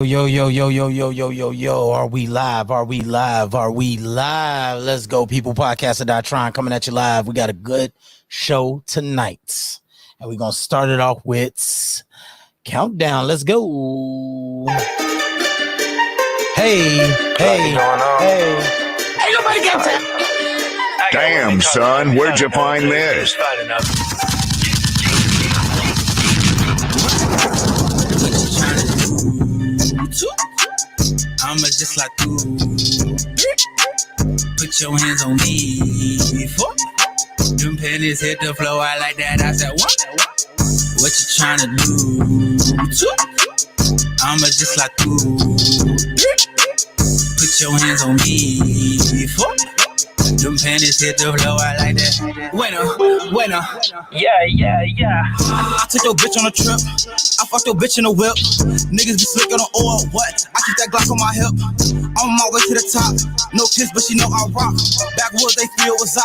Yo, yo, yo, yo, yo, yo, yo, yo. Are we live? Are we live? Are we live? Let's go, people. Podcaster.tron coming at you live. We got a good show tonight. And we're going to start it off with Countdown. Let's go. Hey. Ain't nobody got time. Damn, son, where'd you find this? I'ma just like put your hands on me. Them panties hit the floor, I like that. I said, what you tryna do? I'ma just like put your hands on me. Them panties hit the floor, I like that. Bueno. Yeah. I took your bitch on a trip. I fucked your bitch in a whip. Niggas be slick on the oil, what? I keep that Glock on my hip. I'm on my way to the top. No kiss, but she know I rock. Backwoods, they feel was I.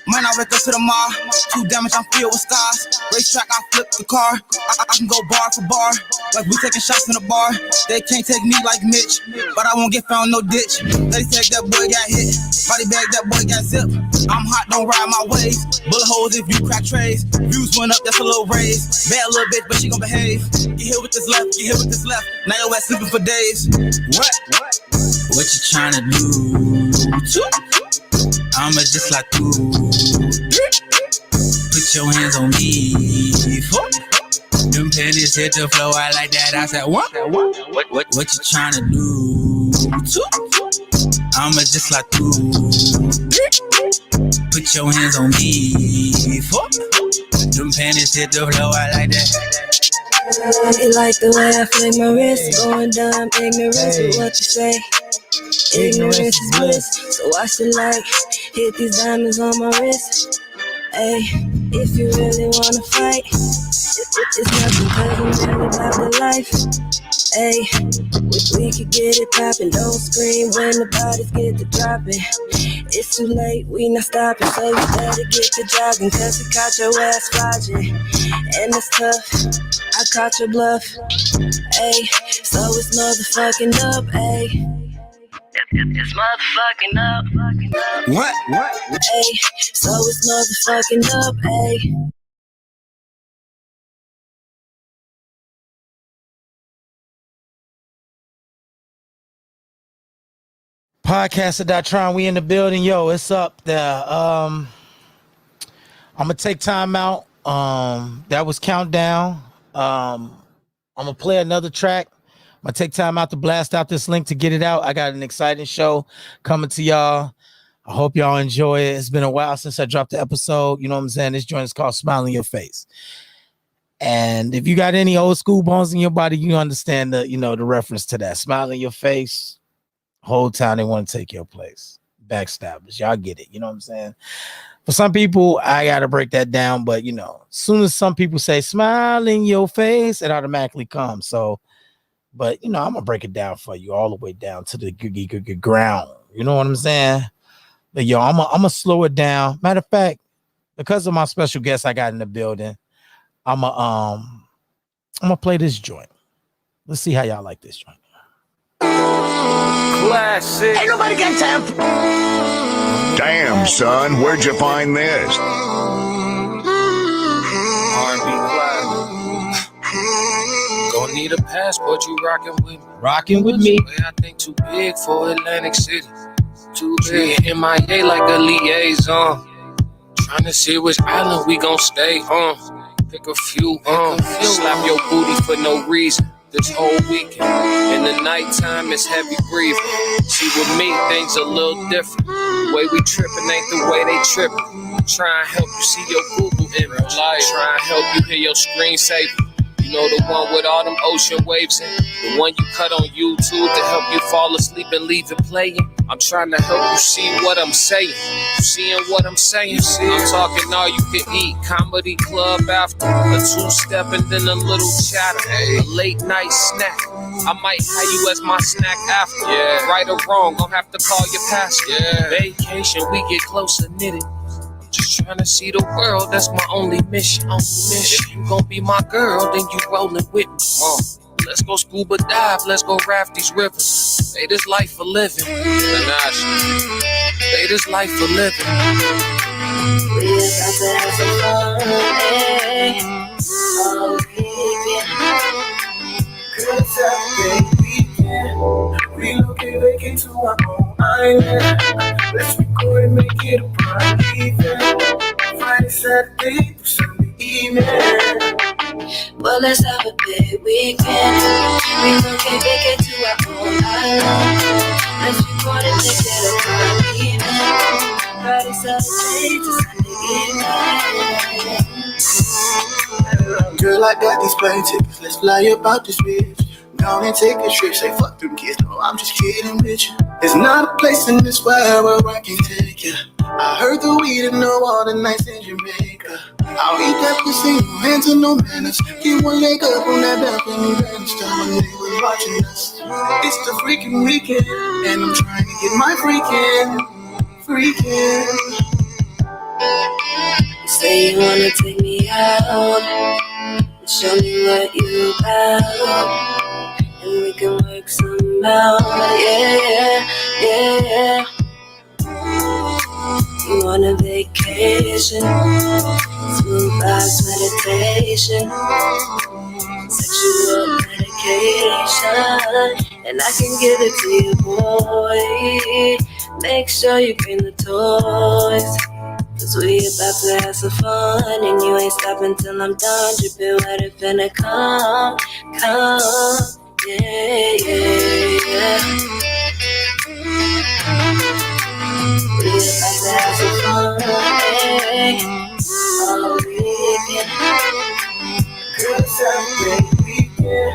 Might not wake up to the mall. Too damaged, I'm filled with scars. Racetrack, I flip the car. I can go bar for bar. Like we taking shots in the bar. They can't take me like Mitch, but I won't get found no ditch. They said that boy got hit. Body bag, that boy got zipped. I'm hot, don't ride my waves. Bullet holes if you crack trays. Views went up, that's a little raise. Bad little bitch, but she gon' behave. Get hit with this left, get hit with this left. Now your ass sleeping for days. What you tryna do? I'ma just like put your hands on me. Them panties hit the floor, I like that. I said, what you tryna do? I'ma just like put your hands on me. Them panties hit the floor, I like that. You like the way I flick my wrist, going dumb, ignorance with what you say. Ignorance is bliss, so I should like hit these diamonds on my wrist. Hey, if you really wanna fight, it's nothing cause I'm really about the life. Hey, we could get it poppin', don't scream when the bodies get to dropping. It's too late, we not stopping, so you better get to jogging, cause we caught your ass flogging, and it's tough. I caught your bluff, ayy, so it's motherfucking up, ayy. It's motherfucking up. What? Ayy, so it's motherfucking up, ayy. Podcaster.tron, we in the building. Yo, it's up there. I'm gonna take time out. That was Countdown. I'm gonna play another track. I'm gonna take time out to blast out this link to get it out. I got an exciting show coming to y'all. I hope y'all enjoy it. It's been a while since I dropped the episode. You know what I'm saying? This joint is called Smile in Your Face. And if you got any old school bones in your body, you understand the reference to that. Smile in your face. Whole time they want to take your place. Backstabbers. Y'all get it. You know what I'm saying? For some people, I got to break that down. But, as soon as some people say smile in your face, it automatically comes. So, but, I'm going to break it down for you all the way down to the ground. You know what I'm saying? But, yo, I'm going to slow it down. Matter of fact, because of my special guest I got in the building, I'm going to play this joint. Let's see how y'all like this joint. Classic. Ain't nobody got time for. Damn, son, where'd you find this? R&B classic. Don't need a passport, you Rocking with me. I think too big for Atlantic City. Too big in MIA like a liaison. Trying to see which island we gon' stay on. Pick a few, slap your booty for no reason. This whole weekend, in the nighttime, it's heavy breathing. See, with me, things a little different. The way we trippin' ain't the way they trippin'. Try and help you see your Google image. Try and help you hear your screensaver. You know, the one with all them ocean waves in. The one you cut on YouTube to help you fall asleep and leave it playing. I'm trying to help you see what I'm saying. You seeing what I'm saying? I'm talking all you can eat. Comedy club after a two-step and then a little chatter. A late night snack. I might have you as my snack after. Yeah. Right or wrong, gon' have to call your pastor. Yeah. Vacation, we get closer knitted. Just trying to see the world, that's my only mission. If you gon' be my girl, then you rollin' with me. Let's go scuba dive, let's go raft these rivers. Hey, this life for living. Hey, this life for living. We about to have some fun, hey. All weekend. Good Saturday weekend. Relocate vacate to our own island. Let's record and make it a prime event. Friday, Saturday, through Sunday evening. Well, let's have a big weekend. We gon' get big to our own island. Let's record and make it a fun evening. Friday, Saturday to Sunday evening. Girl, I got these plane tickets. Let's fly about this bitch. Go and take a trip. Say fuck them kids. No, I'm just kidding, bitch. There's not a place in this world where I can take you. I heard the weed and know all the nights in Jamaica. I'll eat that pussy, no hands and no manners. Keep one leg up on that balcony, and start my neighbors watching us. It's the freaking weekend, and I'm trying to get my freaking. You say you wanna take me out, show me what you about, and we can work something out. Yeah. You want a vacation, smooth vibes, meditation, sexual medication, and I can give it to you, boy. Make sure you bring the toys, 'cause we about to have some fun, and you ain't stopping till I'm done. Dripping wet, it finna come. Yeah. We about to have some fun, hey. All weekend. Good Saturday weekend.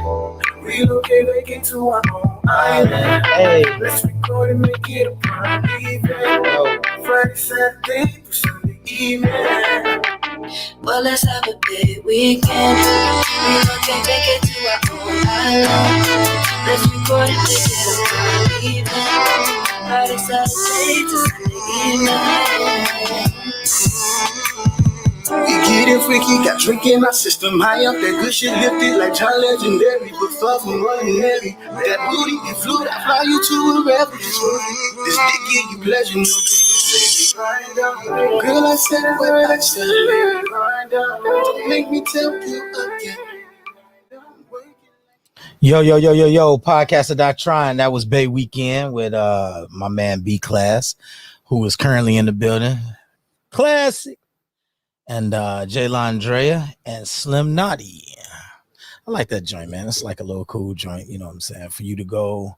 Relocate vacate to our own island. Hey. Let's record and make it a prime event. Friday, Saturday, through Sunday evening. Well, let's have a big weekend. We gon' get back to our own island. Let's record and make it a fun evening. Friday, Saturday to Sunday evening. We getting freaky, got drink in our system. High up, that good shit lifted like John Legendary. But far from ordinary. That booty and fluid, I fly you to wherever just work it. This dick give you pleasure, no. Girl, I said what I said. Don't make me tell you again. Yo, podcast of Doctrine. That was Bay Weekend with my man B Class, who is currently in the building. Classic. And Jayla Andrea and Slim Naughty. I like that joint, man. It's like a little cool joint, you know what I'm saying? For you to go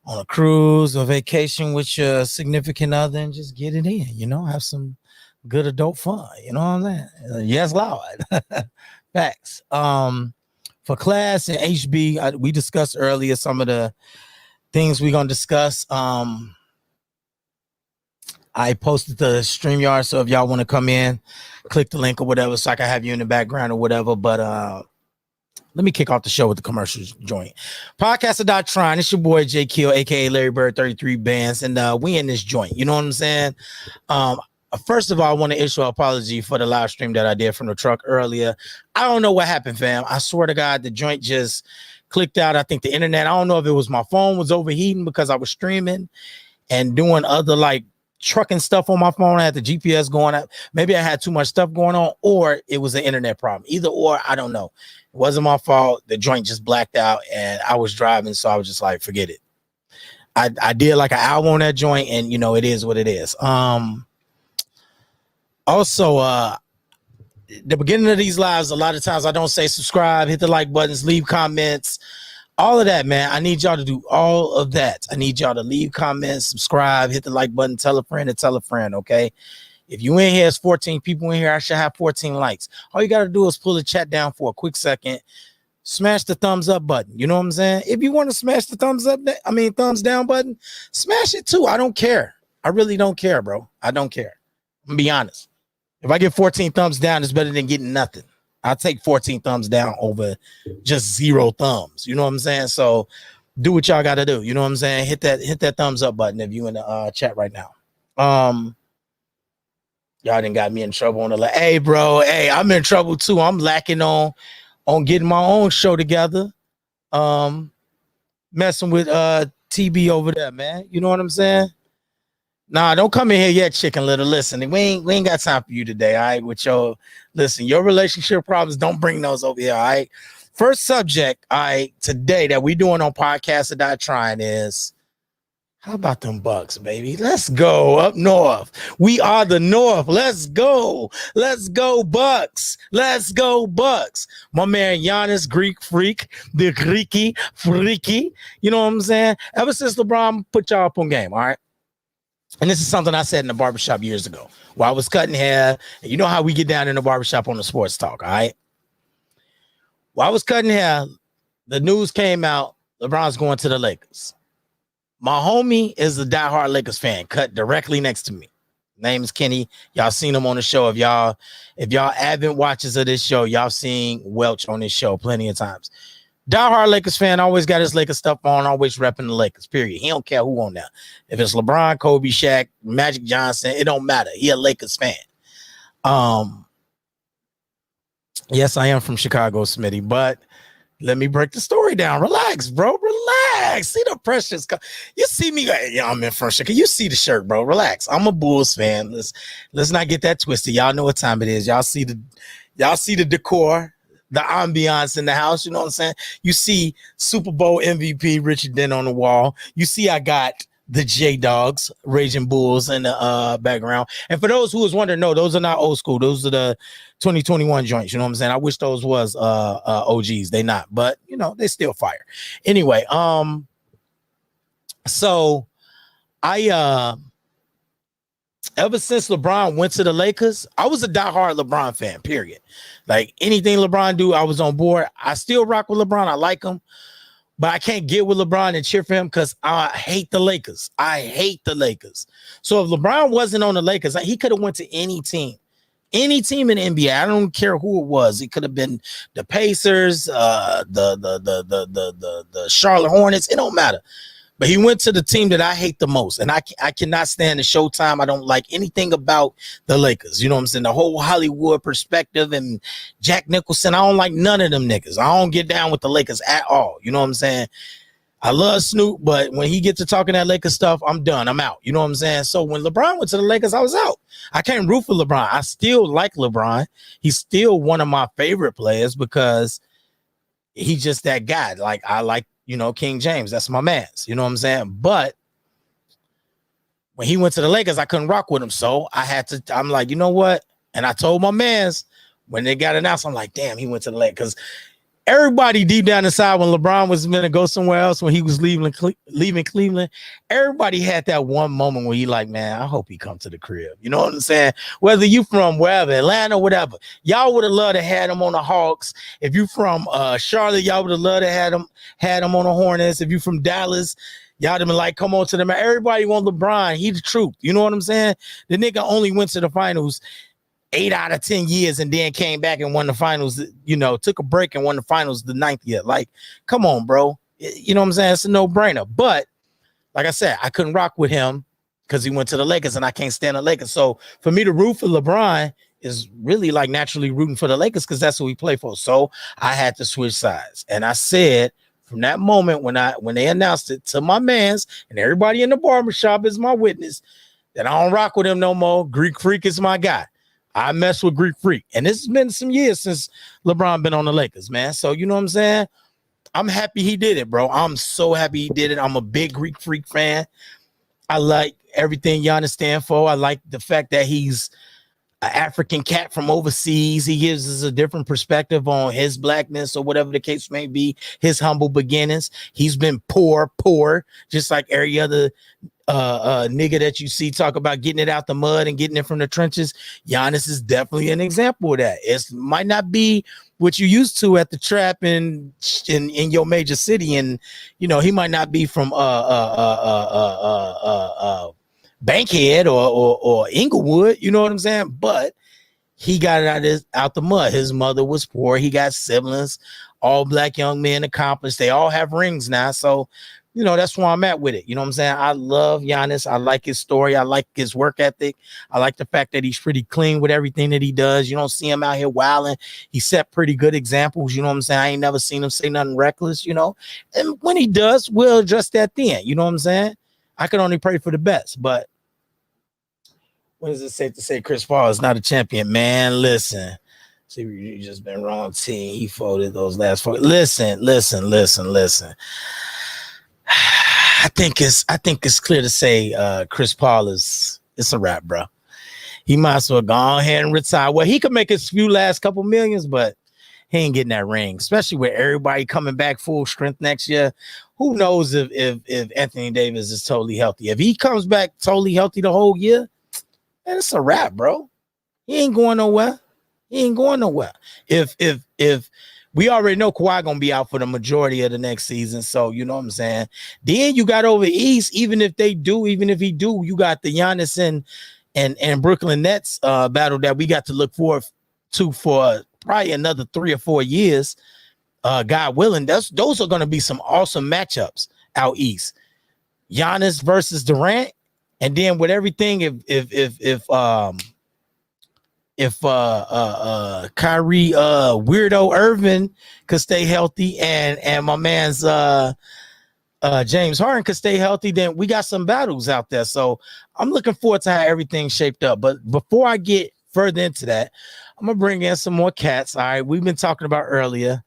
on a cruise or vacation with your significant other and just get it in, you know, have some good adult fun, you know what I'm saying? Yes, Lord. Facts. For Class and HB, we discussed earlier some of the things we're going to discuss. I posted the StreamYard, so if y'all want to come in, click the link or whatever, so I can have you in the background or whatever. But let me kick off the show with the commercials joint. Podcast of Doctrine. It's your boy J Kill, aka Larry Bird 33 Bands, and we in this joint. You know what I'm saying? First of all, I want to issue an apology for the live stream that I did from the truck earlier. I don't know what happened, fam. I swear to God, the joint just clicked out. I think the internet. I don't know if it was my phone was overheating because I was streaming and doing other like trucking stuff on my phone. I had the GPS going up. Maybe I had too much stuff going on, or it was an internet problem. Either or, I don't know. It wasn't my fault. The joint just blacked out and I was driving, so I was just like, forget it. I did like an hour on that joint, and you know, it is what it is. Also, the beginning of these lives, a lot of times I don't say subscribe, hit the like buttons, leave comments, all of that, man. I need y'all to do all of that. I need y'all to leave comments, subscribe, hit the like button, tell a friend, and tell a friend, okay? If you in here, it's 14 people in here, I should have 14 likes. All you got to do is pull the chat down for a quick second, smash the thumbs up button. You know what I'm saying? If you want to smash the thumbs down button, smash it too. I don't care. I really don't care, bro. I don't care. I'm gonna be honest. If I get 14 thumbs down, it's better than getting nothing. I'll take 14 thumbs down over just 0 thumbs. You know what I'm saying? So do what y'all got to do. You know what I'm saying? Hit that thumbs up button if you in the chat right now. Y'all done got me in trouble on the hey, bro. Hey, I'm in trouble too. I'm lacking on getting my own show together. messing with TB over there, man. You know what I'm saying? Nah, don't come in here yet, Chicken Little. Listen, we ain't got time for you today, all right? With your your relationship problems, don't bring those over here, all right? First subject, all right, today that we doing on Podcast Not Trying is, how about them Bucks, baby? Let's go up north. We are the North. Let's go. Let's go, Bucks. Let's go, Bucks. My man Giannis, Greek Freak, the Greeky Freaky. You know what I'm saying? Ever since LeBron put y'all up on game, all right? And this is something I said in the barbershop years ago while I was cutting hair. And you know how we get down in the barbershop on the sports talk, all right? While I was cutting hair, the news came out, LeBron's going to the Lakers. My homie is a diehard Lakers fan, cut directly next to me. Name is Kenny. Y'all seen him on the show. If y'all avid watchers of this show, y'all seen Welch on this show plenty of times. Diehard Lakers fan, always got his Lakers stuff on, always repping the Lakers, period. He don't care who on there. If it's LeBron, Kobe, Shaq, Magic Johnson, it don't matter. He a Lakers fan. Yes, I am from Chicago, Smitty, but let me break the story down. Relax, bro. Relax. See the pressures. You see me. Yeah, I'm in front of Chicago. You see the shirt, bro. Relax. I'm a Bulls fan. Let's not get that twisted. Y'all know what time it is. Y'all see the decor, the ambiance in the house. You know what I'm saying? You see Super Bowl MVP Richard Dent on the wall. You see I got the J-Dogs, Raging Bulls in the background. And for those who was wondering, no, those are not old school. Those are the 2021 joints. You know what I'm saying? I wish those was OGs. They not, but you know, they still fire. Anyway, so I ever since LeBron went to the Lakers, I was a diehard LeBron fan, period. Like anything LeBron do, I was on board. I still rock with LeBron. I like him. But I can't get with LeBron and cheer for him because I hate the Lakers. I hate the Lakers. So if LeBron wasn't on the Lakers, he could have went to any team in the NBA. I don't care who it was. It could have been the Pacers, the Charlotte Hornets. It don't matter. But he went to the team that I hate the most, and I cannot stand the Showtime. I don't like anything about the Lakers. You know what I'm saying? The whole Hollywood perspective and Jack Nicholson. I don't like none of them niggas. I don't get down with the Lakers at all. You know what I'm saying? I love Snoop, but when he gets to talking that Lakers stuff, I'm done. I'm out. You know what I'm saying? So when LeBron went to the Lakers, I was out. I can't root for LeBron. I still like LeBron. He's still one of my favorite players because he's just that guy. Like I like, you know, King James, that's my man's, you know what I'm saying? But when he went to the Lakers, I couldn't rock with him. So I'm like, you know what? And I told my man's when they got announced, I'm like, damn, he went to the Lakers. Because everybody deep down inside, when LeBron was going to go somewhere else, when he was leaving Cleveland, everybody had that one moment where you like, man, I hope he come to the crib. You know what I'm saying? Whether you from wherever, Atlanta, whatever, y'all would have loved to have him on the Hawks. If you from Charlotte, y'all would have loved to have him on the Hornets. If you from Dallas, y'all would have been like, come on to them. Everybody want LeBron. He the truth. You know what I'm saying? The nigga only went to the finals 8 out of 10 years and then came back and won the finals, you know, took a break and won the finals the 9th year. Like, come on, bro. You know what I'm saying? It's a no-brainer. But like I said, I couldn't rock with him because he went to the Lakers and I can't stand the Lakers. So for me to root for LeBron is really like naturally rooting for the Lakers because that's what we play for. So I had to switch sides. And I said from that moment when they announced it to my mans and everybody in the barbershop is my witness that I don't rock with him no more. Greek Freak is my guy. I mess with Greek Freak. And it's been some years since LeBron been on the Lakers, man. So, you know what I'm saying? I'm happy he did it, bro. I'm so happy he did it. I'm a big Greek Freak fan. I like everything Giannis stand for. I like the fact that he's an African cat from overseas. He gives us a different perspective on his blackness or whatever the case may be, his humble beginnings. He's been poor, just like every other nigga that you see talk about getting it out the mud and getting it from the trenches. Giannis is definitely an example of that. It might not be what you used to at the trap in your major city, and you know he might not be from Bankhead or Inglewood, you know what I'm saying? But he got it out the mud. His mother was poor. He got siblings, all black young men accomplished. They all have rings now, so you know, that's where I'm at with it. You know what I'm saying? I love Giannis. I like his story. I like his work ethic. I like the fact that he's pretty clean with everything that he does. You don't see him out here wilding. He set pretty good examples. You know what I'm saying? I ain't never seen him say nothing reckless, you know. And when he does, we'll address that then. You know what I'm saying? I can only pray for the best. But when is it safe to say Chris Paul is not a champion? Man, listen. See, you just been wrong, team. He folded those last four. Listen. I think it's clear to say Chris Paul it's a wrap, bro. He might as well go ahead and retire. Well, he could make his few last couple millions, but he ain't getting that ring, especially with everybody coming back full strength next year. Who knows if Anthony Davis is totally healthy? If he comes back totally healthy the whole year, man, it's a wrap, bro. He ain't going nowhere. If we already know Kawhi gonna be out for the majority of the next season, so you know what I'm saying. Then you got over East, even if he do, you got the Giannis and Brooklyn Nets battle that we got to look forward to for probably another 3 or 4 years. God willing, those are gonna be some awesome matchups out East. Giannis versus Durant, and then with everything, if Kyrie weirdo Irvin could stay healthy and my man's James Harden could stay healthy, then we got some battles out there. So I'm looking forward to how everything's shaped up. But before I get further into that, I'm gonna bring in some more cats. All right, we've been talking about earlier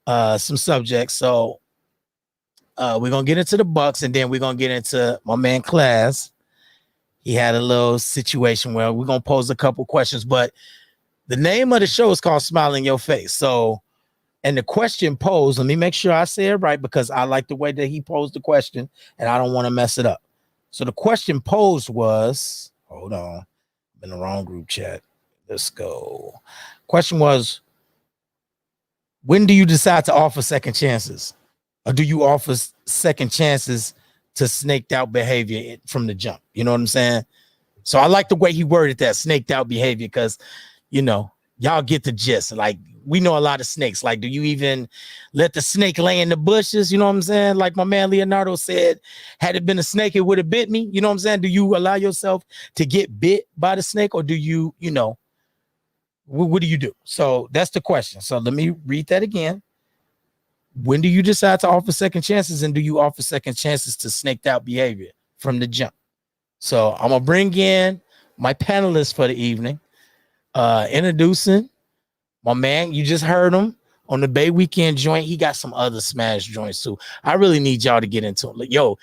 some subjects. So we're gonna get into the Bucks, and then we're gonna get into my man Class. He had a little situation where we're going to pose a couple questions, but the name of the show is called Smile in Your Face. So, and the question posed, let me make sure I say it right because I like the way that he posed the question and I don't want to mess it up. So the question posed was, hold on, I'm in the wrong group chat. Let's go. Question was, when do you decide to offer second chances? Or do you offer second chances to snaked out behavior from the jump? You know what I'm saying? So I like the way he worded that, snaked out behavior, because, you know, y'all get the gist. Like, we know a lot of snakes. Like, do you even let the snake lay in the bushes? You know what I'm saying? Like my man Leonardo said, had it been a snake, it would have bit me. You know what I'm saying? Do you allow yourself to get bit by the snake, or do you, you know, what do you do? So that's the question. So let me read that again. When do you decide to offer second chances, and do you offer second chances to snaked out behavior from the jump? So I'm gonna bring in my panelists for the evening. Introducing my man, you just heard him on the Bay Weekend joint. He got some other smash joints too. I really need y'all to get into it. Like, yo,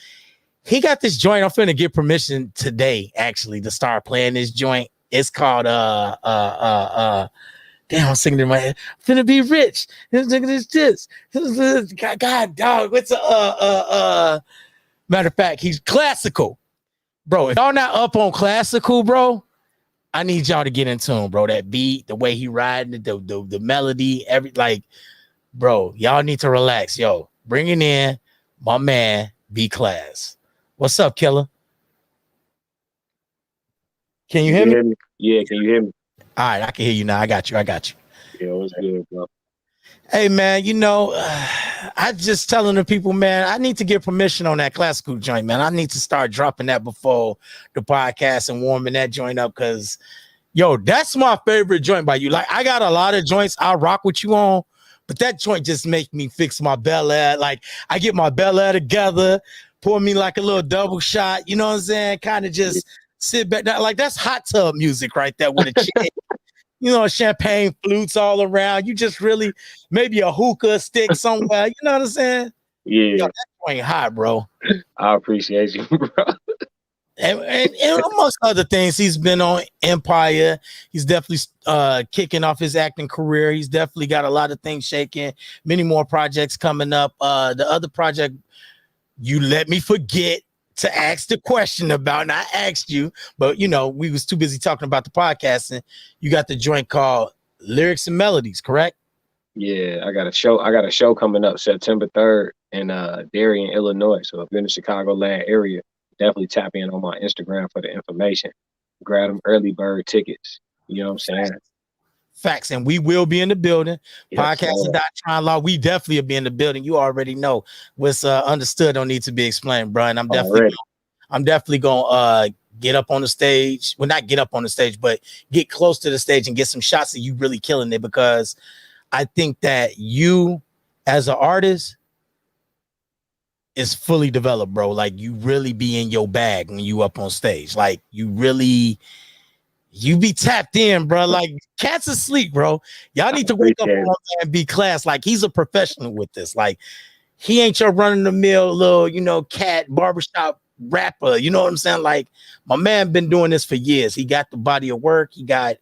he got this joint. I'm finna get permission today, actually, to start playing this joint. It's called damn, I'm singing in my head. Finna be rich. This. God, dog. What's matter of fact, he's classical, bro. If y'all not up on classical, bro, I need y'all to get into him, bro. That beat, the way he riding, the melody, bro. Y'all need to relax, yo. Bringing in my man B Class. What's up, killer? Can you hear me? Yeah, can you hear me? All right, I can hear you now. I got you. Yeah, what's good, bro? Hey, man, you know, I just telling the people, man, I need to get permission on that classical joint, man. I need to start dropping that before the podcast and warming that joint up because, yo, that's my favorite joint by you. Like, I got a lot of joints I rock with you on, but that joint just make me fix my Bel Air. Like, I get my Bel Air together, pour me like a little double shot, you know what I'm saying? Kind of just sit back. Like, that's hot tub music right there with a chick. You know, champagne flutes all around. You just really, maybe a hookah stick somewhere. You know what I'm saying? Yeah. Yo, that joint hot, bro. I appreciate you, bro. And amongst other things, he's been on Empire. He's definitely kicking off his acting career. He's definitely got a lot of things shaking. Many more projects coming up. The other project you let me forget to ask the question about, and I asked you, but you know, we was too busy talking about the podcast, and you got the joint called Lyrics and Melodies, correct? Yeah, I got a show coming up September 3rd in Darien, Illinois. So if you're in the Chicagoland area, definitely tap in on my Instagram for the information. Grab them early bird tickets. You know what I'm saying? Facts, and we will be in the building. Yes, Podcaster.Tron Law. We definitely will be in the building. You already know what's understood don't need to be explained, bro. And I'm definitely gonna get up on the stage. Well, not get up on the stage, but get close to the stage and get some shots of you really killing it, because I think that you as an artist is fully developed, bro. Like, you really be in your bag when you up on stage. Like, you be tapped in, bro. Like, cats asleep, bro. Y'all need to wake up on and be class. Like, he's a professional with this. Like, he ain't your run-of-the-mill little, cat barbershop rapper. You know what I'm saying? Like, my man been doing this for years. He got the body of work. He got,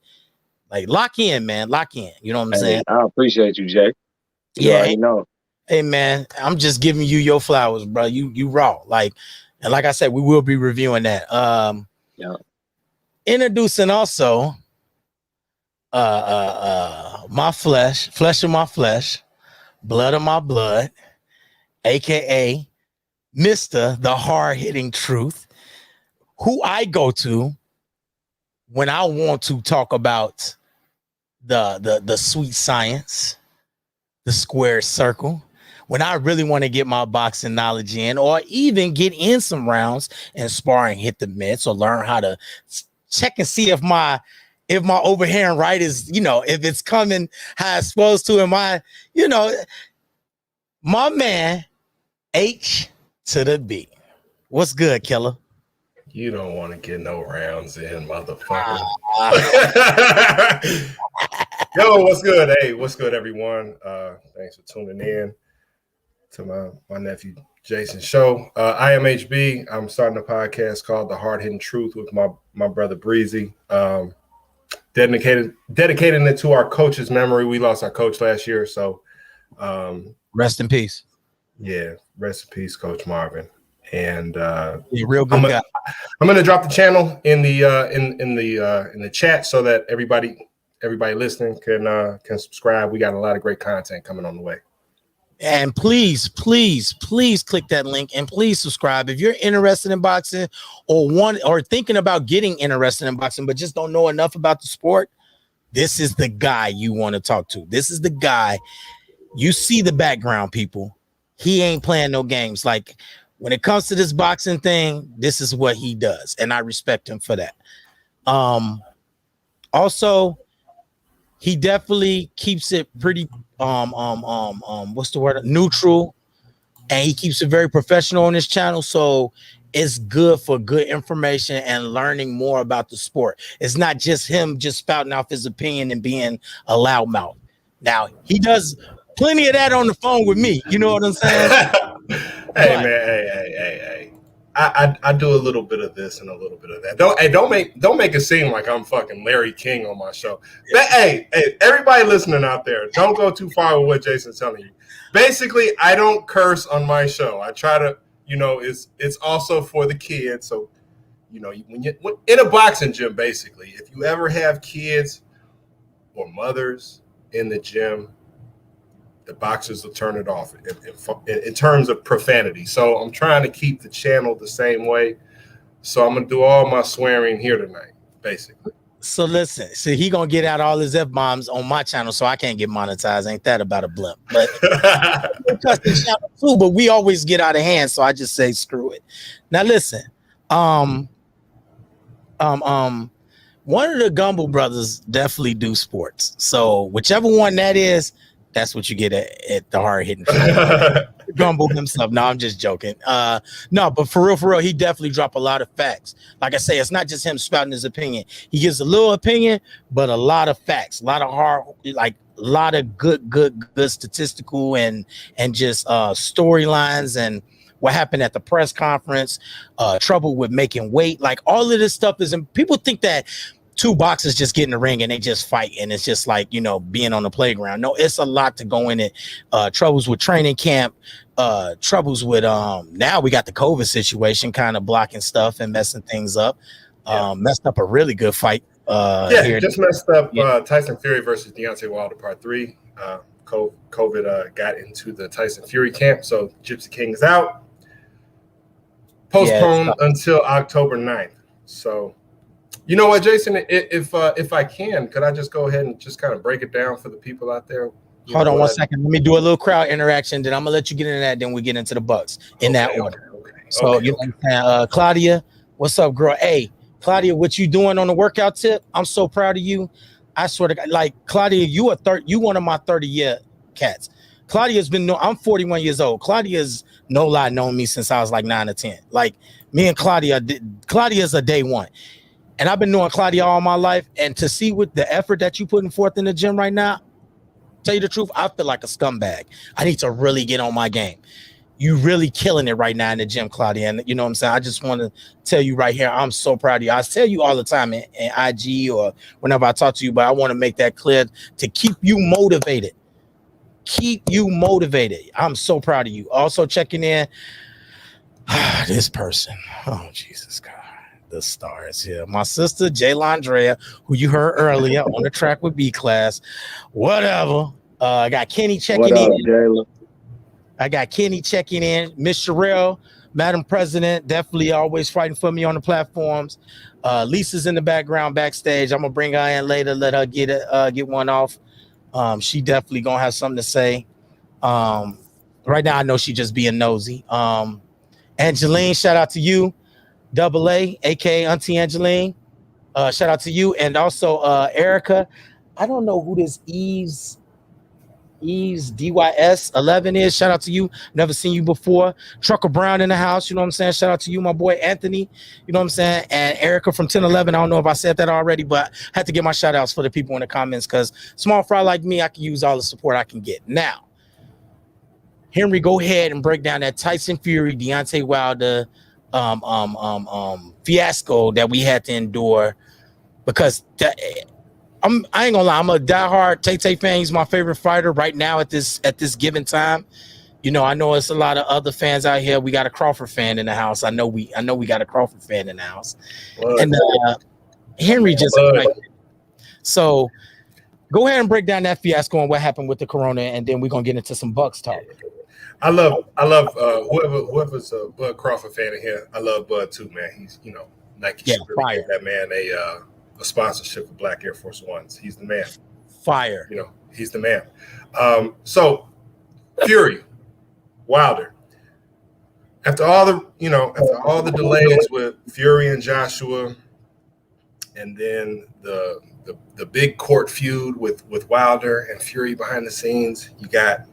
like, lock in, man. Lock in. You know what I'm saying? I appreciate you, Jay. You already know. Hey, man, I'm just giving you your flowers, bro. You raw. Like, and like I said, we will be reviewing that. Introducing also my flesh of my flesh, blood of my blood, aka Mr. The Hard-Hitting Truth, who I go to when I want to talk about the sweet science, the square circle, when I really want to get my boxing knowledge in, or even get in some rounds and sparring, hit the mitts, or learn how to check and see if my overhand right is, if it's coming how it's supposed to. My man, H to the B. What's good, killer? You don't want to get no rounds in, motherfucker. Yo, what's good? Hey, what's good, everyone? Thanks for tuning in to my nephew Jason's show. I am HB. I'm starting a podcast called The Hard-Hitting Truth with my brother Breezy. Dedicating it to our coach's memory. We lost our coach last year, so rest in peace. Yeah, rest in peace, Coach Marvin. And real good guy. I'm gonna drop the channel in the chat so that everybody listening can subscribe. We got a lot of great content coming on the way. And please click that link and please subscribe if you're interested in boxing or thinking about getting interested in boxing but just don't know enough about the sport. This is the guy you want to talk to. This is the guy. You see the background, people. He ain't playing no games. Like, when it comes to this boxing thing, this is what he does, and I respect him for that. Also, he definitely keeps it pretty what's the word? Neutral, and he keeps it very professional on his channel. So it's good for good information and learning more about the sport. It's not just him just spouting off his opinion and being a loudmouth. Now, he does plenty of that on the phone with me. You know what I'm saying? Hey, man, hey. I do a little bit of this and a little bit of that. Don't make it seem like I'm fucking Larry King on my show. But hey, everybody listening out there, don't go too far with what Jason's telling you. Basically, I don't curse on my show. I try to, it's also for the kids. So, when in a boxing gym, basically, if you ever have kids or mothers in the gym, the boxers will turn it off in terms of profanity. So I'm trying to keep the channel the same way. So I'm going to do all my swearing here tonight, basically. So listen, he going to get out all his F-bombs on my channel so I can't get monetized. Ain't that about a blimp? But the channel too, but we always get out of hand. So I just say, screw it. Now listen, one of the Gumble brothers definitely do sports. So whichever one that is, that's what you get at the Hard-Hitting Gumble himself. No, I'm just joking. No, but for real, he definitely dropped a lot of facts. Like I say, it's not just him spouting his opinion. He gives a little opinion, but a lot of facts, a lot of good statistical and just storylines and what happened at the press conference, trouble with making weight. Like, all of this stuff is, and people think that two boxers just get in the ring and they just fight and it's just like, being on the playground. No, it's a lot to go in it. Troubles with training camp, troubles with now we got the COVID situation kind of blocking stuff and messing things up. Messed up a really good fight. Just messed up Tyson Fury versus Deontay Wilder Part 3. COVID got into the Tyson Fury camp, so Gypsy King is out. Postponed until October 9th. So You know what, Jason? If I can, could I just go ahead and just kind of break it down for the people out there? Hold on 1 second. Let me do a little crowd interaction. Then I'm gonna let you get into that. Then we get into the Bucks in that order. So you know what I'm saying? Claudia, what's up, girl? Hey, Claudia, what you doing on the workout tip? I'm so proud of you. I swear to God, like Claudia, you one of my 30-year cats. Claudia's been I'm 41 years old. Claudia's no lie known me since I was like 9 or 10. Like me and Claudia's a day one. And I've been knowing Claudia all my life. And to see with the effort that you putting forth in the gym right now, tell you the truth, I feel like a scumbag. I need to really get on my game. You really killing it right now in the gym, Claudia. And you know what I'm saying? I just want to tell you right here, I'm so proud of you. I tell you all the time in IG or whenever I talk to you, but I want to make that clear to keep you motivated. Keep you motivated. I'm so proud of you. Also checking in. This person. Oh, Jesus God. The stars here. My sister, Jaylandrea, who you heard earlier on the track with B Class. Whatever. I got Kenny checking in. Jayla? I got Kenny checking in. Miss Sherelle, Madam President, definitely always fighting for me on the platforms. Lisa's in the background backstage. I'm gonna bring her in later. Let her get one off. She definitely gonna have something to say. Right now, I know she just being nosy. Angeline, shout out to you. Double A, aka Auntie Angeline. Shout out to you. And also Erica. I don't know who this Eves DYS 11 is. Shout out to you. Never seen you before. Trucker Brown in the house. You know what I'm saying? Shout out to you, my boy Anthony. You know what I'm saying? And Erica from 1011. I don't know if I said that already, but I had to get my shout outs for the people in the comments because small fry like me, I can use all the support I can get. Now, Henry, go ahead and break down that Tyson Fury, Deontay Wilder fiasco that we had to endure because I ain't gonna lie, I'm a diehard Tay fan. He's my favorite fighter right now at this given time. You know, I know it's a lot of other fans out here. We got a Crawford fan in the house. I know we got a Crawford fan in the house. What? And Henry just so go ahead and break down that fiasco and what happened with the corona, and then we're gonna get into some Bucks talk. I love whoever's a Bud Crawford fan in here. I love Bud too, man. He's Nike should really give that man a sponsorship for Black Air Force Ones. He's the man. Fire. He's the man. So Fury, Wilder. After all the delays with Fury and Joshua, and then the big court feud with Wilder and Fury behind the scenes, you got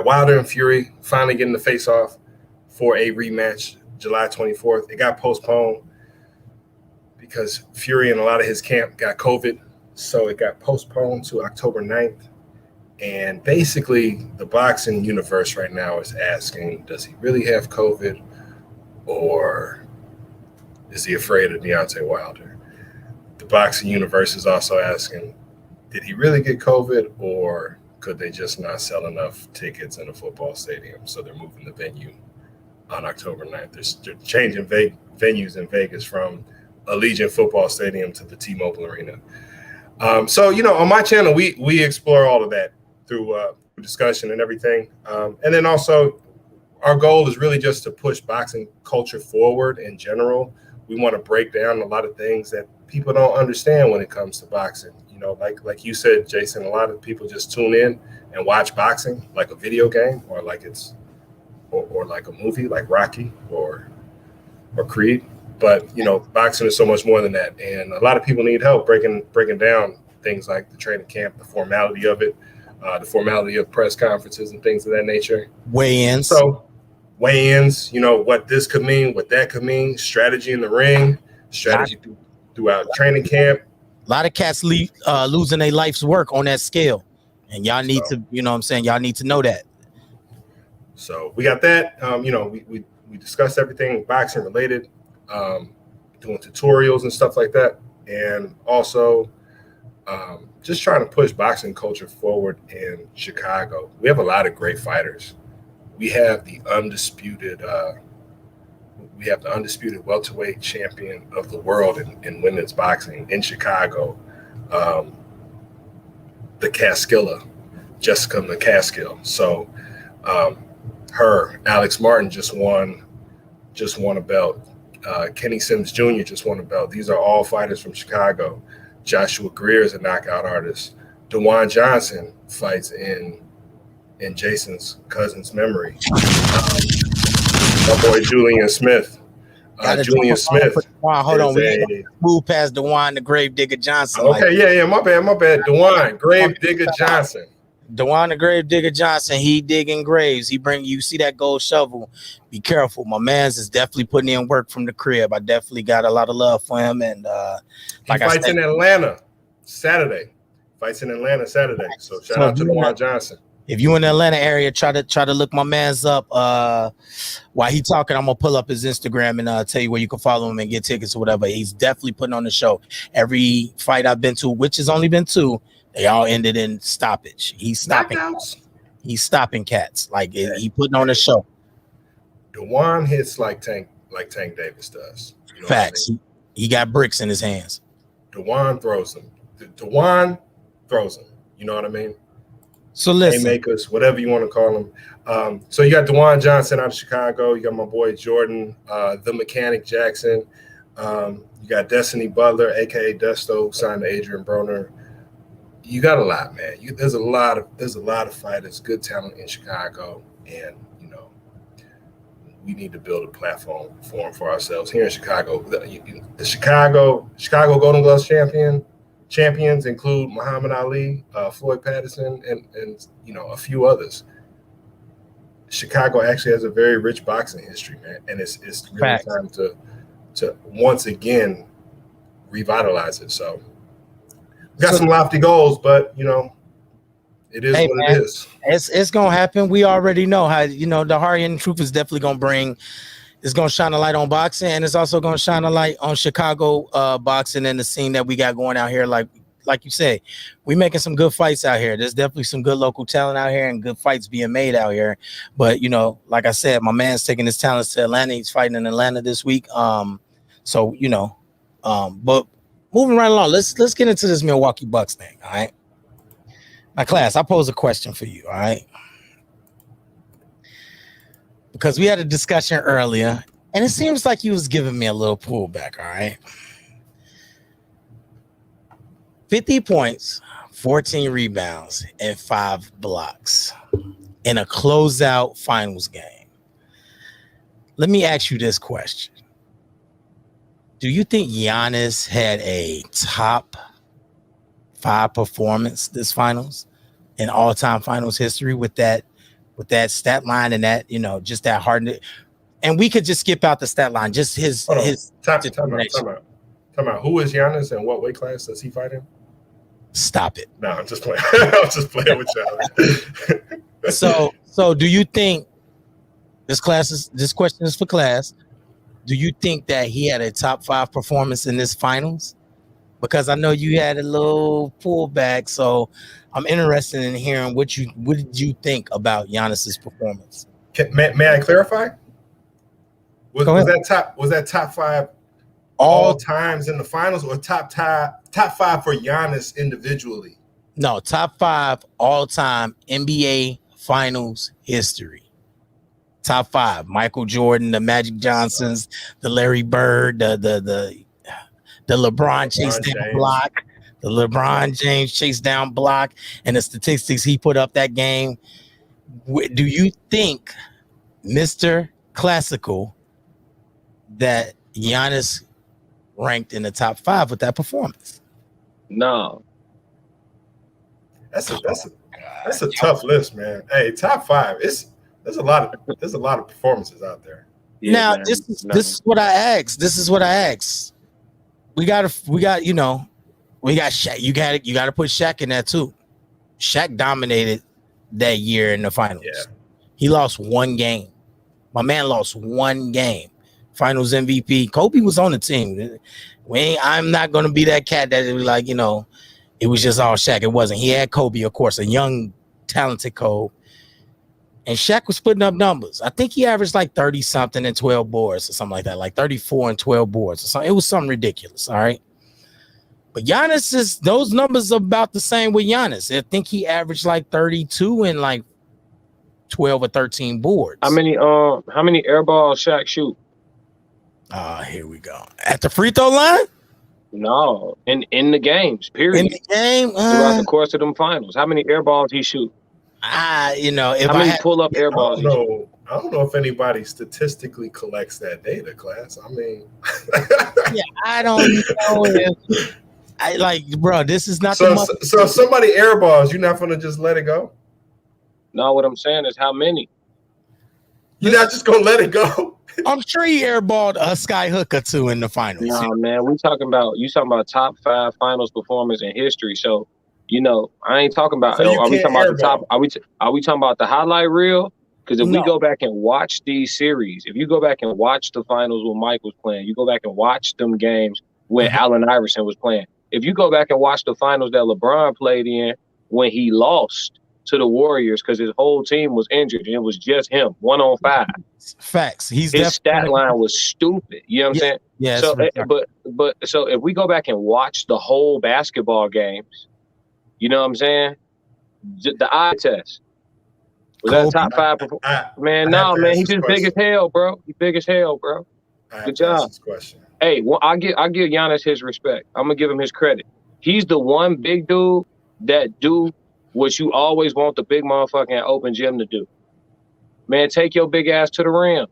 Wilder and Fury finally getting the face off for a rematch July 24th. It got postponed because Fury and a lot of his camp got COVID. So it got postponed to October 9th. And basically the boxing universe right now is asking, does he really have COVID or is he afraid of Deontay Wilder? The boxing universe is also asking, did he really get COVID or could they just not sell enough tickets in a football stadium? So they're moving the venue on October 9th. They're changing venues in Vegas from Allegiant Football Stadium to the T-Mobile Arena. So, on my channel, we explore all of that through discussion and everything. And then also our goal is really just to push boxing culture forward in general. We want to break down a lot of things that people don't understand when it comes to boxing. Like you said, Jason, a lot of people just tune in and watch boxing like a video game or like or like a movie like Rocky or Creed. But, boxing is so much more than that. And a lot of people need help breaking down things like the training camp, the formality of it, the formality of press conferences and things of that nature. Weigh-ins. So weigh-ins, what this could mean, what that could mean, strategy in the ring, strategy throughout training camp. A lot of cats losing their life's work on that scale. And y'all need to, y'all need to know that. So we got that. We discussed everything boxing related, doing tutorials and stuff like that. And also just trying to push boxing culture forward in Chicago. We have a lot of great fighters. We have the undisputed welterweight champion of the world in women's boxing in Chicago, the Caskilla, Jessica McCaskill. So Alex Martin just won a belt Kenny Sims Jr. just won a belt. These are all fighters from Chicago. Joshua Greer is a knockout artist. DeJuan Johnson fights in Jason's cousin's memory. My boy Julian Smith. Julian Smith. Hold on, we move past DeJuan the Gravedigger Johnson. Okay, my bad. DeJuan Gravedigger Johnson. DeJuan the Gravedigger Johnson, he digging graves. You see that gold shovel. Be careful. My man's is definitely putting in work from the crib. I definitely got a lot of love for him. And he fights in Atlanta Saturday. So shout out to DeJuan Johnson. If you in the Atlanta area, try to look my man's up. While he talking, I'm gonna pull up his Instagram and tell you where you can follow him and get tickets or whatever. He's definitely putting on the show. Every fight I've been to, which has only been 2, they all ended in stoppage. He's stopping. He's stopping cats. Like he putting on a show. DeJuan hits like Tank Davis does. You know Facts. He got bricks in his hands. DeJuan throws them. DeJuan throws them. You know what I mean? So listen, haymakers, whatever you want to call them. So you got DeJuan Johnson out of Chicago. You got my boy Jordan, the Mechanic Jackson. You got Destiny Butler, aka Desto, signed to Adrian Broner. You got a lot, man. There's a lot of fighters, good talent in Chicago, and we need to build a platform for ourselves here in Chicago. The Chicago Golden Gloves champions include Muhammad Ali, Floyd Patterson, and a few others. Chicago actually has a very rich boxing history, man, and it's really time to once again revitalize it. So we got some lofty goals, but it is what it is. It's gonna happen. We already know how. The Hard Hitting Truth is definitely gonna it's gonna shine a light on boxing, and it's also gonna shine a light on Chicago boxing and the scene that we got going out here. Like you say, we making some good fights out here. There's definitely some good local talent out here and good fights being made out here. But like I said, my man's taking his talents to Atlanta. He's fighting in Atlanta this week. But moving right along, let's get into this Milwaukee Bucks thing. All right. Now, class, I pose a question for you, all right? Because we had a discussion earlier, and it seems like you was giving me a little pullback, all right? 50 points, 14 rebounds, and 5 blocks in a closeout finals game. Let me ask you this question. Do you think Giannis had a top 5 performance this finals in all-time finals history with that stat line and that just that hard, and we could just skip out the stat line, just his time out. Who is Giannis and what weight class does he fight in? Stop it. No, I'm just playing. I'm just playing with y'all. So do you think this question is for class? Do you think that he had a top 5 performance in this finals? Because I know you had a little pullback, so I'm interested in hearing what did you think about Giannis's performance? May I clarify? Was that top 5 all times in the finals, or top 5 for Giannis individually? No, top 5 all time NBA finals history. Top 5: Michael Jordan, the Magic Johnsons, the Larry Bird, the LeBron chase down block, the LeBron James chase down block, and the statistics he put up that game. Do you think, Mr. Classical, that Giannis ranked in the top 5 with that performance? No. That's a tough list, man. Hey, top 5. There's a lot of performances out there. Yeah, now man. this is what I asked. We got Shaq. You got to put Shaq in that too. Shaq dominated that year in the finals. Yeah. He lost 1 game. My man lost 1 game. Finals MVP. Kobe was on the team. I'm not gonna be that cat that was like, it was just all Shaq. It wasn't. He had Kobe, of course, a young, talented Kobe. And Shaq was putting up numbers. I think he averaged like 30 something and 12 boards or something like that, like 34 and 12 boards or something. It was something ridiculous. All right. But Giannis those numbers are about the same with Giannis. I think he averaged like 32 and like 12 or 13 boards. How many air balls Shaq shoot? Here we go. At the free throw line? No, in the games, period. In the game? Throughout the course of them finals. How many air balls he shoot? If How many pull-up air balls he shoot? I don't know if anybody statistically collects that data, class. I mean, yeah, I don't know if bro, this is not so if somebody airballs, you're not gonna just let it go? No, what I'm saying is how many? You're not just gonna let it go? I'm sure he airballed a sky hook or two in the finals. No, man, you talking about top 5 finals performers in history. So, I ain't talking about. So are we talking about the top? Are we talking about the highlight reel? Because if we go back and watch these series, if you go back and watch the finals when Mike was playing, you go back and watch them games when Allen Iverson was playing. If you go back and watch the finals that LeBron played in when he lost to the Warriors because his whole team was injured and it was just him 1-on-5. Facts. His stat line was stupid. You know what I'm saying? Yeah. So, so if we go back and watch the whole basketball games, you know what I'm saying? The eye test. Was that top 5 performer? Man, no, man. He's just big as hell, bro. He's big as hell, bro. Good job. Hey, well, I'll give Giannis his respect. I'm gonna give him his credit. He's the one big dude that do what you always want the big motherfucking open gym to do. Man, take your big ass to the rim.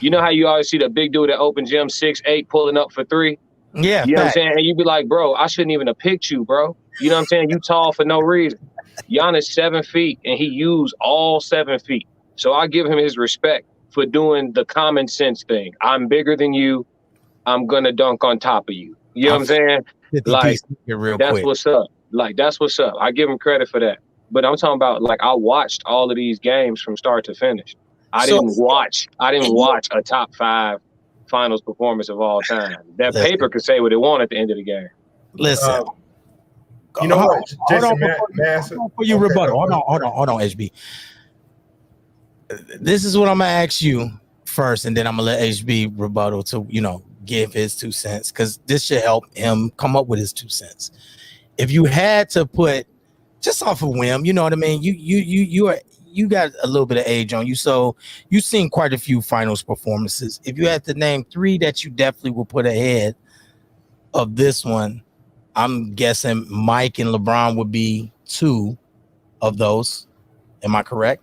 You know how you always see the big dude at open gym 6'8" pulling up for 3? Yeah. You know what I'm saying? And you be like, bro, I shouldn't even have picked you, bro. You know what I'm saying? You tall for no reason. Giannis 7 feet, and he used all 7 feet. So I give him his respect for doing the common sense thing. I'm bigger than you. I'm gonna dunk on top of you. You know what I'm saying? Like, that's what's up. Like, that's what's up. I give him credit for that. But I'm talking about, like, I watched all of these games from start to finish. I didn't watch a top 5 finals performance of all time. That paper could say what it want at the end of the game. Listen. You know what? Hold on before you rebuttal. Hold on, HB. This is what I'm gonna ask you first, and then I'm gonna let HB rebuttal to give his 2 cents, because this should help him come up with his 2 cents. If you had to put just off a whim, you know what I mean? You got a little bit of age on you, so you've seen quite a few finals performances. If you had to name 3 that you definitely would put ahead of this one, I'm guessing Mike and LeBron would be 2 of those. Am I correct?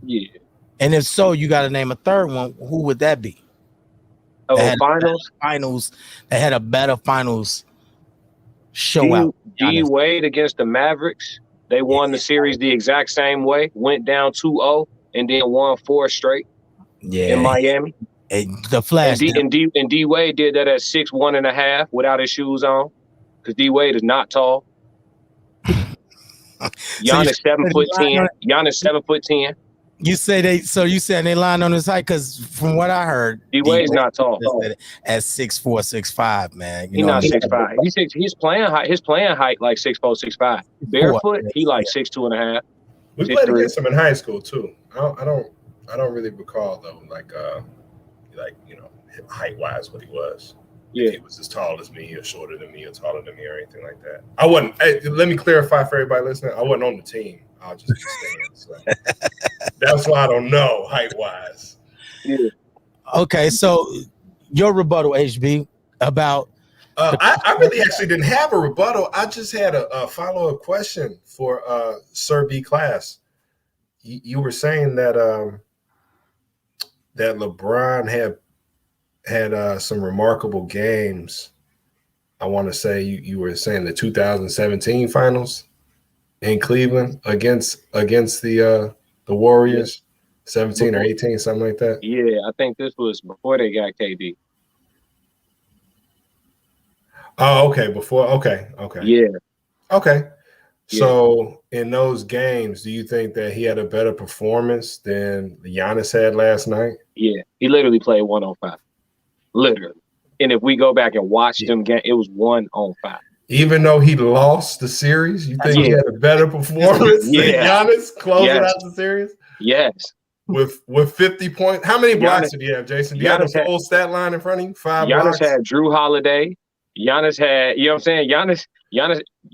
Yeah. And if so, you got to name a third one. Who would that be? Finals that had a better finals show out. D Wade against the Mavericks. They won the series the exact same way. Went down 2-0 and then won 4 straight. Yeah. In Miami. The Flash. And D Wade did that at 6'1.5" without his shoes on. Because D Wade is not tall. Giannis 7'10". Giannis 7'10". You say they lying on his height, because from what I heard, D Wade's not tall. At 6'4", 6'5", man. He's not 6'5". He's playing height. His playing height like 6'4", 6'5". Barefoot, he like 6'2.5". We played against him in high school too. I don't really recall though, like height wise what he was. Yeah, if he was as tall as me or shorter than me or taller than me or anything like that. I wasn't. Hey, let me clarify for everybody listening. I wasn't on the team. I'll just understand. So that's why I don't know height wise. Yeah. Okay, so your rebuttal, HB, about I really actually didn't have a rebuttal. I just had a follow-up question for Sir B Class. You were saying that that LeBron had some remarkable games. I want to say you were saying the 2017 finals in Cleveland against the Warriors, 17 or 18, something like that. Yeah, I think this was before they got KD. Oh, okay. Before, okay. Yeah. Okay. So in those games, do you think that he had a better performance than Giannis had last night? Yeah, he literally played 1-on-5. Literally. And if we go back and watch them game, it was 1-on-5. Even though he lost the series, you think he had a better performance than Giannis closing out the series? Yes. With 50 points. How many blocks did he have, Jason? Do you have the full stat line in front of you? 5 blocks? Giannis had Drew Holiday. Giannis had, you know what I'm saying? Giannis,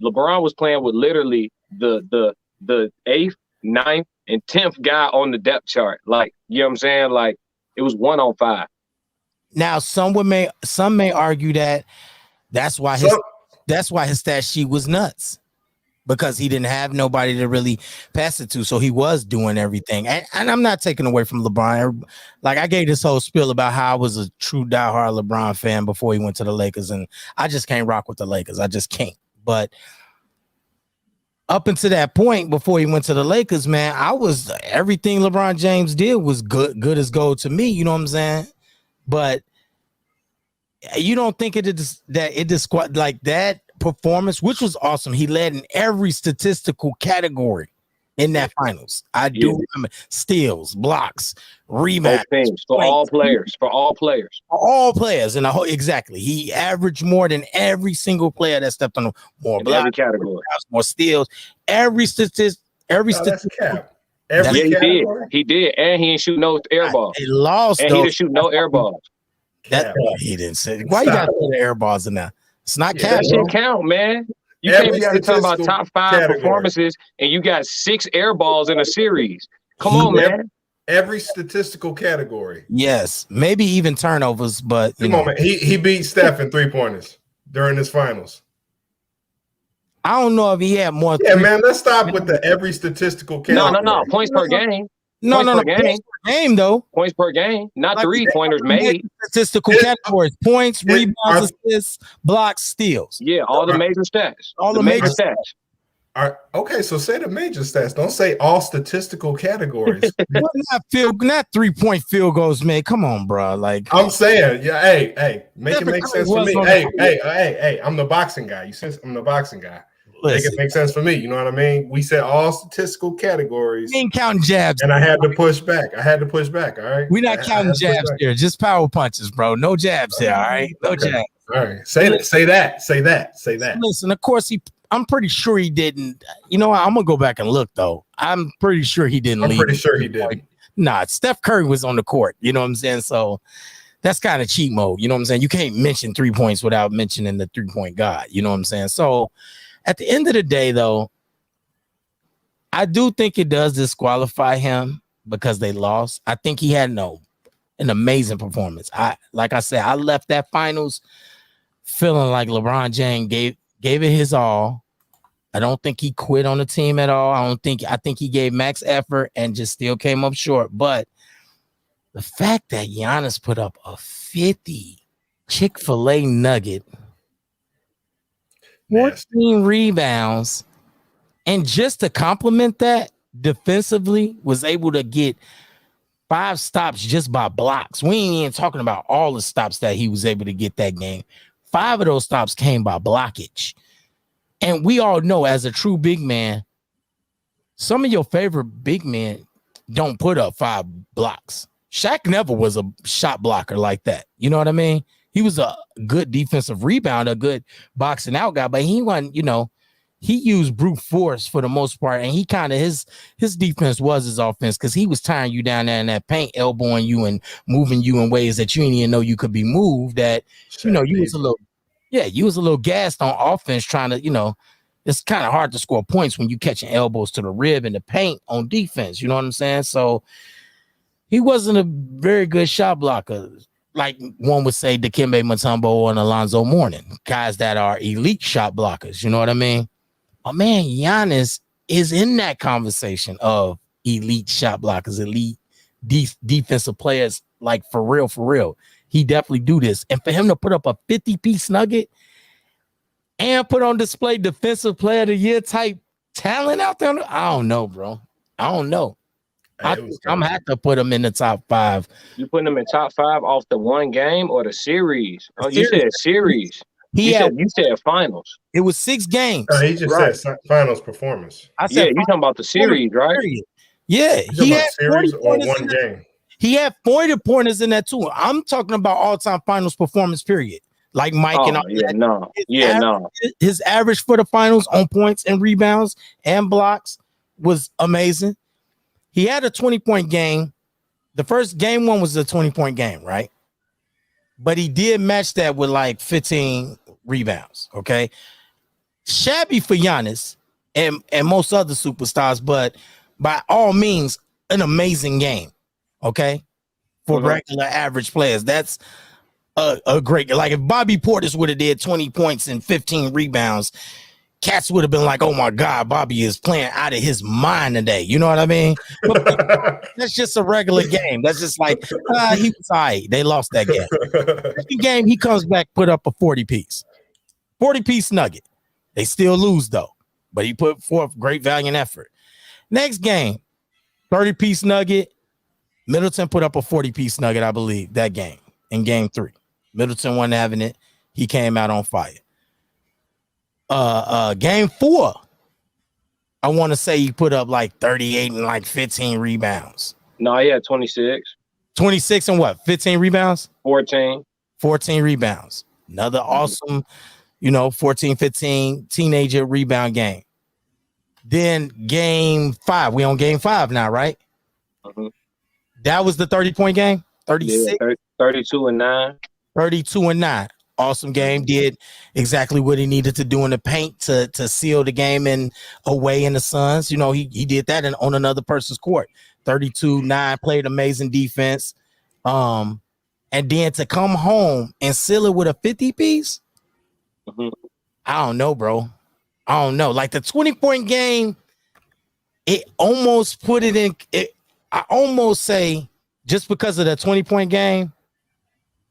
LeBron was playing with literally the 8th, 9th, and 10th guy on the depth chart. Like, you know what I'm saying? Like, it was 1-on-5. Now, some may argue that that's why his stat sheet was nuts, because he didn't have nobody to really pass it to, so he was doing everything. And I'm not taking away from LeBron. Like, I gave this whole spiel about how I was a true diehard LeBron fan before he went to the Lakers, and I just can't rock with the Lakers. I just can't. But up until that point, before he went to the Lakers, man, everything LeBron James did was good as gold to me. You know what I'm saying? But you don't think like that performance, which was awesome. He led in every statistical category in that finals. I do remember steals, blocks, rebounds, for all players, and the whole exactly. He averaged more than every single player that stepped on him. More blocks, every category, more steals, every statistic. He did, and he didn't shoot no air balls. He lost, and he didn't shoot no air balls. That he didn't say. Why you got to put the air balls in there? It's not that shit count, man. You can't be out here talking about top 5 performances and you got 6 air balls in a series. Come on, man. Every statistical category. Yes, maybe even turnovers, but Come on, man. He beat Steph in 3-pointers during his finals. I don't know if he had more. Yeah, man. Let's stop with the every statistical category. No. Points per game. No. Points per game, though. Points per game, not 3-pointers made. Statistical categories: points, rebounds, assists, blocks, steals. Yeah, all the major stats. All the major stats. Okay, so say the major stats. Don't say all statistical categories. not 3-point field goals, man. Come on, bro. Like, I'm saying, yeah. Hey, make it make sense for me. Hey. I'm the boxing guy. You said I'm the boxing guy. Make it make sense for me. You know what I mean? We said all statistical categories. We ain't counting jabs. And I had to push back. All right? We're not counting jabs here. Just power punches, bro. No jabs here, all right? No jabs. All right. Say that. Listen, of course, I'm pretty sure he didn't. You know what? I'm going to go back and look, though. I'm pretty sure he didn't leave. I'm pretty sure he did. Nah, Steph Curry was on the court. You know what I'm saying? So that's kind of cheat mode. You know what I'm saying? You can't mention 3 points without mentioning the 3-point God. You know what I'm saying? So at the end of the day, though, I do think it does disqualify him because they lost. I think he had an amazing performance. Like I said, I left that finals feeling like LeBron James gave it his all. I don't think he quit on the team at all. I think he gave max effort and just still came up short. But the fact that Giannis put up a 50 Chick-fil-A nugget, 14 rebounds, and just to complement that, defensively was able to get 5 stops just by blocks. We ain't even talking about all the stops that he was able to get that game. 5 of those stops came by blockage. And we all know, as a true big man, some of your favorite big men don't put up 5 blocks. Shaq never was a shot blocker like that. You know what I mean? He was a good defensive rebounder, a good boxing out guy, but he wasn't, he used brute force for the most part. And he kind of, his defense was his offense, because he was tying you down there in that paint, elbowing you and moving you in ways that you didn't even know you could be moved, that, you was a little gassed on offense trying to, it's kind of hard to score points when you catching elbows to the rib in the paint on defense. You know what I'm saying? So he wasn't a very good shot blocker. Like one would say Dikembe Mutombo and Alonzo Mourning, guys that are elite shot blockers. You know what I mean? Oh man, Giannis is in that conversation of elite shot blockers, elite defensive players. Like for real. He definitely do this. And for him to put up a 50-piece nugget and put on display defensive player of the year type talent out there, I don't know, bro. I don't know. I'm gonna have to put him in the top 5. You putting him in top 5 off the one game or the series? Oh, you said series. You said finals. It was 6 games. He just said finals performance. I said you talking about the series, right? Yeah, he had series or one game. He had 40 pointers in that too. I'm talking about all-time finals performance period. Like Mike and all that. His average for the finals on points and rebounds and blocks was amazing. He had a 20-point game. The first game 1 was a 20-point game, right? But he did match that with like 15 rebounds, okay? Shabby for Giannis and most other superstars, but by all means, an amazing game, okay? For regular average players. That's a great, like if Bobby Portis would have did 20 points and 15 rebounds, cats would have been like, oh my God, Bobby is playing out of his mind today. You know what I mean? But that's just a regular game. That's just like, he was all right. They lost that game. Second game, he comes back, put up a 40-piece nugget. They still lose though, but he put forth great valiant effort. Next game, 30-piece nugget. Middleton put up a 40-piece nugget, I believe, that game in game 3. Middleton wasn't having it. He came out on fire. Game 4, I want to say he put up like 38 and like 15 rebounds. No, he had 26. 26 and what? 15 rebounds? 14 rebounds. Another awesome, 14, 15 teenager rebound game. Then game 5. We on game 5 now, right? Mm-hmm. That was the 30-point game? 36? Yeah, 32 and 9. 32 and 9. Awesome game. Did exactly what he needed to do in the paint to seal the game and away in the Suns. He did that on another person's court. 32-9, played amazing defense. And then to come home and seal it with a 50-piece? Mm-hmm. I don't know, bro. I don't know. Like the 20-point game, it almost put it in. I almost say just because of the 20-point game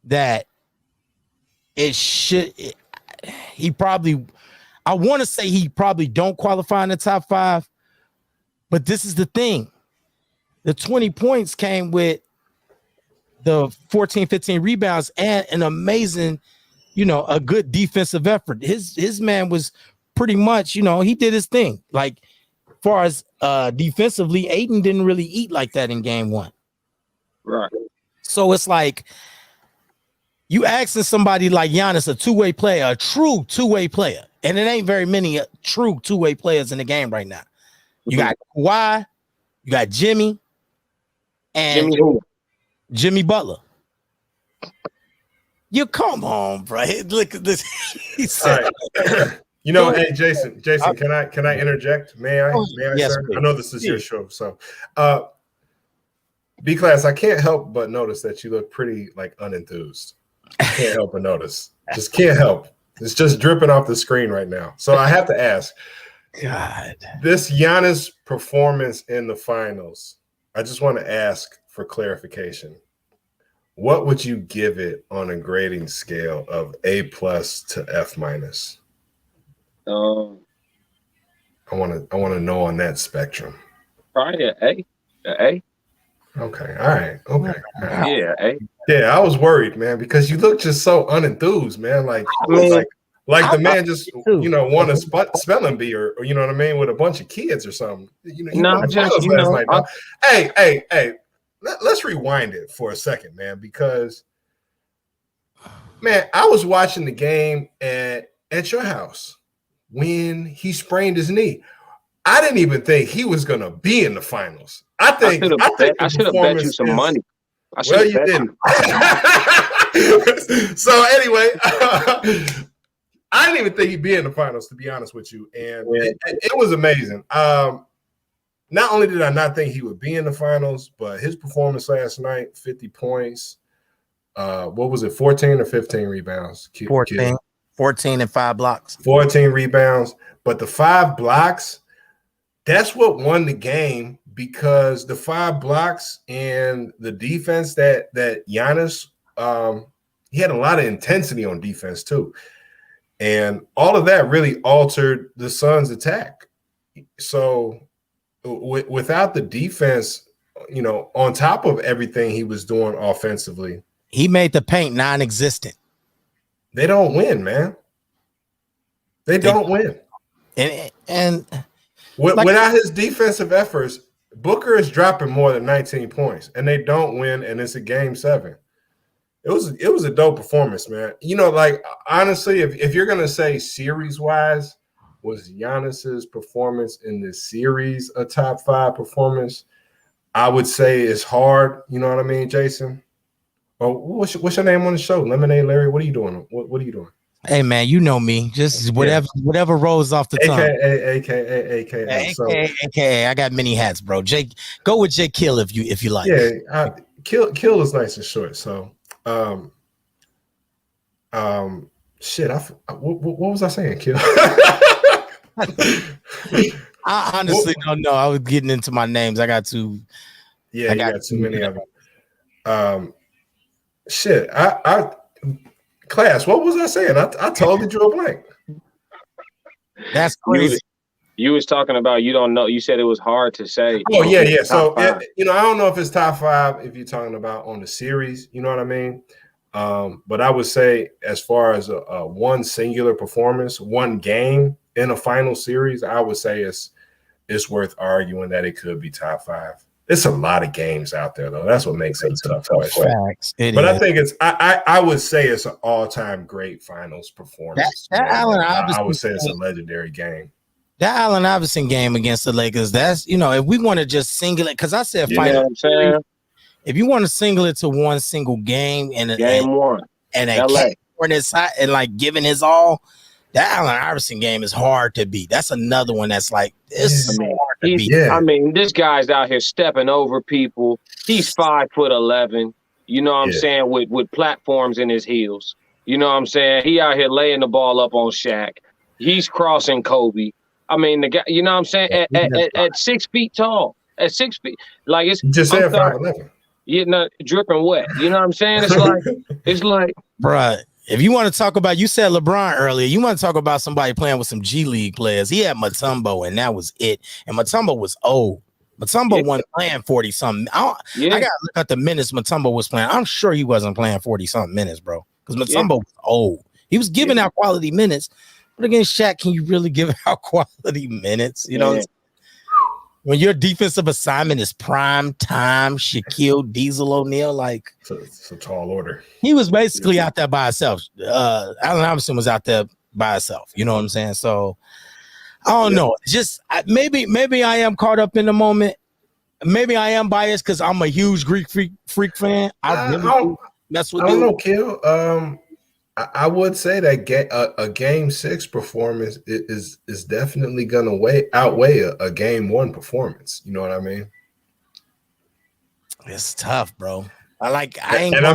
that it should. He probably. I want to say he probably don't qualify in the top 5, but this is the thing. The 20 points came with the 14, 15 rebounds and an amazing, a good defensive effort. His man was pretty much, he did his thing. Like, as far as defensively, Ayton didn't really eat like that in game 1. Right. So it's like you asking somebody like Giannis, a two-way player, a true two-way player, and it ain't very many true two-way players in the game right now. You got Kawhi, you got Jimmy, and Jimmy Butler. You come on, bro. Look at this. He said, right. Hey, Jason, can I interject? May I? Yes, sir? please. I know this is your show, so B-Class, I can't help but notice that you look pretty like unenthused. Can't help but notice. Just can't help. It's just dripping off the screen right now. So I have to ask, God, this Giannis performance in the finals, I just want to ask for clarification. What would you give it on a grading scale of A+ to F-? I want to know on that spectrum. Probably an A. Okay. All right. Okay. Yeah, A. Yeah, I was worried, man, because you look just so unenthused, man. Like the man just won a spelling bee or you know what I mean, with a bunch of kids or something. Hey, let's rewind it for a second, man, because man, I was watching the game at your house when he sprained his knee. I didn't even think he was gonna be in the finals. I should have bet you some money. Well, you didn't. So anyway, I didn't even think he'd be in the finals, to be honest with you, and it was amazing. Not only did I not think he would be in the finals, but his performance last night, 50 points. What was it, 14 or 15 rebounds? 14 and 5 blocks. 14 rebounds, but the 5 blocks, that's what won the game, because the 5 blocks and the defense that Giannis, he had a lot of intensity on defense too. And all of that really altered the Suns' attack. So without the defense, on top of everything he was doing offensively, he made the paint non-existent. They don't win, man. They don't win. And without his defensive efforts, Booker is dropping more than 19 points, and they don't win, and it's a game 7. It was a dope performance, man. Honestly, if you're gonna say series-wise, was Giannis's performance in this series a top 5 performance? I would say it's hard. You know what I mean, Jason? Oh, what's your name on the show? Lemonade Larry. What are you doing? What are you doing? Hey man, you know me. Just whatever rolls off the tongue. AKA. I got many hats, bro. Jake, go with Jake Kill if you like. Yeah, Kill is nice and short. So Shit, what was I saying, Kill? I honestly don't know. I was getting into my names. I got too. Yeah, you got too many of them. Shit, I class. What was I saying? I totally drew a blank. That's crazy. You was talking about you don't know. You said it was hard to say. Oh yeah. So I don't know if it's top 5 if you're talking about on the series. You know what I mean? But I would say as far as a one singular performance, one game in a final series, I would say it's worth arguing that it could be top 5. It's a lot of games out there, though. That's what makes it a tough question. But I think I would say it's an all-time great finals performance. I would say it's a legendary game. That Allen Iverson game against the Lakers, that's, if we want to just single it, because I said You know what I'm saying? if you want to single it to one single game and Game one. And like giving his all, that Allen Iverson game is hard to beat. That's another one that's like this. Hard to beat. I mean, this guy's out here stepping over people. He's 5'11". You know what I'm saying? With platforms in his heels. You know what I'm saying? He out here laying the ball up on Shaq. He's crossing Kobe. I mean, the guy. You know what I'm saying? At 6 feet tall. At 6 feet, like it's just said 5'11". Dripping wet. You know what I'm saying? It's like, bruh. If you want to talk about, you said LeBron earlier, you want to talk about somebody playing with some G League players. He had Mutombo, and that was it. And Mutombo was old. Mutombo wasn't playing 40-something. I got to look at the minutes Mutombo was playing. I'm sure he wasn't playing 40-something minutes, bro, because Mutombo was old. He was giving out quality minutes. But against Shaq, can you really give out quality minutes? You know, when your defensive assignment is prime time, Shaquille Diesel O'Neal, like it's a tall order. He was basically out there by himself. Allen Iverson was out there by himself. You know what I'm saying? So I don't know. Just maybe I am caught up in the moment. Maybe I am biased because I'm a huge Greek freak fan. I don't know, Kill. I would say that a game 6 performance is definitely going to outweigh a game 1 performance. You know what I mean? It's tough, bro. I'm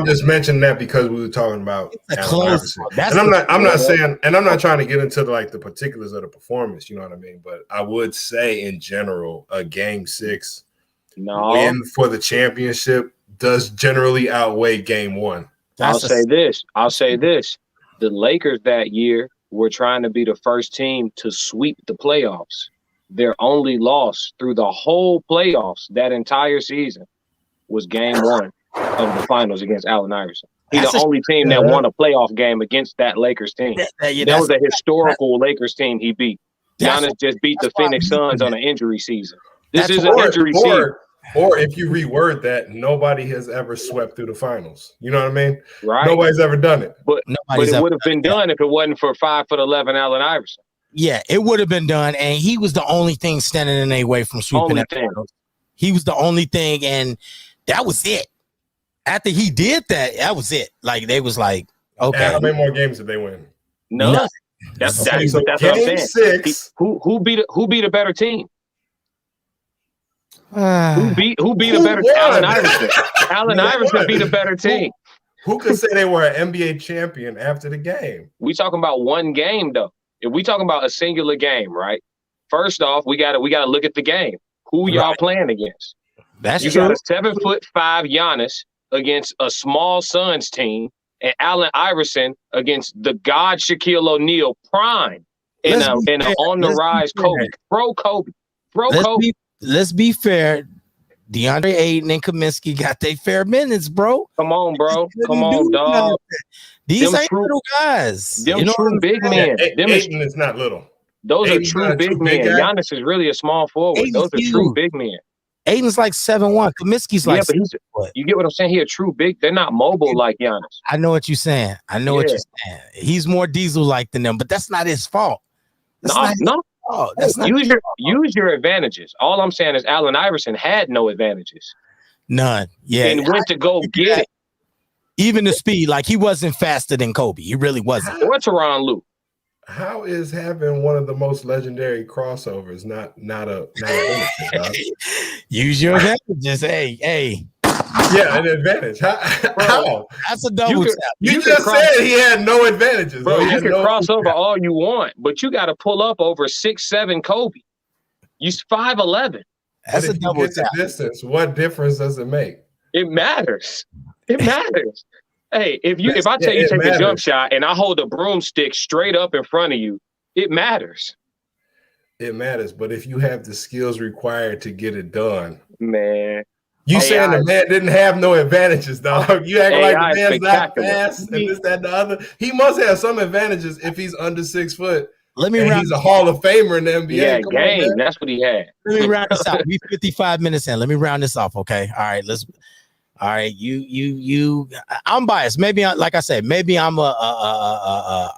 just mentioning that because we were talking about Allen Iverson. I'm not saying, and I'm not trying to get into the particulars of the performance. You know what I mean? But I would say in general, a game 6 win for the championship does generally outweigh game 1. I'll say this. The Lakers that year were trying to be the first team to sweep the playoffs. Their only loss through the whole playoffs that entire season was game 1 of the finals against Allen Iverson. He's the only team that won a playoff game against that Lakers team. That was a historical Lakers team he beat. Giannis just beat the Phoenix Suns on an injury season. This is an injury season. Or if you reword that, nobody has ever swept through the finals. You know what I mean? Right. Nobody's ever done it. But it would have been done if it wasn't for 5'11" Allen Iverson. Yeah, it would have been done. And he was the only thing standing in their way from sweeping that finals. He was the only thing, and that was it. After he did that, that was it. Like they was like, okay. And how many more games did they win? No. That's what I'm saying. 6. Who beat a better team? Who beat a better team? Allen Iverson. Allen Iverson beat a better team. Who could say they were an NBA champion after the game? We talking about one game though. If we talking about a singular game, right? First off, we gotta look at the game. Who y'all playing against? That's you true. got a 7'5" Giannis against a small Suns team, and Allen Iverson against the God Shaquille O'Neal prime and on the rise Kobe. Bro, Kobe. Let's be fair. DeAndre Ayton and Kaminsky got their fair minutes, bro. Come on, bro. Come on, dog. These ain't little guys. Them true big men. Ayton is not little. Those are true big men. Giannis is really a small forward. Those are true big men. Ayton's like 7'1". Kaminsky's like 6 foot. You get what I'm saying? He a true big. They're not mobile like Giannis. I know what you're saying. What you're saying. He's more Diesel-like than them, but that's not his fault. No. Use your advantages. All I'm saying is Allen Iverson had no advantages. None. Yeah. And went to go get it. Even the speed, like he wasn't faster than Kobe. He really wasn't. Or Tyronn Lue. How is having one of the most legendary crossovers not a benefit? Use your advantages. Hey. Yeah, an advantage. How? That's a double tap. You just said he had no advantages. Bro, you can cross over all you want, but you got to pull up over 6'7" Kobe. You 5'11". That's a double tap. The distance. What difference does it make? It matters. It matters. Hey, if I tell you take a jump shot and I hold a broomstick straight up in front of you, it matters. It matters, but if you have the skills required to get it done, man. You saying the man didn't have no advantages, dog. You act like the man's not fast and this, that, and the other. He must have some advantages if he's under 6 foot. He's a Hall of Famer in the NBA. Yeah, game. That's what he had. Let me round this out. We 55 minutes in. Let me round this off, okay? All right, you. I'm biased. Maybe, like I said, maybe I'm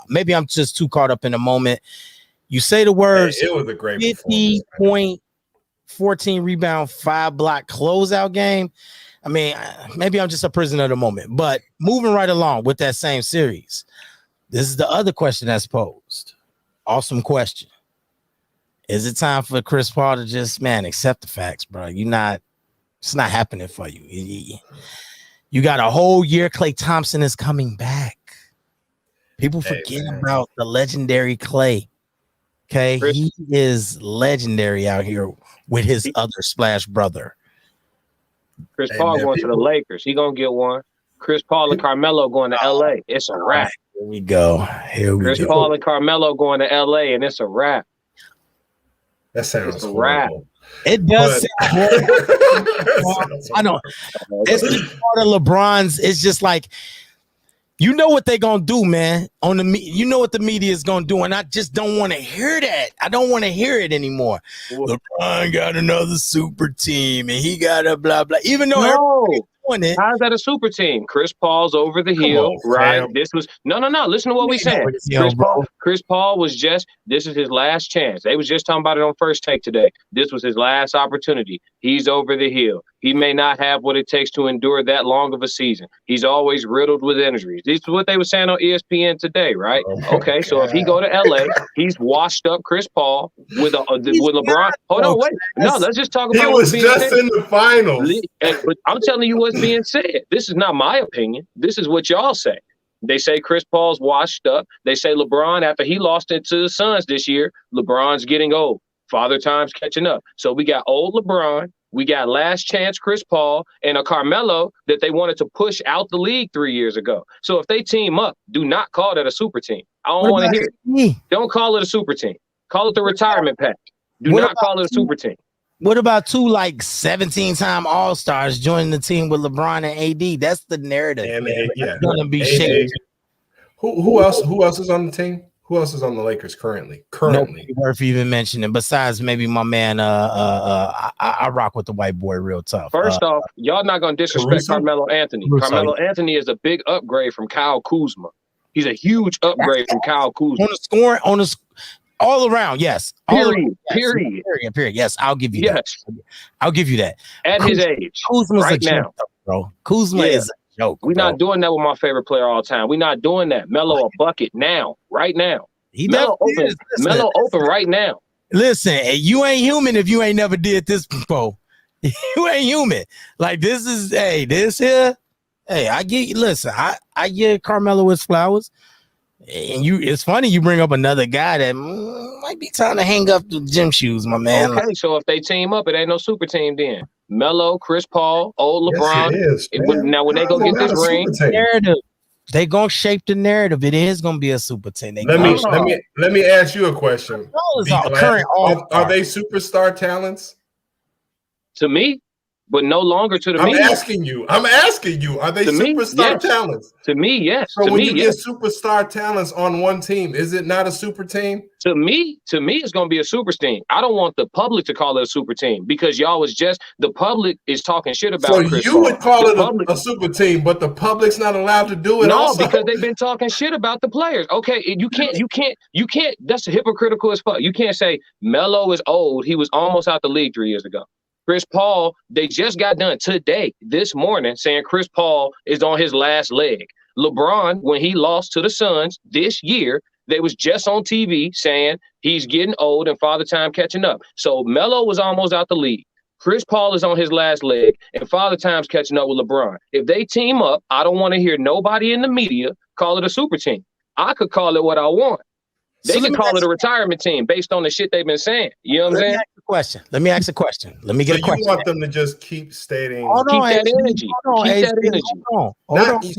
maybe I'm just too caught up in the moment. You say the words. It was a great 50 point, 14 rebound, 5 block closeout game. I mean, maybe I'm just a prisoner of the moment. But moving right along with that same series, this is the other question that's posed. Awesome question. Is it time for Chris Paul to just, accept the facts, bro? It's not happening for you. You got a whole year. Klay Thompson is coming back. People forget about the legendary Klay. Okay, he is legendary out here with his other Splash brother. Chris Paul going to the Lakers. He gonna get one. Chris Paul and Carmelo going to LA. It's a wrap. Here we go. Chris Paul and Carmelo going to LA, and it's a wrap. That sounds it's a wrap. It does. I know. It's part of LeBron's. It's just like, you know what they're gonna do, man. You know what the media is gonna do, and I just don't want to hear that. I don't want to hear it anymore. LeBron got another super team, and he got a blah blah. Even though everybody's doing it, how's that a super team? Chris Paul's over the hill, right? Sam. This was no. Listen to what we saying. Chris Paul was just. This is his last chance. They was just talking about it on First Take today. This was his last opportunity. He's over the hill. He may not have what it takes to endure that long of a season. He's always riddled with injuries. This is what they were saying on ESPN today, right? Okay, so if he go to LA, he's washed up Chris Paul with LeBron. Hold on, wait. No, let's just talk about. He was just in the finals. But I'm telling you what's being said. This is not my opinion. This is what y'all say. They say Chris Paul's washed up. They say LeBron, after he lost it to the Suns this year, LeBron's getting old. Father Time's catching up. So we got old LeBron. We got last chance Chris Paul and a Carmelo that they wanted to push out the league 3 years ago. So if they team up, do not call that a super team. I don't want to hear it. Don't call it a super team. Call it the retirement pack. Do not call it a super team. What about 2 17-time All-Stars joining the team with LeBron and AD? That's the narrative. Yeah, gonna be shaky. Who else is on the team? Who else is on the Lakers currently? Nobody worth even mentioning. Besides maybe my man. I rock with the white boy real tough. First off, y'all not gonna disrespect Carmelo Anthony. Carmelo Anthony is a big upgrade from Kyle Kuzma. He's a huge upgrade from Kyle Kuzma. On the all around, yes. Period. Yes, I'll give you that. I'll give you that. At his age, Kuzma's right a joke, now, bro. Kuzma is a joke. We're not doing that with my favorite player all the time. We're not doing that. Melo a bucket now, right now. Melo open right now. Listen, you ain't human if you ain't never did this before. You ain't human. Like this is, this here. Hey, I get. Listen, I give Carmelo his flowers. And it's funny you bring up another guy that might be time to hang up the gym shoes, my man. Okay, so if they team up, it ain't no super team then. Melo, Chris Paul, old LeBron. Yes, it is, now when they go get this ring, narrative, they gonna shape the narrative. It is gonna be a super team. Let me ask you a question. Are they superstar talents? To me. But no longer to the I'm media. asking you. Are they superstar talents? To me, yes. So when you get superstar talents on one team, is it not a super team? To me, it's going to be a super team. I don't want the public to call it a super team because y'all was just the public is talking shit about. So Chris you Paul. would call it a super team, but the public's not allowed to do it. No, because they've been talking shit about the players. Okay, you can't. That's hypocritical as fuck. You can't say Melo is old. He was almost out the league 3 years ago. Chris Paul, they just got done today, this morning, saying Chris Paul is on his last leg. LeBron, when he lost to the Suns this year, they was just on TV saying he's getting old and Father Time catching up. So Melo was almost out the league. Chris Paul is on his last leg, and Father Time's catching up with LeBron. If they team up, I don't want to hear nobody in the media call it a super team. I could call it what I want. They can call it a retirement team based on the shit they've been saying. You know what I'm saying? Let me ask a question. Let me get a question. You want them to just keep stating. Keep that energy. Keep that energy.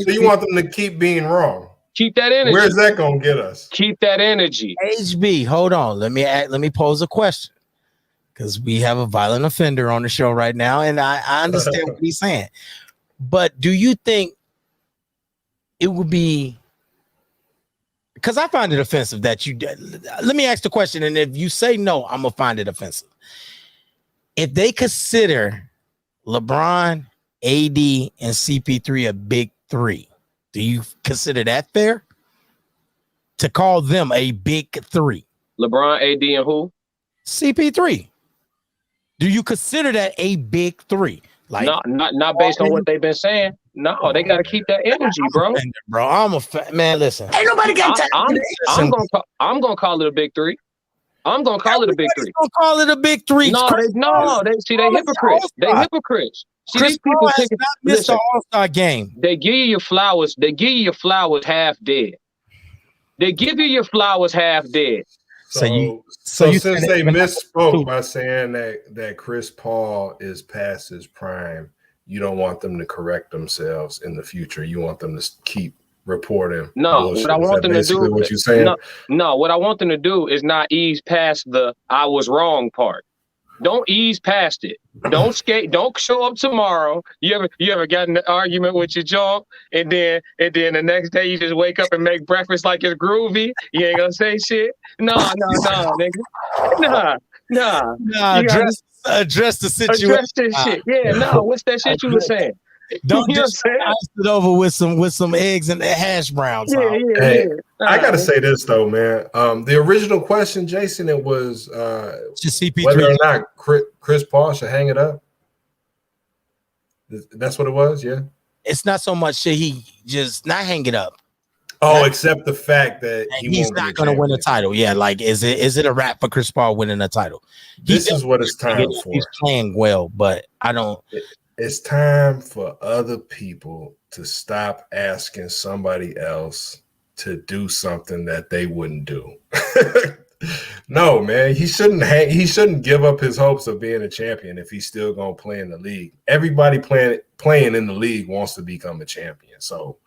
So you want them to keep being wrong. Keep that energy. Where's that gonna get us? Keep that energy. HB, hold on. Let me pose a question. Because we have a violent offender on the show right now, and I understand what he's saying. But do you think it would be, because I find it offensive that you, let me ask the question, and if you say no, I'm gonna find it offensive. If they consider LeBron, AD, and CP3 a big three, do you consider that fair? To call them a big three? LeBron, AD, and who? CP3. Do you consider that a big three? Like, not based on what they've been saying. No, they got to keep that energy, bro. Bro, I'm a man. Listen, ain't nobody got time. I'm gonna call it a big three. I'm gonna call it a big three. Gonna call it a big three. They hypocrites. They hypocrites. See, Chris these people Paul has not missed the All-Star game. They give you your flowers. They give you your flowers half dead. They give you your flowers half dead. So since they misspoke by saying that Chris Paul is past his prime, you don't want them to correct themselves in the future. You want them to keep reporting. No, what I want them to do. What you saying? No, what I want them to do is not ease past the "I was wrong" part. Don't ease past it. Don't skate. Don't show up tomorrow. You ever got in an argument with your jaw, and then the next day you just wake up and make breakfast like it's groovy. You ain't gonna say shit. No, nigga. Nah. Address the situation. Address this shit. Yeah, no. What's that shit you were saying? Don't just ice it over with some eggs and hash browns. Yeah. I gotta say this though, man. The original question, Jason, it was CP3. Whether or not Chris Paul should hang it up. That's what it was, yeah. It's not so much should he just not hang it up. Except the fact that he's not going to win a title. Yeah, like is it a wrap for Chris Paul winning a title? This is what it's time for. He's playing well, but I don't. It's time for other people to stop asking somebody else to do something that they wouldn't do. No, man, he shouldn't give up his hopes of being a champion if he's still going to play in the league. Everybody playing in the league wants to become a champion. So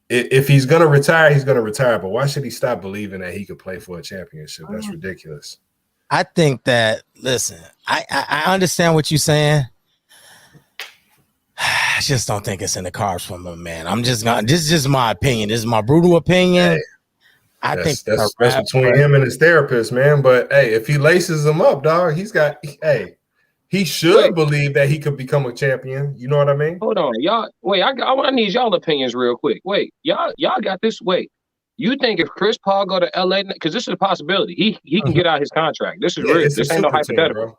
if he's going to retire, he's going to retire. But why should he stop believing that he could play for a championship? That's ridiculous. I think that, listen, I understand what you're saying. I just don't think it's in the cards for him, man. This is just my opinion. This is my brutal opinion. Hey, that's between him and his therapist, man. But hey, if he laces him up, dog, he should believe that he could become a champion. You know what I mean? Hold on, y'all. Wait, I need y'all opinions real quick. Wait, y'all got this. Wait, you think if Chris Paul go to LA, because this is a possibility, he can get out his contract. This is real. This ain't no hypothetical. Team,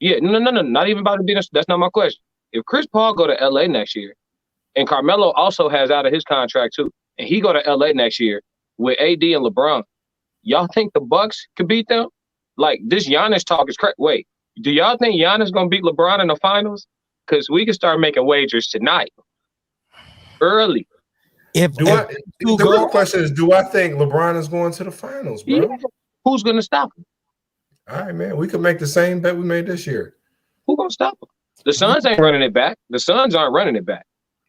yeah, no, not even about to be. That's not my question. If Chris Paul go to LA next year, and Carmelo also has out of his contract too, and he go to LA next year with AD and LeBron, y'all think the Bucks could beat them? Like, this Giannis talk is crazy. Wait, do y'all think Giannis gonna beat LeBron in the finals? Because we can start making wagers tonight, early. The real question is, do I think LeBron is going to the finals, bro? Yeah. Who's gonna stop him? All right, man. We could make the same bet we made this year. Who gonna stop him? The Suns ain't running it back. The Suns aren't running it back.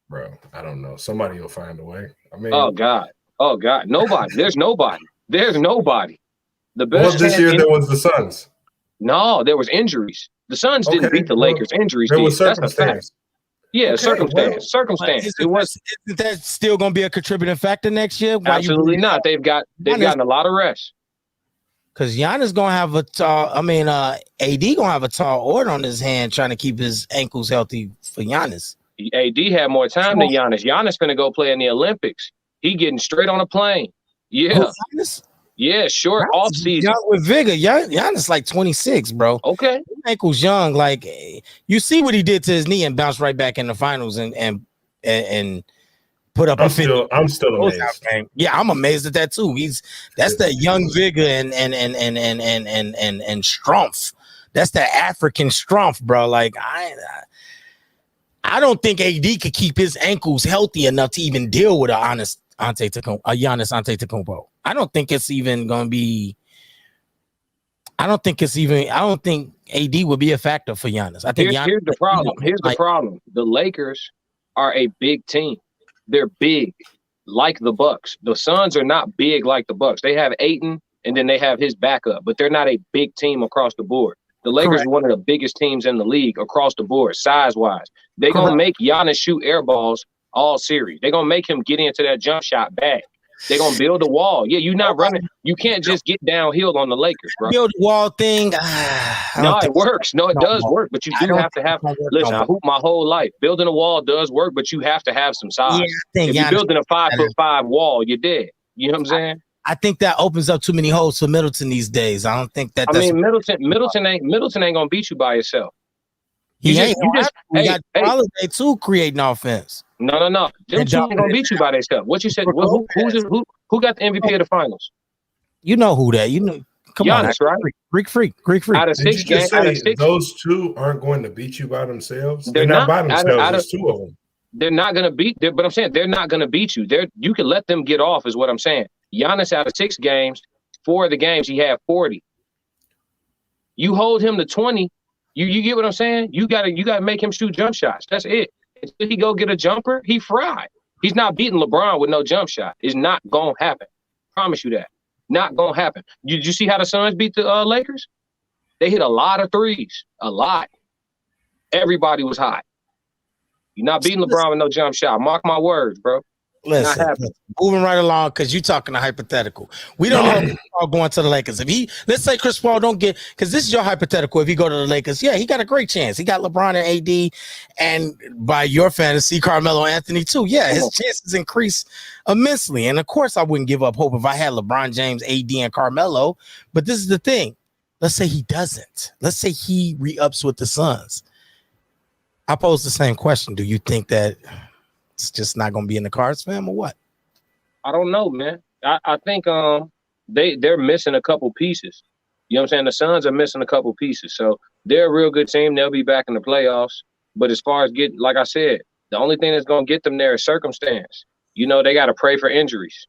Bro, I don't know. Somebody will find a way. I mean, oh God. Nobody. There's nobody. The best this year there was the Suns. No, there was injuries. The Suns didn't beat the Lakers. Injuries did. That's a fact. Yeah, circumstance. Isn't that still going to be a contributing factor next year? Absolutely not. They've gotten a lot of rest. Because Giannis gonna have AD gonna have a tall order on his hand trying to keep his ankles healthy for Giannis. AD had more time than Giannis. Giannis finna go play in the Olympics. He getting straight on a plane. Yeah. Yeah, short off season. With vigor. Giannis like 26, bro. Okay. His ankle's young. Like, you see what he did to his knee and bounced right back in the finals and put up I'm still amazed. Yeah, I'm amazed at that too. That's that young vigor and strength That's that African strength, bro. Like I don't think AD could keep his ankles healthy enough to even deal with Giannis Antetokounmpo. I don't think it's even going to be. I don't think AD would be a factor for Giannis. I think here's the problem. Here's the problem. The Lakers are a big team. They're big, like the Bucks. The Suns are not big like the Bucks. They have Ayton, and then they have his backup, but they're not a big team across the board. The Lakers are one of the biggest teams in the league across the board, size-wise. They're going to make Giannis shoot air balls all series. They're going to make him get into that jump shot bag. They're going to build a wall. Yeah, you're not running. You can't just get downhill on the Lakers, bro. Build a wall thing. No, it works. No, it does work, but you do have to have – listen, I hoop my whole life. Building a wall does work, but you have to have some size. Yeah, if you're building a 5'5" wall, you're dead. You know what I'm saying? I think that opens up too many holes for Middleton these days. I don't think that. I mean, Middleton ain't gonna beat you by yourself. We got Holiday too creating offense. No. Them two ain't gonna beat you by themselves. What you said? Who got the MVP of the finals? You know who that? You know, come Giannis, on, right? Greek freak. Out of six games, those two aren't going to beat you by themselves. They're not by themselves. There's two of them. They're not gonna beat. But I'm saying they're not gonna beat you. You can let them get off, is what I'm saying. Giannis out of 6 games, 4 of the games he had 40. You hold him to 20. You get what I'm saying? You gotta make him shoot jump shots. That's it. Until he go get a jumper, he fried. He's not beating LeBron with no jump shot. It's not gonna happen. Promise you that. Not gonna happen. Did you see how the Suns beat the Lakers? They hit a lot of threes. A lot. Everybody was hot. You're not beating LeBron with no jump shot. Mark my words, bro. Listen, moving right along because you're talking a hypothetical. We don't know if Chris Paul going to the Lakers. Let's say Chris Paul don't get, because this is your hypothetical. If he go to the Lakers, yeah, he got a great chance. He got LeBron and AD, and by your fantasy, Carmelo Anthony too. Yeah, his chances increase immensely. And of course, I wouldn't give up hope if I had LeBron James, AD, and Carmelo. But this is the thing. Let's say he doesn't. Let's say he re-ups with the Suns. I pose the same question. Do you think that it's just not going to be in the cards for him or what? I don't know, man. I think they're missing a couple pieces. You know what I'm saying? The Suns are missing a couple pieces. So they're a real good team. They'll be back in the playoffs. But as far as like I said, the only thing that's going to get them there is circumstance. You know, they got to pray for injuries.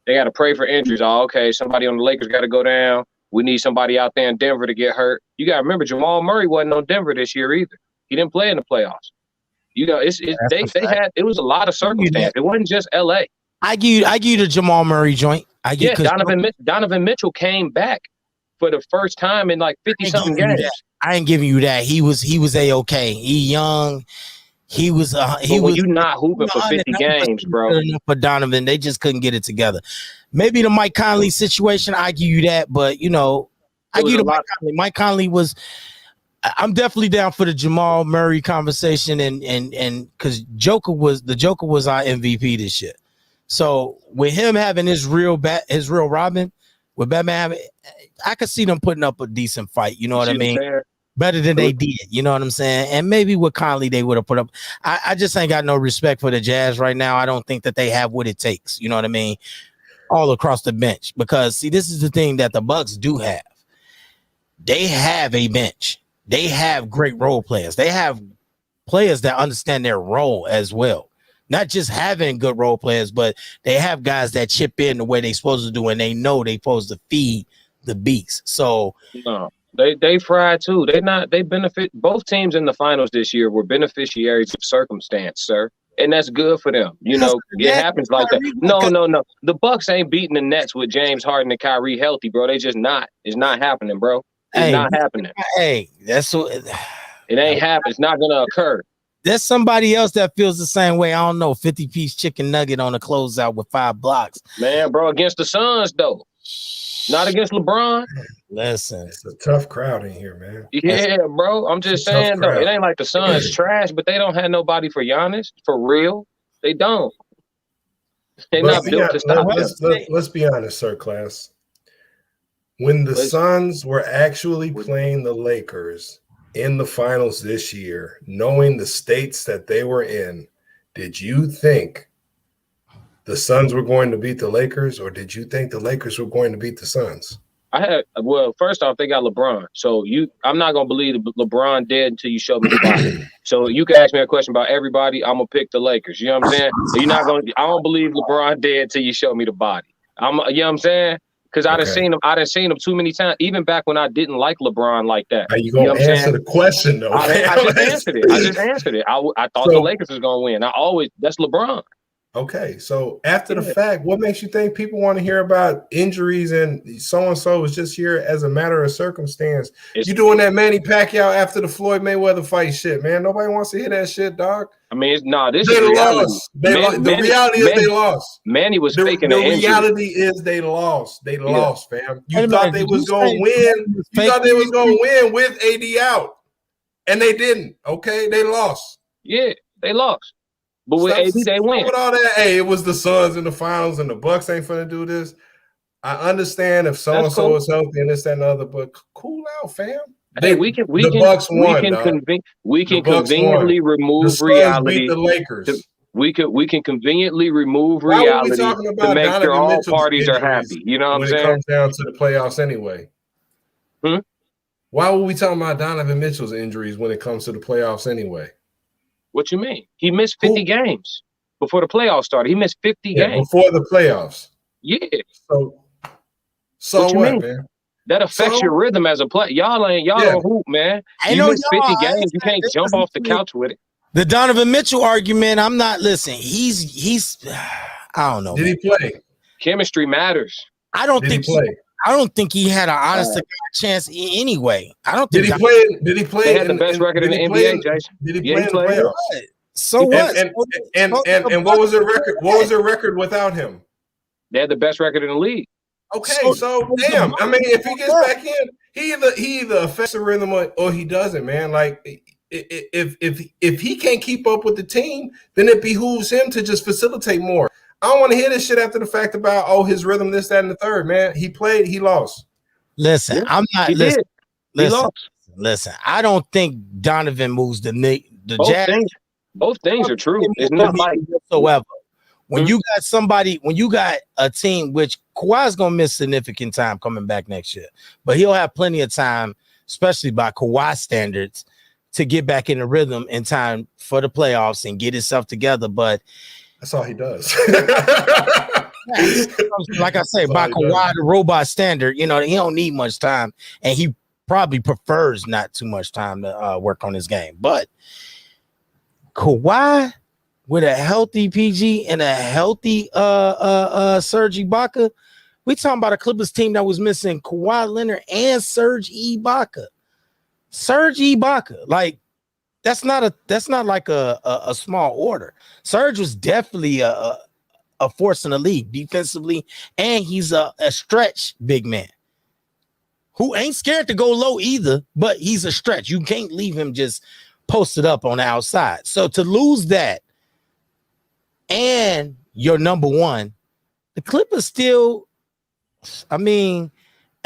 Oh, okay, somebody on the Lakers got to go down. We need somebody out there in Denver to get hurt. You got to remember, Jamal Murray wasn't on Denver this year either. He didn't play in the playoffs. You know, it was a lot of circumstance. It wasn't just LA. I give you the Jamal Murray joint. Donovan Mitchell came back for the first time in like 50-something games. I ain't giving you that. He was A-okay. He young. He was you not hooping for 50 games, bro. For Donovan, they just couldn't get it together. Maybe the Mike Conley situation, I give you that, but you know, I give you Mike Conley. Mike Conley was. I'm definitely down for the Jamal Murray conversation, and because Joker was our MVP this year. So with him having his real Robin, with Batman, I could see them putting up a decent fight. You know what I mean? Better than they did. You know what I'm saying? And maybe with Conley they would have put up. I just ain't got no respect for the Jazz right now. I don't think that they have what it takes. You know what I mean? All across the bench, because see, this is the thing that the Bucks do have. They have a bench. They have great role players. They have players that understand their role as well. Not just having good role players, but they have guys that chip in the way they're supposed to do, and they know they're supposed to feed the beast. So no, they fried too. They benefit. Both teams in the finals this year were beneficiaries of circumstance, sir. And that's good for them. You know, it happens like that. No. The Bucks ain't beating the Nets with James Harden and Kyrie healthy, bro. They just not. It's not happening, bro. It's not happening. Hey, that's what it ain't happening. It's not gonna occur. There's somebody else that feels the same way. I don't know, 50-piece chicken nugget on a closeout with 5 blocks. Man, bro, against the Suns though. Not against LeBron. Listen. It's a tough crowd in here, man. Yeah, bro. I'm just saying though, it ain't like the Suns trash, but they don't have nobody for Giannis. For real. They don't. They're not built to stop. Let's be honest, Sir Class. When the Suns were actually playing the Lakers in the finals this year, knowing the states that they were in, did you think the Suns were going to beat the Lakers, or did you think the Lakers were going to beat the Suns? Well, first off, they got LeBron. So I'm not gonna believe LeBron dead until you show me the body. So you can ask me a question about everybody. I'm gonna pick the Lakers. You know what I'm saying? You're not gonna. I don't believe LeBron dead until you show me the body. You know what I'm saying? Because I done seen him too many times. Even back when I didn't like LeBron like that. Are you gonna answer the question though? I just answered it. I thought the Lakers was gonna win. That's LeBron. Okay, so after the fact, what makes you think people want to hear about injuries and so-and-so is just here as a matter of circumstance? You doing that Manny Pacquiao after the Floyd Mayweather fight shit, man. Nobody wants to hear that shit, dog. I mean, this they is reality. Lost. The reality is they lost. Manny was faking the an injury. reality is they lost. They lost, fam. You thought they was going to win. You thought they was going to win with AD out. And they didn't, okay? They lost. Yeah, they lost. But with AD, they win. With all that, hey, it was the Suns in the finals, and the Bucks ain't finna do this. I understand if so and so is healthy and this, that, and the other, but cool out, fam. We can conveniently remove reality. The Lakers. We can conveniently remove reality to make sure all parties are happy. You know what I'm saying? When it comes down to the playoffs, anyway. Why were we talking about Donovan Mitchell's injuries when it comes to the playoffs, anyway? What you mean? He missed 50 games before the playoffs started. He missed 50 games before the playoffs. Yeah. So what man? That affects your rhythm as a player. Y'all don't hoop, man. You miss 50 games. You can't jump off the couch with it. The Donovan Mitchell argument. I'm not listening. He's. I don't know. Did he play? Chemistry matters. I don't think he play. I don't think he had an honest chance anyway. I don't think. Did he play? Did he play? They had the best record in the NBA, Jason. Did he play in the playoffs? So what? And what was their record? What was their record without him? They had the best record in the league. Okay, so damn. I mean, if he gets back in, he either affects the rhythm or he doesn't, man. Like if he can't keep up with the team, then it behooves him to just facilitate more. I don't want to hear this shit after the fact about his rhythm, this, that, and the third, man. He played, he lost. Listen, I'm not listen. I don't think Donovan moves the Jazz. Both things are true. It's not like whatsoever. When you got a team, which Kawhi's gonna miss significant time coming back next year, but he'll have plenty of time, especially by Kawhi standards, to get back in the rhythm in time for the playoffs and get himself together. But that's all he does. Like I say, by Kawhi, the robot standard, he don't need much time, and he probably prefers not too much time to work on his game. But Kawhi with a healthy PG and a healthy Serge Ibaka, we talking about a Clippers team that was missing Kawhi Leonard and Serge Ibaka. Serge Ibaka, like that's not like a small order. Serge was definitely a force in the league defensively, and he's a stretch big man who ain't scared to go low either, but he's a stretch. You can't leave him just posted up on the outside. So to lose that and your number one, the Clippers still, and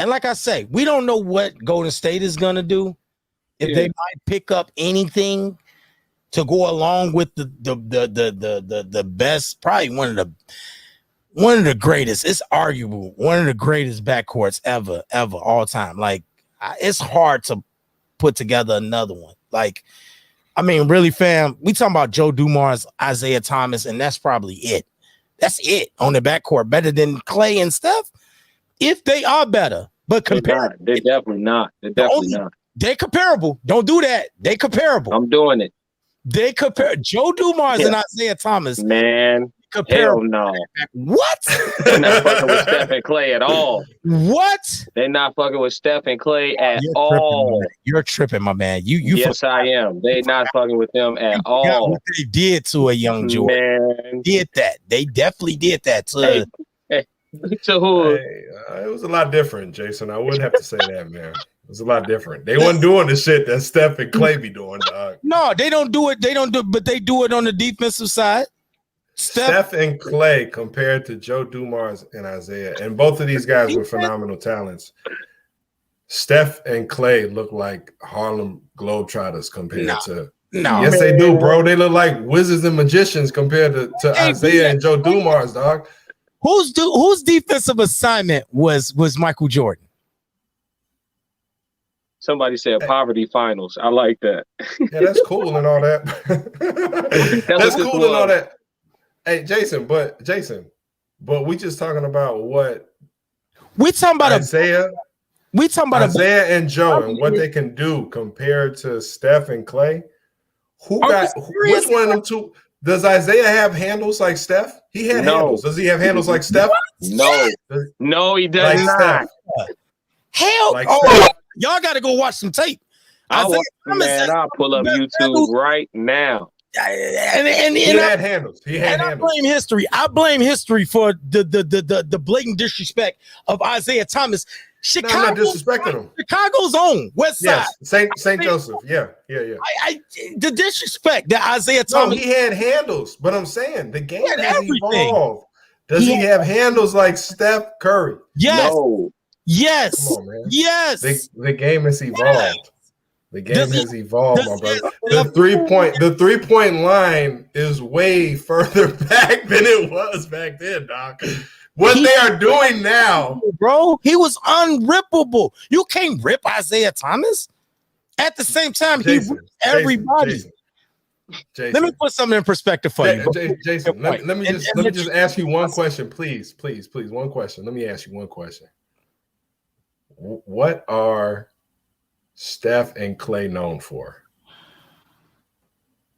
like I say, we don't know what Golden State is going to do. If they might pick up anything to go along with the best, probably one of the greatest. It's arguable one of the greatest backcourts ever all time. Like it's hard to put together another one. Like, really, fam, we talking about Joe Dumars, Isaiah Thomas, and that's probably it. That's it on the backcourt. Better than Clay and Steph, if they are better. But compare, they're definitely not. They're definitely not. They're comparable. Don't do that. They comparable. I'm doing it. They compare Joe Dumars and Isaiah Thomas. Man, hell no. What? They're not fucking with Steph and Clay at all. What? They're not fucking with Steph and Clay at all. You're tripping, my man. You yes, I am. They're not fucking with them at all. What they did to a young Jordan. Man. Did that. They definitely did that to to who? It was a lot different, Jason. I would have to say that, man. It was a lot different. They wasn't doing the shit that Steph and Clay be doing, dog. No, they don't do it. But they do it on the defensive side. Steph and Clay compared to Joe Dumars and Isaiah, and both of these guys were phenomenal talents. Steph and Clay look like Harlem Globetrotters compared to. No, yes, they do, bro. They look like wizards and magicians compared to Isaiah and Joe Dumars, dog. Whose defensive assignment was Michael Jordan? Somebody said poverty finals. I like that. Yeah, that's cool and all that. That's what this cool and all was. that. Hey, Jason, but we just talking about what We talking about Isaiah Isaiah and Joe and what they can do compared to Steph and Clay. Are you Which one of them two? Does Isaiah have handles like Steph? He had No. handles. Does he have handles like Steph? No, he does Like not. Steph. Hell, Like oh, Steph. y'all got to go watch some tape. Man, I'll pull up YouTube right now. And He had handles. He had and I handles. blame history. I blame history for the blatant disrespect of Isaiah Thomas. No, I'm not disrespecting him. Chicago's own West Side. Yes, St. Joseph. Yeah. The disrespect that Isaiah No, Thomas. he had handles, but I'm saying the game had has everything. evolved. Does he have handles like Steph Curry? Yes, No. yes, Come on, man. yes. The game has evolved. The game Does he- has evolved, does my he brother. have- The 3-point line is way further back than it was back then, Doc. What they are doing now, Bro, he was unrippable. You can't rip Isaiah Thomas. At the same time, he Jason, ripped everybody. Jason, Let me put something in perspective for you. Jason, let me just ask you one question, please, one question. Let me ask you one question. What are Steph and Clay known for?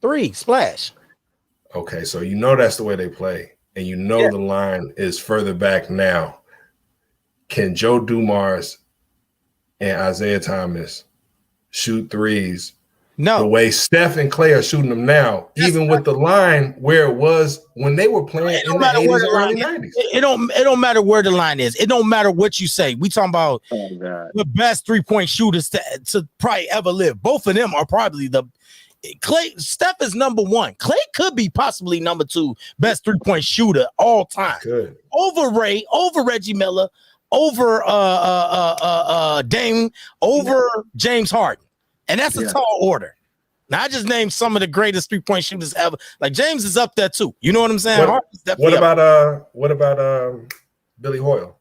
3 splash. Okay, so you know that's the way they play, and you know the line is further back now. Can Joe Dumars and Isaiah Thomas shoot threes the No, way Steph and Clay are shooting them now, even with the line where it was when they were playing in the 80s and early 90s? it don't matter where the line is. It don't matter what you say. We talking about Oh, God. the best 3-point shooters to probably ever live. Both of them are probably the Clay. Steph is number 1. Clay could be possibly number 2 best 3-point shooter all time. Good. Over Ray, over Reggie Miller, over Dame, over James Harden. And that's a tall order. Now I just named some of the greatest 3-point shooters ever. Like James is up there too. You know what I'm saying? Harden's definitely up. What about Billy Hoyle?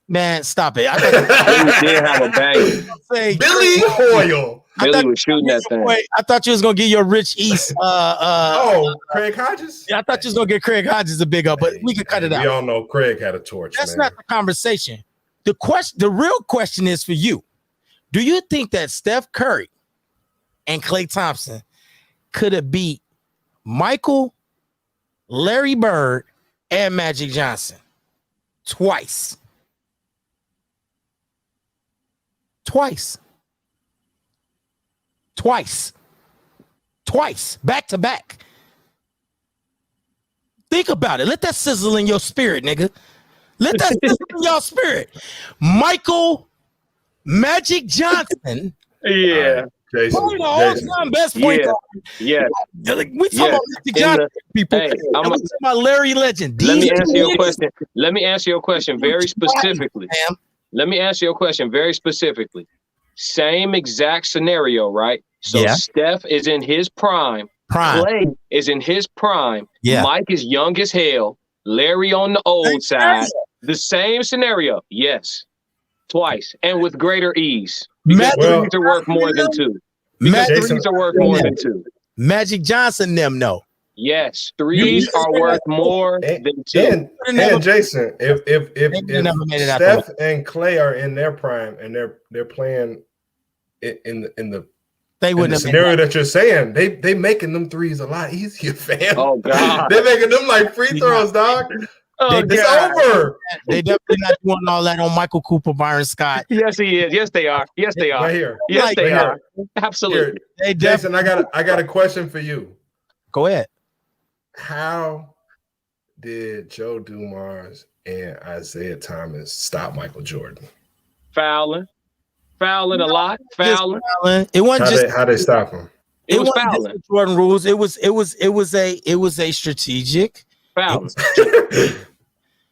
Man, stop it. I Billy did have a bang. say Billy Hoyle. Billy was shooting that thing. I thought you was gonna give your Rich East. Craig Hodges. I thought you was gonna get Craig Hodges a big up, but we can cut it We out. all know Craig had a torch. That's man. not the conversation. The real question is for you. Do you think that Steph Curry and Klay Thompson could have beat Michael, Larry Bird, and Magic Johnson twice? Twice, back to back. Think about it. Let that sizzle in your spirit, nigga. Let that sizzle in your spirit. Michael Magic Johnson, Yeah. Jason. probably the all-time best point Yeah. guard. Yeah. Like, we talking about Magic In Johnson, people. hey, And we talking about Larry Legend. Let me These answer your niggas, question. Let me answer your question very specifically. man. Let me answer your question very specifically. Same exact scenario, right? So Yeah. Steph is in his prime. Prime. Clay is in his prime. Yeah. Mike is young as hell. Larry on the old side. The same scenario. Yes. Twice. And with greater ease. Because Magic, threes are worth more than 2. Because Magic, threes are worth more than 2. Magic Johnson, them no. Yes. Threes are worth more than 2. And Jason, if never made it out the Steph and Clay are in their prime and they're playing in the They wouldn't have scenario that you're saying, they making them threes a lot easier, fam. Oh, God. They're making them like free throws, dog. Oh, It's God. over. They definitely not doing all that on Michael Cooper, Byron Scott. Yes, he is. Yes, they are. Yes, they are. Right here. Yes, Like- they Right are. Absolutely. Here, They definitely Jason, I got a question for you. go ahead. How did Joe Dumars and Isaiah Thomas stop Michael Jordan? Fouling a lot. Fouling. It wasn't just How they stop him? It was wasn't just fouling. the Jordan rules. It was a strategic, Fouling.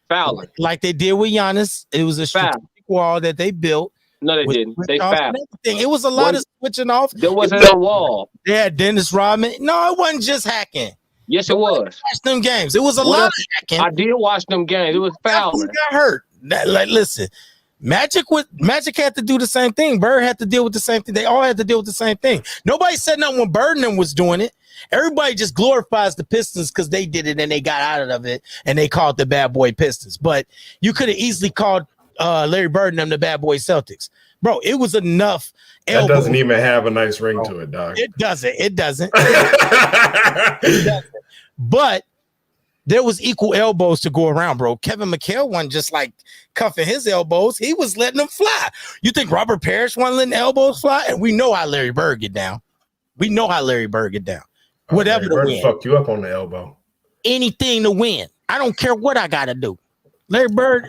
Fouling. like they did with Giannis. It was a strategic wall that they built. No, they with didn't. switch They offs and fouled. everything. It was a lot of switching off. There wasn't a wall. They had Dennis Rodman. No, it wasn't just hacking. Yes, it was. Watch them games. It was a What lot else? of hacking. I did watch them games. It was That's when fouling. he got hurt. Like, listen, Magic had to do the same thing. Bird had to deal with the same thing. They all had to deal with the same thing. Nobody said nothing when Bird and them was doing it. Everybody just glorifies the Pistons because they did it and they got out of it and they called the bad boy Pistons. But you could have easily called Larry Bird and them the bad boy Celtics. Bro, it was enough. That doesn't even have a nice ring to it, dog. It doesn't. It doesn't. But there was equal elbows to go around, bro. Kevin McHale wasn't just like cuffing his elbows. He was letting them fly. You think Robert Parrish wasn't letting elbows fly? And we know how Larry Bird get down. Whatever to win. Fucked you up on the elbow. Anything to win. I don't care what I got to do. Larry Bird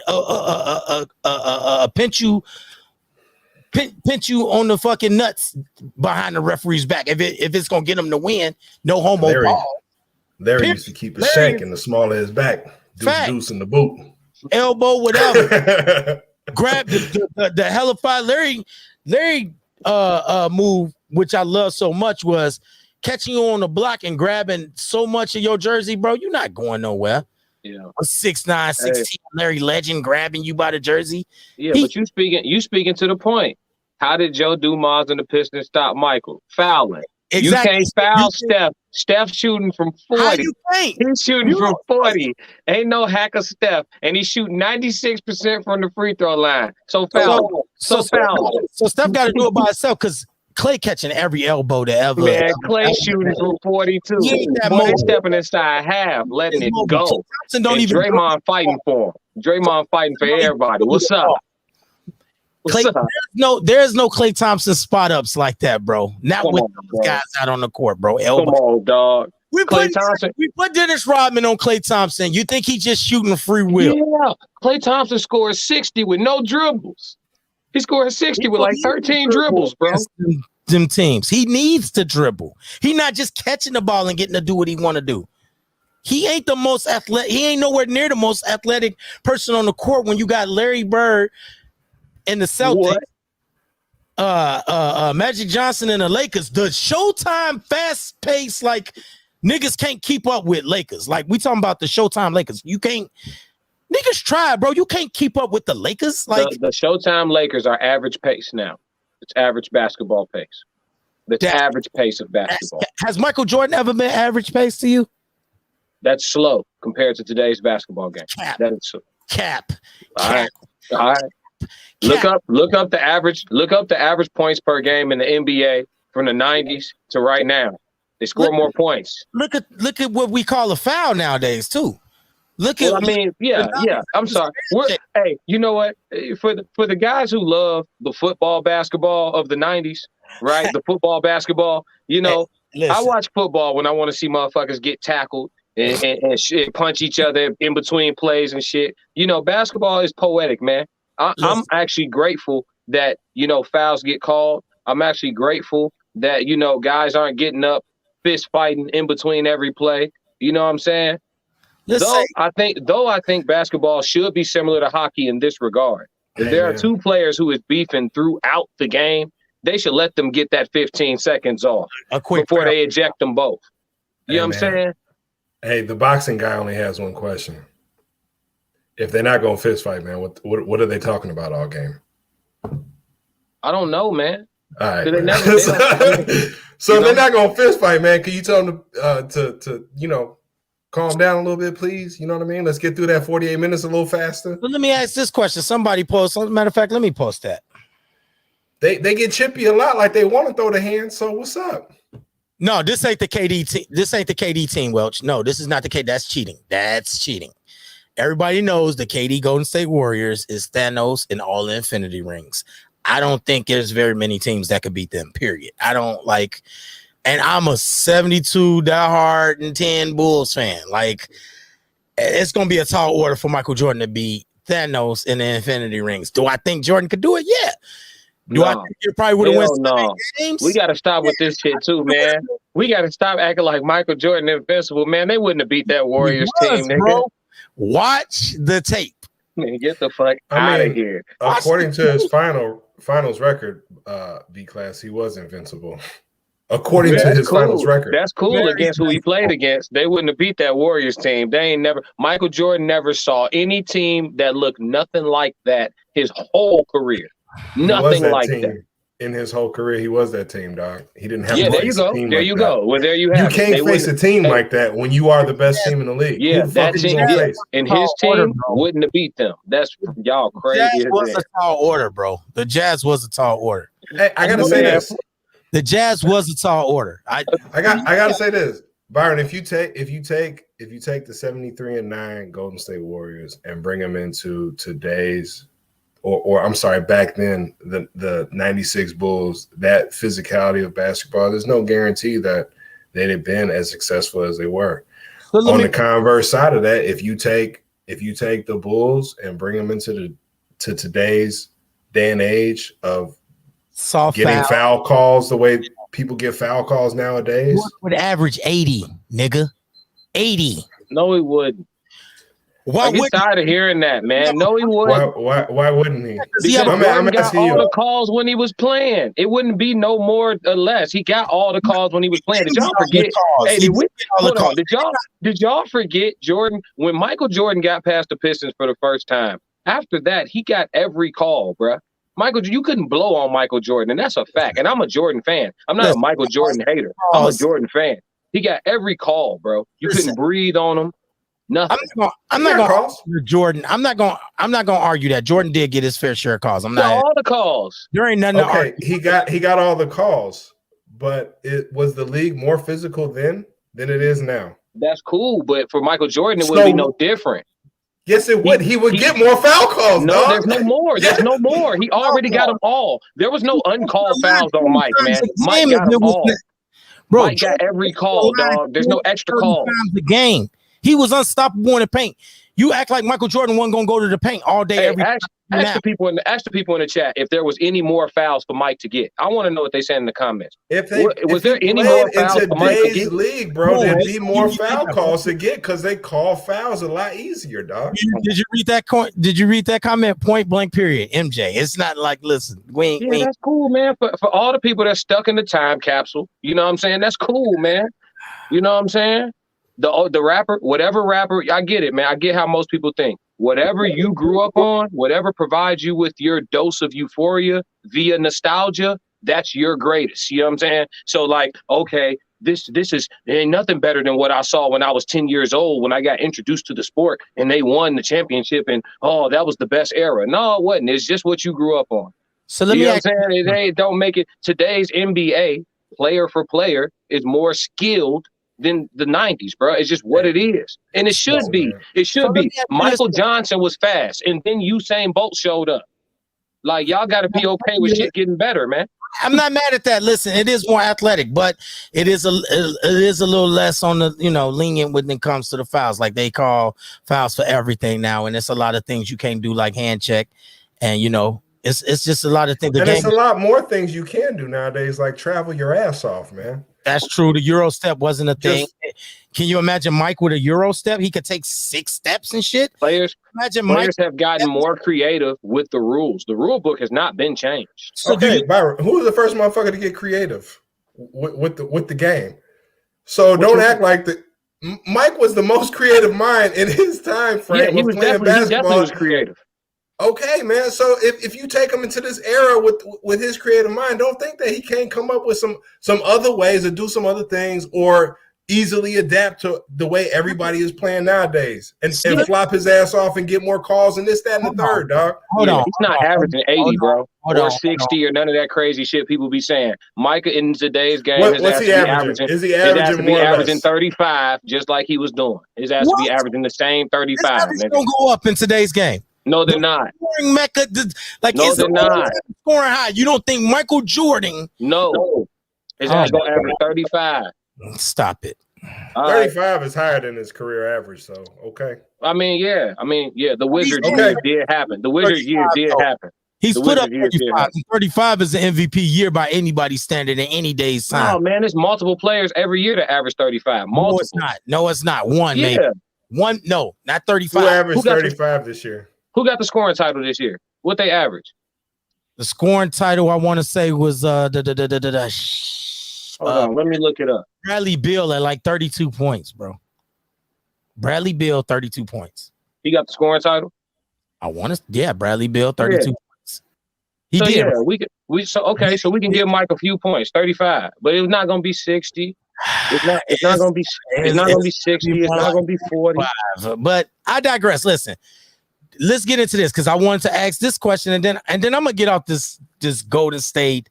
pinch you on the fucking nuts behind the referee's back. If it's going to get him to win, no homo ball. Larry used to keep a shank in the small of his back. Deuce in the boot. Elbow, whatever. Grab the hellified Larry move, which I love so much, was catching you on the block and grabbing so much of your jersey, bro. You're not going nowhere. Yeah. A 6'9", 16 Larry Legend grabbing you by the jersey. Yeah, but you speaking to the point. How did Joe Dumars and the Pistons stop Michael? Fouling. Exactly. You can't foul Steph. Steph's shooting from 40. How you think? He's shooting from 40. Ain't no hack of Steph. And he's shooting 96% from the free throw line. So foul. So foul. So Steph got to do it by himself because Clay catching every elbow to ever. Man, Clay shooting from 42. Boy, stepping inside half, letting it go. And Draymond fighting for him. Draymond fighting for everybody. What's up? Clay, there's no Klay Thompson spot ups like that, bro. Not with those guys out on the court, bro. Come on, dog. We put Dennis Rodman on Klay Thompson. You think he's just shooting free will? Yeah. Klay Thompson scored 60 with no dribbles. He scored 60 with like 13 dribbles, bro. Them teams. He needs to dribble. He not just catching the ball and getting to do what he want to do. He ain't the most athletic. He ain't nowhere near the most athletic person on the court when you got Larry Bird and the Celtics, Magic Johnson and the Lakers. The Showtime fast pace, like niggas can't keep up with Lakers. Like we talking about the Showtime Lakers. You can't. Niggas try, bro. You can't keep up with the Lakers. Like the Showtime Lakers are average pace now. It's average basketball pace. That's average pace of basketball. Has Michael Jordan ever been average pace to you? That's slow compared to today's basketball game. That is Cap. All right. Look up the average points per game in the NBA from the 90s to right now. They score more points. Look at what we call a foul nowadays too. I'm sorry. Hey, you know what? For the guys who love the football basketball of the 90s, right? The football basketball, I watch football when I want to see motherfuckers get tackled and shit, punch each other in between plays and shit. Basketball is poetic, man. I'm actually grateful that, fouls get called. I'm actually grateful that, guys aren't getting up, fist fighting in between every play. You know what I'm saying? I think basketball should be similar to hockey in this regard. If there are two players who is beefing throughout the game, they should let them get that 15 seconds off before they eject them both. You know what I'm saying? Hey, the boxing guy only has one question. If they're not going to fist fight, man, what are they talking about all game? I don't know, man. All right. So if they're not going to fist fight, man, can you tell them to calm down a little bit, please? You know what I mean? Let's get through that 48 minutes a little faster. Well, let me ask this question. Somebody post. Matter of fact, let me post that. They get chippy a lot, like they want to throw the hand. So what's up? No, this ain't the KD team. This ain't the KD team, Welch. No, this is not the KD. That's cheating. That's cheating. Everybody knows the KD Golden State Warriors is Thanos in all the Infinity Rings. I don't think there's very many teams that could beat them, period. I don't like, and I'm a 72 diehard and 10 Bulls fan. Like, it's going to be a tall order for Michael Jordan to beat Thanos in the Infinity Rings. Do I think Jordan could do it? Yeah. Do I think he probably would have won 7 games? We got to stop with this shit too, man. We got to stop acting like Michael Jordan invincible, man. They wouldn't have beat that Warriors team, nigga. Bro. Watch the tape. Man, get the fuck out of here. According to his finals record, B-Class, he was invincible. according to his finals record. That's cool against who he played against. They wouldn't have beat that Warriors team. They ain't never. Michael Jordan never saw any team that looked nothing like that his whole career. Nothing like that. In his whole career, he was that team, dog. He didn't have. Yeah, to there you face a go. team There like you that. go. Well, there you have. You can't face a team like that when you are the best team in the league. Yeah, Who the fuck that you team. gonna Yeah, face? and his team wouldn't have beat them. That's y'all crazy. Jazz as was hell. a tall order, bro. The Jazz was a tall order. Hey, I gotta say this. The Jazz was a tall order. I gotta say this, Byron. If you take the 73-9 Golden State Warriors and bring them into today's, or I'm sorry, back then the 96 Bulls, that physicality of basketball, there's no guarantee that they'd have been as successful as they were. On the converse side of that, if you take the Bulls and bring them into today's day and age of getting foul calls the way people get foul calls nowadays, would average 80, nigga. 80. No, he wouldn't. I get tired of hearing that, man. No, he wouldn't. Why wouldn't he? Because Jordan got all the calls when he was playing. It wouldn't be no more or less. He got all the calls when he was playing. Did y'all forget? Hey, did y'all forget Jordan when Michael Jordan got past the Pistons for the first time? After that, he got every call, bruh. Michael, you couldn't blow on Michael Jordan, and that's a fact. And I'm a Jordan fan. I'm not a Michael Jordan hater. I'm a Jordan fan. He got every call, bro. You couldn't breathe on him. Nothing. I'm not gonna argue Jordan. I'm not gonna argue that Jordan did get his fair share of calls. I'm not all the calls. There ain't nothing to argue. He got all the calls, but it was the league more physical then than it is now. That's cool, but for Michael Jordan, it wouldn't be no different. Yes, it would. He would get more foul calls. No, dog. There's no more. There's no more. He already got them all. There was no uncalled fouls on Mike, man. Mike got them all. Bro, Mike got every call, dog. There's no extra call. The game. He was unstoppable in the paint. You act like Michael Jordan wasn't gonna go to the paint all day. Ask the people in the chat if there was any more fouls for Mike to get. I want to know what they said in the comments. Was there any more fouls for Mike to get? League, bro, there'd be more foul calls to get because they call fouls a lot easier, dog. Did you read that? Did you read that comment? Point blank. Period. MJ. It's not like listen. That's cool, man. For all the people that's stuck in the time capsule, you know what I'm saying? That's cool, man. You know what I'm saying? The rapper, whatever rapper, I get it, man. I get how most people think. Whatever you grew up on, whatever provides you with your dose of euphoria via nostalgia, that's your greatest. You know what I'm saying? So like, okay, this is there ain't nothing better than what I saw when I was 10 years old when I got introduced to the sport and they won the championship and that was the best era. No, it wasn't. It's just what you grew up on. So let me know what I'm saying? They don't make it. Today's NBA, player for player, is more skilled than the 90s, bro. It's just what it is. And it should be. It should be. Michael Johnson was fast, and then Usain Bolt showed up. Like, y'all got to be okay with shit getting better, man. I'm not mad at that. Listen, it is more athletic, but it is a little less on the, lenient when it comes to the fouls. Like, they call fouls for everything now, and it's a lot of things you can't do, like hand check, and, it's just a lot of things. It's a lot more things you can do nowadays, like travel your ass off, man. That's true. The Euro step wasn't a thing. Can you imagine Mike with a Euro step? He could take 6 steps and shit. Players have gotten more creative with the rules. The rule book has not been changed. So Byron, who was the first motherfucker to get creative with the game? So don't act like Mike was the most creative mind in his time frame. Yeah, he definitely was creative. Okay, man. So if you take him into this era with his creative mind, don't think that he can't come up with some other ways to do some other things or easily adapt to the way everybody is playing nowadays and flop his ass off and get more calls and this, that, and the third, dog. Hold on. He's not averaging 80, bro. Or 60 or none of that crazy shit people be saying. Micah in today's game what's he averaging? Is he averaging 35 just like he was doing? His ass to be averaging the same 35. It's going to go up in today's game. No, they're not. Scoring Mecca, no, they're not. Scoring high. You don't think Michael Jordan? No. His ass going to average 35. Stop it. 35 is higher than his career average, so okay. I mean, yeah. The Wizards year did happen. The Wizards year did happen. He's put up 35. 35 is an MVP year by anybody's standard in any day's time. Oh, man, there's multiple players every year to average 35. Multiple. No, it's not. One, maybe. One, no, not 35. Who averaged 35 this year? Who got the scoring title this year? What they average? The scoring title, I want to say, was hold Hold on, let me look it up. Bradley Beal at like 32 points, bro. Bradley Beal, 32 points. He got the scoring title. I want to, yeah, Bradley Beal, 32 points. He so did. Yeah, so we can give Mike a few points, 35, but it's not gonna be 60. It's not gonna be 60. It's not gonna be 40. But I digress. Listen, let's get into this because I wanted to ask this question, and then I'm gonna get off this Golden State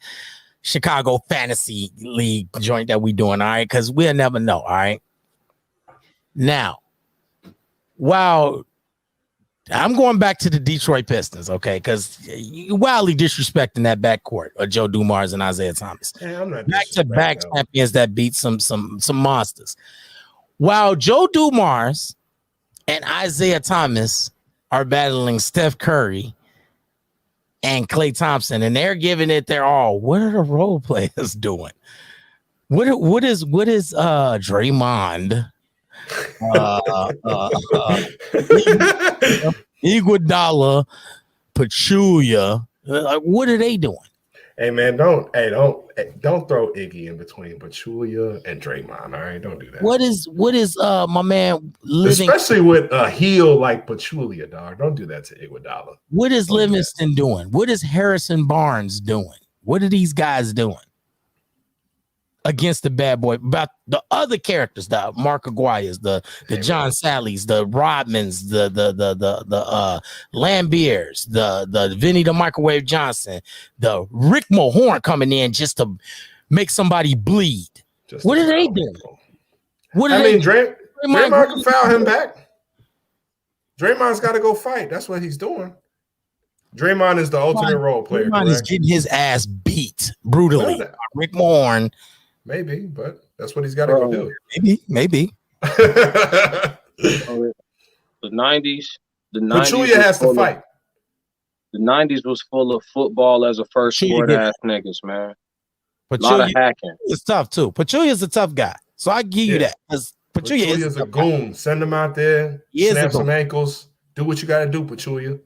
Chicago fantasy league joint that we doing. All right, because we'll never know. All right. Now, wow. I'm going back to the Detroit Pistons, okay? Because you wildly disrespecting that backcourt of Joe Dumars and Isaiah Thomas. Hey, I'm not back-to-back champions that beat some monsters. While Joe Dumars and Isaiah Thomas are battling Steph Curry and Klay Thompson, and they're giving it their all, what are the role players doing? What is Draymond? Iguodala, Pachulia, like what are they doing? Hey man, don't throw Iggy in between Pachulia and Draymond. All right, don't do that. What is my man living, especially with a heel like Pachulia, dog? Don't do that to Iguodala. What is Livingston doing? What is Harrison Barnes doing? What are these guys doing against the bad boy? About the other characters, the Mark Aguayas, the John Sallies, the Rodmans, the Lambiers, the Vinny the Microwave Johnson, the Rick Mahorn coming in just to make somebody bleed. What are they doing? Draymond can foul him back. Draymond's got to go fight. That's what he's doing. Draymond is the ultimate role player. Draymond is getting his ass beat brutally by Rick Mahorn. Maybe, but that's what he's got to go do. Maybe. The 90s. Pachulia has to fight. The 90s was full of football as a first sport ass niggas, man. A lot of hacking. It's tough too. Pachulia's a tough guy, so I give you that. Because Pachulia is a goon. Send him out there, snap some ankles, do what you got to do, Pachulia.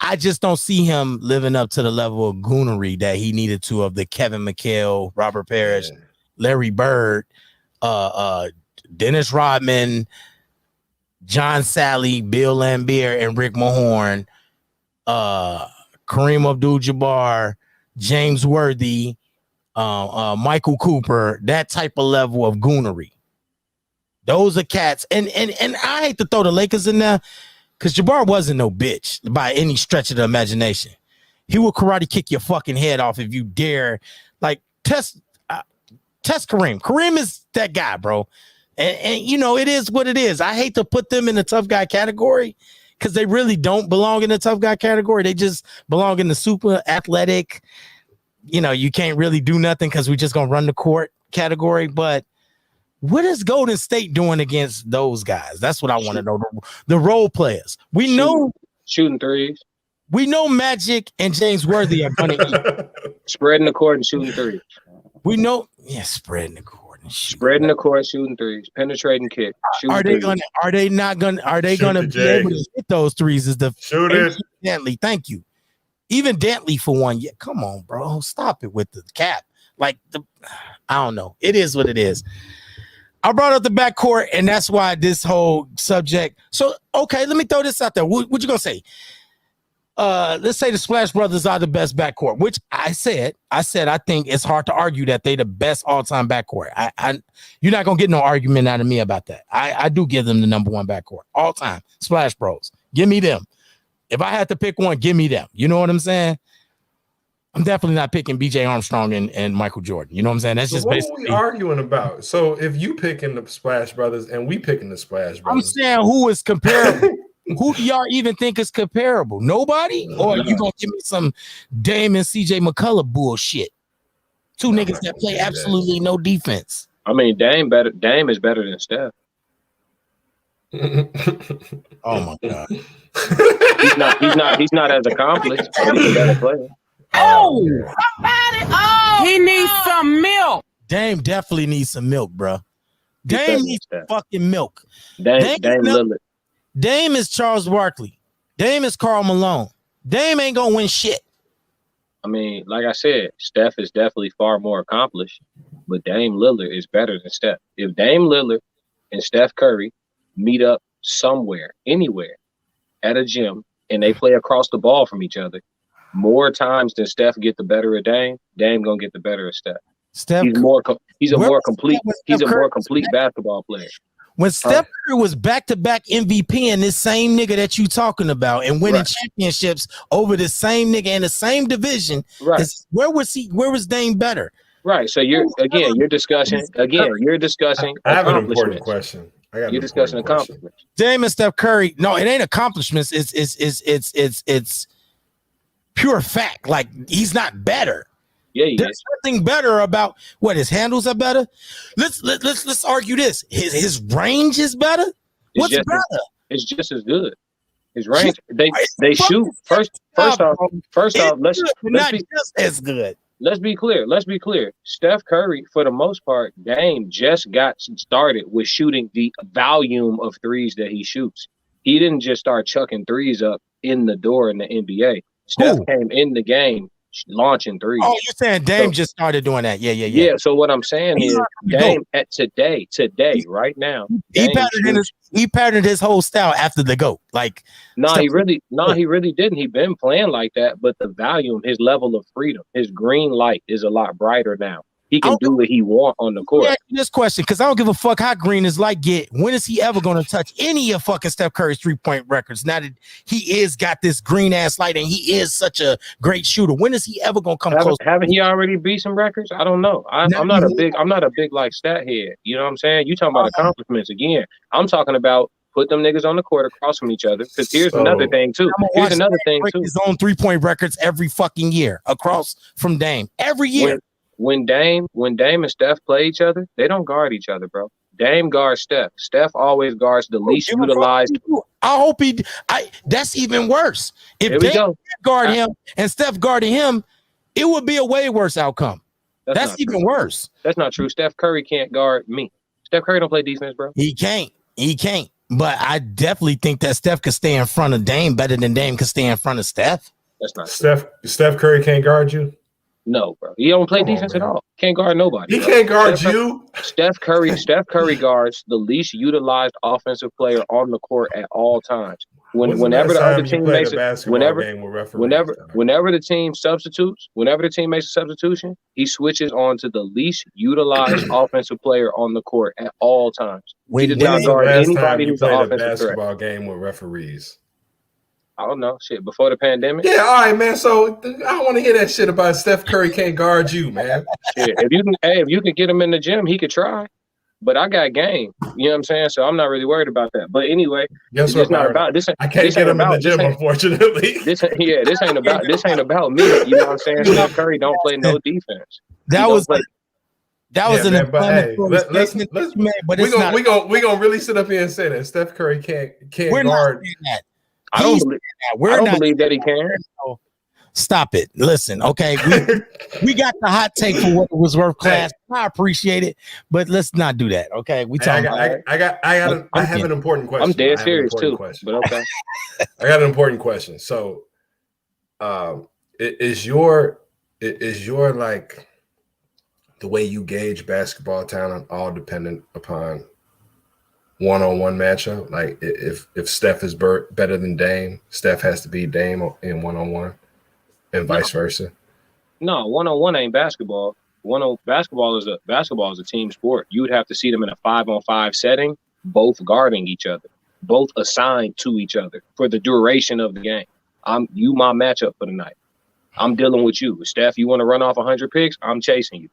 I just don't see him living up to the level of goonery that he needed to of the Kevin McHale, Robert Parrish, Larry Bird, Dennis Rodman, John Sally, Bill Laimbeer, and Rick Mahorn, Kareem Abdul-Jabbar, James Worthy, Michael Cooper, that type of level of goonery. Those are cats. And I hate to throw the Lakers in there because Jabbar wasn't no bitch by any stretch of the imagination. He will karate kick your fucking head off if you dare. Like, test Kareem. Kareem is that guy, bro. And you know, it is what it is. I hate to put them in the tough guy category because they really don't belong in the tough guy category. They just belong in the super athletic, you know, you can't really do nothing because we're just going to run the court category. But what is Golden State doing against those guys? That's what I want to know. The role players. We know shooting threes. We know Magic and James Worthy are going to eat. Spreading the court and shooting threes. We know, spreading the court and shooting. Spreading the court, shooting threes, penetrating kick. Are they going to be able to hit those threes? Is the shoot it, Dantley? Thank you. Even Dantley for one. Yeah, come on, bro. Stop it with the cap. Like I don't know. It is what it is. I brought up the backcourt, and that's why this whole subject. So, okay, let me throw this out there. What you gonna say? Let's say the Splash Brothers are the best backcourt, which I said I think it's hard to argue that they the best all-time backcourt. You're not gonna get no argument out of me about that. I do give them the number one backcourt all time. Splash Bros. Give me them. If I had to pick one, give me them. You know what I'm saying? I'm definitely not picking BJ Armstrong and Michael Jordan. You know what I'm saying? That's just basically what we arguing about. So if you picking the Splash Brothers and we picking the Splash Brothers, I'm saying who is comparable. Who do y'all even think is comparable? Nobody? Or you gonna give me some Dame and CJ McCullough bullshit? Two niggas that play absolutely no defense. I mean, Dame is better than Steph. Oh my god. He's not as accomplished, but he's a better player. He needs some milk. Dame definitely needs some milk, bro. Dame needs fucking milk. Dame Lillard. Dame is Charles Barkley. Dame is Karl Malone. Dame ain't gonna win shit. I mean, like I said, Steph is definitely far more accomplished. but Dame Lillard is better than Steph. If Dame Lillard and Steph Curry meet up somewhere, anywhere, at a gym, and they play across the ball from each other, more times than Steph get the better of Dame, Dame gonna get the better of Steph. He's a more complete basketball player. When Steph Curry was back-to-back MVP and this same nigga that you talking about and winning championships over the same nigga in the same division, where was Dame better? Right. So you're discussing. I have an important question. You're discussing accomplishments. Dame and Steph Curry. No, it ain't accomplishments. It's pure fact. Like, he's not better. Yeah, there's something better about what his handles are better. Let's argue this. His range is better. What's better? It's just as good. His range. They shoot first off. Let's be just as good. Let's be clear. Steph Curry, for the most part, Dame just got started with shooting the volume of threes that he shoots. He didn't just start chucking threes up in the door in the NBA. Steph came in the game launching threes. Oh, you're saying Dame just started doing that? Yeah. Yeah. So what I'm saying is, Dame at today, right now, he patterned his whole style after the GOAT. Like, he really didn't. He been playing like that, but the volume, his level of freedom, his green light is a lot brighter now. He can do what he want on the court. This question, because I don't give a fuck how green his light get. When is he ever going to touch any of fucking Steph Curry's 3-point records? Now that he is got this green ass light and he is such a great shooter, when is he ever going to come close? Haven't he already beat some records? I don't know. I'm not a big like stat head. You know what I'm saying? You talking about accomplishments again? I'm talking about put them niggas on the court across from each other. Because here's another thing too. His own 3-point records every fucking year across from Dame every year. When Dame and Steph play each other, they don't guard each other, bro. Dame guards Steph. Steph always guards the least utilized. I hope that's even worse. If Dame guard him and Steph guarded him, it would be a way worse outcome. That's even worse. That's not true. Steph Curry can't guard me. Steph Curry don't play defense, bro. He can't. But I definitely think that Steph could stay in front of Dame better than Dame could stay in front of Steph. That's not true. Steph Curry can't guard you? No, bro. He don't play defense at all. Can't guard nobody. He can't guard you. Steph Curry guards the least utilized offensive player on the court at all times. Whenever the other team makes whenever the team makes a substitution, he switches on to the least utilized offensive player on the court at all times. He does not guard anybody who's an offensive basketball game with referees. I don't know. Shit, before the pandemic? Yeah, all right, man. So I don't want to hear that shit about Steph Curry can't guard you, man. Shit, if you can get him in the gym, he could try. But I got game. You know what I'm saying? So I'm not really worried about that. But anyway, it's not about this. I can't get him in the gym, unfortunately. This ain't about me. You know what I'm saying? Steph Curry don't play no defense. That was an inflammatory statement. We're gonna really sit up here and say that Steph Curry can't guard. I don't believe that he can. Stop it. Listen, okay. We got the hot take for what it was worth class. I appreciate it, but let's not do that. Okay. I have an important question. I'm dead serious too. But okay. I got an important question. So is your like the way you gauge basketball talent all dependent upon one-on-one matchup? Like if Steph is better than Dame, Steph has to beat Dame in one-on-one, and vice versa. No, one-on-one ain't basketball. Basketball is a team sport. You would have to see them in a 5-on-5 setting, both guarding each other, both assigned to each other for the duration of the game. You my matchup for the night. I'm dealing with you. Steph, you want to run off 100 picks? I'm chasing you.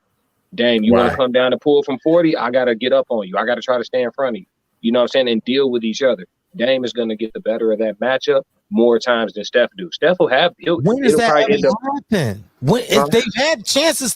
Dame, you want to come down and pull from 40? I got to get up on you. I got to try to stay in front of you. You know what I'm saying? And deal with each other. Dame is going to get the better of that matchup more times than Steph do. Steph will have. When does that happen? If they've had chances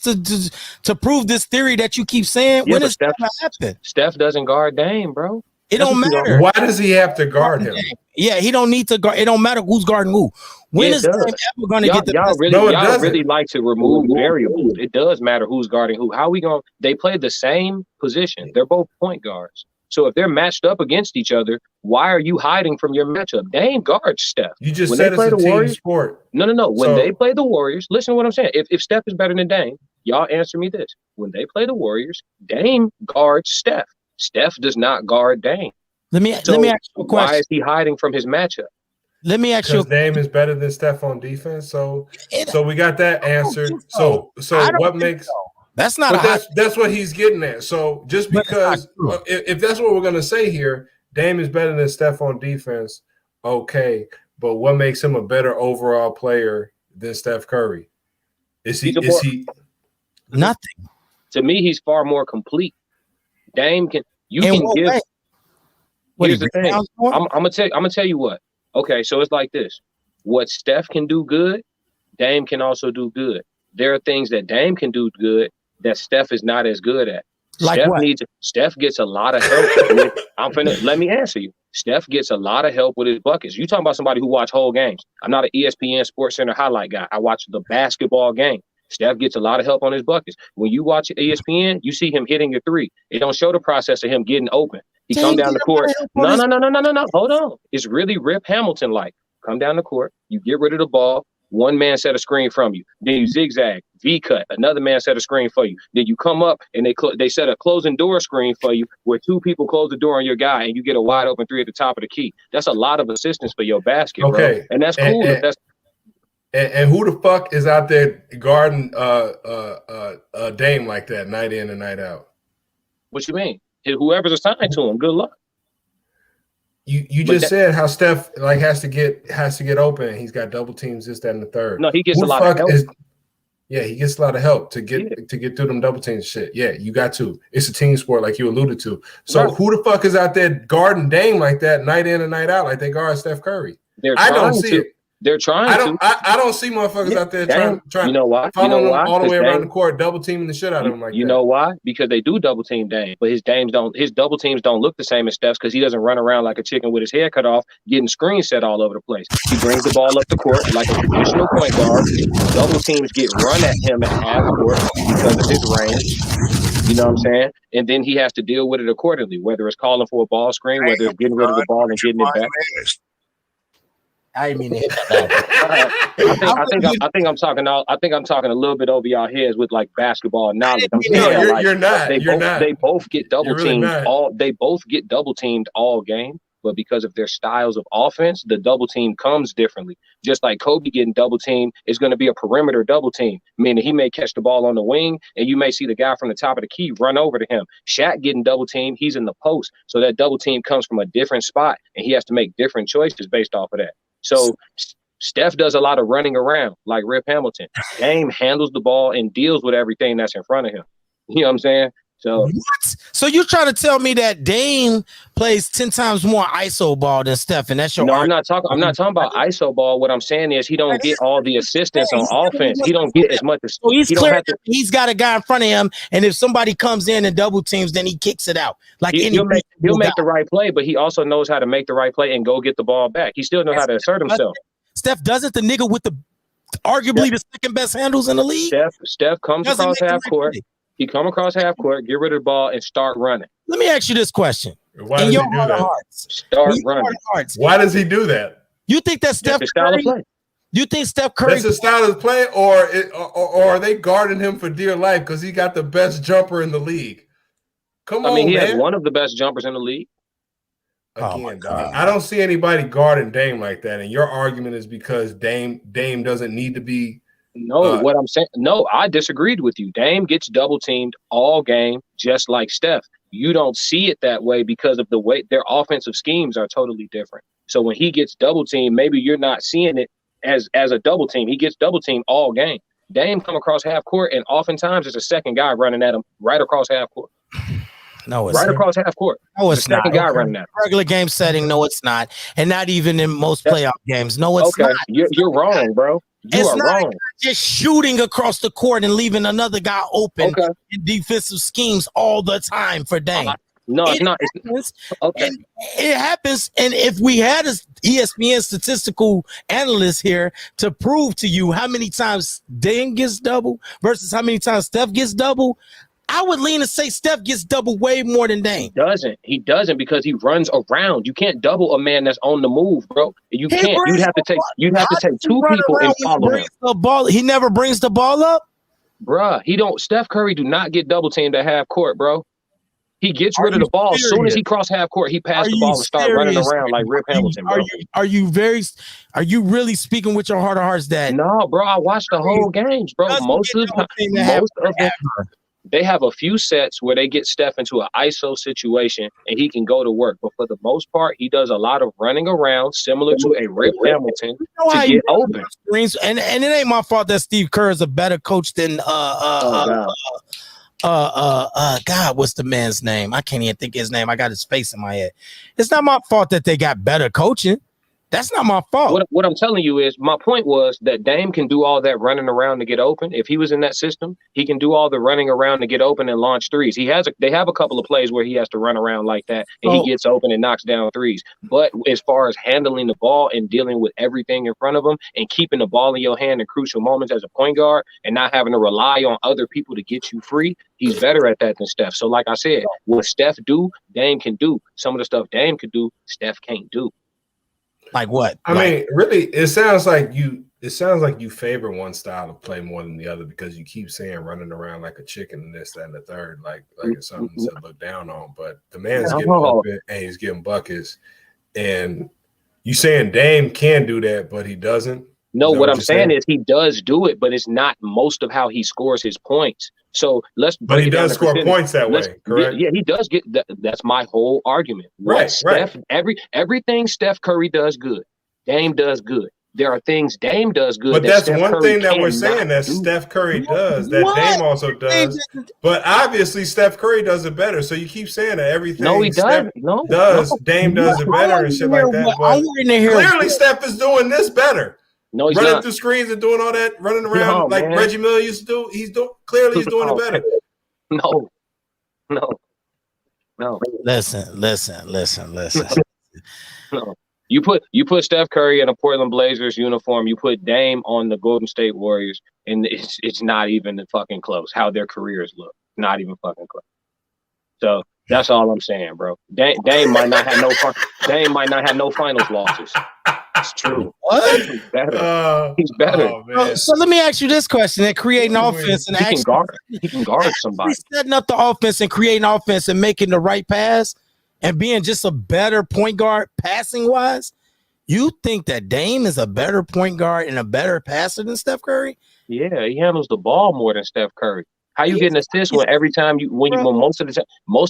to prove this theory that you keep saying, when does that happen? Steph doesn't guard Dame, bro. It don't matter. Why does he have to guard him? Yeah, he don't need to guard. It don't matter who's guarding who. When is Dame ever going to get the best? Y'all really like to remove variables. It does matter who's guarding who. How we going? They play the same position. They're both point guards. So if they're matched up against each other, why are you hiding from your matchup? Dame guards Steph. You just said it's a team sport. No. When they play the Warriors, listen to what I'm saying. If Steph is better than Dame, Y'all answer me this. When they play the Warriors, Dame guards Steph. Steph does not guard Dame. Let me ask you a question. Why is he hiding from his matchup? Let me ask you. Because Dame is better than Steph on defense. So we got that answered. So what makes that's not that's what he's getting at. So just because if that's what we're gonna say here, Dame is better than Steph on defense, okay. But what makes him a better overall player than Steph Curry? Is he nothing? To me, he's far more complete. Dame can give. Here's the thing. I'm gonna tell you what. Okay, so it's like this. What Steph can do good, Dame can also do good. There are things that Dame can do good that Steph is not as good at. Like Steph gets a lot of help. Let me answer you. Steph gets a lot of help with his buckets. You talking about somebody who watch whole games. I'm not an ESPN Sports Center highlight guy. I watch the basketball game. Steph gets a lot of help on his buckets. When you watch ESPN, you see him hitting your three. It don't show the process of him getting open. He come down the court. No. Hold on. It's really Rip Hamilton like. Come down the court. You get rid of the ball. One man set a screen from you. Then you zigzag, V-cut. Another man set a screen for you. Then you come up and they set a closing door screen for you where two people close the door on your guy and you get a wide open three at the top of the key. That's a lot of assistance for your basket, bro. And that's cool. And who the fuck is out there guarding Dame like that night in and night out? What you mean? Whoever's assigned to him, good luck. You just said how Steph has to get open. He's got double teams, this, that, and the third. No, he gets a lot of help. He gets a lot of help to get through them double teams shit. Yeah, you got to. It's a team sport, like you alluded to. So who the fuck is out there guarding Dame like that night in and night out, like they guard Steph Curry? I don't see it. They're trying to. I don't see motherfuckers out there trying. You know why? Following them all the way around the court, double teaming the shit out of him like that. You know why? Because they do double team Dame, but his double teams don't look the same as Steph's because he doesn't run around like a chicken with his head cut off, getting screens set all over the place. He brings the ball up the court like a traditional point guard. Double teams get run at him at half court because of his range. You know what I'm saying? And then he has to deal with it accordingly, whether it's calling for a ball screen, whether it's getting rid of the ball and getting it back. I didn't mean to hit that. I think I'm talking a little bit over y'all heads with like basketball knowledge. You're not. They both get double teamed really They both get double teamed all game, but because of their styles of offense, the double team comes differently. Just like Kobe getting double teamed is going to be a perimeter double team, meaning he may catch the ball on the wing, and you may see the guy from the top of the key run over to him. Shaq getting double teamed, he's in the post, so that double team comes from a different spot, and he has to make different choices based off of that. So Steph does a lot of running around like Rip Hamilton. Dame handles the ball and deals with everything that's in front of him. You know what I'm saying? So what? So you're trying to tell me that Dame plays 10 times more ISO ball than Steph, and that's your I'm not talking about ISO ball. What I'm saying is he don't get all the assistance on offense. He don't get as much as so he's got a guy in front of him, and if somebody comes in and double teams, then he kicks it out. Like he'll make the right play, but he also knows how to make the right play and go get the ball back. He still knows how to assert himself. Steph doesn't, the nigga with the arguably the second best handles in the league. Steph comes across half court. He come across half court, get rid of the ball, and start running. Let me ask you this question. Why does he do that? Start running. Why does he do that? You think that's Steph Curry? You think Steph Curry? That's his style of play, or are they guarding him for dear life because he got the best jumper in the league? Come on, man. He has one of the best jumpers in the league. Again, I don't see anybody guarding Dame like that. And your argument is because Dame doesn't need to be. No, what I'm saying, no, I disagreed with you. Dame gets double teamed all game, just like Steph. You don't see it that way because of the way their offensive schemes are totally different. So when he gets double teamed, maybe you're not seeing it as a double team. He gets double teamed all game. Dame come across half court, and oftentimes there's a second guy running at him right across half court. No, it's right across half court. No, it's not. Second guy running at him. Regular game setting, no, it's not. And not even in most playoff games. No, it's not. You're wrong, bro. You are wrong. Just shooting across the court and leaving another guy open in defensive schemes all the time for Dame. No, it's not. It happens. And if we had an ESPN statistical analyst here to prove to you how many times Dame gets double versus how many times Steph gets double, I would lean to say Steph gets double way more than Dame. He doesn't because he runs around. You can't double a man that's on the move, bro. You can't. You'd have to take two people and follow him. He never brings the ball up. Bruh, Steph Curry do not get double teamed at half court, bro. He gets rid of the ball. As soon as he cross half court, he pass the ball and start running around like Rip Hamilton, bro. Are you really speaking with your heart of hearts that? No, bro, I watched the whole games, bro. Most of them, they have a few sets where they get Steph into an ISO situation and he can go to work. But for the most part, he does a lot of running around, similar to a Rip Hamilton, to get open. And it ain't my fault that Steve Kerr is a better coach than God, what's the man's name? I can't even think of his name. I got his face in my head. It's not my fault that they got better coaching. That's not my fault. What I'm telling you is, my point was that Dame can do all that running around to get open. If he was in that system, he can do all the running around to get open and launch threes. They have a couple of plays where he has to run around like that and he gets open and knocks down threes. But as far as handling the ball and dealing with everything in front of him and keeping the ball in your hand in crucial moments as a point guard and not having to rely on other people to get you free, he's better at that than Steph. So like I said, what Steph do, Dame can do. Some of the stuff Dame can do, Steph can't do. Like what? I mean, really, it sounds like you favor one style of play more than the other because you keep saying running around like a chicken and this, that, and the third, like it's something to look down on. But the man's getting open and he's getting buckets. And you saying Dame can do that, but he doesn't? No, what I'm saying is he does do it, but it's not most of how he scores his points. So but he does score points that way, correct? Yeah, he does get that. That's my whole argument. Right. Everything Steph Curry does good, Dame does good. There are things Dame does good. But that's one thing that we're saying that Steph Curry does, that Dame also does. But obviously Steph Curry does it better. So you keep saying that everything Steph does, Dame does it better and shit like that. But clearly Steph is doing this better. No, he's running not. through screens and doing all that, running around like man. Reggie Miller used to do. He's doing it better. No. Listen. No. You put Steph Curry in a Portland Blazers uniform. You put Dame on the Golden State Warriors, and it's not even fucking close. How their careers look, not even fucking close. So that's all I'm saying, bro. Dame might not have no finals losses. It's true. What? He's better. He's better. So let me ask you this question: and creating offense and he can guard somebody. Setting up the offense and creating offense and making the right pass and being just a better point guard passing wise. You think that Dame is a better point guard and a better passer than Steph Curry? Yeah, he handles the ball more than Steph Curry. How you getting assists when every time when most of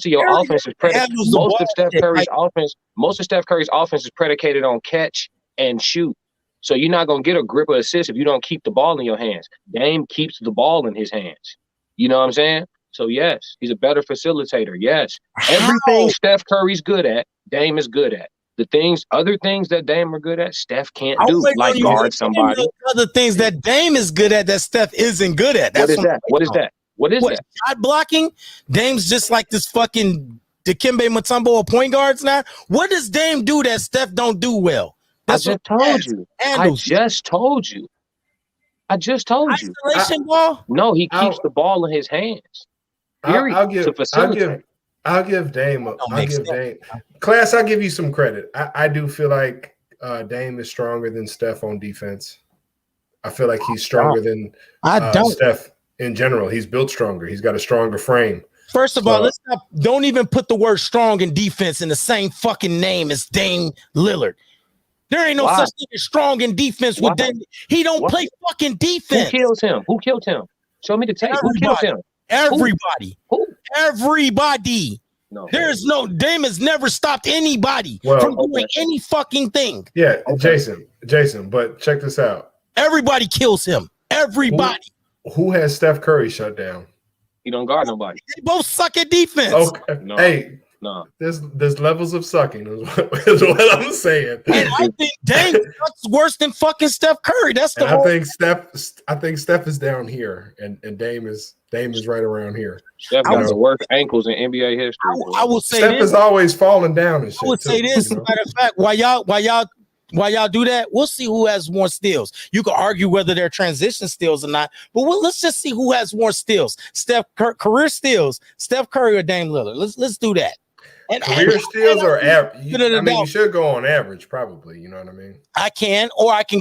your offense is predicated? Most of Steph Curry's offense is predicated on catch and shoot. So you're not gonna get a grip of assist if you don't keep the ball in your hands. Dame keeps the ball in his hands. You know what I'm saying? So yes, he's a better facilitator. Yes, everything Steph Curry's good at, Dame is good at. Other things that Dame are good at, Steph can't do, like guard somebody. Other things that Dame is good at that Steph isn't good at. What is that? Shot blocking? Dame's just like this fucking Dikembe Mutombo of point guards now. What does Dame do that Steph don't do well? I just told you. Isolation ball? No, he keeps the ball in his hands. I'll give Dame. Class, I'll give you some credit. I do feel like Dame is stronger than Steph on defense. I feel like he's stronger than Steph in general. He's built stronger. He's got a stronger frame. First of all, don't even put the word strong in defense in the same fucking name as Dame Lillard. There ain't no such thing as strong in defense with Dame. He don't play fucking defense. Who kills him? Show me the tape. Who kills him? Everybody. Who? Everybody. No. Dame has never stopped anybody from doing any fucking thing. Yeah, okay. Jason, but check this out. Everybody kills him. Everybody. Who has Steph Curry shut down? He don't guard nobody. They both suck at defense. Okay. No. Hey, no. There's levels of sucking is what I'm saying. And I think Dame sucks worse than fucking Steph Curry. That's the whole I think Steph is down here and Dame is right around here. Steph got the worst ankles in NBA history. I will say Steph is always falling down and shit. I would say this, as a matter of fact, while y'all do that, we'll see who has more steals. You can argue whether they're transition steals or not, but let's just see who has more steals. Career steals, Steph Curry or Dame Lillard. Let's do that. Career steals or average? You should go on average, probably. You know what I mean? I can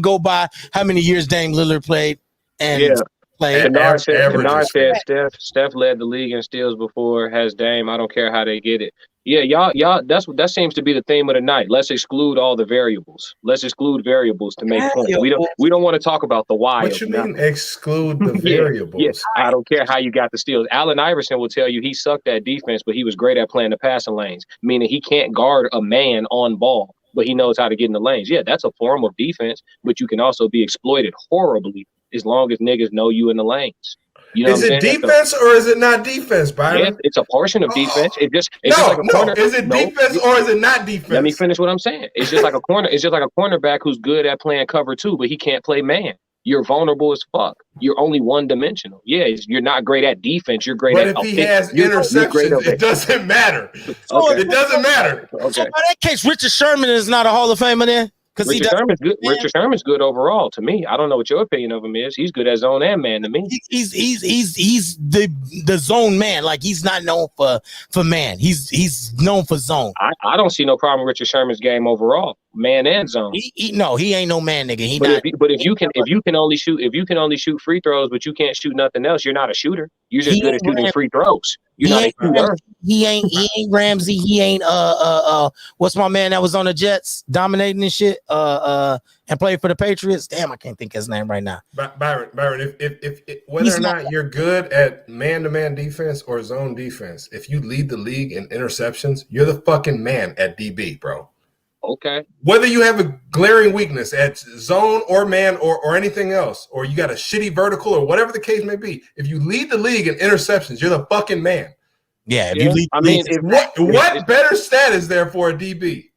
go by how many years Dame Lillard played and play. Bernard said Averages. Steph led the league in steals before, has Dame. I don't care how they get it. Yeah, y'all. That seems to be the theme of the night. Let's exclude all the variables. Let's exclude variables to make points. We don't want to talk about the why. What you mean exclude the variables? Yes, I don't care how you got the steals. Allen Iverson will tell you he sucked at defense, but he was great at playing the passing lanes, meaning he can't guard a man on ball, but he knows how to get in the lanes. Yeah, that's a form of defense, but you can also be exploited horribly as long as niggas know you in the lanes. You know is it defense or is it not defense, Byron? Yeah, it's a portion of defense. It's just like a corner. Is it defense or is it not defense? Let me finish what I'm saying. It's just like a corner. It's just like a cornerback who's good at playing cover too, but he can't play man. You're vulnerable as fuck. You're only one dimensional. Yeah, you're not great at defense. You're great at. But if he has interceptions, it doesn't matter. Okay. It doesn't matter. Okay. So by that case, Richard Sherman is not a Hall of Famer then? Richard Sherman's good. Richard Sherman's good overall to me. I don't know what your opinion of him is. He's good as zone and man to me. He's the zone man. Like he's not known for man. He's known for zone. I don't see no problem with Richard Sherman's game overall, man and zone. He ain't no man, nigga. If you can only shoot free throws, but you can't shoot nothing else, you're not a shooter. You're just good at shooting free throws. You're not a shooter. He ain't Ramsey. He ain't what's my man that was on the Jets dominating and shit and played for the Patriots. Damn, I can't think of his name right now. Byron, if whether or not you're good at man-to-man defense or zone defense, if you lead the league in interceptions, you're the fucking man at DB, bro. Okay. Whether you have a glaring weakness at zone or man or anything else, or you got a shitty vertical or whatever the case may be, if you lead the league in interceptions, you're the fucking man. Yeah. If you lead, what better stat is there for a DB?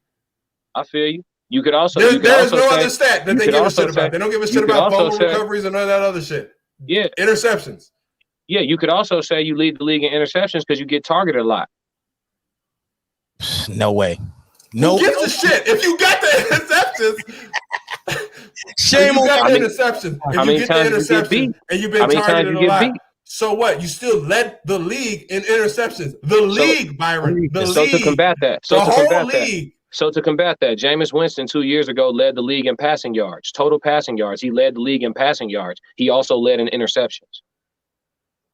I feel you. You could also. There's no other stat that they give a shit about. They don't give a shit about fumble recoveries and none of that other shit. Yeah. Interceptions. Yeah, you could also say you lead the league in interceptions because you get targeted a lot. No way. Who gives a shit? If you got the interceptions, shame on the interception. If you get the interception and you've been targeted a lot, so what? You still led the league in interceptions. The league, Byron. The league. To combat that. So to combat that, Jameis Winston 2 years ago led the league in passing yards, total passing yards. He led the league in passing yards. He also led in interceptions.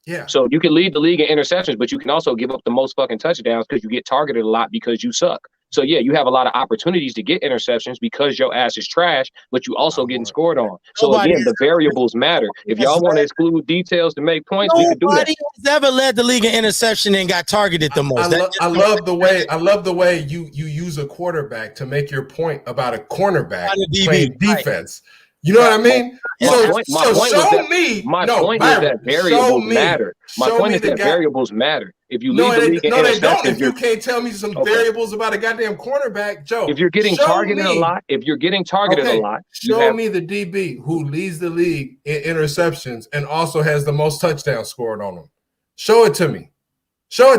Yeah. So you can lead the league in interceptions, but you can also give up the most fucking touchdowns because you get targeted a lot because you suck. So yeah, you have a lot of opportunities to get interceptions because your ass is trash, but you also getting scored on. So again, the variables matter. If y'all want to exclude details to make points, we can do that. Nobody has ever led the league in interception and got targeted the most. I love the way you use a quarterback to make your point about a cornerback playing defense. You know what I mean? My point was that variables matter. My point is that variables matter. If you lead the league in they don't. If you can't tell me some variables about a goddamn cornerback, Joe. If you're getting targeted a lot, show me the DB who leads the league in interceptions and also has the most touchdowns scored on them. Show it to me. Show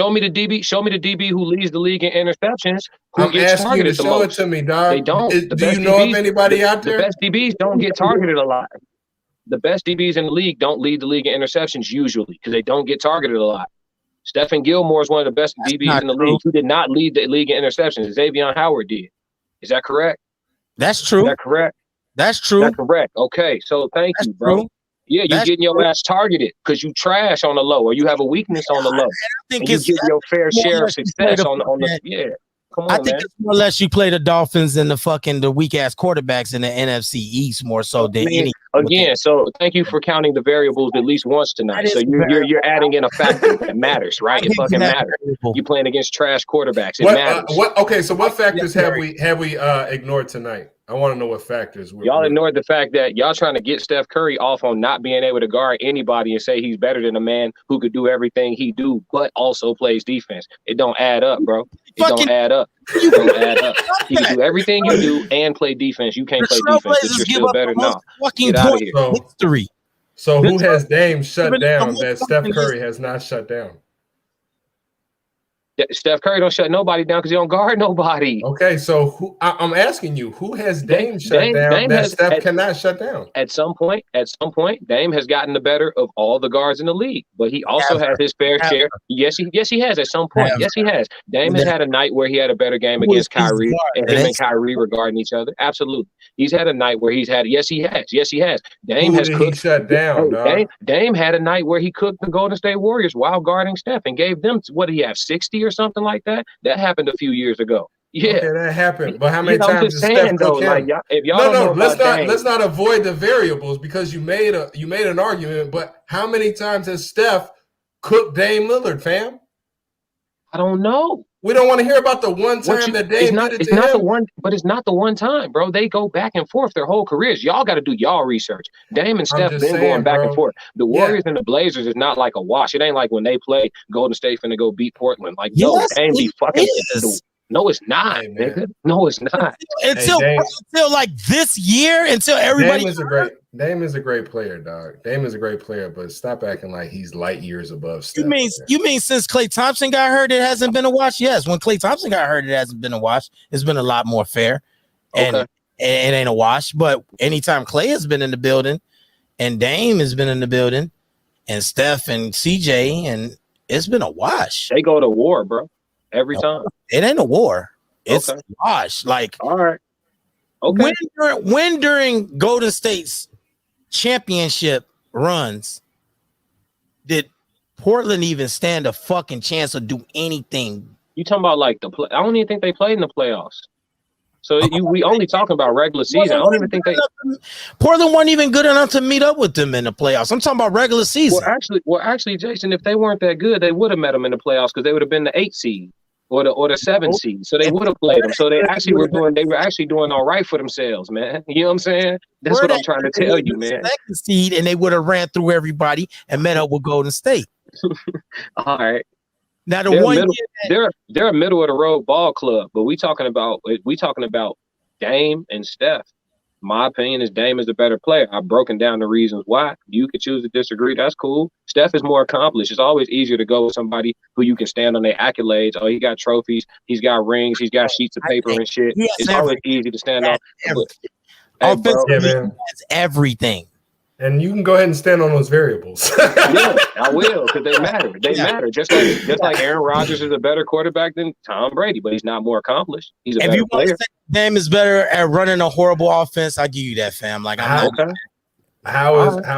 me the DB who leads the league in interceptions. Who gets targeted the most? Show it to me, dog. They don't. Do you know of anybody out there? The best DBs don't get targeted a lot. The best DBs in the league don't lead the league in interceptions usually because they don't get targeted a lot. Stephen Gilmore is one of the best DBs in the league. Who did not lead the league in interceptions? Xavier Howard did. Is that correct? That's true. Is that correct? That's true. That's correct. Okay, so thank you, bro. True. Yeah, you're getting your ass targeted because you trash on the low or you have a weakness on the low. I think you get your fair share of success on the yeah. Come on, I think it's more or less you play the Dolphins and the weak ass quarterbacks in the NFC East more so than any. Again, so thank you for counting the variables at least once tonight. So you're adding in a factor that matters, right? It fucking matters. You're playing against trash quarterbacks. It matters. So what factors have we ignored tonight? I want to know what factors. Y'all ignored the fact that y'all trying to get Steph Curry off on not being able to guard anybody and say he's better than a man who could do everything he do, but also plays defense. It don't add up, bro. It don't add up. It don't add up. He can do everything you do and play defense. You can't play defense, but you're still better now. Get out of here. So who has Dame shut down that Steph Curry has not shut down? Steph Curry don't shut nobody down because he don't guard nobody. Okay, so I'm asking you, who has Dame shut down Dame that Steph cannot shut down? At some point, Dame has gotten the better of all the guards in the league, but he also has his fair share. Yes, he has at some point. Yes, he has. Dame has had a night where he had a better game against Kyrie, and him and Kyrie regarding each other. Absolutely, he's had a night where he's had. Yes, he has. Yes, he has. Dame has cooked. He shut down. Dame had a night where he cooked the Golden State Warriors while guarding Steph and gave them, what did he have, 60 or something like that? That happened a few years ago. Yeah, okay, that happened. But how many times did Steph cook him? Let's not avoid the variables because you made an argument. But how many times has Steph cooked Dame Lillard, fam? I don't know. We don't want to hear about the one time that Dame did it to him. But it's not the one time, bro. They go back and forth their whole careers. Y'all got to do y'all research. Dame and Steph been going back and forth. The Warriors and the Blazers is not like a wash. It ain't like when they play Golden State finna go beat Portland. Like, Dame be fucking. No, it's not, nigga. No, it's not. Until like this year, until everybody. Dame is a great player, dog. Dame is a great player, but stop acting like he's light years above Steph. You mean since Klay Thompson got hurt, it hasn't been a wash? Yes, when Klay Thompson got hurt, it hasn't been a wash. It's been a lot more fair, and it ain't a wash. But anytime Klay has been in the building, and Dame has been in the building, and Steph and CJ, and it's been a wash. They go to war, bro. Every time. It ain't a war. It's a wash. Like, all right. Okay. When during Golden State's championship runs did Portland even stand a fucking chance or do anything? You talking about like I don't even think they played in the playoffs. So we only talking about regular season. I don't even think Portland weren't even good enough to meet up with them in the playoffs. I'm talking about regular season. Well, actually, Jason, if they weren't that good, they would have met them in the playoffs because they would have been the 8 seed or the 7 seed. So they would have played them. So they were actually doing all right for themselves, man. You know what I'm saying? That's what I'm trying to tell you, man. Second seed, and they would have ran through everybody and met up with Golden State. All right. Now they're a middle of the road ball club, but we talking about Dame and Steph. My opinion is Dame is the better player. I've broken down the reasons why. You could choose to disagree. That's cool. Steph is more accomplished. It's always easier to go with somebody who you can stand on their accolades. Oh, he got trophies. He's got rings. He's got sheets of paper and shit. It's always easy to stand on. Offensively, that's everything. And you can go ahead and stand on those variables. Yeah, I will, because they matter. They matter. Just like Aaron Rodgers is a better quarterback than Tom Brady, but he's not more accomplished. He's a better player. Dame is better at running a horrible offense. I give you that, fam. Like, how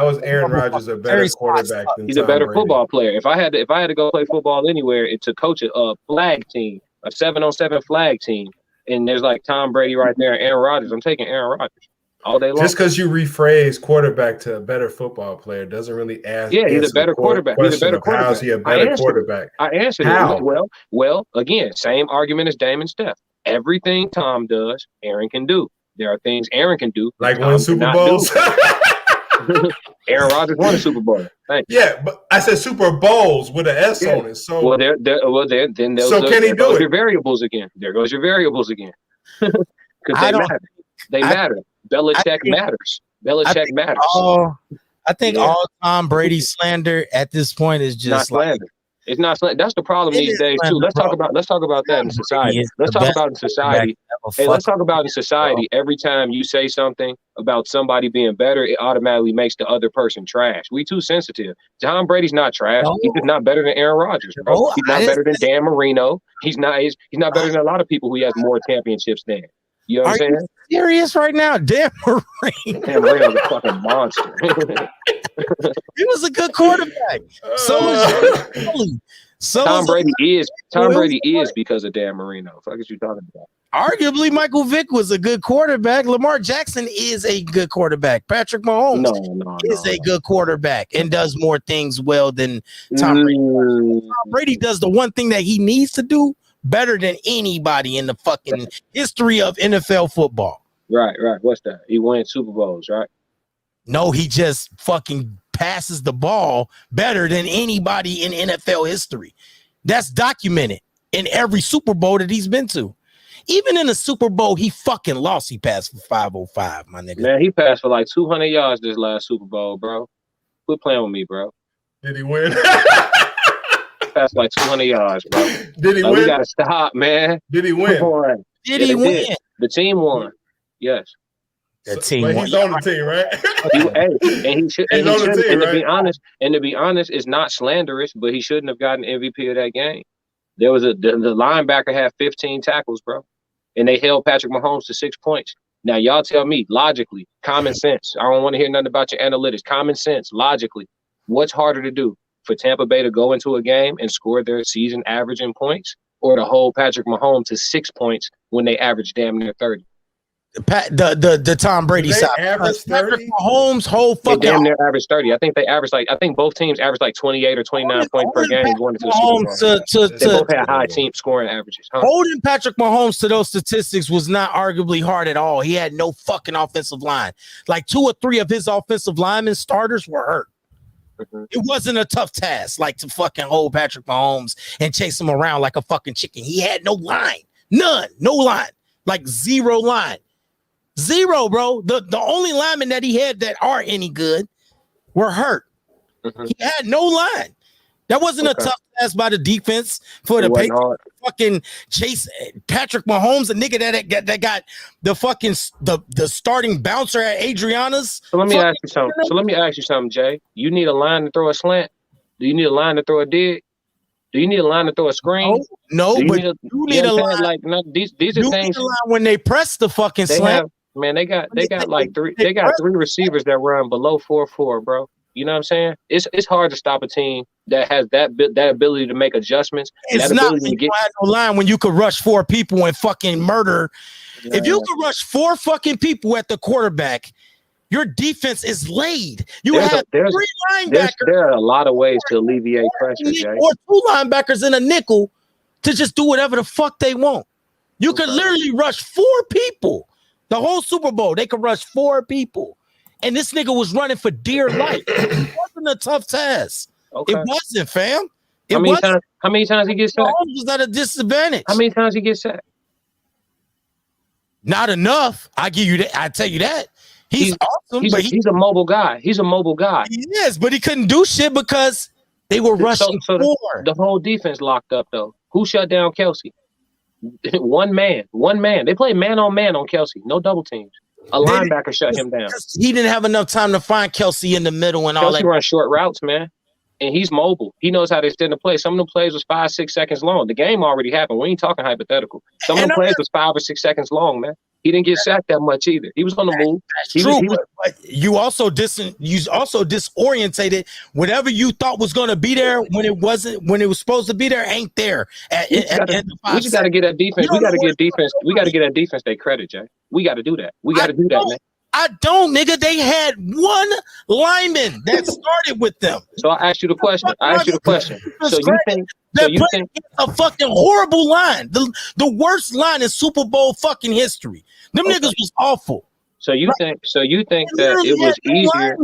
is Aaron Rodgers a better quarterback than he's Tom a better Brady? Football player. If I had to go play football anywhere, to coach a flag team, a 7-on-7 flag team, and there's like Tom Brady right there and Aaron Rodgers, I'm taking Aaron Rodgers all day long. Just because you rephrase quarterback to a better football player doesn't really ask. Yeah, he's a better quarterback. He's a better quarterback. How is he a better quarterback? I answered it. Well, again, same argument as Dame and Steph. Everything Tom does, Aaron can do. There are things Aaron can do, like win Super Bowls. Aaron Rodgers won a Super Bowl. Thank you. Yeah, but I said Super Bowls with an S on it. So then can he do it? Your variables again. There goes your variables again. Because they matter. They matter. Belichick matters. Belichick matters. I think all Tom Brady slander at this point is just not slander. It's not slander. That's the problem these days too. Let's talk about that in society. Let's talk about in society. Hey, let's talk about in society. Every time you say something about somebody being better, it automatically makes the other person trash. We too sensitive. Tom Brady's not trash. He's just not better than Aaron Rodgers, bro. He's not better than Dan Marino. He's not not better than a lot of people who has more championships than. You know what I'm saying? You serious right now? Dan Marino. Dan Marino's a fucking monster. He was a good quarterback. Tom Brady is because of Dan Marino. What the fuck is you talking about? Arguably, Michael Vick was a good quarterback. Lamar Jackson is a good quarterback. Patrick Mahomes is a good quarterback and does more things well than Tom Brady. Tom Brady does the one thing that he needs to do better than anybody in the fucking history of NFL football. Right. What's that? He wins Super Bowls, right? No, he just fucking passes the ball better than anybody in NFL history. That's documented in every Super Bowl that he's been to. Even in the Super Bowl, he fucking lost. He passed for 505, my nigga. Man, he passed for like 200 yards this last Super Bowl, bro. Quit playing with me, bro. Did he win? passed like 200 yards, bro. Did he Like, we win? gotta stop, man. Did he Come win? on. Did Yeah, he they win? did. The team won. Yes. The team But won. he's on the team, right? And he should. He's And he on the shouldn't. team, And to right? be honest, it's not slanderous, but he shouldn't have gotten MVP of that game. There was the linebacker had 15 tackles, bro, and they held Patrick Mahomes to 6 points. Now y'all tell me logically, common sense. I don't want to hear nothing about your analytics. Common sense, logically, what's harder to do for Tampa Bay to go into a game and score their season average in points, or to hold Patrick Mahomes to 6 points when they average damn near 30? The Tom Brady They side. average Patrick 30? Mahomes' whole They fucking damn near average 30. I think both teams average like 28 or 29 points per game going into the Super Bowl. They both had high team scoring averages. Huh? holding Patrick Mahomes to those statistics was not arguably hard at all. He had no fucking offensive line. Like 2 or 3 of his offensive linemen starters were hurt. It wasn't a tough task, like to fucking hold Patrick Mahomes and chase him around like a fucking chicken. He had no line, none, no line, like 0 line. 0, bro. The only linemen that he had that are any good were hurt. He had no line. That wasn't a tough task by the defense for the Patriots. Fucking chase Patrick Mahomes, a nigga that got the fucking the starting bouncer at Adriana's. So let me ask you something, Jay. You need a line to throw a slant? Do you need a line to throw a dig? Do you need a line to throw a screen? No, but you need a line. Like, no, these are things. When they press the fucking slant. Man, they got like 3 receivers that run below 4.4, bro. You know what I'm saying? It's hard to stop a team that has that ability to make adjustments. It's not when you have no line when you could rush 4 people and fucking murder. If you could rush 4 fucking people at the quarterback, your defense is laid. You have 3 linebackers. There are a lot of ways to alleviate pressure, Jay. Or 2 linebackers in a nickel to just do whatever the fuck they want. You could literally rush 4 people. The whole Super Bowl, they could rush 4 people. And this nigga was running for dear life. It wasn't a tough task. Okay. It wasn't, fam. How many times he gets sacked? Mahomes was at a disadvantage. How many times he gets sacked? Not enough. I give you that. I tell you that. He's awesome. He's a mobile guy. He is, but he couldn't do shit because they were rushing 4. The whole defense locked up, though. Who shut down Kelsey? One man. They played man on Kelsey. No double teams. A linebacker shut him down. He didn't have enough time to find Kelsey in the middle and all that. Kelsey runs short routes, man. And he's mobile. He knows how to extend the play. Some of the plays was 5-6 seconds long. The game already happened. We ain't talking hyporical. Some of the plays was 5 or 6 seconds long, man. He didn't get sacked that much either. He was on the move. But you also disorientated whatever you thought was going to be there when it was supposed to be there ain't there. We just got to get that defense. We got to get defense. We got to get that defense their credit, Jay. We got to do that. We got to do that, man. I don't, nigga. They had 1 lineman that started with them. So I asked you the question. So you think a fucking horrible line, the worst line in Super Bowl fucking history. Them niggas was awful. So you think that it was easier?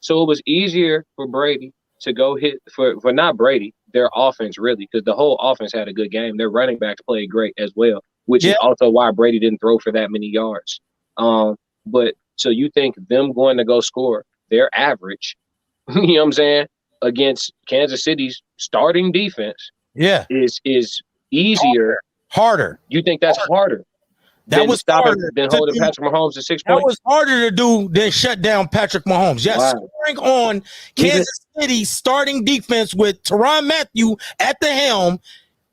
So it was easier for Brady to go hit for not Brady, their offense really, because the whole offense had a good game. Their running backs played great as well, which is also why Brady didn't throw for that many yards. But so you think them going to go score their average, you know what I'm saying, against Kansas City's starting defense, is easier, harder. You think that's harder? That was harder than holding Patrick Mahomes to 6 points. That was harder to do than shut down Patrick Mahomes. Yes, scoring on Kansas City starting defense with Tyrann Mathieu at the helm,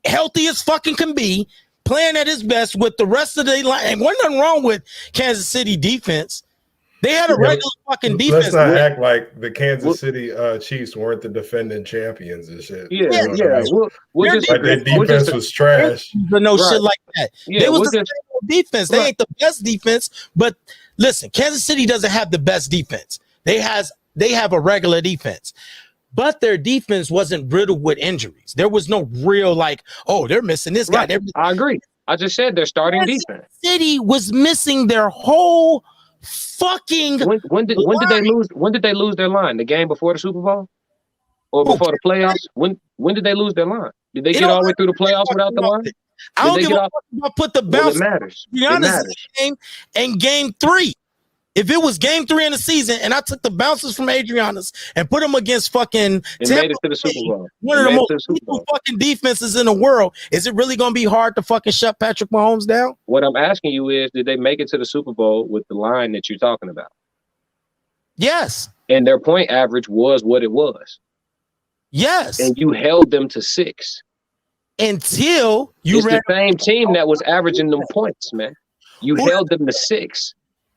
healthy as fucking can be, playing at his best with the rest of the line. And wasn't nothing wrong with Kansas City defense. They had a regular fucking defense. Let's not act like the Kansas City Chiefs weren't the defending champions and shit. Yeah. We'll just like their defense was trash. But no shit like that. They was the defense. They ain't the best defense. But listen, Kansas City doesn't have the best defense. They have a regular defense. But their defense wasn't riddled with injuries. There was no real they're missing this guy. I agree. I just said their starting defense. City was missing their whole fucking. When did they lose? When did they lose their line? The game before the Super Bowl, or before the playoffs? When did they lose their line? Did they get all the way through the playoffs without the line? I don't give a fuck about put the bounce. It matters. To be honest, game 3. If it was game 3 in the season and I took the bouncers from Adriana's and put them against fucking And made it to the Super Bowl. one of the most lethal fucking defenses in the world, is it really going to be hard to fucking shut Patrick Mahomes down? What I'm asking you is, did they make it to the Super Bowl with the line that you're talking about? Yes. And their point average was what it was. Yes. And you held them to 6. Until you it's the same team that was averaging them points, man. You held them to 6.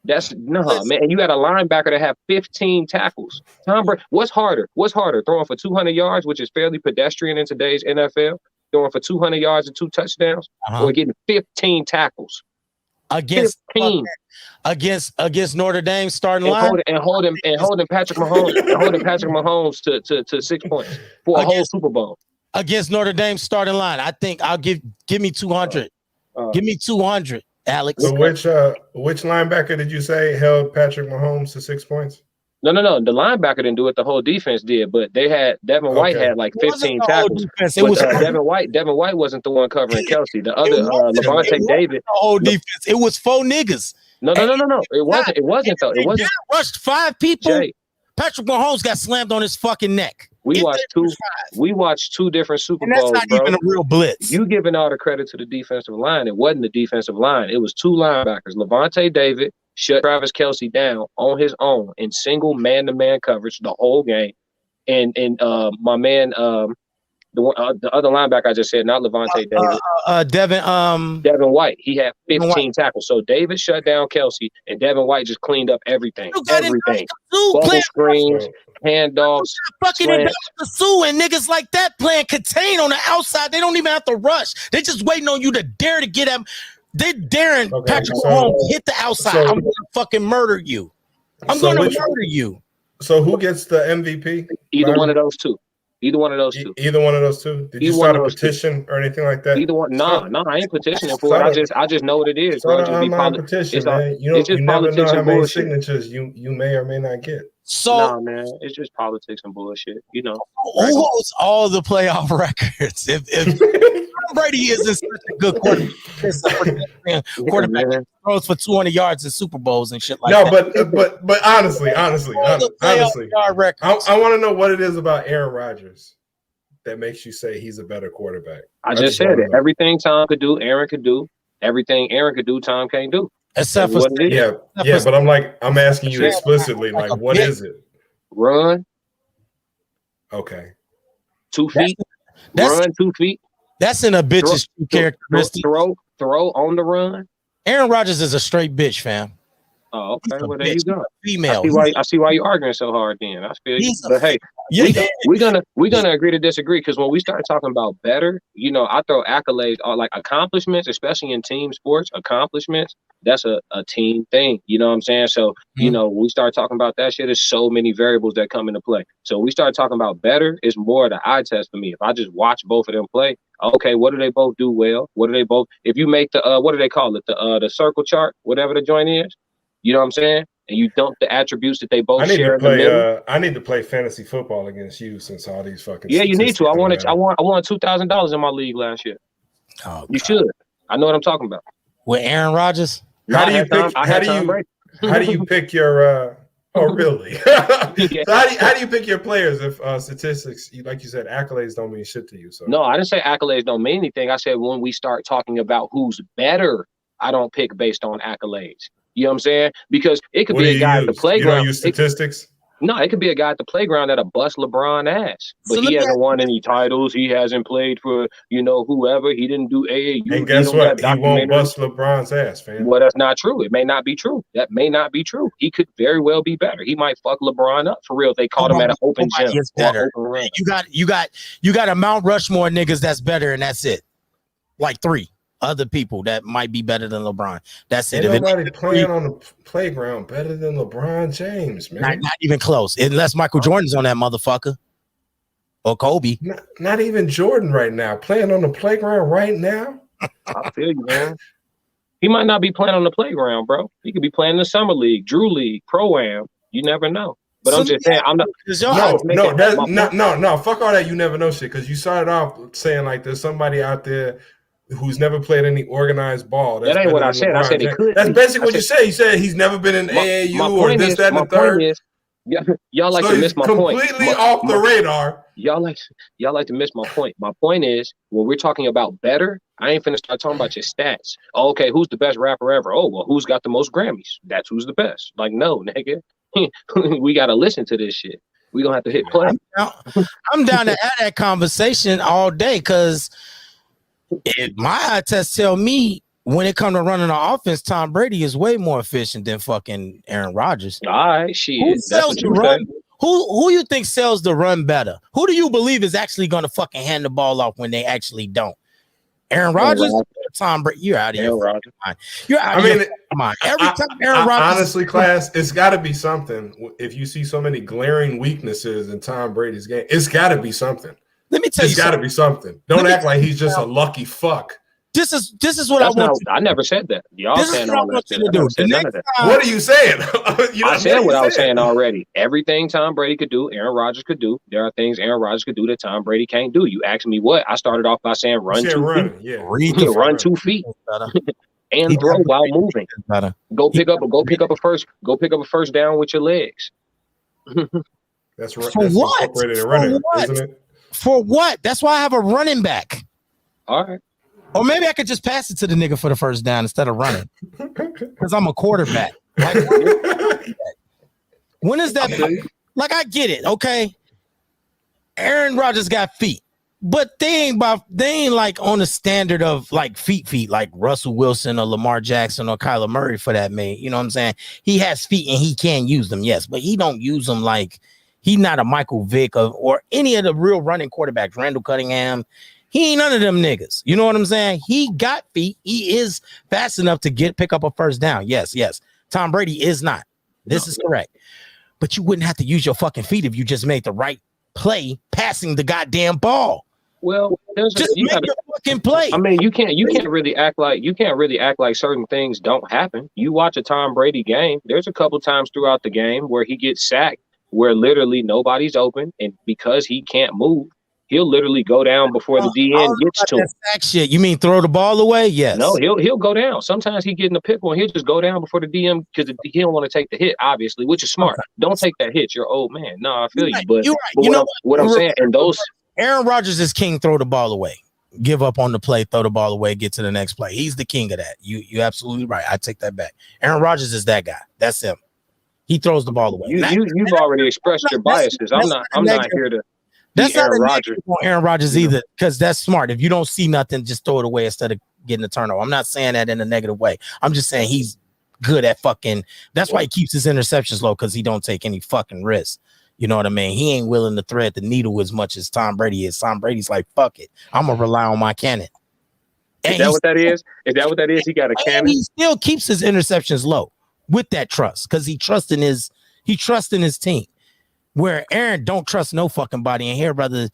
That's man. And you had a linebacker that had 15 tackles. Tom Brady. What's harder? Throwing for 200 yards, which is fairly pedestrian in today's NFL, throwing for 200 yards and 2 touchdowns, or getting 15 tackles against 15 against Notre Dame starting line and holding Patrick Mahomes to 6 points for a whole Super Bowl against Notre Dame starting line. I think I'll give me 200. Give me 200. Alex. So which linebacker did you say held Patrick Mahomes to 6 points? No. The linebacker didn't do it. The whole defense did, but they had Devin White had like 15 tackles. It was Devin White wasn't the one covering Kelsey. The other Levante David. The whole defense. It was 4 niggas. No. It wasn't though. It wasn't. Rushed 5 people. Jay, Patrick Mahomes got slammed on his fucking neck. We watched 2 different Super Bowls, that's not bro. even a real blitz. You giving all the credit to the defensive line. It wasn't the defensive line. It was 2 linebackers. Levante David shut Travis Kelsey down on his own in single man-to-man coverage the whole game. And my man, the other linebacker I just said, not Levante David. Devin White. He had 15 tackles. So David shut down Kelsey, and Devin White just cleaned up everything. Bubble screens, handoffs, fucking the Sue and niggas like that playing contain on the outside. They don't even have to rush. They just waiting on you to dare to get them. They're daring Patrick Mahomes to hit the outside. I'm gonna fucking murder you. I'm gonna murder you. So who gets the MVP? Either one of those two. Either one of those two. Did you start a petition or anything like that? Either one. No, I ain't petitioning for it. I just know what it is. Start an online petition, man. You never know how many signatures you may or may not get. So, nah, man, it's just politics and bullshit. You know, who holds all the playoff records? If Tom Brady isn't such a good quarterback throws for 200 yards in Super Bowls and shit like that. No, but honestly, I want to know what it is about Aaron Rodgers that makes you say he's a better quarterback. I just said it. Everything Tom could do, Aaron could do. Everything Aaron could do, Tom can't do. Except for but I'm asking you explicitly, like, what is it? Run. Okay. 2 feet. Run 2 feet. That's in a bitch's characteristic. Throw on the run. Aaron Rodgers is a straight bitch, fam. Oh, okay. Well, there you go. Female. I see why you're arguing so hard. Then I feel you. But hey, we're gonna agree to disagree, because when we start talking about better, you know, I throw accolades on like accomplishments, especially in team sports. Accomplishments, that's a team thing. You know what I'm saying? So you know, when we start talking about that shit, there's so many variables that come into play. So when we start talking about better, it's more of the eye test for me. If I just watch both of them play, okay, what do they both do well? What do they both? If you make the what do they call it? The circle chart, whatever the joint is. You know what I'm saying? And you dump the attributes that they both share in the middle. I need to play fantasy football against you since all these fucking. Yeah, you need to. I won $2,000 in my league last year. Oh, you should. I know what I'm talking about. With Aaron Rodgers? How do you pick your? Oh, really? So how do you pick your players if statistics, like you said, accolades don't mean shit to you? So no, I didn't say accolades don't mean anything. I said when we start talking about who's better, I don't pick based on accolades. You know what I'm saying? Because it could be a guy at the playground. You don't use statistics? No, it could be a guy at the playground that'll bust LeBron ass. But he hasn't won any titles. He hasn't played for, you know, whoever. He didn't do AAU. And guess what? He won't bust LeBron's ass, fam. Well, that's not true. It may not be true. That may not be true. He could very well be better. He might fuck LeBron up for real if they caught him at an open gym. Better. You got a Mount Rushmore niggas that's better, and that's it. Like 3 other people that might be better than LeBron. That's it. Ain't nobody playing on the playground better than LeBron James, man. Not even close. Unless Michael Jordan's on that motherfucker. Or Kobe. Not even Jordan right now. Playing on the playground right now. I feel you, man. He might not be playing on the playground, bro. He could be playing in the summer league, Drew League, Pro-Am. You never know. But I'm just saying, I'm not. No. Fuck all that. You never know shit. Because you started off saying like there's somebody out there who's never played any organized ball. That ain't what I said. I said it could. That's basically what you said. You said he's never been in AAU or this, that, and the third. Y'all like to miss my point. Completely off the radar. Y'all like to miss my point. My point is, when we're talking about better, I ain't finna start talking about your stats. Oh, okay, who's the best rapper ever? Oh, well, who's got the most Grammys? That's who's the best. Like, no, nigga. We gotta listen to this shit. We gonna have to hit play. I'm down to have that conversation all day because my eye test tell me when it comes to running the offense, Tom Brady is way more efficient than fucking Aaron Rodgers. All right, shit. Who sells the run? Who you think sells the run better? Who do you believe is actually going to fucking hand the ball off when they actually don't? Aaron Rodgers or Tom Brady? You're out of here. You're out of here. Come on. Every time Aaron Rodgers. Honestly, class, it's got to be something. If you see so many glaring weaknesses in Tom Brady's game, it's got to be something. Let me tell you, it's got to be something. Don't act like he's just a lucky fuck. This is what I want. I never said that. Y'all saying all that shit. What are you saying? I said what I was saying already. Everything Tom Brady could do, Aaron Rodgers could do. There are things Aaron Rodgers could do that Tom Brady can't do. You asked me what? I started off by saying run 2 feet. Yeah. Run 2 feet. And throw while moving. Go pick up a first down with your legs. That's right. For what? For what? That's why I have a running back. All right. Or maybe I could just pass it to the nigga for the first down instead of running. Because I'm a quarterback. Like, when is that? Like, I get it, okay? Aaron Rodgers got feet. But they ain't like on the standard of like feet like Russell Wilson or Lamar Jackson or Kyler Murray for that man. You know what I'm saying? He has feet and he can use them, yes, but he don't use them like he's not a Michael Vick or any of the real running quarterbacks. Randall Cunningham. He ain't none of them niggas. You know what I'm saying? He got feet. He is fast enough to pick up a first down. Yes. Tom Brady is not. This is correct. But you wouldn't have to use your fucking feet if you just made the right play passing the goddamn ball. Well, just make the fucking play. I mean, you can't really act like certain things don't happen. You watch a Tom Brady game. There's a couple times throughout the game where he gets sacked, where literally nobody's open, and because he can't move, he'll literally go down before the DN gets to him. Shit, you mean throw the ball away? Yes. No, he'll go down. Sometimes he get in a pickle and he'll just go down before the DM because he don't want to take the hit, obviously, which is smart. Don't take that hit. You're old man. No, I feel you. But, you're right. But what I'm saying, and those Aaron Rodgers is king. Throw the ball away. Give up on the play. Throw the ball away. Get to the next play. He's the king of that. You absolutely right. I take that back. Aaron Rodgers is that guy. That's him. He throws the ball away. You've already expressed your biases. I'm not here to. That's not Aaron Rodgers either, because that's smart. If you don't see nothing, just throw it away instead of getting a turnover. I'm not saying that in a negative way. I'm just saying he's good at fucking. That's why he keeps his interceptions low, because he don't take any fucking risks. You know what I mean? He ain't willing to thread the needle as much as Tom Brady is. Tom Brady's like, fuck it, I'm gonna rely on my cannon. Is that what that is? Is that what that is? He got a cannon. He still keeps his interceptions low with that trust, because he trusts in his team. Where Aaron don't trust no fucking body in here, brother.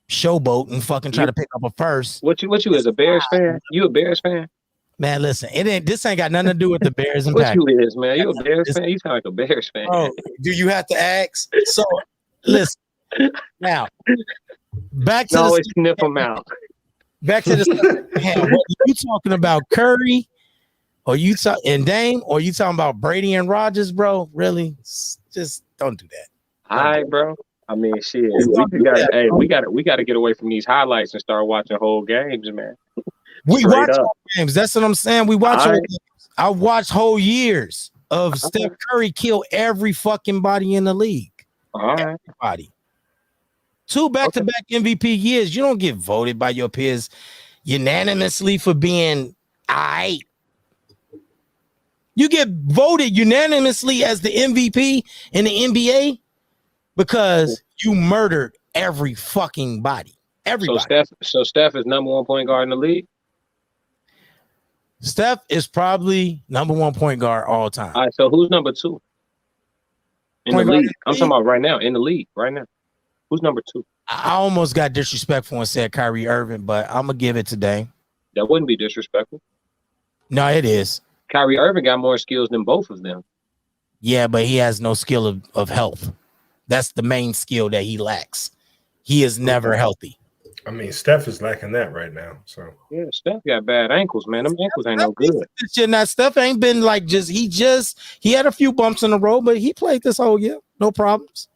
Showboat and fucking try to pick up a first. What you as a Bears fan? You a Bears fan? Man, listen, this ain't got nothing to do with the Bears and what Packers. You is, man? You a Bears fan? You sound like a Bears fan. Oh, do you have to ask? So listen. Now, back to always sniff them out. Back to the what you talking about, Curry? Or you and Dame? Or you talking about Brady and Rodgers, bro? Really? Just don't do that. All right, bro. I mean, shit. We got to get away from these highlights and start watching whole games, man. We watch whole games. That's what I'm saying. We watch whole games. I watched whole years of Steph Curry kill every fucking body in the league. All right. Everybody. 2 back-to-back MVP years. You don't get voted by your peers unanimously for being aight. You get voted unanimously as the MVP in the NBA because you murdered every fucking body. Everybody. So Steph is number 1 point guard in the league? Steph is probably number 1 point guard all time. All right, so who's number 2 in the league? I'm talking about right now, in the league, right now. Who's number 2? I almost got disrespectful and said Kyrie Irving, but I'm going to give it to Dame. That wouldn't be disrespectful. No, it is. Kyrie Irving got more skills than both of them. Yeah, but he has no skill of health. That's the main skill that he lacks. He is never healthy. I mean, Steph is lacking that right now. So Yeah, Steph got bad ankles, man. Them ankles ain't no good. This year, now Steph ain't been like he had a few bumps in the road, but he played this whole year, no problems.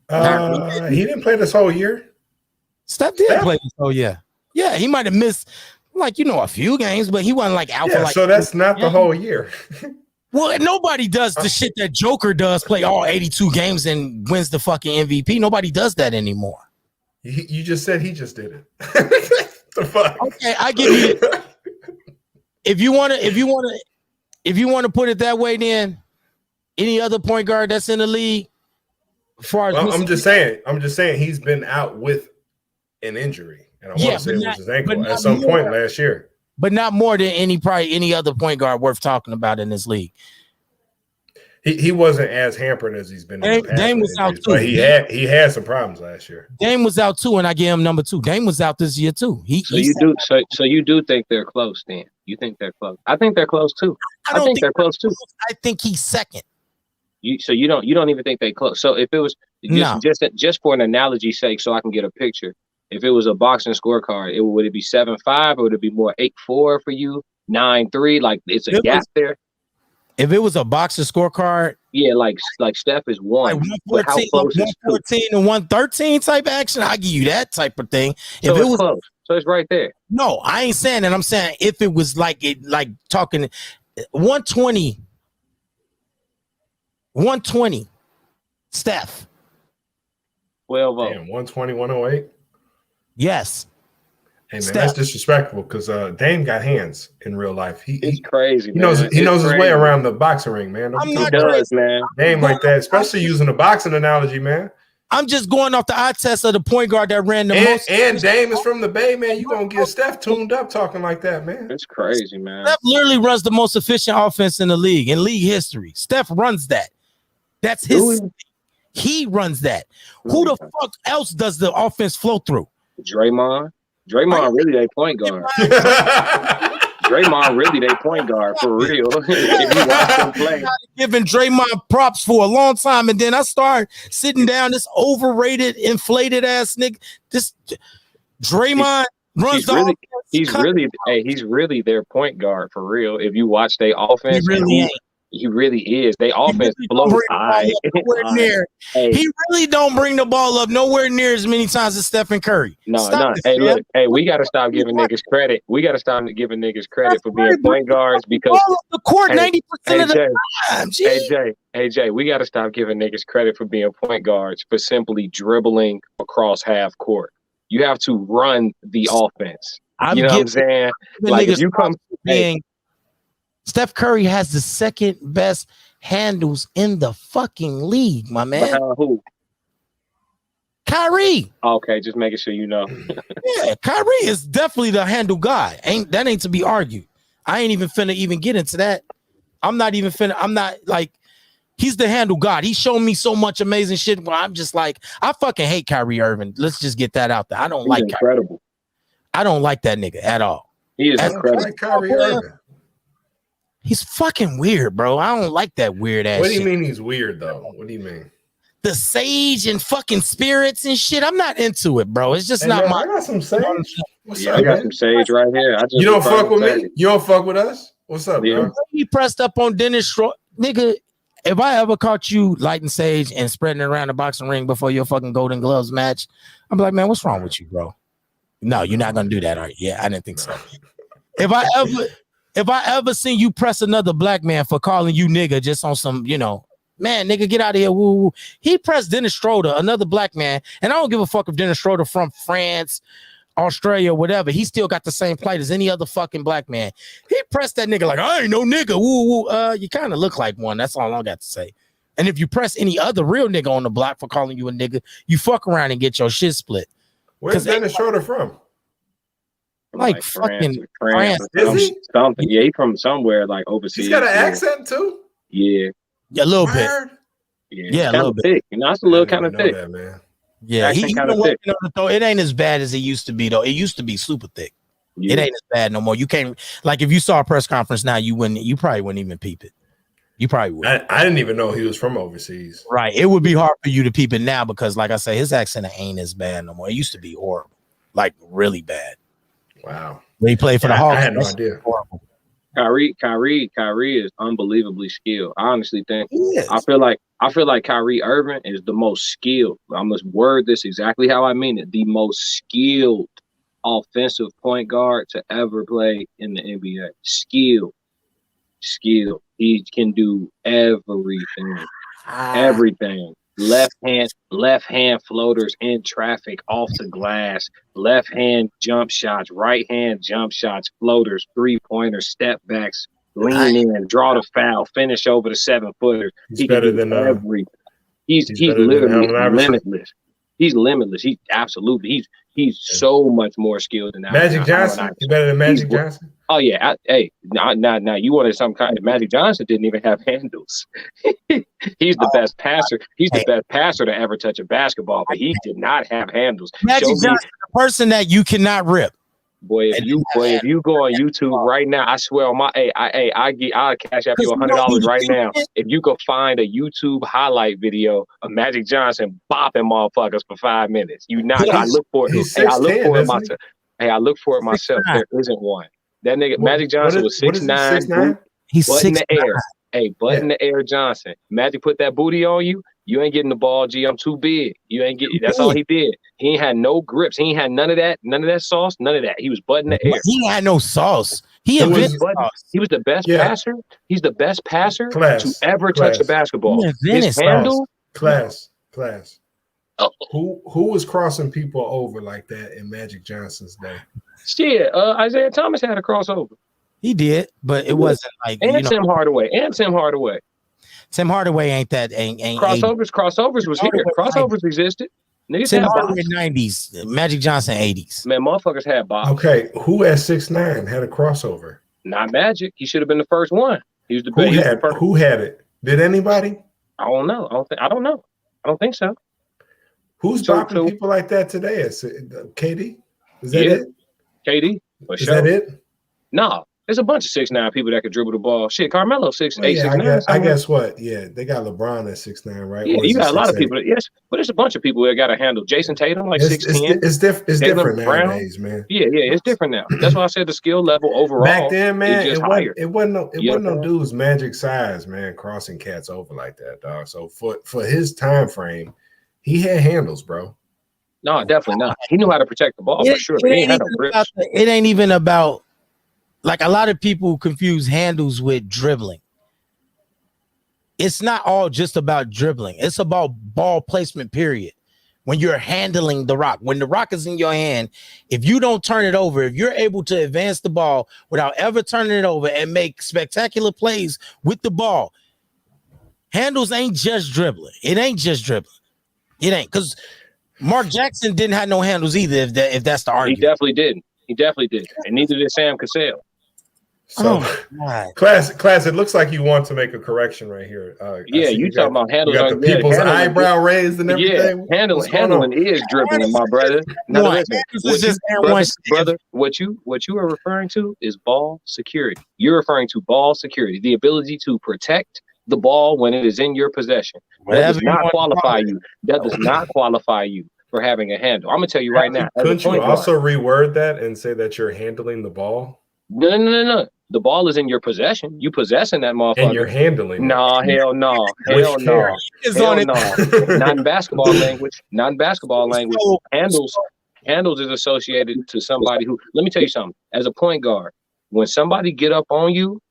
he didn't play this whole year. Steph did play this whole year. Yeah, he might have missed a few games, but he wasn't out for so that's not the whole year. Well, nobody does the shit that Joker does, play all 82 games and wins the fucking MVP. Nobody does that anymore. You just said he just did it. The fuck? Okay, I give you it. If you want to put it that way, then any other point guard that's in the league, as far as I'm just saying he's been out with an injury, and I want to say it was his ankle at some point last year. But not more than any other point guard worth talking about in this league. He wasn't as hampered as he's been. Dame was out too. But he had some problems last year. Dame was out too, and I gave him number 2. Dame was out this year too. So you do think they're close? Then you think they're close? I think they're close too. I think they're close too. I think he's second. You don't even think they close. So if it was just for an analogy's sake, so I can get a picture. If it was a boxing scorecard, would it be 7-5 or would it be more 8-4 for you? 9-3? Like it's a gap there. If it was a boxing scorecard, yeah, like Steph is 1. Like 114 and 113 type action, I give you that type of thing. So if it was close, so it's right there. No, I ain't saying that. I'm saying if it was like talking 120, Steph. 12. 120, 108. Yes. Hey man, that's disrespectful because Dame got hands in real life. He's crazy. He knows his way around the boxing ring, man. I'm not crazy, man. Dame like that, especially using the boxing analogy, man. I'm just going off the eye test of the point guard that ran the most. And Dame is from the Bay, man. You gonna get Steph tuned up talking like that, man. It's crazy, man. Steph literally runs the most efficient offense in the league, in league history. Steph runs that. That's his. He runs that. Who the fuck else does the offense flow through? Draymond really their point guard. Draymond really their point guard for real. If you watch them play, giving Draymond props for a long time, and then I start sitting down. This overrated, inflated ass nigga. This Draymond runs the offense. He's really their point guard for real. If you watch their offense, he really is. They offense blows high. He really don't bring the ball up nowhere near as many times as Stephen Curry. No. Hey, look. Hey, we got to stop giving niggas credit. We got to stop giving niggas credit for being point guards because the court 90% of the time. Hey, Jay, we got to stop giving niggas credit for being point guards for simply dribbling across half court. You have to run the offense. You know what I'm saying? Like if you come Steph Curry has the second best handles in the fucking league, my man. Who? Kyrie. Okay, just making sure you know. Yeah, Kyrie is definitely the handle guy. Ain't to be argued. I ain't even finna get into that. I'm not like he's the handle god. He showed me so much amazing shit where I'm just like, I fucking hate Kyrie Irving. Let's just get that out there. I don't like incredible. I don't like that nigga at all. He is incredible. Like Kyrie Irving. He's fucking weird, bro. I don't like that weird ass. What do you shit. mean he's weird though? What do you mean? The sage and fucking spirits and shit. I'm not into it, bro. It's just not my. I got some sage. What's up, I got some sage right here. You don't fuck with me? You don't fuck with us? What's up, bro? He pressed up on Dennis Schroeder. Nigga, if I ever caught you lighting sage and spreading it around the boxing ring before your fucking Golden Gloves match, I'm like, man, what's wrong with you, bro? No, you're not gonna do that, are you? Yeah, I didn't think so. If I ever seen you press another black man for calling you nigga just on some, man, nigga, get out of here. Woo, woo. He pressed Dennis Schroeder, another black man, and I don't give a fuck if Dennis Schroeder from France, Australia, whatever. He still got the same plight as any other fucking black man. He pressed that nigga like, I ain't no nigga. Woo, woo. You kind of look like one. That's all I got to say. And if you press any other real nigga on the block for calling you a nigga, you fuck around and get your shit split. Where's Dennis Schroeder from? Like fucking France. Is he? Something. Yeah, he's from somewhere like overseas. He's got an accent too? Yeah. Yeah, a little bit. Yeah, a little bit. Thick. It's a little kind of thick. That, man. Yeah, it ain't as bad as it used to be though. It used to be super thick. Yeah. It ain't as bad no more. You can't if you saw a press conference now, you probably wouldn't even peep it. You probably would. I didn't even know he was from overseas. Right. It would be hard for you to peep it now because, like I say, his accent ain't as bad no more. It used to be horrible. like really bad. Wow. When he played for the Hawks, I had no that's idea. horrible. Kyrie is unbelievably skilled. I honestly think He is. I feel like Kyrie Irving is the most skilled. I must word this exactly how I mean it. The most skilled offensive point guard to ever play in the NBA. Skilled. He can do everything. Everything. Left hand floaters in traffic off the glass, left hand jump shots, right hand jump shots, floaters, 3-pointers, step backs, lean in, draw the foul, finish over the 7-footer. He's better than everything. He's better literally than Allen Iverson. limitless. He's limitless. He's absolutely he's so much more skilled than Magic Johnson. You better than Magic Johnson? Oh yeah. Now you wanted some kind of Magic Johnson didn't even have handles. He's the best passer. He's the best passer to ever touch a basketball, but he did not have handles. Magic Johnson, the person that you cannot rip. Boy, if you go on YouTube right now, I swear on my I'll cash up you $100 right now. If you could find a YouTube highlight video of Magic Johnson bopping motherfuckers for 5 minutes. I look for it. I look for it myself. There isn't one. That nigga Magic Johnson was 6'9". He's butt in 6'9". the air. Hey, butt in the air Johnson. Magic put that booty on you. You ain't getting the ball, G. I'm too big. You ain't getting. That's all he did. He ain't had no grips. He ain't had none of that sauce, none of that. He was butt in the air. He had no sauce. He was the best passer. He's the best passer to ever touch a basketball. His handle. Class. Who was crossing people over like that in Magic Johnson's day? Shit, Isaiah Thomas had a crossover. He did, but it wasn't like Tim Hardaway. Tim Hardaway ain't crossovers was here. Crossovers existed. Niggas Tim had Hardaway bops. 90s, Magic Johnson 80s. Man, motherfuckers had bops. Okay, who at 6'9" had a crossover? Not Magic. He should have been the first one. He was the best. Who had it? Did anybody? I don't know. I don't know. I don't think so. Who's bopping people like that today? KD? Is that it? KD? Is that it? No. There's a bunch of 6'9" people that could dribble the ball. Shit, Carmelo 6'8", 6'9". I guess what? Yeah, they got LeBron at 6'9", right? Yeah, you got a lot of people. Yes, but there's a bunch of people that got to handle. Jason Tatum, like 6'10". It's different nowadays, man. Yeah, it's different now. That's why I said the skill level overall. Back then, man, it wasn't no bro. dudes Magic size, man, crossing cats over like that, dog. So for his time frame, he had handles, bro. No, definitely not. He knew how to protect the ball for sure. It ain't even about. Like a lot of people confuse handles with dribbling. It's not all just about dribbling. It's about ball placement, period. When you're handling the rock, when the rock is in your hand, if you don't turn it over, if you're able to advance the ball without ever turning it over and make spectacular plays with the ball, handles ain't just dribbling. It ain't just dribbling. It ain't, because Mark Jackson didn't have no handles either, if that's the argument. He definitely did. And neither did Sam Cassell. So, class, it looks like you want to make a correction right here. You talking about handles? You got the people's eyebrow raised and everything. Yeah, handling is dribbling, my brother. Now listen, brother, what you are referring to is ball security. You're referring to ball security, the ability to protect the ball when it is in your possession. That does not qualify you. That does not qualify you for having a handle. I'm gonna tell you right now. Couldn't you also reword that and say that you're handling the ball? No. The ball is in your possession. You possessing that motherfucker. And you're handling it. No, hell no. Hell no. Not in basketball language. Handles is associated to somebody who, let me tell you something. As a point guard, when somebody get up on you,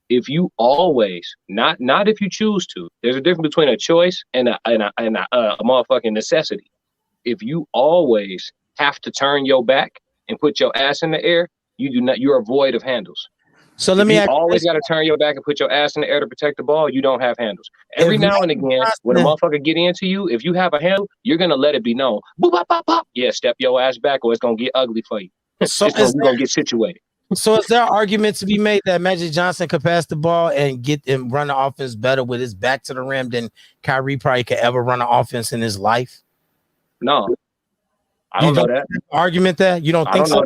if you always, not if you choose to, there's a difference between a choice and a motherfucking necessity. If you always have to turn your back and put your ass in the air, you're void of handles. So let me ask you, always got to turn your back and put your ass in the air to protect the ball. You don't have handles. Every now and again, when a motherfucker get into you, if you have a handle, you're gonna let it be known. Boop, bop, bop, bop. Yeah, step your ass back, or it's gonna get ugly for you. So we're gonna get situated. So is there an argument to be made that Magic Johnson could pass the ball and run the offense better with his back to the rim than Kyrie probably could ever run an offense in his life? No. I don't know that argument. That you don't think so? I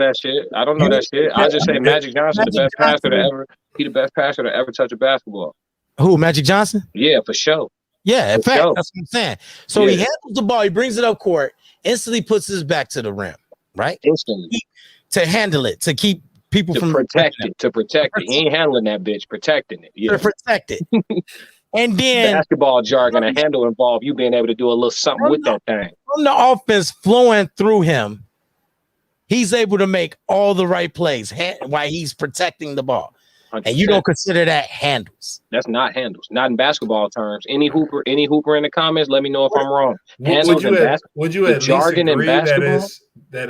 don't know that shit. I just say Magic Johnson, the best passer to ever. He the best passer to ever touch a basketball. Who, Magic Johnson? Yeah, for sure. Yeah, in fact, that's what I'm saying. So he handles the ball, he brings it up court, instantly puts his back to the rim. right? Instantly. To handle it, to keep people from protect it. He ain't handling that bitch, protecting it. Yeah. To protect it. And then basketball jargon, a handle involved you being able to do a little something with that thing. From the offense flowing through him, he's able to make all the right plays while he's protecting the ball. 100%. And you don't consider that handles. That's not handles. Not in basketball terms. Any hooper in the comments, let me know if I'm wrong. Handles would you at least agree that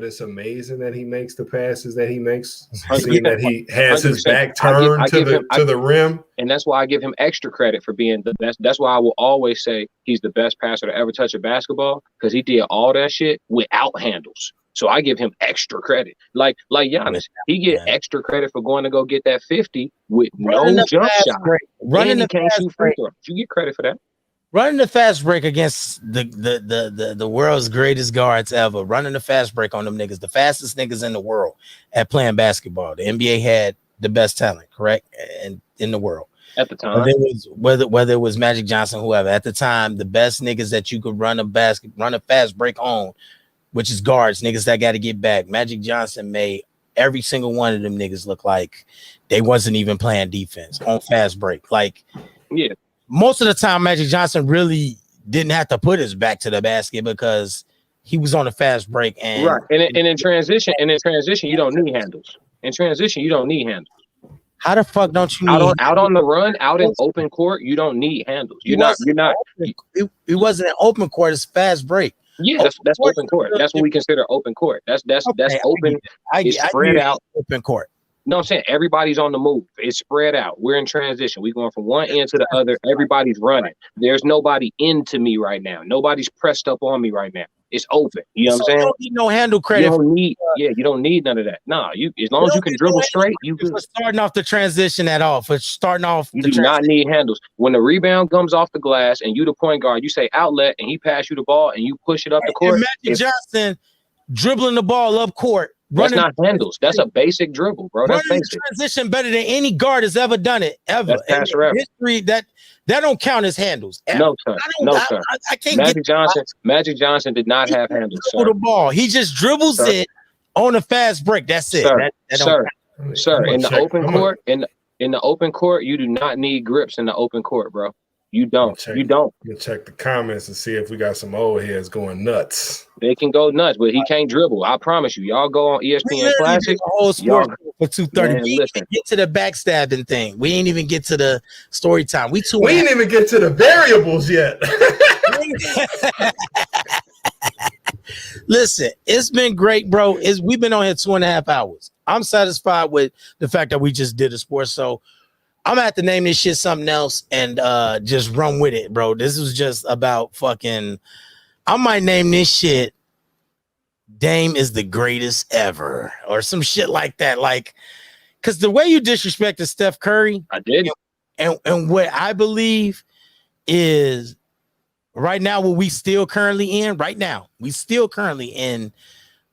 it's amazing that he makes the passes that he makes, seeing that he has 100%. His back turned to the rim? And that's why I give him extra credit for being the best. That's why I will always say he's the best passer to ever touch a basketball, because he did all that shit without handles. So I give him extra credit. Like Giannis, he get extra credit for going to go get that 50 with no jump shot. Running the can't shoot free throw. You get credit for that. Running the fast break against the world's greatest guards ever. Running the fast break on them niggas, the fastest niggas in the world at playing basketball. The NBA had the best talent, correct, and in the world at the time. Whether it was Magic Johnson, whoever at the time, the best niggas that you could run a fast break on, which is guards, niggas that got to get back. Magic Johnson made every single one of them niggas look like they wasn't even playing defense on fast break. Like, yeah, most of the time, Magic Johnson really didn't have to put his back to the basket because he was on a fast break. And right, and in transition, you don't need handles. In transition, you don't need handles. How the fuck don't you need out on the run, out in open court? You don't need handles. You're not. It wasn't an open court. It's fast break. Yeah, that's open court. That's what we consider open court. That's open. It's spread out. Open court. No, I'm saying everybody's on the move. It's spread out. We're in transition. We're going from one end to the other. Everybody's running. There's nobody into me right now. Nobody's pressed up on me right now. It's open. You know what I'm saying? You don't need no handle credit. You don't need none of that. Nah, as long as you can dribble straight, you good. For starting off the transition at all. For starting off, you do not need handles. When the rebound comes off the glass and you the point guard, you say outlet and he pass you the ball and you push it up the court. Magic Johnson dribbling the ball up court. That's not handles. That's a basic dribble, bro. That's basic. Transition better than any guard has ever done it, ever. That's in history, that don't count as handles. Ever. No, sir. I can't Magic Johnson did not have handles, sir. The ball. He just dribbles it on a fast break. That's it. Sir. In the open court, in the open court, you do not need grips in the open court, bro. You don't. You don't. You check the comments and see if we got some old heads going nuts. They can go nuts, but he can't dribble. I promise you. Y'all go on ESPN Classic. Whole sport for 2:30. We didn't get to the backstabbing thing. We ain't even get to the story time. We ain't even get to the variables yet. Listen, it's been great, bro. We've been on here 2.5 hours. I'm satisfied with the fact that we just did a sport. So I'm gonna have to name this shit something else and just run with it, bro. This was just about fucking. I might name this shit Dame is the greatest ever or some shit like that. Like, because the way you disrespected Steph Curry, I did. And what I believe is right now, what we still currently in the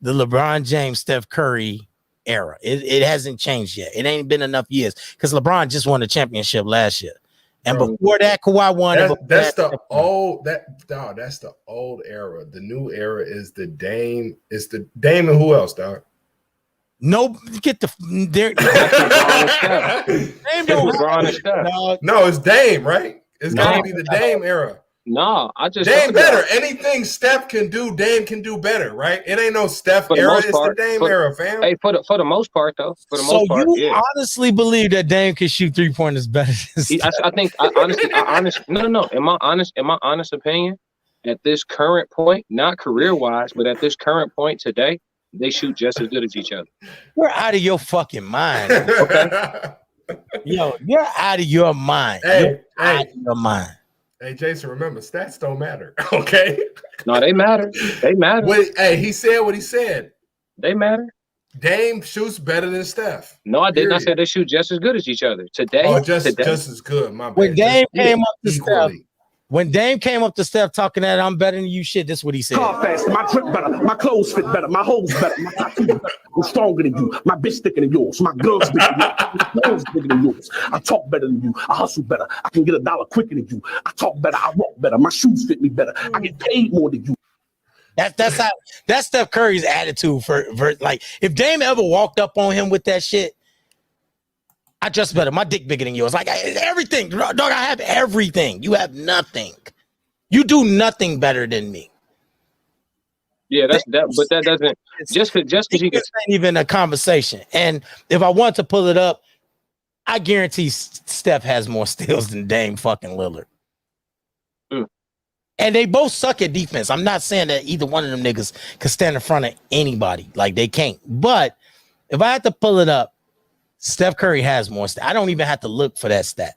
LeBron James, Steph Curry era. It hasn't changed yet. It ain't been enough years because LeBron just won the championship last year, and before that, Kawhi won. That's the old era. The new era is the Dame. It's the Dame and who else, dog? No, get the there. No, it's Dame, right? It's gotta be the Dame era. No, I just Dame better. Anything Steph can do, Dame can do better, right? It ain't no Steph era. It's the Dame era, fam. Hey, for the most part, though. So you honestly believe that Dame can shoot 3-pointers better than Steph? In my honest opinion, at this current point, not career-wise, but at this current point today, they shoot just as good as each other. You're out of your fucking mind. Okay. Yo, you're out of your mind. Out of your mind. Hey, Jason, remember, stats don't matter, okay? No, they matter. They matter. He said what he said. They matter. Dame shoots better than Steph. No, I didn't. I said they shoot just as good as each other. Today. Just as good, my bad. When Dame came up to Steph, When Dame came up to Steph talking that I'm better than you shit, this is what he said. Car faster, my drip better, my clothes fit better, my hoes better, my tattoos better. I'm stronger than you, my bitch thicker than yours, my girl's bigger than yours, my girl's bigger than yours. I talk better than you, I hustle better, I can get $1 quicker than you. I talk better, I walk better, my shoes fit me better, I get paid more than you. That's Steph Curry's attitude for like if Dame ever walked up on him with that shit, I just better. My dick bigger than yours. Like everything, dog. I have everything. You have nothing. You do nothing better than me. Yeah, that's that. But that doesn't just because he It's not even a conversation. And if I want to pull it up, I guarantee Steph has more steals than Dame fucking Lillard. And they both suck at defense. I'm not saying that either one of them niggas can stand in front of anybody. Like they can't. But if I had to pull it up, Steph Curry has more. I don't even have to look for that stat.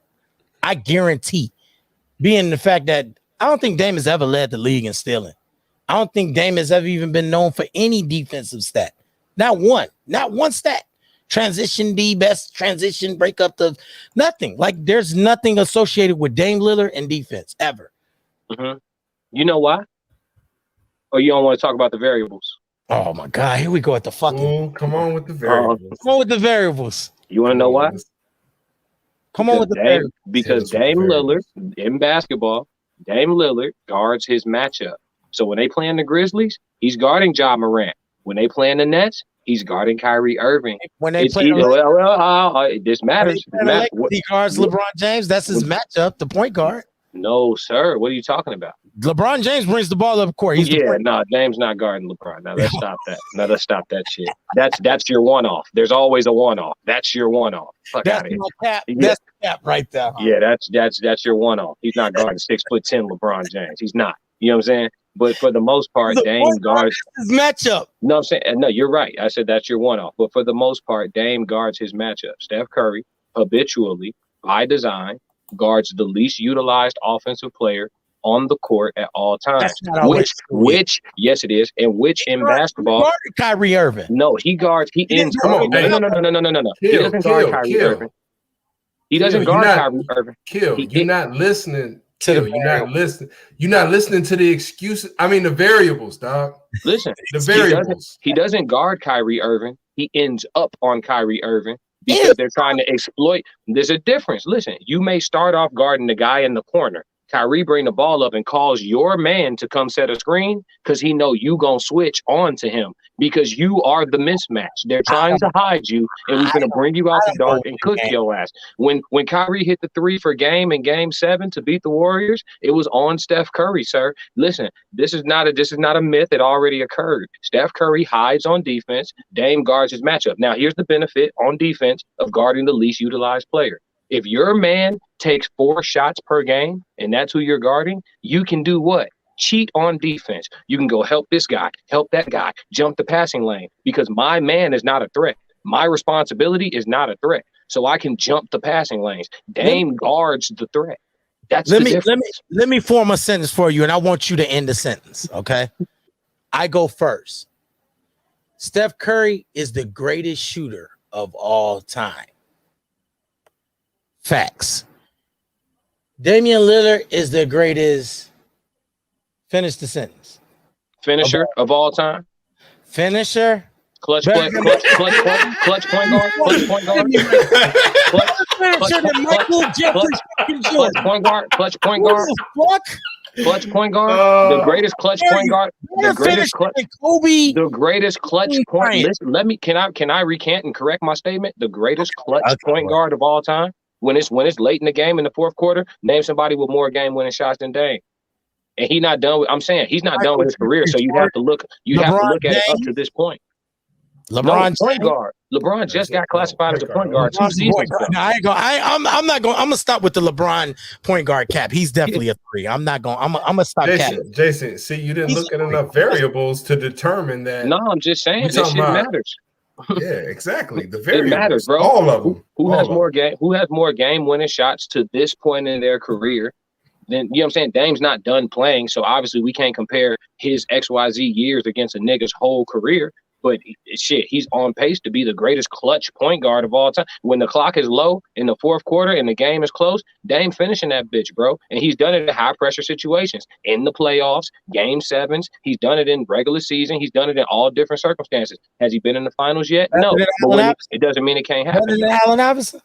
I guarantee, being the fact that I don't think Dame has ever led the league in stealing. I don't think Dame has ever even been known for any defensive stat. Not one stat. Transition D, best transition, break up the nothing. Like there's nothing associated with Dame Lillard and defense ever. Mm-hmm. You know why? Or you don't want to talk about the variables? Oh my God, here we go at the fucking. Come on with the variables. Come on with the variables. You want to know why? Come on with the variables. Because Dame Lillard in basketball, Dame Lillard guards his matchup. So when they play in the Grizzlies, he's guarding Ja Morant. When they play in the Nets, he's guarding Kyrie Irving. When they play, this matters. He guards LeBron James. That's his matchup, the point guard. No, sir. What are you talking about? LeBron James brings the ball up court. Dame's not guarding LeBron. Now let's stop that. Now let's stop that shit. That's your one-off. There's always a one-off. That's your one-off. Fuck out of here. Cap. That's the cap right there. Huh? Yeah, that's your one-off. He's not guarding 6'10" LeBron James. He's not. You know what I'm saying? But for the most part, Dame guards his matchup. No, I'm saying no. You're right. I said that's your one-off. But for the most part, Dame guards his matchup. Steph Curry habitually, by design, guards the least utilized offensive player on the court at all times. Which yes, it is, and which in basketball, Kyrie Irving. No, he guards. He ends. Come on, no. He doesn't guard Kyrie Irving. He doesn't guard Kyrie Irving. You're not listening. You're not listening to the excuses. I mean, the variables, dog. Listen, the variables. He doesn't guard Kyrie Irving. He ends up on Kyrie Irving because they're trying to exploit. There's a difference. Listen, you may start off guarding the guy in the corner. Kyrie bring the ball up and calls your man to come set a screen because he know you gonna switch on to him because you are the mismatch. They're trying to hide you, and we're gonna bring you out the dark and cook your ass. When Kyrie hit the 3 for game in Game 7 to beat the Warriors, it was on Steph Curry, sir. Listen, this is not a myth. It already occurred. Steph Curry hides on defense. Dame guards his matchup. Now, here's the benefit on defense of guarding the least utilized player. If your man takes 4 shots per game and that's who you're guarding, you can do what? Cheat on defense. You can go help this guy, help that guy, jump the passing lane because my man is not a threat. My responsibility is not a threat. So I can jump the passing lanes. Dame guards the threat. That's the difference. Let me form a sentence for you, and I want you to end the sentence, okay? I go first. Steph Curry is the greatest shooter of all time. Facts. Damian Lillard is the greatest. Finish the sentence. Finisher of all time. Finisher. Clutch point guard. Clutch point guard. Clutch point guard. Clutch point guard. Clutch point guard. The greatest clutch point guard. The greatest clutch. Kobe. The greatest clutch point. Listen, can I recant and correct my statement? The greatest clutch point guard of all time. When it's late in the game in the fourth quarter, name somebody with more game-winning shots than Dame. And he's not done with. I'm saying he's not done with his career. So you have to look. You have to look at it up to this point. LeBron point guard. LeBron just got classified as a point guard 2 seasons ago. I'm not going. I'm gonna stop with the LeBron point guard cap. He's definitely a 3. I'm not going. I'm gonna stop capping. Jason, see, you didn't look at enough variables to determine that. No, I'm just saying this shit matters. Yeah, exactly. The variables, it matters, bro. All of them. Who has more game winning shots to this point in their career? Then you know what I'm saying? Dame's not done playing, so obviously we can't compare his XYZ years against a nigga's whole career. But shit, he's on pace to be the greatest clutch point guard of all time. When the clock is low in the fourth quarter and the game is close, Dame finishing that bitch, bro. And he's done it in high pressure situations, in the playoffs, Game 7s. He's done it in regular season. He's done it in all different circumstances. Has he been in the finals yet? No. But it doesn't mean it can't happen. Better than Allen Iverson?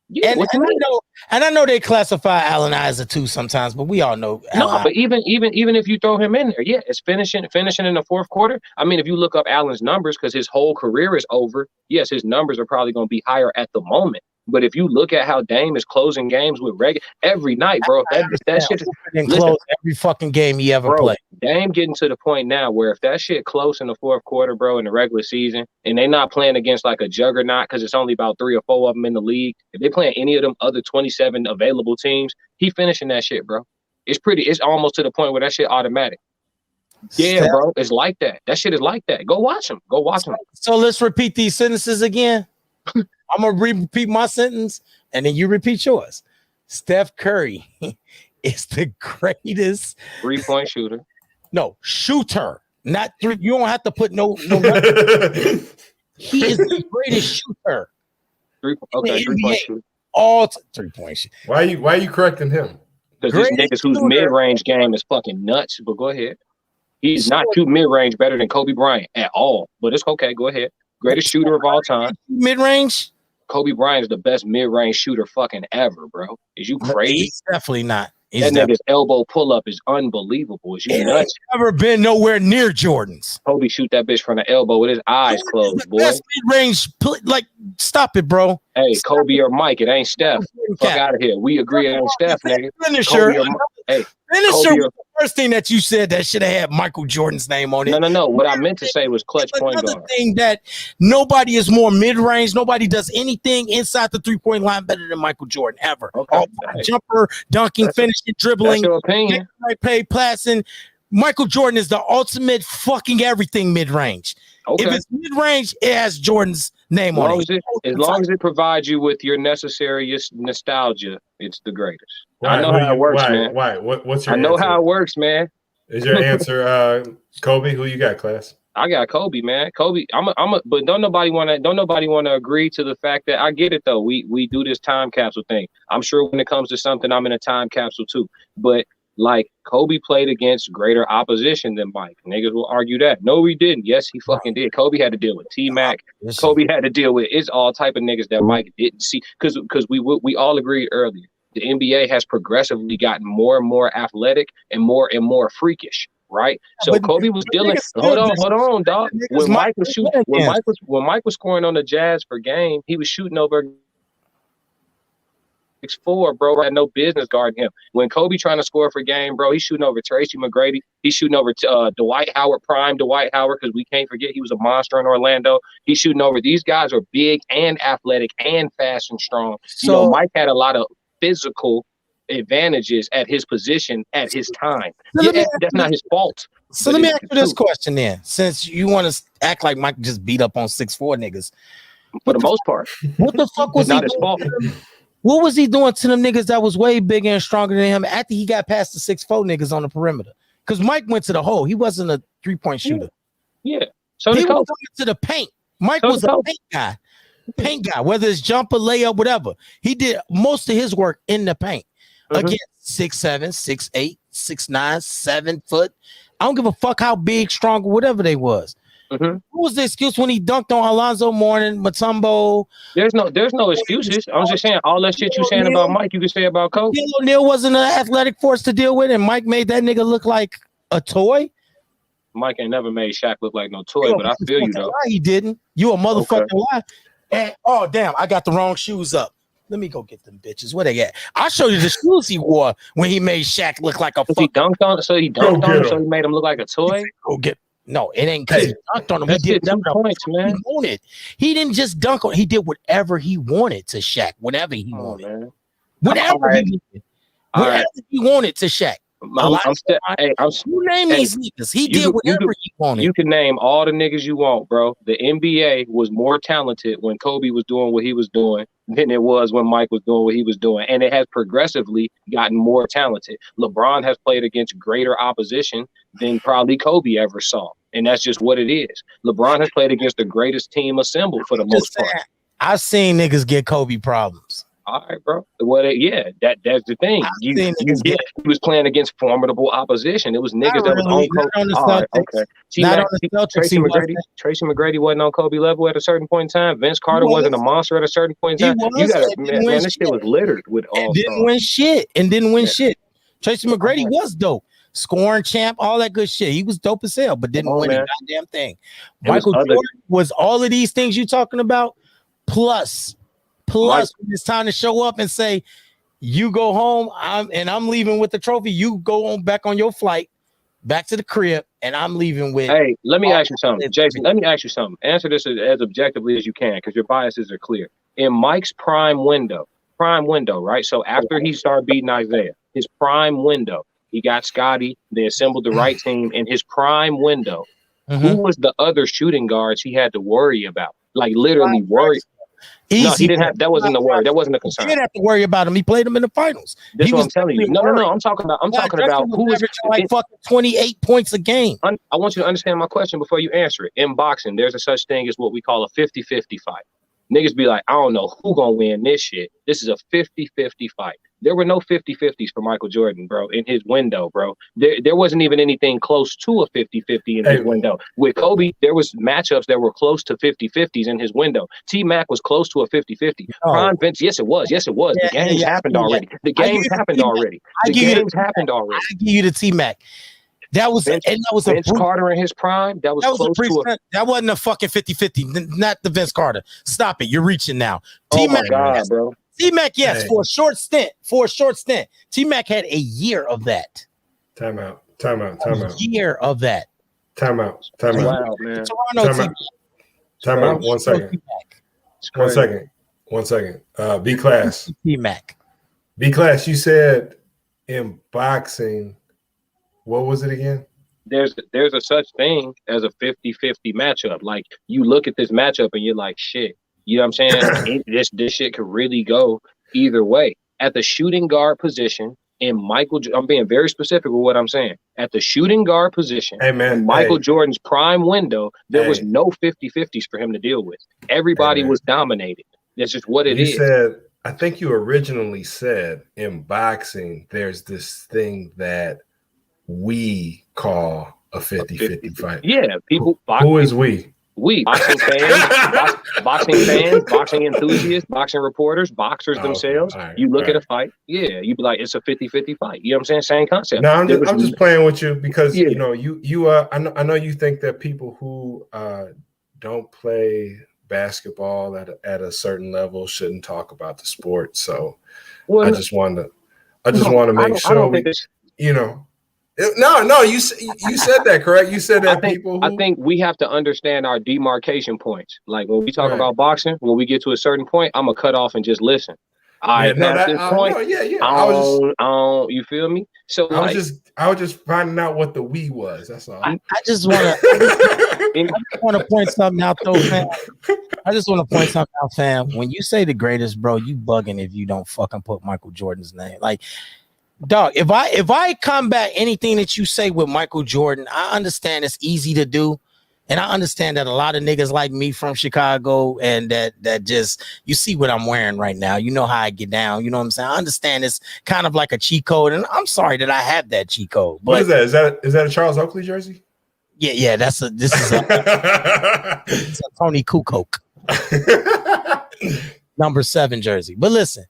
Yeah, And, what you and I mean? know, and I know they classify Allen as a 2 sometimes, but we all know. No, Allen but even if you throw him in there, yeah, it's finishing in the fourth quarter. I mean, if you look up Allen's numbers, because his whole career is over, yes, his numbers are probably going to be higher at the moment. But if you look at how Dame is closing games with every night, bro, that shit is and close every fucking game he ever played. Dame getting to the point now where if that shit close in the fourth quarter, bro, in the regular season, and they not playing against like a juggernaut because it's only about 3 or 4 of them in the league, if they playing any of them other 27 available teams, he finishing that shit, bro. It's almost to the point where that shit automatic. Yeah, Steph. bro, it's like that. That shit is like that. Go watch him. Go watch him. So let's repeat these sentences again. I'm gonna repeat my sentence, and then you repeat yours. Steph Curry is the greatest 3-point shooter. No, shooter, not three. You don't have to put no. He is the greatest shooter. 3-point shooter. All 3-point shooter. Why are you correcting him? Because these niggas whose mid-range game is fucking nuts. But go ahead. He's not too mid-range better than Kobe Bryant at all. But it's okay. Go ahead. Greatest shooter of all time. Mid-range? Kobe Bryant is the best mid-range shooter fucking ever, bro. Is you crazy? He's definitely not. That nigga's elbow pull-up is unbelievable. Is you nuts? Never been nowhere near Jordan's. Kobe shoot that bitch from the elbow with his eyes closed, boy. Best mid-range, like, stop it, bro. Hey, Kobe or Mike, it ain't Steph. Fuck out of here. We agree it ain't Steph, nigga. Finisher. Hey, Finisher was the first thing that you said that should have had Michael Jordan's name on it. No. What I meant to say was clutch point guard. Another thing that nobody is more mid-range. Nobody does anything inside the 3-point line better than Michael Jordan ever. Okay. Jumper, dunking, finishing, dribbling, That's your opinion. passing. Michael Jordan is the ultimate fucking everything mid-range. Okay. If it's mid-range, it has Jordan's name on it. As long as it provides you with your necessary nostalgia, it's the greatest. Why, I know how it works, man. Why? What's your I know answer? how it works, man. Is your answer Kobe? Who you got, class? I got Kobe, man. Kobe. But don't nobody want to agree to the fact that I get it though. We do this time capsule thing. I'm sure when it comes to something, I'm in a time capsule too. But like Kobe played against greater opposition than Mike. Niggas will argue that. No, he didn't. Yes, he fucking did. Kobe had to deal with T-Mac. Kobe had to deal with it's all type of niggas that Mike didn't see. Because we all agreed earlier. The NBA has progressively gotten more and more athletic and more freakish, right? So but Kobe was dealing. Hold on, dog. When Mike was scoring on the Jazz per game, he was shooting over 6'4", bro. Had no business guarding him. When Kobe trying to score for game, bro, he's shooting over Tracy McGrady. He's shooting over Dwight Howard, prime Dwight Howard, because we can't forget he was a monster in Orlando. He's shooting over. These guys are big and athletic and fast and strong. So, Mike had a lot of physical advantages at his position at his time. That's not his fault. So let me ask you this question then, since you want to act like Mike just beat up on 6'4" niggas. For the most part. What the fuck was not he his fault. What was he doing to them niggas that was way bigger and stronger than him after he got past the 6'4" niggas on the perimeter? Because Mike went to the hole. He wasn't a 3-point shooter. Yeah. So he did was Kobe. going to the paint. Mike was a paint guy, whether it's jumper, layup, whatever. He did most of his work in the paint against 6'7", 6'8", 6'9", 7 foot. I don't give a fuck how big, strong, whatever they was. What was the excuse when he dunked on Alonzo Mourning, Mutombo? There's no excuses. I was just saying all that shit you saying about Mike, you can say about Kobe. O'Neal wasn't an athletic force to deal with, and Mike made that nigga look like a toy. Mike ain't never made Shaq look like no toy, but I feel you though. He didn't. You a motherfucking lie. And oh damn, I got the wrong shoes up. Let me go get them bitches. Where they at? I'll show you the shoes he wore when he made Shaq look like a fuck. He dunked on so he made him look like a toy. Go get. No, it ain't because he dunked on him. He did 2 points, man. He wanted. He didn't just dunk on. He did whatever he wanted to Shaq. Whenever he wanted. Man. Whatever he wanted. Whatever he wanted to Shaq. You name these niggas. He did whatever he wanted. You can name all the niggas you want, bro. The NBA was more talented when Kobe was doing what he was doing than it was when Mike was doing what he was doing. And it has progressively gotten more talented. LeBron has played against greater opposition than probably Kobe ever saw. And that's just what it is. LeBron has played against the greatest team assembled for the most part. I've seen niggas get Kobe problems. All right, bro. Well, that's the thing. I've seen niggas He was playing against formidable opposition. It was niggas that was really, on Kobe. not on the All right, Celtics. okay. Not T-Mac, on the Celtics, Tracy he McGrady. wasn't. Tracy McGrady wasn't on Kobe level at a certain point in time. Vince Carter wasn't a monster at a certain point He in time. was. You got and didn't man, win this shit was littered with all and didn't win shit. And didn't win shit. Tracy McGrady was dope. Scoring champ, all that good shit. He was dope as hell, but didn't win a goddamn thing. Michael Jordan was all of these things you talking about, plus when it's time to show up and say, you go home, I'm leaving with the trophy. You go on back on your flight, back to the crib, and I'm leaving with. Hey, let me ask you something, Jason. Let me ask you something. Answer this as objectively as you can, because your biases are clear. In Mike's prime window, right? So after he started beating Isaiah, his prime window, he got Scotty. They assembled the right team. In his prime window, who was the other shooting guards he had to worry about? Like literally worry. Easy. No, he didn't have. That wasn't the worry. That wasn't the concern. He didn't have to worry about him. He played him in the finals. That's what I'm telling you. No. I'm talking about who was like fucking 28 points a game. I want you to understand my question before you answer it. In boxing, there's a such thing as what we call a 50-50 fight. Niggas be like, I don't know who gonna win this shit. This is a 50-50 fight. There were no 50-50s for Michael Jordan, bro, in his window, bro. There wasn't even anything close to a 50-50 in his window. With Kobe, there was matchups that were close to 50-50s in his window. T-Mac was close to a 50-50. Prime Vince, yes, it was. Yes, it was. The games happened already. The games happened already. I give you the T-Mac. That was Vince Carter in his prime. That was close to a, that wasn't a fucking 50-50. Not the Vince Carter. Stop it. You're reaching now. Oh my God, bro. T-Mac, yes, for a short stint. T-Mac had a year of that. Time out. A year of that. Time out. Wow, man. Time out. 1 second. 1 second. B-Class. T-Mac. B-Class, you said in boxing, what was it again? There's a such thing as a 50-50 matchup. Like, you look at this matchup and you're like, shit. You know what I'm saying? This shit could really go either way. At the shooting guard position, I'm being very specific with what I'm saying. At the shooting guard position, in Michael Jordan's prime window, there was no 50-50s for him to deal with. Everybody was dominated. That's just what it is. I think you originally said in boxing, there's this thing that we call a 50-50 fight. Yeah, people. Who is we? We boxing fans, boxing enthusiasts, boxing reporters, boxers themselves. Right, you look at a fight, you'd be like, it's a 50-50 fight. You know what I'm saying? Same concept. No, I'm just playing with you because you know I know you think that people who don't play basketball at a certain level shouldn't talk about the sport. So I just want to make sure you know. No, you said that, correct? You said that I think we have to understand our demarcation points. Like when we talk about boxing, when we get to a certain point, I'm gonna cut off and just listen. Past this point, you feel me? So I was just finding out what the we was. That's all. I just want to point something out though, fam. I just want to point something out, fam. When you say the greatest, bro, you bugging if you don't fucking put Michael Jordan's name. Like, dog, if I combat anything that you say with Michael Jordan, I understand it's easy to do. And I understand that a lot of niggas like me from Chicago and that just, you see what I'm wearing right now. You know how I get down. You know what I'm saying? I understand it's kind of like a cheat code. And I'm sorry that I have that cheat code. But what is that? Is that a Charles Oakley jersey? Yeah. This is a Tony Kukoc number 7 jersey. But listen,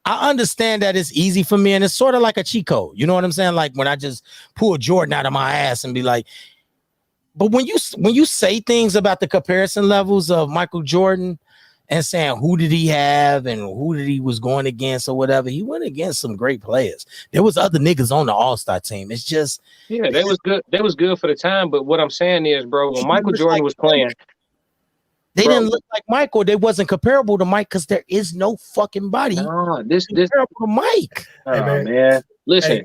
I understand that it's easy for me and it's sort of like a cheat code. You know what I'm saying? Like when I just pull Jordan out of my ass and be like, but when you say things about the comparison levels of Michael Jordan and saying who did he have and who did he was going against or whatever, he went against some great players. There was other niggas on the All-Star team. It's just they was good. They was good for the time. But what I'm saying is, bro, when Michael Jordan was playing, they didn't look like Michael. They wasn't comparable to Mike because there is no fucking body this comparable to Mike. Hey, man. Listen,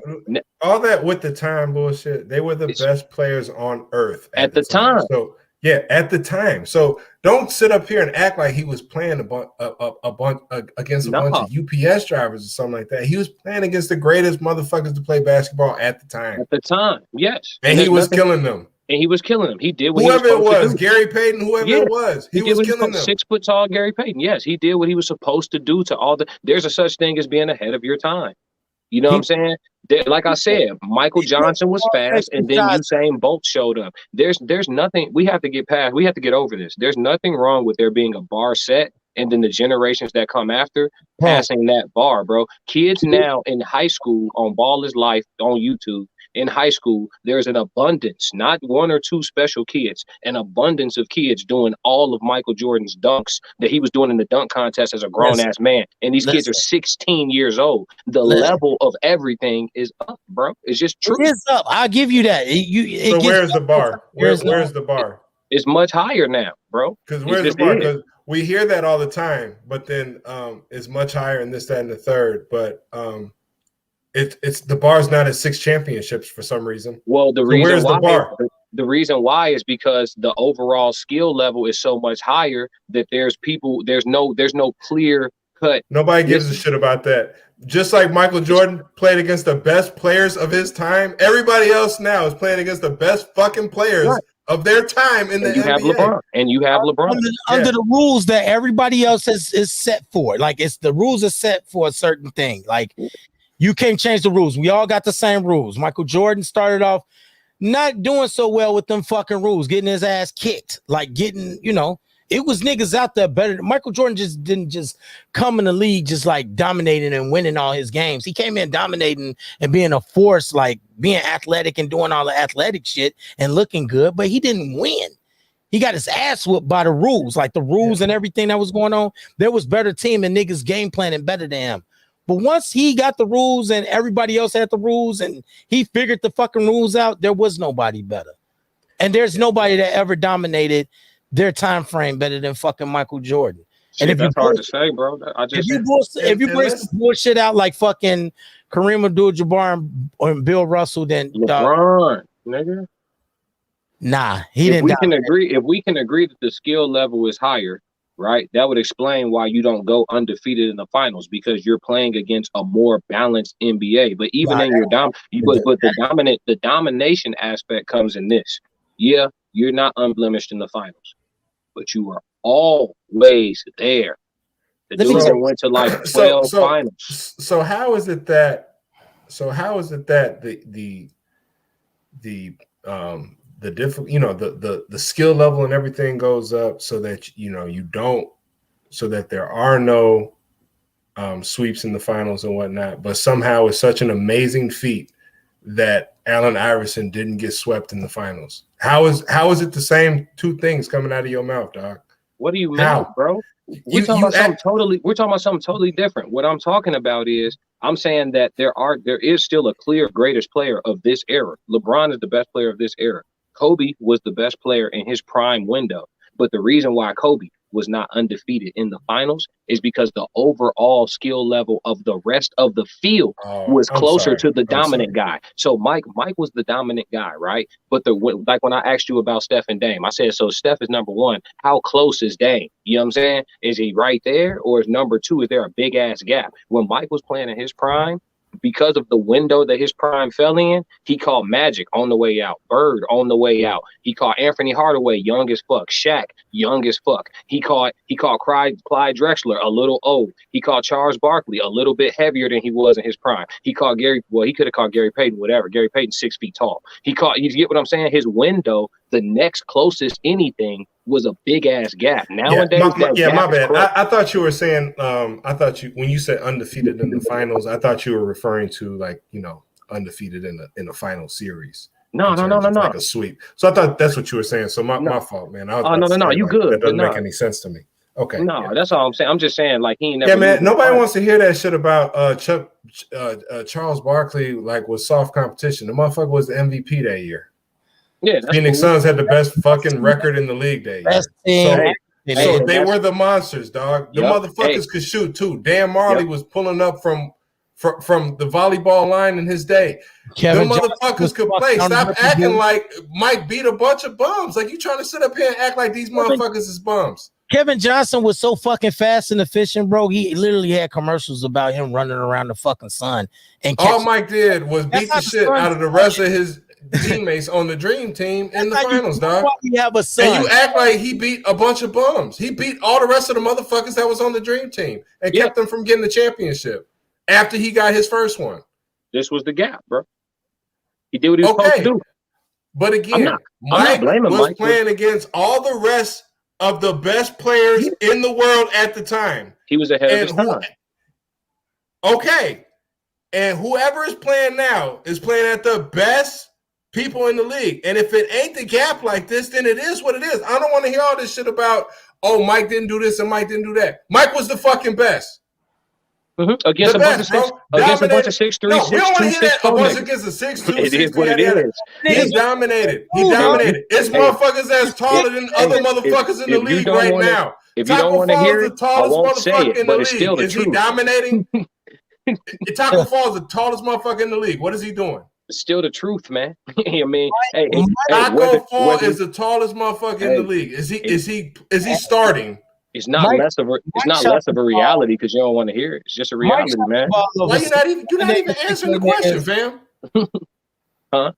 all that with the time bullshit. They were the best players on earth at the time. So yeah, at the time. So don't sit up here and act like he was playing against a bunch of UPS drivers or something like that. He was playing against the greatest motherfuckers to play basketball at the time. At the time, yes. And he was killing them. and he was killing them. He did what whoever he it was supposed was, to do. Gary Payton, whoever Yeah. it was, he did was what killing them. 6 foot tall Gary Payton. Yes, he did what he was supposed to do to all the. There's a such thing as being ahead of your time. You know what I'm saying? Like I said, Michael Johnson was fast, and then Usain Bolt showed up. There's nothing we have to get past. We have to get over this. There's nothing wrong with there being a bar set, and then the generations that come after passing that bar, bro. Kids now in high school on Ball is Life on YouTube. In high school, there's an abundance, not one or two special kids, an abundance of kids doing all of Michael Jordan's dunks that he was doing in the dunk contest as a grown-ass man. And these kids are 16 years old. The level of everything is up, bro. It's just true. It is up. I'll give you that. So where's the bar? Where's the bar? It's much higher now, bro. Because where's the bar? Because we hear that all the time, but then it's much higher in this, that, and the third. But it's the bar's not at 6 championships for some reason. Well, the reason why is because the overall skill level is so much higher that there's no clear cut. Nobody gives a shit about that. Just like Michael Jordan played against the best players of his time, everybody else now is playing against the best fucking players of their time in the NBA. You have LeBron. Under the rules that everybody else is set for. Like the rules are set for a certain thing. Like you can't change the rules. We all got the same rules. Michael Jordan started off not doing so well with them fucking rules, getting his ass kicked. Like getting, it was niggas out there better. Michael Jordan just didn't come in the league just like dominating and winning all his games. He came in dominating and being a force, like being athletic and doing all the athletic shit and looking good, but he didn't win. He got his ass whooped by the rules, like the rules and everything that was going on. There was better team and niggas game planning better than him. But once he got the rules and everybody else had the rules and he figured the fucking rules out, there was nobody better. And there's nobody that ever dominated their time frame better than fucking Michael Jordan. Shit, and if that's hard to say, bro. If you bring some bullshit out like fucking Kareem Abdul-Jabbar and Bill Russell, then LeBron, nigga. Nah, he didn't. If we can agree that the skill level is higher, right? That would explain why you don't go undefeated in the finals, because you're playing against a more balanced NBA. But even in your the domination aspect comes in this. Yeah, you're not unblemished in the finals, but you are always there. The dude went to like 12 finals. So how is it that the different, the skill level and everything goes up so that there are no sweeps in the finals and whatnot, but somehow it's such an amazing feat that Allen Iverson didn't get swept in the finals? How is it the same two things coming out of your mouth, dog? What do you mean, bro? We're talking about something totally different. What I'm talking about is I'm saying that there is still a clear greatest player of this era. LeBron is the best player of this era. Kobe was the best player in his prime window. But the reason why Kobe was not undefeated in the finals is because the overall skill level of the rest of the field was closer to the dominant guy. So Mike was the dominant guy, right? But like when I asked you about Steph and Dame, I said, so Steph is number one. How close is Dame? You know what I'm saying? Is he right there? Or is number two, is there a big ass gap? When Mike was playing in his prime, because of the window that his prime fell in, he caught Magic on the way out, Bird on the way out. He caught Anthony Hardaway, young as fuck. Shaq, young as fuck. He caught Clyde Drexler, a little old. He caught Charles Barkley, a little bit heavier than he was in his prime. He caught he could have caught Gary Payton, whatever. Gary Payton, 6 feet tall. You get what I'm saying? His window, the next closest anything, was a big ass gap. Nowadays, my bad. I thought you were saying, when you said undefeated in the finals, I thought you were referring to undefeated in a final series. No. Like a sweep. So I thought that's what you were saying. So my fault, man. No. You good? That doesn't make any sense to me. Okay. No, that's all I'm saying. I'm just saying, like, he ain't never. Yeah, man. Nobody wants to hear that shit about Charles Barkley. Like, was soft competition. The motherfucker was the MVP that year. Yeah, Phoenix Suns had the best fucking record in the league that year. So they were the monsters, dog. The motherfuckers could shoot too. Dan Marley was pulling up from the volleyball line in his day. The motherfuckers could play. Stop acting like Mike beat a bunch of bums. Like, you trying to sit up here and act like these motherfuckers is bums. Kevin Johnson was so fucking fast and efficient, bro. He literally had commercials about him running around the fucking sun. And all Mike did was beat the shit out of the rest of teammates on the Dream Team in the That's how you- finals, dog. why you have a son. And you act like he beat a bunch of bums. He beat all the rest of the motherfuckers that was on the Dream Team and kept them from getting the championship after he got his first one. This was the gap, bro. He did what he was supposed to do. But again, I'm Mike not blaming was Mike. playing against all the rest of the best players in the world at the time. He was ahead of his time. Okay. And whoever is playing now is playing at the best people in the league. And if it ain't the gap like this, then it is what it is. I don't want to hear all this shit about, oh, Mike didn't do this and Mike didn't do that. Mike was the fucking best. Against a bunch of 6'3", 6'2", No, we don't want to hear that. A 6'4" bunch niggas. against a 6'2", It is what it is. He dominated. He dominated. It's motherfuckers that's taller than other motherfuckers in the league right now. If you don't want to hear it, I won't say it, but it's still the Is truth. he dominating? Taco Fall is the tallest motherfucker in the league. What is he doing? It's still the truth, man. I mean, hey, Taco Fall is the tallest motherfucker in the league. Is he starting? It's not less of a reality because you don't want to hear it. It's just a reality, man. Why you're not even answering the question, fam? Huh?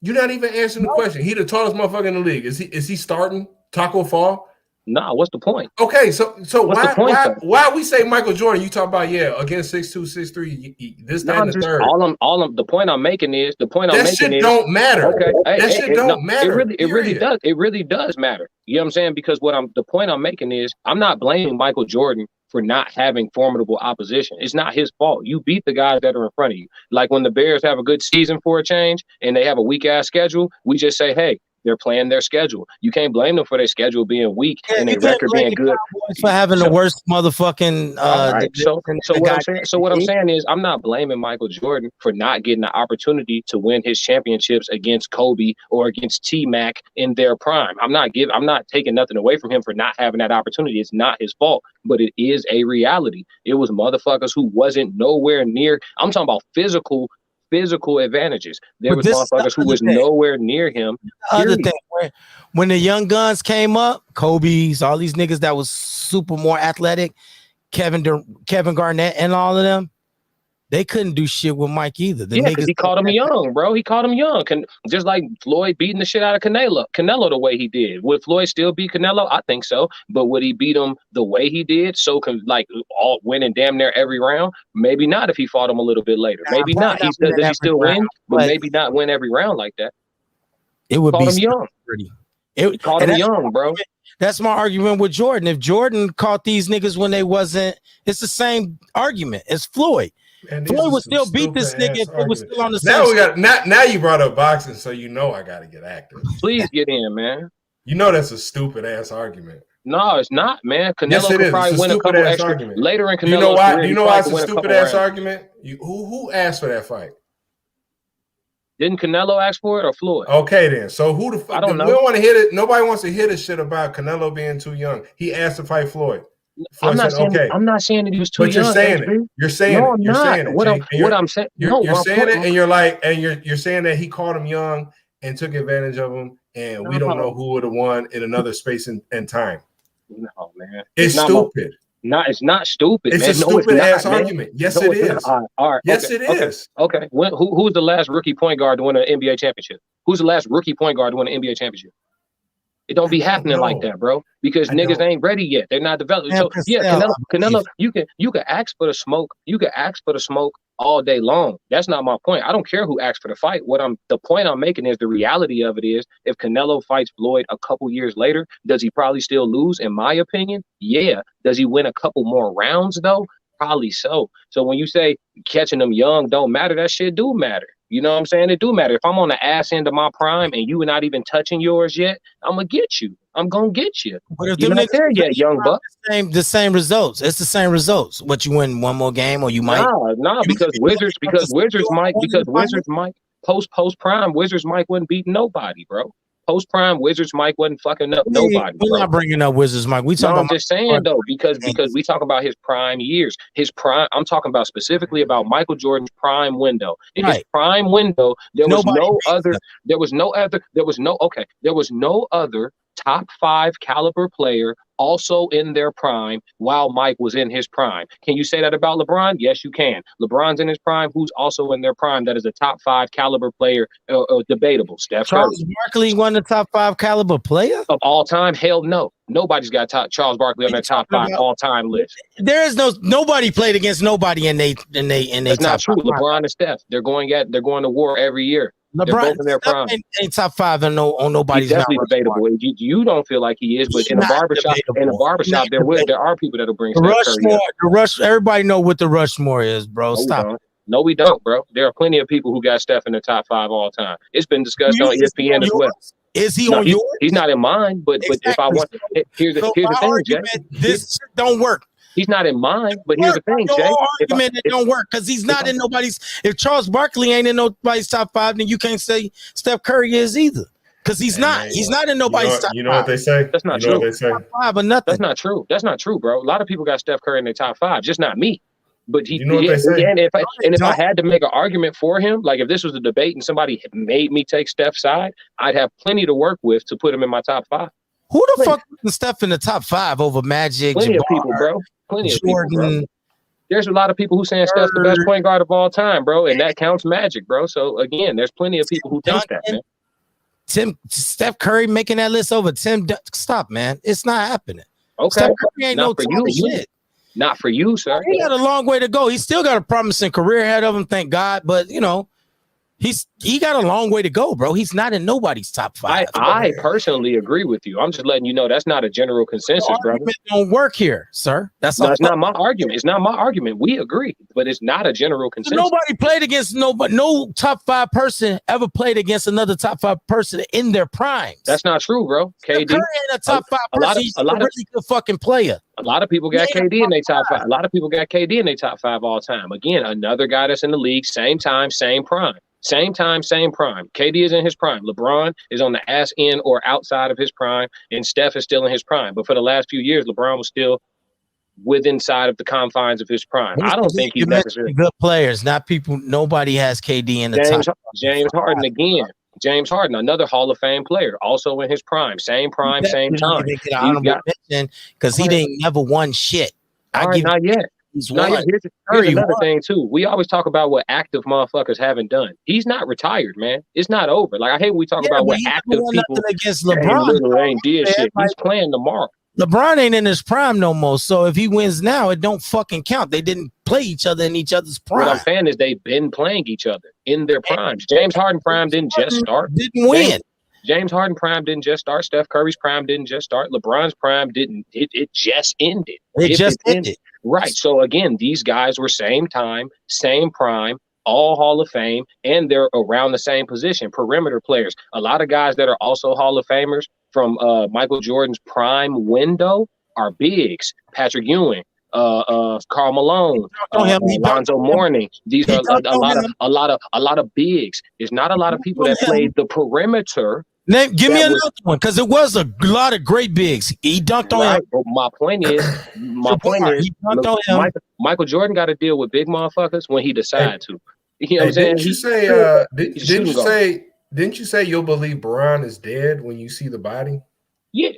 You're not even answering the question. He the tallest motherfucker in the league. Is he starting Taco Fall? Nah, what's the point? Okay, so What's the point, why we say Michael Jordan? You talk about against 6'2", 6'3", this, that, and the third. The point I'm making is that shit don't matter. Okay, that shit don't matter. It really does. It really does matter. You know what I'm saying? Because the point I'm making is I'm not blaming Michael Jordan for not having formidable opposition. It's not his fault. You beat the guys that are in front of you. Like when the Bears have a good season for a change and they have a weak ass schedule, we just say, hey, they're playing their schedule. You can't blame them for their schedule being weak and their record being good. For having the worst motherfucking So what I'm saying is I'm not blaming Michael Jordan for not getting the opportunity to win his championships against Kobe or against T-Mac in their prime. I'm not taking nothing away from him for not having that opportunity. It's not his fault, but it is a reality. It was motherfuckers who wasn't nowhere near. I'm talking about physical advantages. There was motherfuckers who was nowhere near him. Other thing, when the young guns came up, Kobe's, all these niggas that was super more athletic, Kevin Garnett and all of them, they couldn't do shit with Mike either. Because he caught him young, bro. He caught him young. Just like Floyd beating the shit out of Canelo the way he did. Would Floyd still beat Canelo? I think so. But would he beat him the way he did? So all winning damn near every round? Maybe not if he fought him a little bit later. Maybe not. Does he still win? But maybe not win every round like that. It would caught be him young. Caught him young, bro. That's my argument with Jordan. If Jordan caught these niggas when they wasn't, it's the same argument as Floyd. Floyd would still beat this nigga if it was still on the same. Now you brought up boxing, so you know I got to get active. Please get in, man. You know that's a stupid ass argument. No, it's not, man. Canelo yes, could probably win a couple extra argument. Later in Canelo's Do you know why? career, Do you know why it's a stupid ass rounds. argument? Who asked for that fight? Didn't Canelo ask for it or Floyd? Okay, then. So who the fuck? I don't know. We don't want to hear it. Nobody wants to hear the shit about Canelo being too young. He asked to fight Floyd. I'm not saying that he was too young. But you're saying it. You're saying no, it. You're saying it. What I'm saying. You're saying it, and you're like, and you're saying that he caught him young and took advantage of him, and we don't know who would have won in another space and time. No, man. It's stupid. It's not stupid. It's man. a stupid ass argument. Yes, it is. All right. Yes, it is. Okay. Who was the last rookie point guard to win an NBA championship? Who's the last rookie point guard to win an NBA championship? It don't be happening like that, bro. Because niggas ain't ready yet. They're not developed. So yeah, Canelo, you can ask for the smoke. You can ask for the smoke all day long. That's not my point. I don't care who asks for the fight. The point I'm making is the reality of it is if Canelo fights Floyd a couple years later, does he probably still lose? In my opinion, yeah. Does he win a couple more rounds though? Probably so. So when you say catching them young don't matter, that shit do matter. You know what I'm saying? It do matter. If I'm on the ass end of my prime and you are not even touching yours yet, I'm gonna get you. I'm gonna get you. But if you're not there yet, young buck. The same results. It's the same results. What you win one more game, or you might. Nah. Because Wizards might post prime Wizards might wasn't beating nobody, bro. Post prime Wizards Mike wasn't fucking up nobody. We're not bringing up Wizards Mike. We talking I'm about just saying though, because we talk about his prime years. His prime. I'm talking about specifically about Michael Jordan's prime window. In his prime window, there was no other top 5 caliber player also in their prime while Mike was in his prime. Can you say that about LeBron? Yes, you can. LeBron's in his prime. Who's also in their prime? That is a top 5 caliber player, debatable. Steph Curry. Charles Barkley won the top 5 caliber player Of all time? Hell no. Nobody's got Charles Barkley on their top 5 all time list. There is nobody played against nobody in they That's not true. 5. LeBron and Steph, they're going to war every year. They're LeBron both in their prime. ain't top 5 on nobody's. He's definitely debatable. You don't feel like he is, but in a barbershop, there are people that'll bring Steph Curry. Everybody know what the Rushmore is, bro. Stop. No, we don't, bro. There are plenty of people who got Steph in the top 5 all time. It's been discussed on ESPN as well. Is he on yours? He's not in mine, but if I want, here's the thing, Jay. This shit don't work. He's not in mine, but here's the thing, Jay. Argument it don't work because he's not in nobody's. If Charles Barkley ain't in nobody's top 5, then you can't say Steph Curry is either. Because he's not. He's not in nobody's top 5. You know what they say? That's not true. What they say? Top 5 or nothing. That's not true. That's not true, bro. A lot of people got Steph Curry in their top 5, just not me. But You know what they say? And if I had to make an argument for him, like if this was a debate and somebody made me take Steph's side, I'd have plenty to work with to put him in my top 5. Who the fuck put Steph in the top 5 over Magic? Plenty of Jabbar, people, bro. Plenty of Jordan. people, bro. There's a lot of people who saying Steph's the best point guard of all time, bro, and that counts Magic, bro. So again, there's plenty of people who think that, man. Steph Curry making that list over Tim. Stop, man. It's not happening. Okay, Steph Curry ain't not no for you. shit. Not for you, sir. He got a long way to go. He still got a promising career ahead of him, thank God. But you know, he got a long way to go, bro. He's not in nobody's top 5. I personally agree with you. I'm just letting you know that's not a general consensus, brother. Don't work here, sir. That's not my argument. It's not my argument. We agree, but it's not a general consensus. Nobody played against nobody. No top 5 person ever played against another top 5 person in their primes. That's not true, bro. KD Curry ain't a top 5 person. He's a really good fucking player. A lot of people got KD in their top 5. A lot of people got KD in their top 5 all time. Again, another guy that's in the league, same time, same prime. Same time, same prime. KD is in his prime. LeBron is on the ass end or outside of his prime, and Steph is still in his prime. But for the last few years, LeBron was still inside of the confines of his prime. I don't think he's necessarily good players, not people. Nobody has KD in the top. James Harden again. James Harden, another Hall of Fame player, also in his prime, same time. Because he didn't never won shit. Not yet. Here's another thing too. We always talk about what active motherfuckers haven't done. He's not retired, man. It's not over. Like I hate when we talk about what active people against LeBron ain't did shit. He's playing tomorrow. LeBron ain't in his prime no more. So if he wins now, it don't fucking count. They didn't play each other in each other's prime. What I'm saying is they've been playing each other in their primes. James Harden prime didn't just start. Didn't win. James Harden prime didn't just start. Steph Curry's prime didn't just start. LeBron's prime didn't. It just ended. It just ended. Right. So again, these guys were same time, same prime, all Hall of Fame, and they're around the same position, perimeter players. A lot of guys that are also Hall of Famers from Michael Jordan's prime window are bigs. Patrick Ewing, Karl Malone, Alonzo Mourning. These are a lot of bigs. There's not a lot of people that played the perimeter. Give me another one, because it was a lot of great bigs. He dunked on him. My point is, Michael Jordan got to deal with big motherfuckers when he decides to. You know what I'm saying? Didn't you say you'll believe Bron is dead when you see the body? Yeah.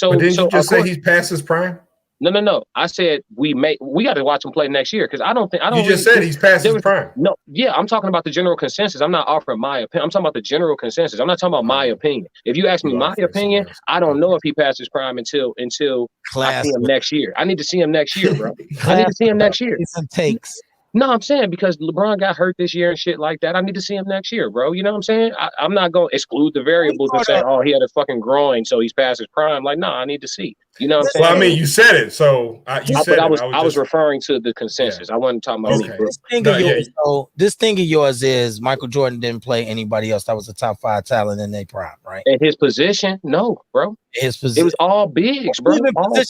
But didn't you just say he's past his prime? No. I said we got to watch him play next year because I don't. You just said he's past his prime. No, yeah, I'm talking about the general consensus. I'm not offering my opinion. I'm talking about the general consensus. I'm not talking about my opinion. If you ask me my opinion, I don't know if he passed his prime until I see him next year. I need to see him next year, bro. I need to see him next year. Some takes. No, I'm saying because LeBron got hurt this year and shit like that. I need to see him next year, bro. You know what I'm saying? I'm not going to exclude the variables and say, oh, he had a fucking groin, so he's past his prime. Like, no, I need to see. You know what I'm saying? Well, I mean, you said it, so I was referring to the consensus. I wasn't talking about me. This thing of yours is Michael Jordan didn't play anybody else that was a top 5 talent in their prime, right? In his position, no, bro. His position, it was all bigs, bro. All bigs.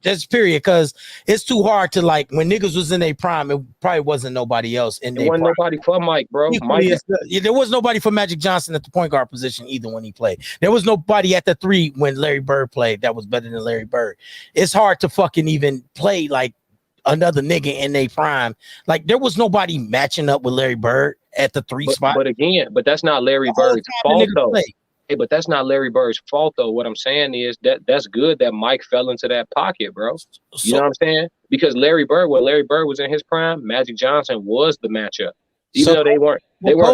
Just period. Because it's too hard to like when niggas was in their prime. It probably wasn't nobody else in their prime. Wasn't nobody for Mike, bro. There was nobody for Magic Johnson at the point guard position either when he played. There was nobody at the 3 when Larry Bird played that was better than Larry Bird. It's hard to fucking even play like another nigga in their prime. Like there was nobody matching up with Larry Bird at the 3 spot. But that's not Larry Bird's fault though. Hey, but that's not Larry Bird's fault, though. What I'm saying is that's good that Mike fell into that pocket, bro. You know what I'm saying? Because Larry Bird, when Larry Bird was in his prime, Magic Johnson was the matchup, even though they weren't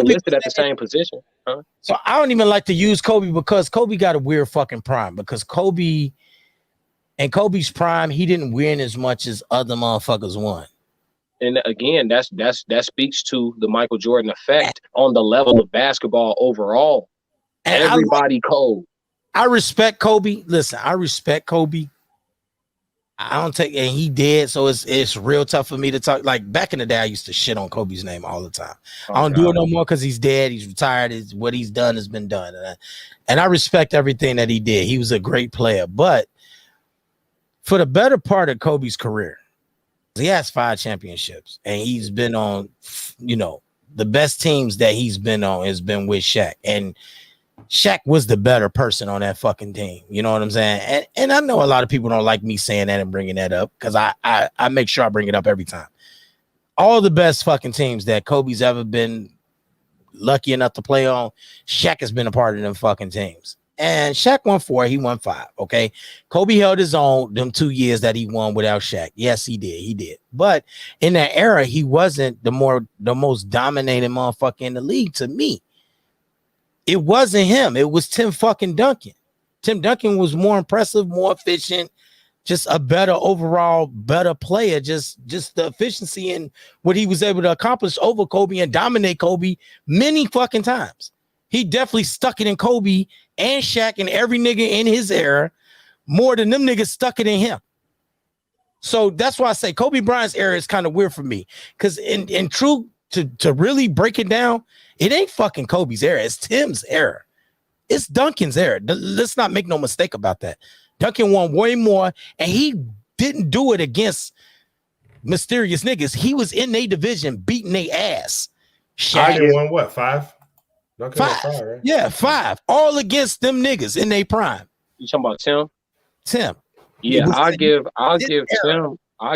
listed at the same position. Huh? So I don't even like to use Kobe because Kobe got a weird fucking prime. Because Kobe's prime, he didn't win as much as other motherfuckers won. And again, that speaks to the Michael Jordan effect on the level of basketball overall. And everybody cold. I respect Kobe. Listen, I respect Kobe. I don't take, and he did, so it's real tough for me to talk. Like back in the day, I used to shit on Kobe's name all the time. I don't do it no more because he's dead. He's retired. What he's done has been done, and I respect everything that he did. He was a great player, but for the better part of Kobe's career, he has 5 championships, and he's been on, the best teams that he's been on has been with Shaq, and Shaq was the better person on that fucking team. You know what I'm saying? And I know a lot of people don't like me saying that and bringing that up because I make sure I bring it up every time. All the best fucking teams that Kobe's ever been lucky enough to play on, Shaq has been a part of them fucking teams. And Shaq won 4, he won 5. Okay. Kobe held his own them 2 years that he won without Shaq. Yes, he did. He did. But in that era, he wasn't the most dominating motherfucker in the league to me. It wasn't him. It was Tim fucking Duncan. Tim Duncan was more impressive, more efficient, just a better player. Just the efficiency in what he was able to accomplish over Kobe and dominate Kobe many fucking times. He definitely stuck it in Kobe and Shaq and every nigga in his era more than them niggas stuck it in him. So that's why I say Kobe Bryant's era is kind of weird for me. Because in true to really break it down, it ain't fucking Kobe's era. It's Tim's era. It's Duncan's era. Let's not make no mistake about that. Duncan won way more, and he didn't do it against mysterious niggas. He was in their division beating their ass. Shaq won what, 5? Duncan 5. 5, right? Yeah, 5. All against them niggas in their prime. You talking about Tim? Tim. Yeah, I'll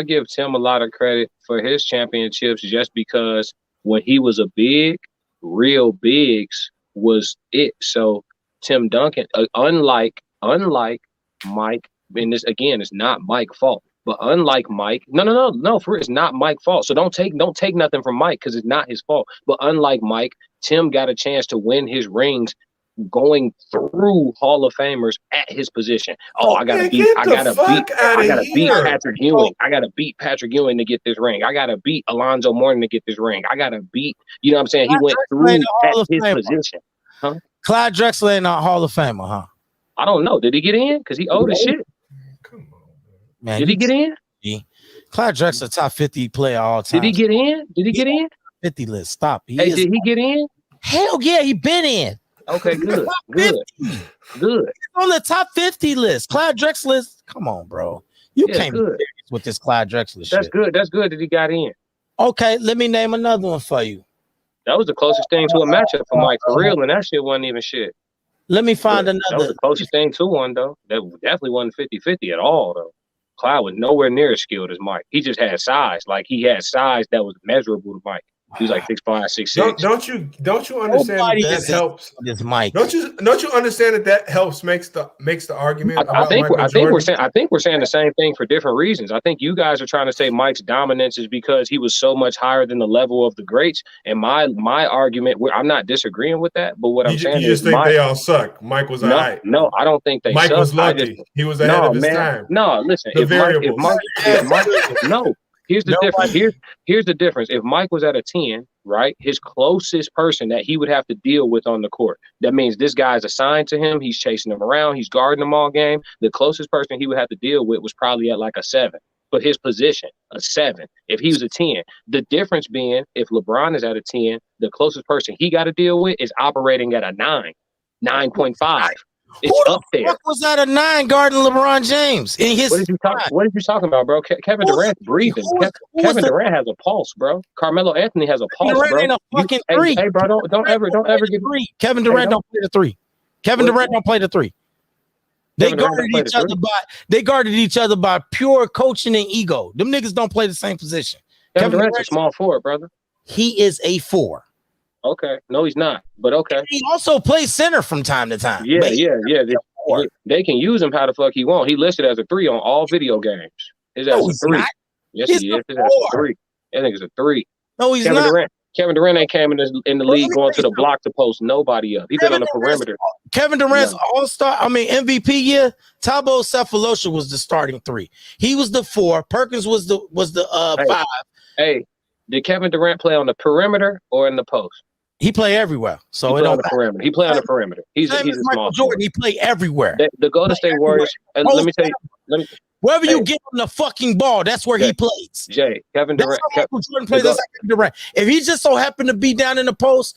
give Tim a lot of credit for his championships just because when he was a big, real bigs was it. So Tim Duncan, unlike Mike, and this again, it's not Mike's fault, but unlike Mike, no, for it's not Mike's fault. So don't take nothing from Mike because it's not his fault. But unlike Mike, Tim got a chance to win his rings going through Hall of Famers at his position. Oh, I gotta beat Patrick Ewing. I gotta beat Patrick Ewing to get this ring. I gotta beat Alonzo Mourning to get this ring. I gotta beat, you know what I'm saying? He went through at his position. Huh? Clyde Drexler ain't not Hall of Famer, huh? I don't know. Did he get in? Because he owed his shit. Come on, man. Did he get in? Clyde Drexler, top 50 player all time. Did he get in? Did he get in? 50 list. Stop. Did he get in? Hell yeah, he been in. Okay, good. He's on the top 50 list. Clyde Drexler. Come on, bro. You can't be serious with this Clyde Drexler shit. That's good. That's good that he got in. Okay, let me name another one for you. That was the closest thing to a matchup for Mike, for real, and that shit wasn't even shit. Let me find another. That was the closest thing to one, though. That definitely wasn't 50-50 at all, though. Clyde was nowhere near as skilled as Mike. He just had size. Like, he had size that was measurable to Mike. He was like 6'5", 6'6". Don't you understand that helps? This Mike. Don't you understand that helps makes the argument? I think we're saying the same thing for different reasons. I think you guys are trying to say Mike's dominance is because he was so much higher than the level of the greats. And my argument, I'm not disagreeing with that, but what I'm saying is, you just think they all suck. Mike was alright. No, I don't think they. Mike was lucky. He was ahead of his time. No, listen. If Mike, no. Here's the difference. Here's the difference. If Mike was at a 10, right, his closest person that he would have to deal with on the court, that means this guy's assigned to him. He's chasing him around. He's guarding him all game. The closest person he would have to deal with was probably at like a 7. But his position, a 7. If he was a 10, the difference being if LeBron is at a 10, the closest person he got to deal with is operating at a 9, 9.5. It's up there. What was that a 9 guarding LeBron James in his? What are you talking about, bro? Kevin Durant's breathing. Kevin Durant has a pulse, bro. Carmelo Anthony has a pulse, Durant bro. Ain't a fucking 3. Hey, bro, don't ever get 3. Kevin Durant don't play the 3. Kevin Durant don't play the 3. They guarded each other by pure coaching and ego. Them niggas don't play the same position. Kevin Durant's a small forward, brother. He is a 4. Okay. No, he's not. But okay. He also plays center from time to time. Yeah, But yeah. They can use him how the fuck he want. He listed as a 3 on all video games. His ass No, a he's 3. not. Yes, He's he a is. His ass a 4. 3. I think it's a 3. No, he's Kevin not. Durant. Kevin Durant ain't came in the Bro, league let me going tell to you the block to post nobody up. He been on the perimeter. Kevin Durant's No. all-star, MVP year, Thabo Cephalosha was the starting 3. He was the 4. Perkins was the 5. Hey, did Kevin Durant play on the perimeter or in the post? He play everywhere. So He it play on don't the matter. perimeter. He play on the perimeter. He's a Same as small Michael Jordan. forward. He play everywhere. The Golden State Warriors. And let me tell you. Wherever Hey. you get him the fucking ball, that's where he plays. Jay, Kevin That's Durant. how Michael Jordan plays. That's how Kevin Durant. If he just so happened to be down in the post,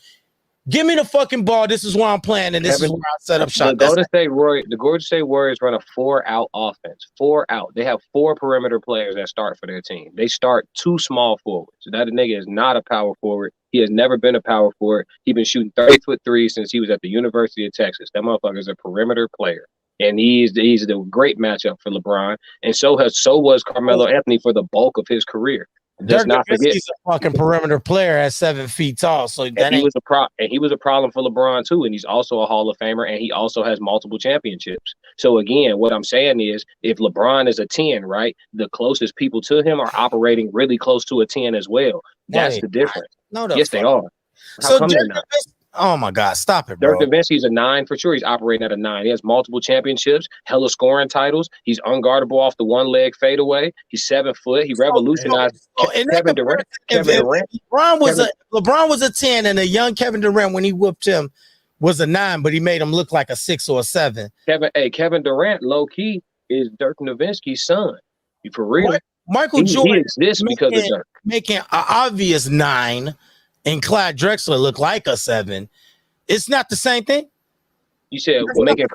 give me the fucking ball. This is where I'm playing, and this is where I set up shop. The Golden State Warriors run a 4-out offense. 4 out. They have 4 perimeter players that start for their team. They start 2 small forwards. So that nigga is not a power forward. He has never been a power forward. He's been shooting 30-foot-3 since he was at the University of Texas. That motherfucker is a perimeter player. And he's the great matchup for LeBron. And so was Carmelo Anthony for the bulk of his career. Just Dirk not forget. Nowitzki's a fucking perimeter player at 7 feet tall. So that And he ain't was a problem for LeBron too, and he's also a Hall of Famer, and he also has multiple championships. So again, what I'm saying is, if LeBron is a 10, right, the closest people to him are operating really close to a 10 as well. That's the difference. No, yes, they are. How So come Dirk they're not? oh my God, stop it, bro. Dirk Nowitzki's a 9 for sure. He's operating at a 9. He has multiple championships, hella scoring titles. He's unguardable off the one leg fadeaway. He's 7 foot. He revolutionized Kevin Durant. LeBron was a 10, and a young Kevin Durant, when he whooped him, was a 9, but he made him look like a 6 or a 7. Kevin Durant, low key, is Dirk Nowitzki's son. You for real? Michael Jordan exists because of Dirk. Making an obvious 9 and Clyde Drexler look like a 7. It's not the same thing. You said making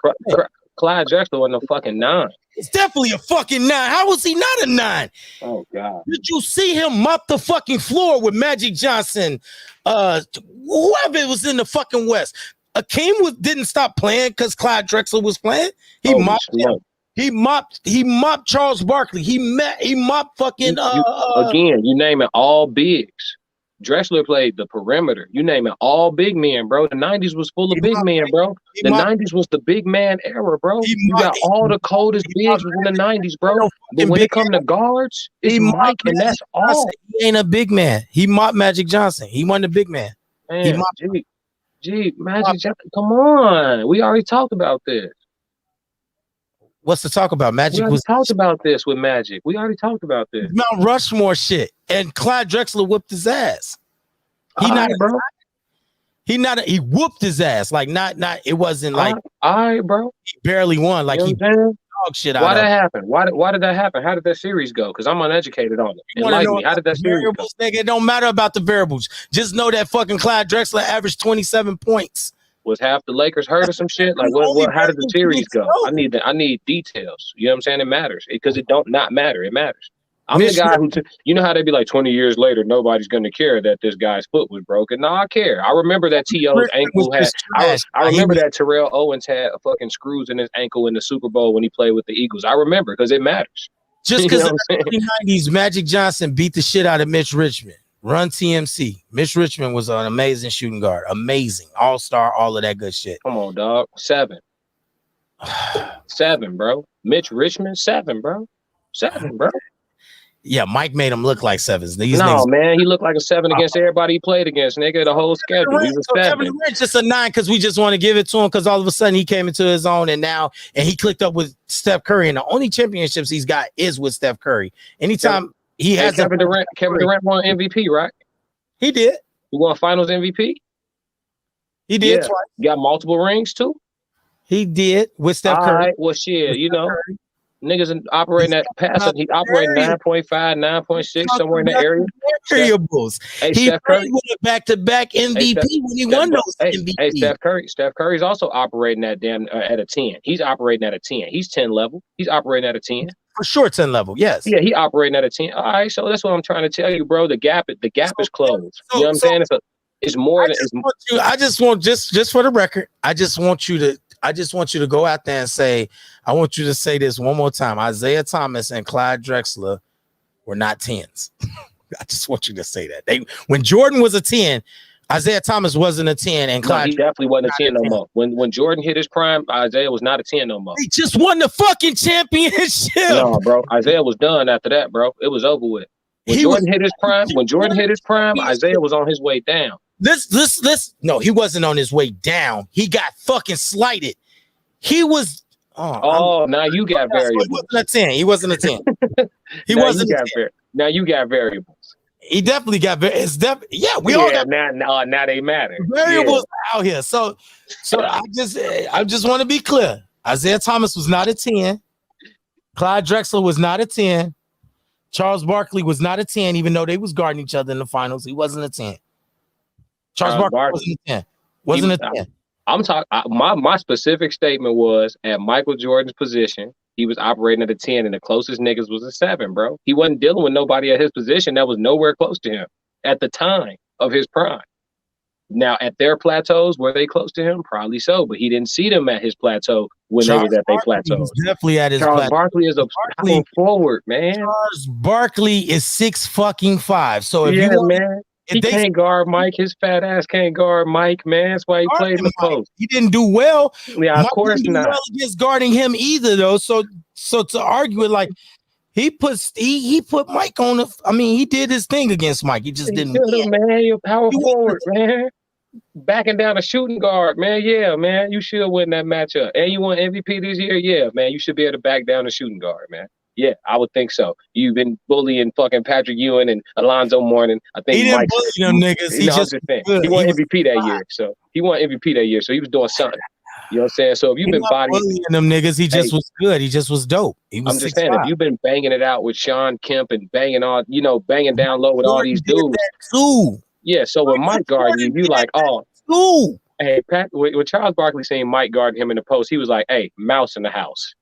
Clyde Drexler wasn't a fucking 9. It's definitely a fucking 9. How was he not a 9? Oh God! Did you see him mop the fucking floor with Magic Johnson? Whoever was in the fucking West. Akeem didn't stop playing because Clyde Drexler was playing. He mopped him. He mopped Charles Barkley. He mopped fucking again, you name it, all bigs. Drexler played the perimeter. You name it, all big men, bro. The 90s was full of big men, bro. The 90s was the big man era, bro. You got all the coldest bigs in the 90s, bro. But when it come to guards, it's Mike, and that's all. He ain't a big man. He mopped Magic Johnson. He wasn't a big man. Man, Magic Johnson, come on. We already talked about this. What's to talk about? Magic we talked about this with Magic. We already talked about this. Mount Rushmore shit, and Clyde Drexler whooped his ass. He whooped his ass. Like not. It wasn't like all right, bro. He barely won. Like he dog shit out. Why that happened? Why did that happen? How did that series go? Because I'm uneducated on it. Enlighten me. How did that series go? Nigga, it don't matter about the variables. Just know that fucking Clyde Drexler averaged 27 points. Was half the Lakers hurt or some shit? Like what? How did the series go? I need details. You know what I'm saying? It matters because it don't not matter. It matters. I'm the guy who you know how they be like 20 years later, nobody's gonna care that this guy's foot was broken. No, I care. I remember that T.O.'s ankle had. I remember that Terrell Owens had fucking screws in his ankle in the Super Bowl when he played with the Eagles. I remember because it matters. Just because in the 90s, Magic Johnson beat the shit out of Mitch Richmond. Run TMC. Mitch Richmond was an amazing shooting guard. Amazing. All-star, all of that good shit. Come on, dog. 7. 7, bro. Mitch Richmond, 7, bro. 7, bro. Yeah, Mike made him look like 7s. Man, he looked like a 7 against everybody he played against, nigga. The whole schedule. He was 7. Kevin Durant's just a 9 because we just want to give it to him because all of a sudden he came into his own and he clicked up with Steph Curry, and the only championships he's got is with Steph Curry. Anytime he has Kevin Durant won MVP, right? He did. He won Finals MVP. He did twice. Got multiple rings too. He did with Steph Curry. Right, well, shit, you know. Niggas operating at pass. He operating 9.5, 9.6, somewhere in that area. Variables. He played with a back-to-back MVP when he won those MVP. Hey, Steph Curry's also operating at at a 10. He's operating at a 10. He's 10 level. He's operating at a 10. For sure, 10 level. Yes. Yeah, he operating at a 10. All right, so that's what I'm trying to tell you, bro. The gap is closed. You know what I'm saying? It's more than. I just want for the record. I just want you to go out there and say, I want you to say this one more time. Isaiah Thomas and Clyde Drexler were not 10s. I just want you to say that. When Jordan was a 10, Isaiah Thomas wasn't a 10, and No, Clyde he definitely wasn't a 10 no more. When Jordan hit his prime, Isaiah was not a 10 no more. he just won the fucking championship. No, bro. Isaiah was done after that, bro. It was over with. When Jordan hit his prime, Isaiah was on his way down. No, he wasn't on his way down. He got fucking slighted. He was. Now you got variables. He wasn't a 10. He wasn't a 10. He wasn't a 10. Now you got variables. He definitely got variables. We all got now they matter. variables out here. So I just want to be clear. Isaiah Thomas was not a 10. Clyde Drexler was not a 10. Charles Barkley was not a 10, even though they was guarding each other in the finals. He wasn't a 10. Charles Barkley wasn't a 10. Wasn't a 10. I'm talking. My specific statement was at Michael Jordan's position, he was operating at a 10, and the closest niggas was a 7, bro. He wasn't dealing with nobody at his position that was nowhere close to him at the time of his prime. Now, at their plateaus, were they close to him? Probably so, but he didn't see them at his plateau when they was at their plateau. Definitely at his Charles plateau. Barkley is a power forward, man. Charles Barkley is 6'5". So if he can't guard Mike. His fat ass can't guard Mike, man. That's why he played in the post. He didn't do well. Yeah, Mike of course didn't do not. well against guarding him either, though. So to argue it, like he put Mike on the. I mean, he did his thing against Mike. He just didn't. Man, you're power forward, man. Backing down a shooting guard, man. Yeah, man. You should win that matchup. And you won MVP this year? Yeah, man. You should be able to back down a shooting guard, man. Yeah, I would think so. You've been bullying fucking Patrick Ewing and Alonzo Mourning. I think He didn't bully them niggas. He just good. He won MVP that year. So he won MVP that year. So he was doing something. You know what I'm saying? So if you've been bullying them niggas, he just was good. He just was dope. He was I'm just saying, if you've been banging it out with Sean Kemp and banging down low with all these dudes. Too. Yeah, so when Mike guarded you like, hey, Pat, when Charles Barkley seen Mike guarding him in the post, he was like, hey, mouse in the house.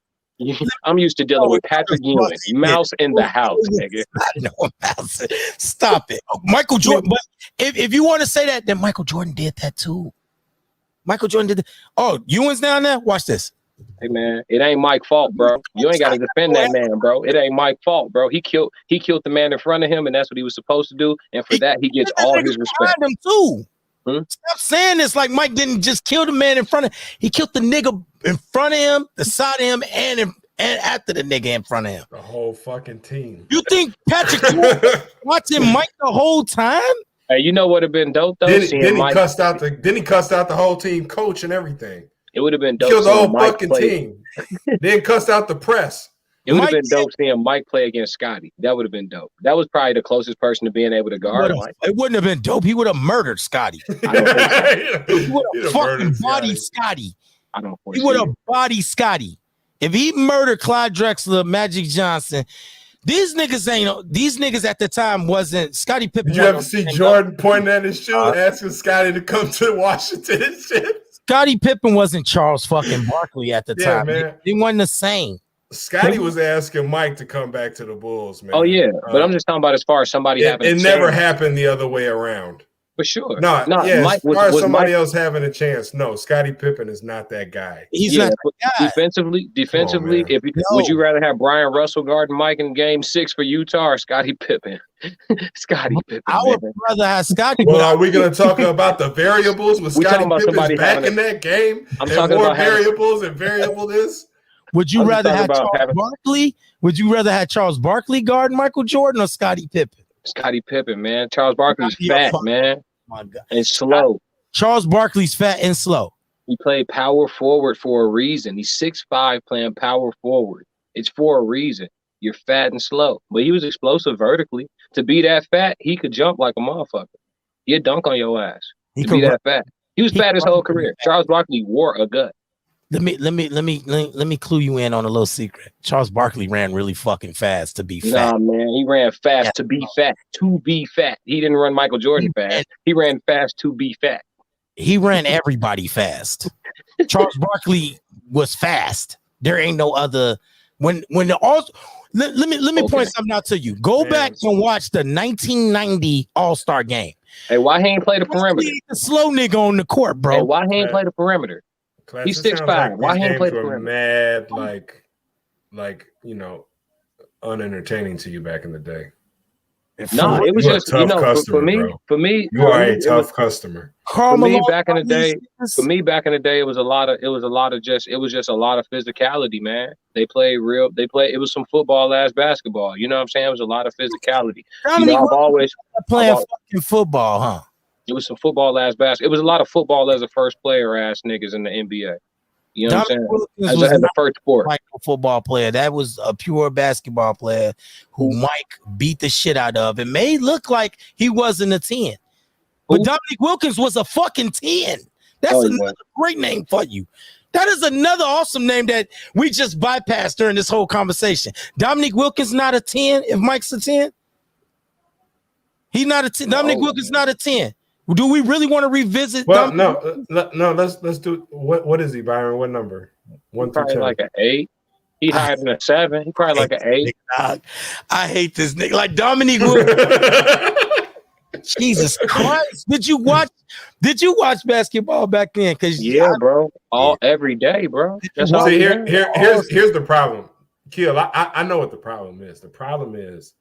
I'm used to dealing with Patrick Ewing, mouse in the house, nigga. I know, mouse. Stop it. Michael Jordan, but if you want to say that, then Michael Jordan did that too. Michael Jordan did that. Oh, Ewing's down there? Watch this. Hey man, it ain't Mike's fault, bro. You ain't got to defend that man, bro. It ain't Mike's fault, bro. He killed the man in front of him, and that's what he was supposed to do. And for that, he gets all his respect. Him too. Stop saying this like Mike didn't just kill the man in front of him. He killed the nigga in front of him, the side of him, and after the nigga in front of him. The whole fucking team. You think Patrick watching Mike the whole time? Hey, you know what would have been dope though? Then he cussed out the whole team coach and everything. It would have been dope. Killed the whole fucking team. Then cussed out the press. It would have been dope seeing Mike play against Scotty. That would have been dope. That was probably the closest person to being able to guard Mike. It wouldn't have been dope. He would have murdered Scotty. I don't think so. He would have fucking bodied Scotty. I don't. He would have bodied Scotty. If he murdered Clyde Drexler, Magic Johnson, these niggas at the time wasn't Scottie Pippen. Did you ever see Jordan pointing at his shoe asking Scotty to come to Washington and shit? Scottie Pippen wasn't Charles fucking Barkley at the time. Man. He wasn't the same. Scotty was asking Mike to come back to the Bulls, man. Oh yeah, but I'm just talking about as far as somebody having. It never happened the other way around. For sure. No, yeah. Mike as far as somebody Mike, else having a chance, no. Scottie Pippen is not that guy. He's not that guy. Defensively, would you rather have Brian Russell guarding Mike in Game 6 for Utah or Scottie Pippen? Scottie Pippen. I would rather have Scottie. Well, are we going to talk about the variables with Scottie Pippen back in that game? I'm talking about variables and variable this. Would you rather have Charles Barkley? Would you rather have Charles Barkley guard Michael Jordan or Scottie Pippen? Scottie Pippen, man. Charles Barkley's fat, man. My God. And slow. Charles Barkley's fat and slow. He played power forward for a reason. He's 6'5", playing power forward. It's for a reason. You're fat and slow. But he was explosive vertically. To be that fat, he could jump like a motherfucker. He'd dunk on your ass. To be that fat. He was fat his whole career. Charles Barkley wore a gut. Let me clue you in on a little secret. Charles Barkley ran really fucking fast to be fat. Nah, man, he ran fast to be fat. To be fat. He didn't run Michael Jordan fast. He ran fast to be fat. He ran everybody fast. Charles Barkley was fast. There ain't no other. When the all. Let me point something out to you. Go back and watch the 1990 All-Star game. Hey, why he ain't play the perimeter? The slow nigga on the court, bro. Hey, why he ain't play the perimeter? He's 6'5". Why he ain't play the perimeter? Mad, like unentertaining to you back in the day. No, it was You're a just tough for customer, me. bro. For me, You are a it was- tough customer. For me, back in the day, it was a lot of physicality, man. It was some football ass basketball. You know what I'm saying? It was a lot of physicality. Dominique I've always playing fucking football, huh? It was some football ass basketball. It was a lot of football as a first player ass niggas in the NBA. You know what I'm saying? As a first sport. Like a football player. That was a pure basketball player who Mike beat the shit out of. It may look like he wasn't a 10. But Dominique Wilkins was a fucking 10. That's another great name for you. That is another awesome name that we just bypassed during this whole conversation. Dominique Wilkins not a 10 if Mike's a 10? He's not a 10. Dominique Wilkins not a 10. Do we really want to revisit? Well, no. Let's do what is he, Byron? What number? 1 through 10. Like an 8. He higher than a 7. He probably like an 8. I hate this nigga. Like Dominique Wilkins. Jesus Christ! Did you watch basketball back then? Because bro, every day, bro. Here's the problem. Kill. I know what the problem is. The problem is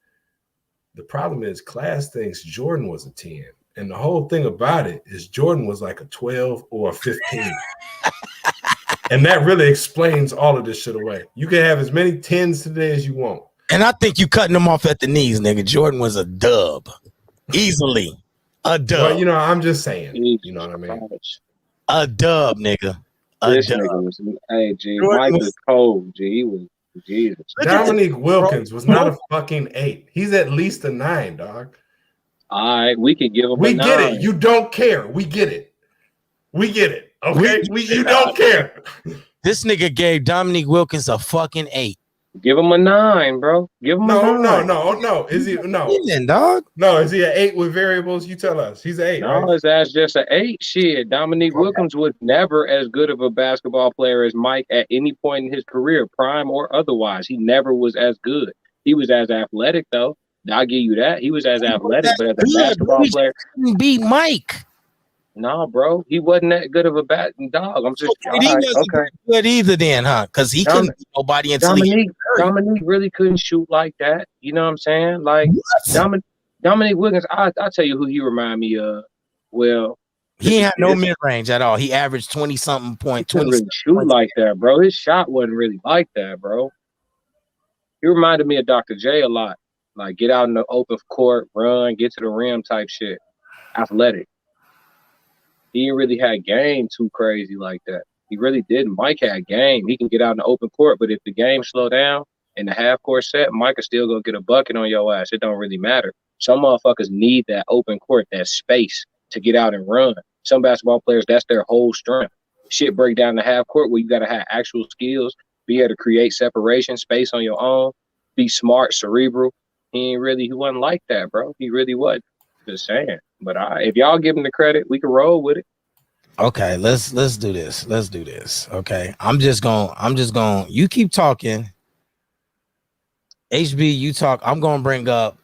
Class thinks Jordan was a 10. And the whole thing about it is Jordan was like a 12 or a 15. And that really explains all of this shit away. You can have as many 10s today as you want. And I think you cutting them off at the knees, nigga. Jordan was a dub. Easily. A dub. Well, I'm just saying. You know what I mean? A dub, nigga. Nigga was, hey, G, Mike was cold, G. He was Jesus. Dominique Wilkins was not a fucking 8. He's at least a 9, dog. All right, we can give him a 9. Get it. You You don't care. We get it. Okay? You don't care. This nigga gave Dominique Wilkins a fucking 8. Give him a 9, bro. Give him a 9. No. Is he dog? No, is he an 8 with variables? You tell us. He's an 8. No, his ass just an 8. Shit. Dominique Wilkins was never as good of a basketball player as Mike at any point in his career, prime or otherwise. He never was as good. He was as athletic, though. I'll give you that. He was as athletic, but as a basketball player, couldn't beat Mike. Nah, bro, he wasn't that good of a dog. I'm just he wasn't good either, then, huh? Because he couldn't beat nobody until Dominique really couldn't shoot like that. You know what I'm saying? Like Dominique Wilkins, I'll tell you who he remind me of. Well, he had no mid range at all. He averaged 20-something point. He couldn't really shoot like that, bro. His shot wasn't really like that, bro. He reminded me of Dr. J a lot. Like, get out in the open court, run, get to the rim type shit. Athletic. He didn't really have game too crazy like that. He really didn't. Mike had game. He can get out in the open court, but if the game slow down in the half court set, Mike will still go get a bucket on your ass. It don't really matter. Some motherfuckers need that open court, that space to get out and run. Some basketball players, that's their whole strength. Shit break down the half court where you got to have actual skills, be able to create separation, space on your own, be smart, cerebral. He wasn't like that, bro. He really wasn't. Just saying. But if y'all give him the credit, we can roll with it. Okay, let's do this. Let's do this. Okay. I'm just going. You keep talking. HB, you talk. I'm going to bring up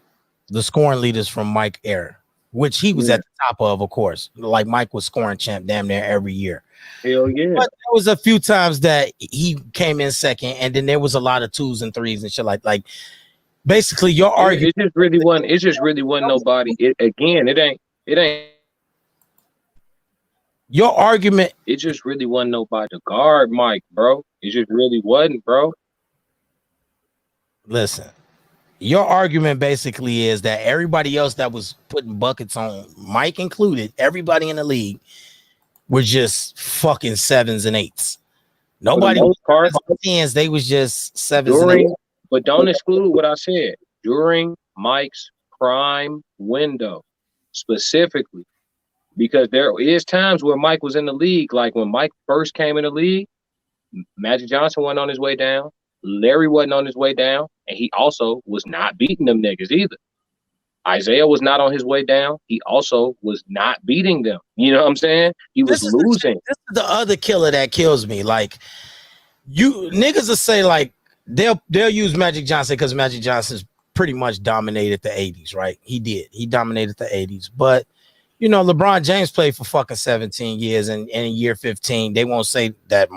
the scoring leaders from Mike era, which he was at the top of course. Like Mike was scoring champ damn near every year. Hell yeah. But there was a few times that he came in second, and then there was a lot of 2s and 3s and shit like basically your argument. It just really wasn't nobody. It ain't your argument. It just really wasn't nobody to guard Mike, bro. It just really wasn't, bro. Listen, your argument basically is that everybody else that was putting buckets on, Mike included, everybody in the league were just fucking 7s and 8s. Nobody was 10s. They was just 7s and 8s. But don't exclude what I said. During Mike's prime window, specifically, because there is times where Mike was in the league, like when Mike first came in the league, Magic Johnson wasn't on his way down, Larry wasn't on his way down, and he also was not beating them niggas either. Isaiah was not on his way down. He also was not beating them. You know what I'm saying? He was losing. This is the other killer that kills me. Like, you niggas will say, like, they'll use Magic Johnson because Magic Johnson's pretty much dominated the 80s, right? He did. He dominated the 80s. But, you know, LeBron James played for fucking 17 years, and in year 15, they won't say that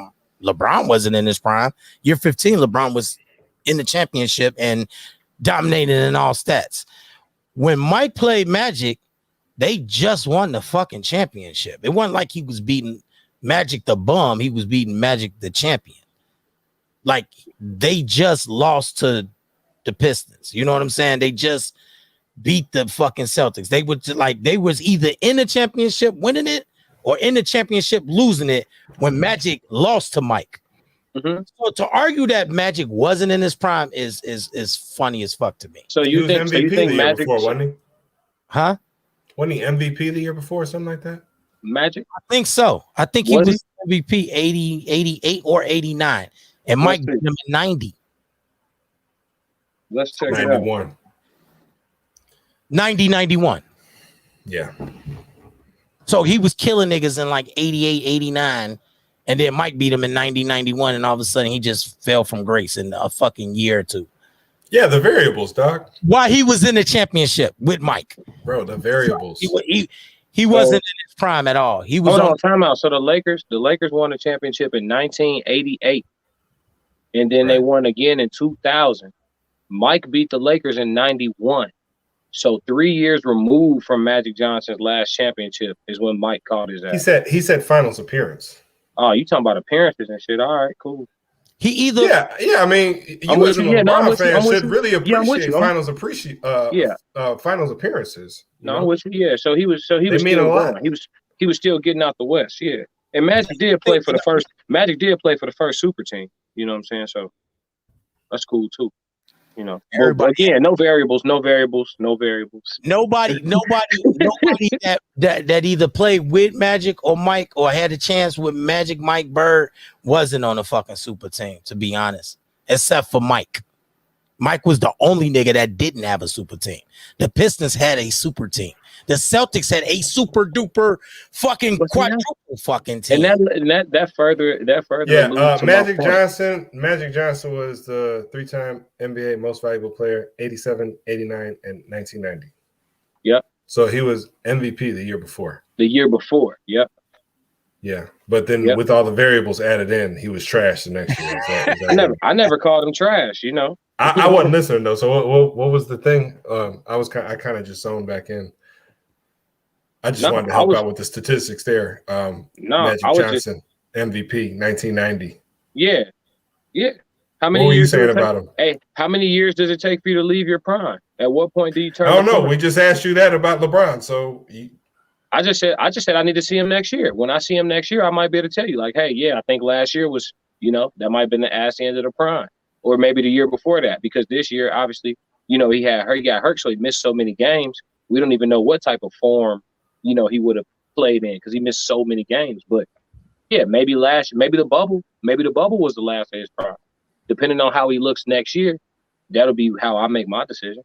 LeBron wasn't in his prime. Year 15, LeBron was in the championship and dominated in all stats. when Mike played Magic, they just won the fucking championship. It wasn't like he was beating Magic the bum. He was beating Magic the champion. Like they just lost to the Pistons. You know what I'm saying? They just beat the fucking Celtics. They would like they was either in the championship winning it or in the championship losing it when Magic lost to Mike. Mm-hmm. So to argue that Magic wasn't in his prime is funny as fuck to me. So you think Magic before, wasn't he? Huh? Wasn't he MVP the year before or something like that? Magic? I think so. I think he was MVP 80, 88 or 89. And Mike beat him at 90. Let's check 91. it out. 90, 91. Yeah. So he was killing niggas in like 88, 89. And then Mike beat him in 90, 91. And all of a sudden he just fell from grace in a fucking year or two. Yeah, the variables, dog. While he was in the championship with Mike. Bro, the variables. He wasn't in his prime at all. He was on timeout. So the Lakers won the championship in 1988. And then they won again in 2000. Mike beat the Lakers in 91. So 3 years removed from Magic Johnson's last championship is when Mike caught his ass. He said finals appearance. Oh, you talking about appearances and shit. All right, cool. He either I mean, you as a LeBron fan should really appreciate finals finals appearances. No, I'm with you. Yeah, so he was still going. He was still getting out the West. Yeah, and Magic did play for the first super team. You know what I'm saying? So that's cool too. You know, everybody again, no variables. Nobody that either played with Magic or Mike or had a chance with Magic Mike Bird wasn't on a fucking super team, to be honest, except for Mike. Mike was the only nigga that didn't have a super team. The Pistons had a super team. The Celtics had a super duper fucking quadruple fucking team. And that further. Yeah, Magic Johnson was the 3-time NBA most valuable player, 87, 89, and 1990. Yep. So he was MVP the year before. Yep. Yeah, but then with all the variables added in, he was trash the next year. I never called him trash, you know. I wasn't listening though. So what was the thing? I kind of just zoned back in. I just wanted to help out with the statistics there. Magic Johnson, MVP, 1990. Yeah. How many? What were you saying about him? Hey, how many years does it take for you to leave your prime? At what point do you turn? I don't know. We just asked you that about LeBron. So I just said I need to see him next year. When I see him next year, I might be able to tell you, like, hey, yeah, I think last year was, that might have been the ass end of the prime, or maybe the year before that, because this year, obviously, he got hurt, so he missed so many games. We don't even know what type of form, he would have played in because he missed so many games. But yeah, maybe the bubble was the last of his prime. Depending on how he looks next year, that'll be how I make my decision.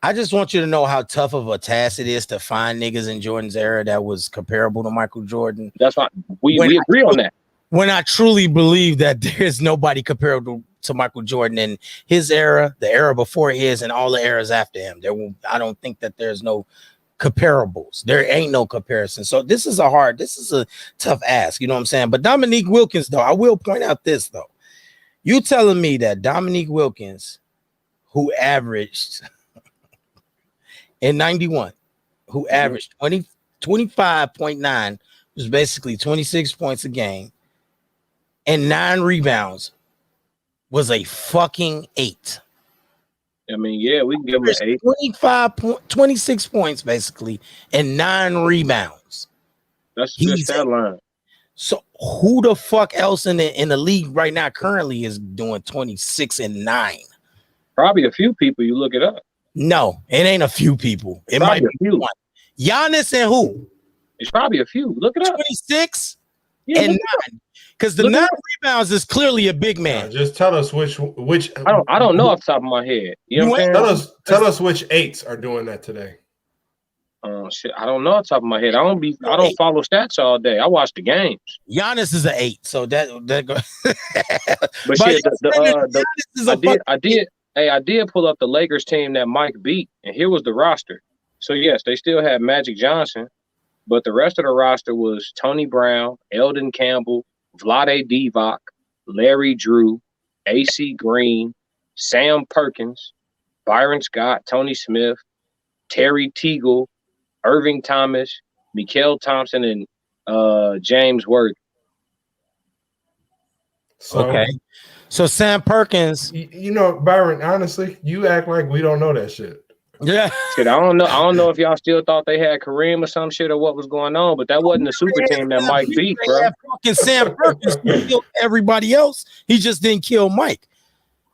I just want you to know how tough of a task it is to find niggas in Jordan's era that was comparable to Michael Jordan. That's why we agree on that. When I truly believe that there's nobody comparable to Michael Jordan in his era, the era before his, and all the eras after him. I don't think that there's no comparables. There ain't no comparison. So this is a tough ask. You know what I'm saying? But Dominique Wilkins, though, I will point out this, though. You telling me that Dominique Wilkins, who averaged in 91, who averaged 25.9, was basically 26 points a game, and 9 rebounds, was a fucking 8. I mean, yeah, we can give him an 8. 26 points, basically, and 9 rebounds. That's that line. So who the fuck else in the league right now currently is doing 26 and 9? Probably a few people. You look it up. No, it ain't a few people. It might be one. Giannis and who? It's probably a few. Look it up. 26 and 9. Because the 9 rebounds is clearly a big man. Just tell us which. I don't know off the top of my head. You know what I'm saying? Tell us which 8s are doing that today. Shit, I don't know off the top of my head. I don't follow stats all day. I watch the games. Giannis is an 8, so that But shit, I did pull up the Lakers team that Mike beat, and here was the roster. So yes, they still had Magic Johnson, but the rest of the roster was Tony Brown, Eldon Campbell, Vlade Divac, Larry Drew, AC Green, Sam Perkins, Byron Scott, Tony Smith, Terry Teagle, Irving Thomas, Mikael Thompson, and James Worthy. So, Okay. So Sam Perkins. You know, Byron, honestly, you act like we don't know that shit. Yeah. Shit, I don't know if y'all still thought they had Kareem or some shit or what was going on, but that wasn't the super team that Mike beat, bro. Fucking Sam Perkins killed everybody else. He just didn't kill Mike.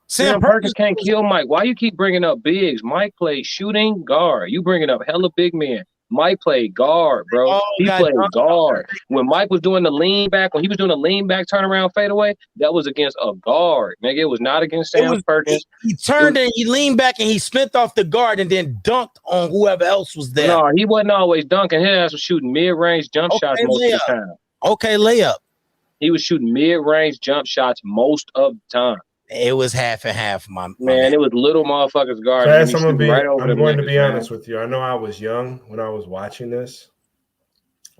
Sam Perkins can't kill Mike. Why you keep bringing up bigs? Mike played shooting guard. You bringing up hella big men. Mike played guard, bro. Oh, he played guard. When Mike was doing the lean back, when he was doing the lean back turnaround fadeaway, that was against a guard. Nigga, it was not against Sam Perkins. He turned and he leaned back and he spent off the guard and then dunked on whoever else was there. No, he wasn't always dunking. His ass was shooting mid-range jump shots most of the time. Okay, layup. He was shooting mid-range jump shots most of the time. It was half and half, my man. It was little motherfuckers guarding. I'm going to be honest with you. I know I was young when I was watching this,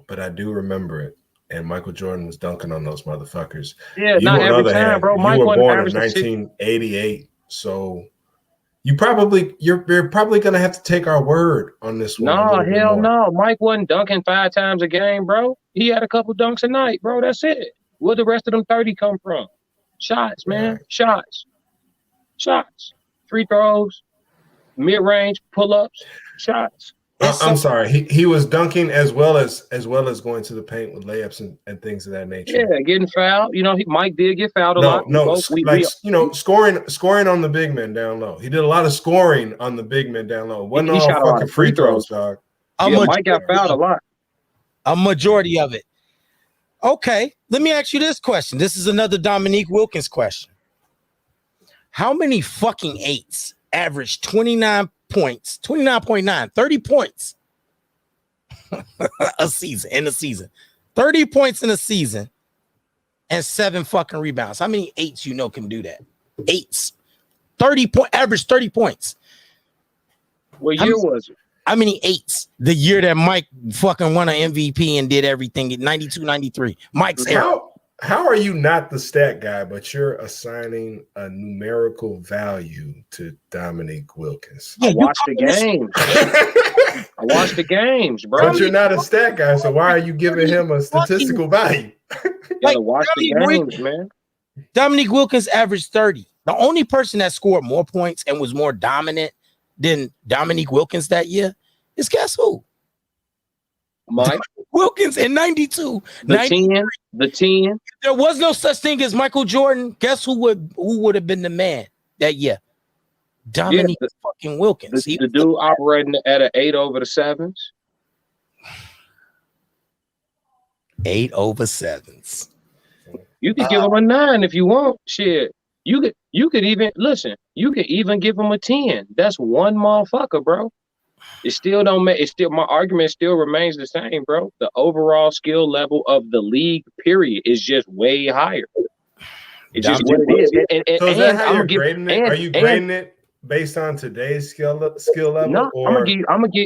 but I do remember it. And Michael Jordan was dunking on those motherfuckers. Yeah, not every time, bro. You were born in 1988, so you're probably going to have to take our word on this one. No, hell no. Mike wasn't dunking 5 times a game, bro. He had a couple dunks a night, bro. That's it. Where'd the rest of them 30 come from? Shots, man. Shots. Free throws, mid-range, pull-ups, shots. I'm sorry. He was dunking as well as going to the paint with layups and things of that nature. Yeah, getting fouled. You know, Mike did get fouled a lot. Scoring on the big men down low. He did a lot of scoring on the big men down low. Wasn't all shot fucking free throws, dog. Mike got fouled a lot. A majority of it. Okay, let me ask you this question. This is another Dominique Wilkins question. How many fucking 8s averaged 29 points, 29.9, 30 points in a season? 30 points in a season and 7 fucking rebounds. How many 8s you know can do that? 8s. 30 average 30 points. What year was it? How many 8s? The year that Mike fucking won an MVP and did everything in 92, 93. Mike's era. How are you not the stat guy, but you're assigning a numerical value to Dominique Wilkins? I watched the games. I watched the games, bro. But you're not a stat guy, so why are you giving him a statistical value? You gotta watch the games, man. Dominique Wilkins averaged 30. The only person that scored more points and was more dominant than Dominique Wilkins that year is guess who? Mike Wilkins in 92. The 10. There was no such thing as Michael Jordan. Guess who would have been the man that year? Dominique fucking Wilkins. The dude operating at an 8 over the 7s. 8 over 7s. You could give him a 9 if you want. Shit. You could even listen. You could even give him a 10. That's one motherfucker, bro. It still don't make. It still my argument still remains the same, bro. The overall skill level of the league, period, is just way higher. It's just what it is. So is that how you're grading it? Are you grading it based on today's skill level? No, I'm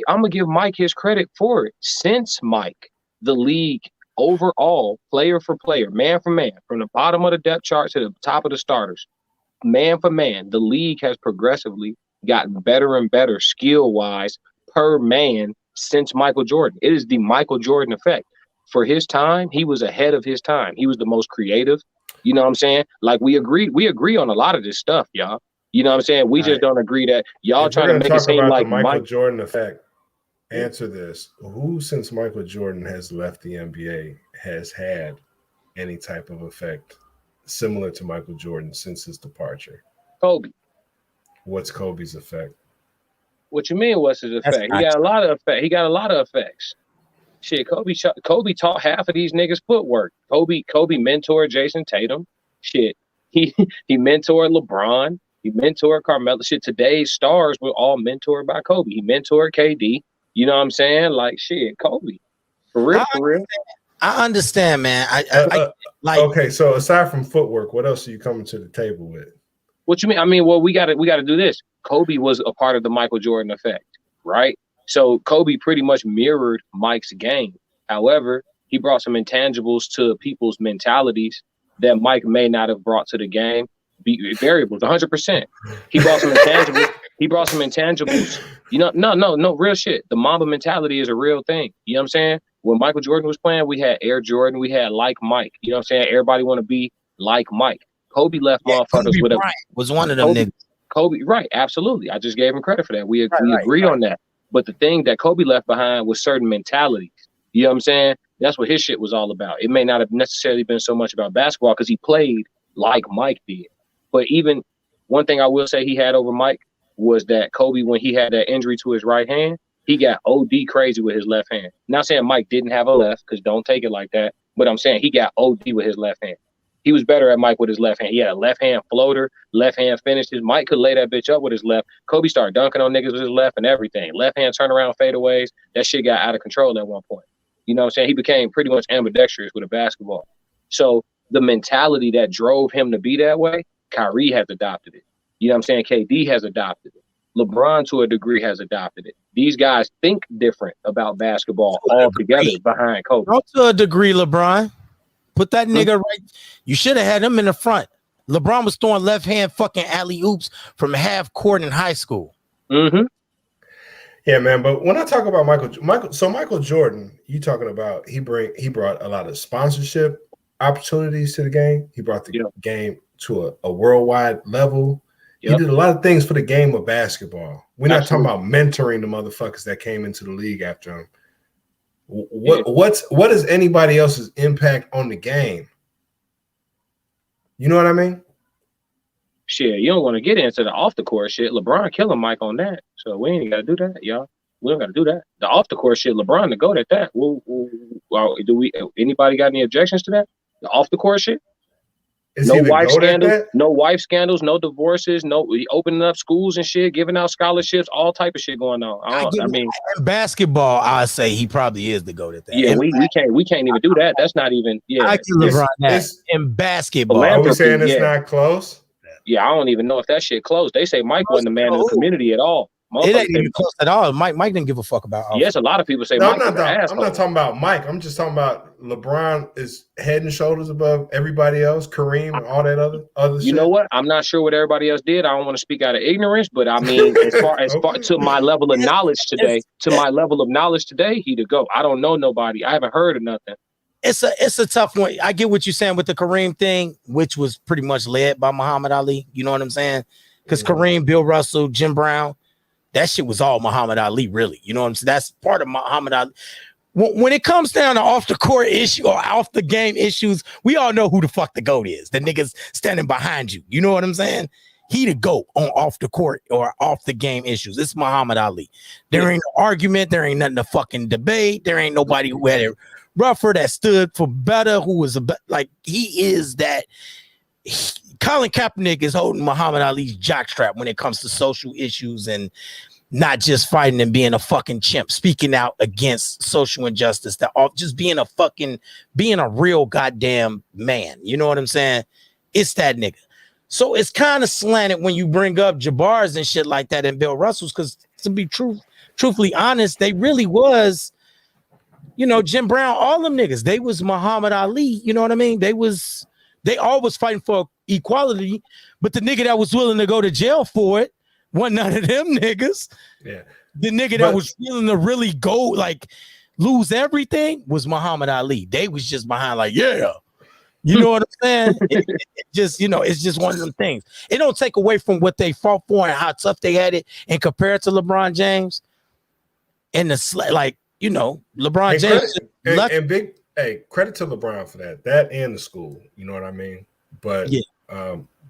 gonna give Mike his credit for it. Since Mike, the league overall, player for player, man for man, from the bottom of the depth chart to the top of the starters, man for man, the league has progressively gotten better and better skill-wise per man since Michael Jordan. It is the Michael Jordan effect. For his time, he was ahead of his time. He was the most creative. You know what I'm saying? Like we agree on a lot of this stuff, y'all. You know what I'm saying? We just don't agree that y'all trying to make it seem like the Michael Jordan effect. Answer this. Who since Michael Jordan has left the NBA has had any type of effect similar to Michael Jordan since his departure? Kobe. What's Kobe's effect? What you mean? What's his effect? He got a lot of effect. He got a lot of effects. Shit, Kobe taught half of these niggas footwork. Kobe mentored Jason Tatum. Shit, he mentored LeBron. He mentored Carmelo. Shit, today's stars were all mentored by Kobe. He mentored KD. You know what I'm saying? Like shit, Kobe. For real. I understand, man. Okay, so aside from footwork, what else are you coming to the table with? What you mean? I mean, well, we got to do this. Kobe was a part of the Michael Jordan effect, right? So Kobe pretty much mirrored Mike's game. However, he brought some intangibles to people's mentalities that Mike may not have brought to the game. Variables, 100%. He brought some intangibles. He brought some intangibles. You know, no, real shit. The Mamba mentality is a real thing. You know what I'm saying? When Michael Jordan was playing, we had Air Jordan, we had like Mike. You know what I'm saying? Everybody want to be like Mike. Kobe left motherfuckers Kobe with a Bryant was one of them niggas. Kobe, right? Absolutely. I just gave him credit for that. We agree on that. But the thing that Kobe left behind was certain mentalities. You know what I'm saying? That's what his shit was all about. It may not have necessarily been so much about basketball because he played like Mike did. But even one thing I will say he had over Mike was that Kobe, when he had that injury to his right hand, he got OD crazy with his left hand. Not saying Mike didn't have a left, because don't take it like that. But I'm saying he got OD with his left hand. He was better at Mike with his left hand. He had a left hand floater, left hand finishes. Mike could lay that bitch up with his left. Kobe started dunking on niggas with his left and everything. Left hand turnaround fadeaways. That shit got out of control at one point. You know what I'm saying? He became pretty much ambidextrous with a basketball. So the mentality that drove him to be that way, Kyrie has adopted it. You know what I'm saying? KD has adopted it. LeBron, to a degree, has adopted it. These guys think different about basketball altogether behind Kobe. Not to a degree, LeBron. Put that nigga right. You should have had him in the front. LeBron was throwing left hand fucking alley oops from half court in high school. Mm-hmm. Yeah, man. But when I talk about Michael Jordan, you talking about he brought a lot of sponsorship opportunities to the game. He brought the game to a worldwide level. He did a lot of things for the game of basketball. We're not talking about mentoring the motherfuckers that came into the league after him. What is anybody else's impact on the game? You know what I mean? Shit, you don't want to get into the off the court shit. LeBron killing Mike on that, so we ain't got to do that, y'all. We don't got to do that. The off the court shit, LeBron to go at that. Well, anybody got any objections to that? The off the court shit. No wife scandals, no divorces, no opening up schools and shit, giving out scholarships, all type of shit going on. I mean, in basketball, I say he probably is the GOAT at that. Yeah, we can't even do that. That's not even. Yeah, I give LeBron that in basketball. Are we saying it's not close? Yeah, I don't even know if that shit closed. They say Mike wasn't the man in the community at all. It ain't even close at all. Mike didn't give a fuck about. Yes, a lot of people say. No, Mike I'm not talking about Mike. I'm just talking about LeBron is head and shoulders above everybody else. Kareem and all that other. You know what? I'm not sure what everybody else did. I don't want to speak out of ignorance, but I mean, as far to my level of knowledge today, he to go. I don't know nobody. I haven't heard of nothing. It's a tough one. I get what you're saying with the Kareem thing, which was pretty much led by Muhammad Ali. You know what I'm saying? Because Kareem, Bill Russell, Jim Brown. That shit was all Muhammad Ali, really. You know what I'm saying? That's part of Muhammad Ali. When it comes down to off the court issue or off the game issues, we all know who the fuck the GOAT is. The niggas standing behind you. You know what I'm saying? He the GOAT on off the court or off the game issues. It's Muhammad Ali. There ain't no argument. There ain't nothing to fucking debate. There ain't nobody who had it rougher, that stood for better, who was like he is that. Colin Kaepernick is holding Muhammad Ali's jockstrap when it comes to social issues and not just fighting and being a fucking chimp, speaking out against social injustice, just being a real goddamn man. You know what I'm saying? It's that nigga. So it's kind of slanted when you bring up Jabbar's and shit like that and Bill Russell's, because to be truthfully honest, they really was, Jim Brown, all them niggas, they was Muhammad Ali. You know what I mean? They all was fighting for equality, but the nigga that was willing to go to jail for it wasn't none of them niggas. Yeah. The nigga that was willing to really go, like, lose everything was Muhammad Ali. They was just behind, like, yeah. You know what I'm saying? It just, it's just one of them things. It don't take away from what they fought for and how tough they had it and compare it to LeBron James. And LeBron James. And big, credit to LeBron for that. That and the school. You know what I mean? But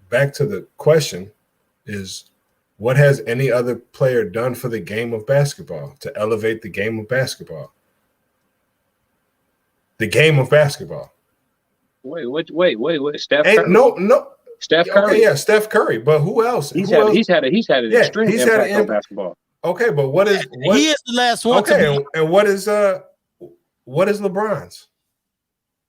back to the question is, what has any other player done for the game of basketball to elevate the game of basketball? The game of basketball. Wait. Steph Curry? No. Steph Curry. Okay, yeah, Steph Curry. But who else? He's had an extreme impact on basketball. Okay, but he is the last one. Okay, and what is LeBron's?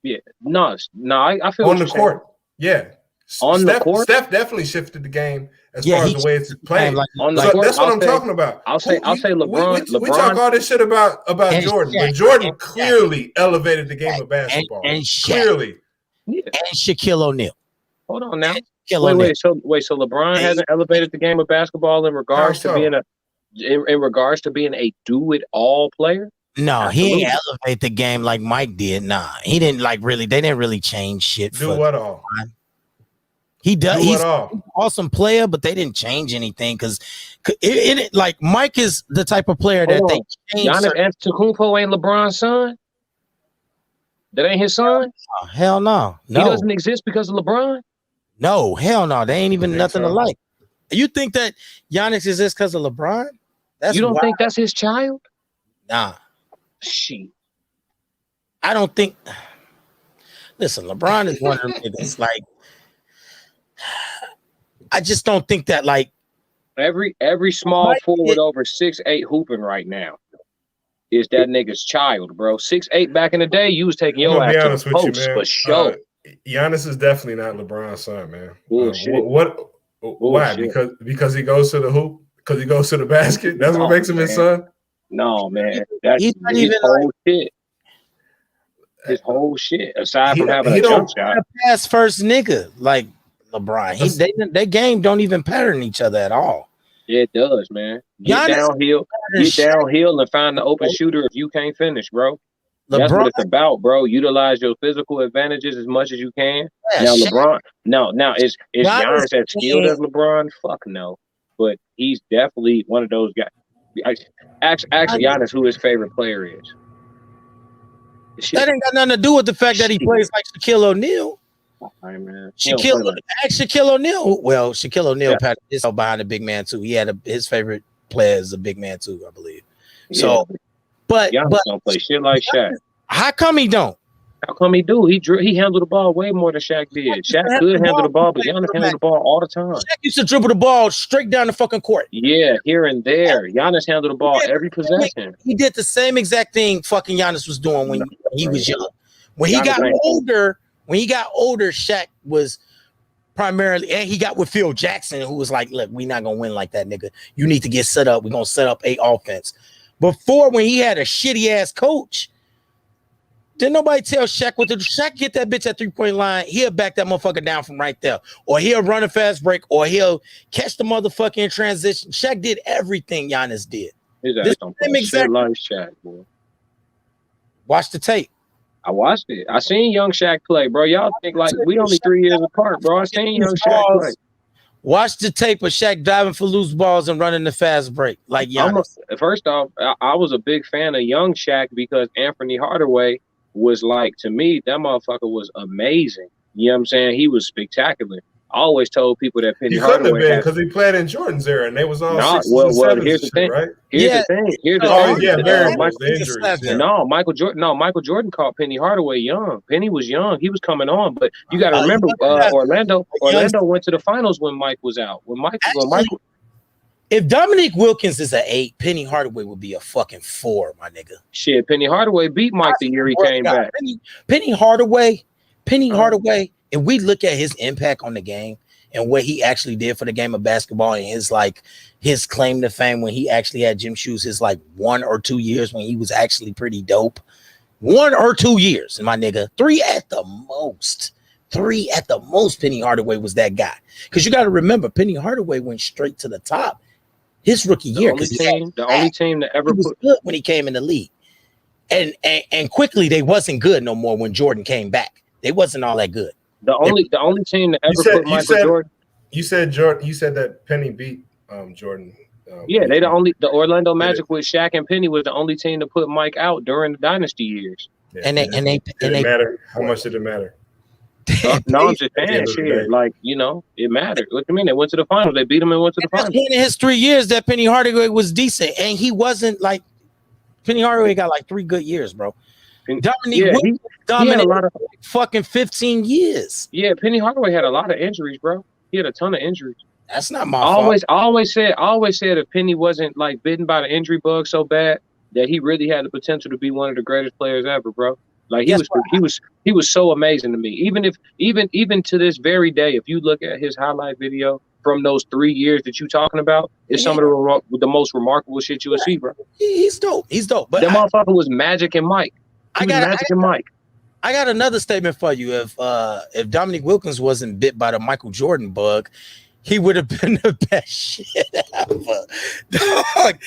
Yeah, no, I feel on the court. Yeah. The court, Steph definitely shifted the game as far as the way it's played. That's what I'm talking about. I'll say LeBron. We talk all this shit about Jordan, but Jordan clearly elevated the game of basketball. And Shaq, clearly, and Shaquille O'Neal. Hold on now. So LeBron hasn't elevated the game of basketball in regards to being a do-it-all player. No, Absolutely. he ain't elevate the game like Mike did. Nah, he didn't they didn't really change shit. Do what all? He does. Do He's what all? an awesome player, but they didn't change anything because it like Mike is the type of player that they change. Giannis Antetokounmpo ain't LeBron's son. That ain't his son. Oh, hell no. He doesn't exist because of LeBron. No, hell no. They ain't even nothing so? alike. You think that Giannis exists because of LeBron? You don't think that's his child? Nah. Shit. I don't think. Listen, LeBron is one of them niggas. Like, I just don't think that. Like, every small forward over 6'8" hooping right now is that nigga's child, bro. 6'8" back in the day, you was taking your ass to the post for sure. Giannis is definitely not LeBron's son, man. Bullshit. Why? Because he goes to the hoop. Because he goes to the basket. That's what makes him his son. No, man. That's He's not his even whole shit. His whole shit. Aside from having a jump shot. A pass first nigga like LeBron. Their game don't even pattern each other at all. Yeah, it does, man. Get downhill and find the open shooter if you can't finish, bro. That's what it's about, bro. Utilize your physical advantages as much as you can. Now, LeBron, now is Giannis as skilled as LeBron? Fuck no. But he's definitely one of those guys. Ask Giannis who his favorite player is. That ain't got nothing to do with the fact that he plays like Shaquille O'Neal. Right, man. Shaquille O'Neal. Well, Shaquille O'Neal patted himself behind a big man too. He had his favorite player is a big man too, I believe. So, but Giannis don't play shit like Shaq. How come he don't? How come he do? He handled the ball way more than Shaq did. Shaq could handle the ball, but Giannis handled the ball all the time. Shaq used to dribble the ball straight down the fucking court. Yeah, here and there. Giannis handled the ball every possession. He did the same exact thing fucking Giannis was doing when he was young. When he got older, Shaq was primarily, and he got with Phil Jackson, who was like, look, we're not gonna win like that, nigga. You need to get set up. We're gonna set up a offense. Before, when he had a shitty ass coach, didn't nobody tell Shaq what to do. Shaq get that bitch at 3-point line, he'll back that motherfucker down from right there. Or he'll run a fast break, or he'll catch the motherfucking transition. Shaq did everything Giannis did. His ass don't play shit like Shaq, boy. Watch the tape. I watched it. I seen young Shaq play, bro. Y'all think like we only 3 years apart, bro. I seen young Shaq play. Watch the tape of Shaq diving for loose balls and running the fast break like Giannis. First off, I was a big fan of young Shaq because Anthony Hardaway was like, to me, that motherfucker was amazing. You know what I'm saying? He was spectacular. I always told people that Penny Hardaway because he played in Jordan's era and they was all here's the thing. Right? Here's the thing. Michael Jordan caught Penny Hardaway young. Penny was young. He was coming on, but you got to remember, Orlando went to the finals when Mike was out. If Dominique Wilkins is an 8, Penny Hardaway would be a fucking 4, my nigga. Shit, Penny Hardaway beat Mike the year he came back. Penny Hardaway, if we look at his impact on the game and what he actually did for the game of basketball and his claim to fame when he actually had gym shoes, his like 1 or 2 years when he was actually pretty dope. 1 or 2 years, my nigga. 3 at the most. Penny Hardaway was that guy. Because you got to remember, Penny Hardaway went straight to the top his rookie year. The only team that ever was good when he came in the league. And quickly they wasn't good no more when Jordan came back. They wasn't all that good. The only team that ever put Michael Jordan. You said that Penny beat Jordan. The Orlando Magic with Shaq and Penny was the only team to put Mike out during the dynasty years. Yeah, and they matter. How much did it matter? No, I'm just saying shit. Like, it mattered. What do you mean? They went to the finals. They beat them and went to the finals. In his 3 years that Penny Hardaway was decent, and he wasn't like Penny Hardaway got like 3 good years, bro. Dominique dominated fucking 15 years. Yeah, Penny Hardaway had a lot of injuries, bro. He had a ton of injuries. That's not my fault. I always said if Penny wasn't like bitten by the injury bug so bad that he really had the potential to be one of the greatest players ever, bro. Like he was so amazing to me. Even to this very day, if you look at his highlight video from those 3 years that you talking about, it's some of the most remarkable shit you'll see, bro. He's dope. But that motherfucker was Magic and Mike. I got another statement for you. If Dominique Wilkins wasn't bit by the Michael Jordan bug, he would have been the best shit ever. Dog,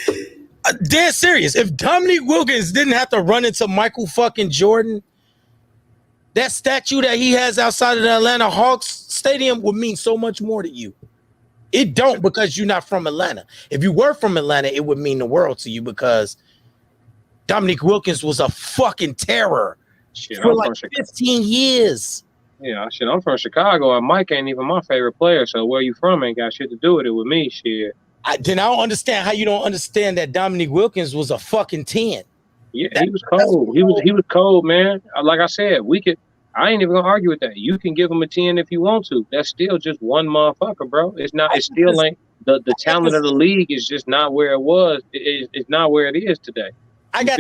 dead serious. If Dominique Wilkins didn't have to run into Michael fucking Jordan, that statue that he has outside of the Atlanta Hawks stadium would mean so much more to you. It don't, because you're not from Atlanta. If you were from Atlanta, it would mean the world to you, because Dominique Wilkins was a fucking terror for like 15 years. Yeah, shit, I'm from Chicago, and Mike ain't even my favorite player, so where you from ain't got shit to do with it with me, shit. Then I don't understand how you don't understand that Dominique Wilkins was a fucking 10. Yeah, he was cold. He was cold, man. Like I said, I ain't even gonna argue with that. You can give him a 10 if you want to. That's still just one motherfucker, bro. It still ain't the talent of the league is just not where it was. It's not where it is today. I got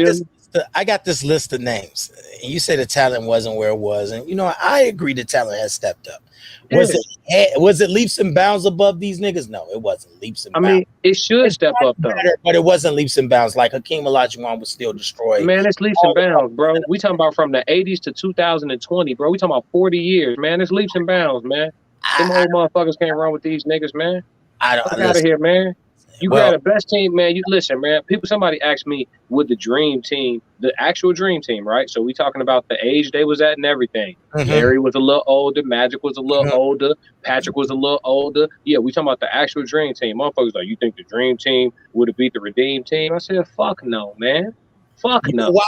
this list of names. And you say the talent wasn't where it was, and you know I agree the talent has stepped up. Was it leaps and bounds above these niggas? No, it wasn't leaps and bounds. I mean, it should step up though, but it wasn't leaps and bounds. Like Hakeem Olajuwon was still destroyed. Man, it's leaps and bounds, bro. We talking about from the 80s to 2020, bro. We talking about 40 years, man. It's leaps and bounds, man. Them old motherfuckers can't run with these niggas, man. Get out of here, man. You got the best team, man. You listen, man. Somebody asked me, would the dream team, the actual dream team, right? So we talking about the age they was at and everything. Larry was a little older, Magic was a little older, Patrick was a little older. Yeah, we talking about the actual dream team. Motherfuckers like, you think the dream team would have beat the Redeem team? I said, fuck no, man. Fuck no. Why?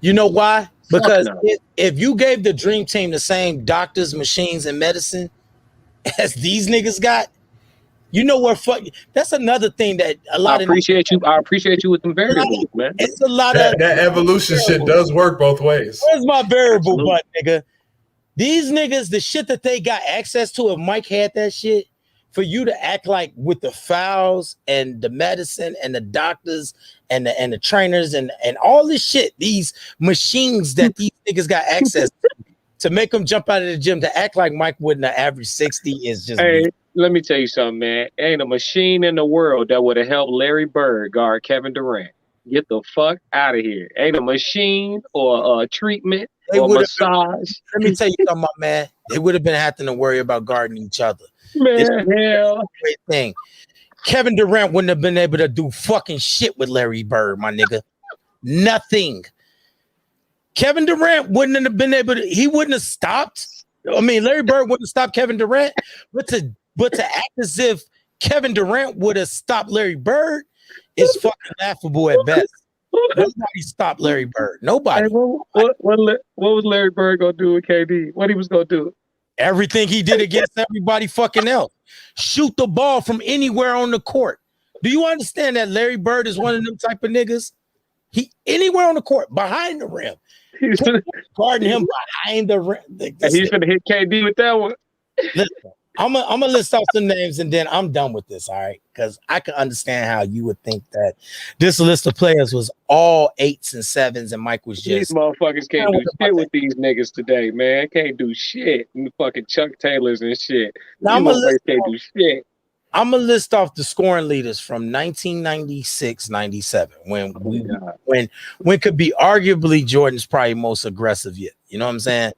You know why? Because if you gave the dream team the same doctors, machines, and medicine as these niggas got, you know what? That's another thing that a lot I appreciate you with them variables, man. It's a lot of that evolution shit does work both ways. Where's my variable butt, nigga? These niggas, the shit that they got access to, if Mike had that shit, for you to act like with the fouls and the medicine and the doctors and the trainers and all this shit, these machines that these niggas got access to make them jump out of the gym, to act like Mike wouldn't have averaged 60 is just. Hey, let me tell you something, man. Ain't a machine in the world that would have helped Larry Bird guard Kevin Durant. Get the fuck out of here. Ain't a machine or a treatment or massage. Let me tell you something, my man. They would have been having to worry about guarding each other. Man, hell. Great thing. Kevin Durant wouldn't have been able to do fucking shit with Larry Bird, my nigga. Nothing. Kevin Durant wouldn't have been able to, he wouldn't have stopped. I mean, Larry Bird wouldn't have stopped Kevin Durant, but to act as if Kevin Durant would have stopped Larry Bird is fucking laughable at best. Nobody stopped Larry Bird. Nobody. Hey, what was Larry Bird gonna do with KD? What he was gonna do? Everything he did against everybody fucking else. Shoot the ball from anywhere on the court. Do you understand that Larry Bird is one of them type of niggas? He anywhere on the court, behind the rim. He's guarding him behind the rim. He's gonna hit KD with that one. Listen, I'm gonna list off some names and then I'm done with this, all right? Because I can understand how you would think that this list of players was all 8s and 7s and Mike was just. These motherfuckers can't do shit with these niggas today, man. Can't do shit. And fucking Chuck Taylors and shit. Now, can't do shit. I'm gonna list off the scoring leaders from 1996-97 when could be arguably Jordan's probably most aggressive yet. You know what I'm saying?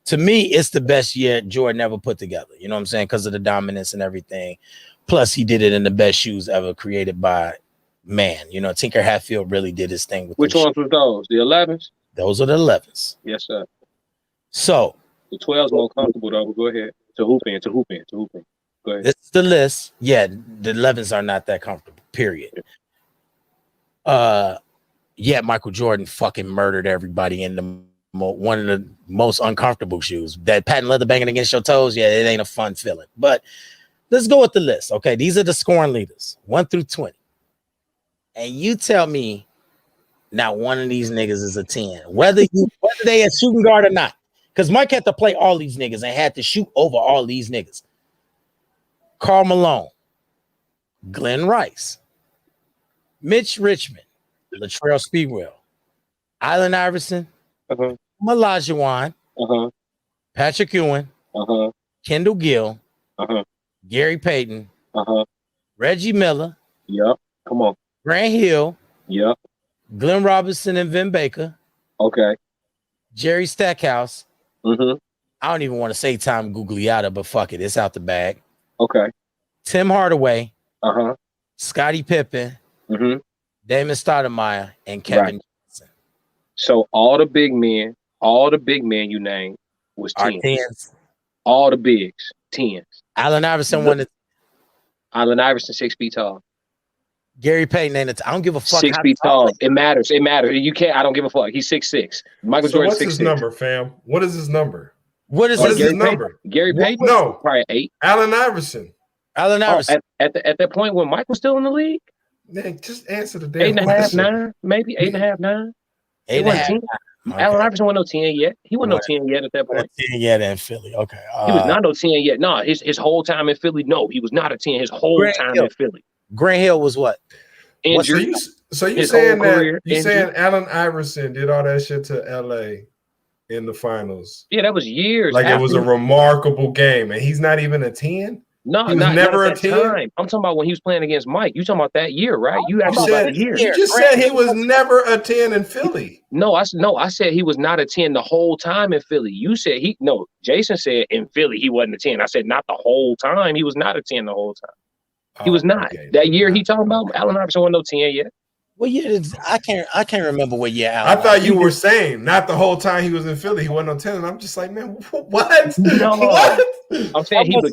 To me, it's the best year Jordan ever put together. You know what I'm saying? Because of the dominance and everything. Plus, he did it in the best shoes ever created by man. You know, Tinker Hatfield really did his thing with which ones were those? The 11s? Those are the 11s. Yes, sir. So the 12s more comfortable though. But go ahead. To hooping. Go ahead. This is the list. Yeah, the 11s are not that comfortable, period. Yeah, Michael Jordan fucking murdered everybody in the one of the most uncomfortable shoes. That patent leather banging against your toes, yeah, it ain't a fun feeling. But let's go with the list. Okay, these are the scoring leaders, 1 through 20. And you tell me not one of these niggas is a 10, whether they a shooting guard or not. Because Mike had to play all these niggas and had to shoot over all these niggas. Karl Malone, Glenn Rice, Mitch Richmond, Latrell Sprewell, Allen Iverson, Olajuwon, Patrick Ewing, Kendall Gill, Gary Payton, Reggie Miller, come on, Grant Hill, Glenn Robinson and Vin Baker, Jerry Stackhouse. Mm-hmm. I don't even want to say Tom Gugliotta, but fuck it, it's out the bag. Okay. Tim Hardaway, Uh-huh. Scottie Pippen, Mm-hmm. Damon Stoudemire, and Kevin Right. Johnson. So all the big men you named was Our 10. tens. All the bigs, 10s. Allen Iverson won the Allen Iverson, 6 feet tall. Gary Payton ain't I don't give a fuck. 6 how feet tall tall. It matters. It matters. You can't. I don't give a fuck. He's 6'6". Michael So Jordan, what's 6'6". his number, fam? What is his number? What is What is his his number? Gary Payton? No. Probably 8. Allen Iverson. Allen Oh, Iverson? at that point when Mike was still in the league? Man, just answer the damn 8.5, question. 9, maybe 8.5, 9. Eight He and a wasn't half. 10. Okay. Allen Iverson wasn't no 10 yet. He wasn't no 10 yet at that point. 10 yet in Philly. Okay. He was not no 10 yet. No, his whole time in Philly. No, he was not a 10. His whole Grant time Hill. in Philly. Grant Hill was what? Injury. So you His saying whole that career, you injury. saying Allen Iverson did all that shit to LA in the finals? Yeah, that was years. Like it was a after- remarkable game, and he's not even a 10? No, he was not never at a that 10? time. I'm talking about when he was playing against Mike. You talking about that year, right? You You asked about said the year. you just said he was never a 10 in Philly. No, I said he was not a 10 the whole time in Philly. You said Jason said in Philly he wasn't a 10. I said not the whole time. He was not a 10 the whole time. He was not. okay. That year he talking about, Allen Iverson wasn't no 10 yet. Well, yeah, I can't remember what year I Allen. thought you were saying not the whole time he was in Philly, he wasn't on 10. And I'm just like, man, what? No. What? I'm saying he was.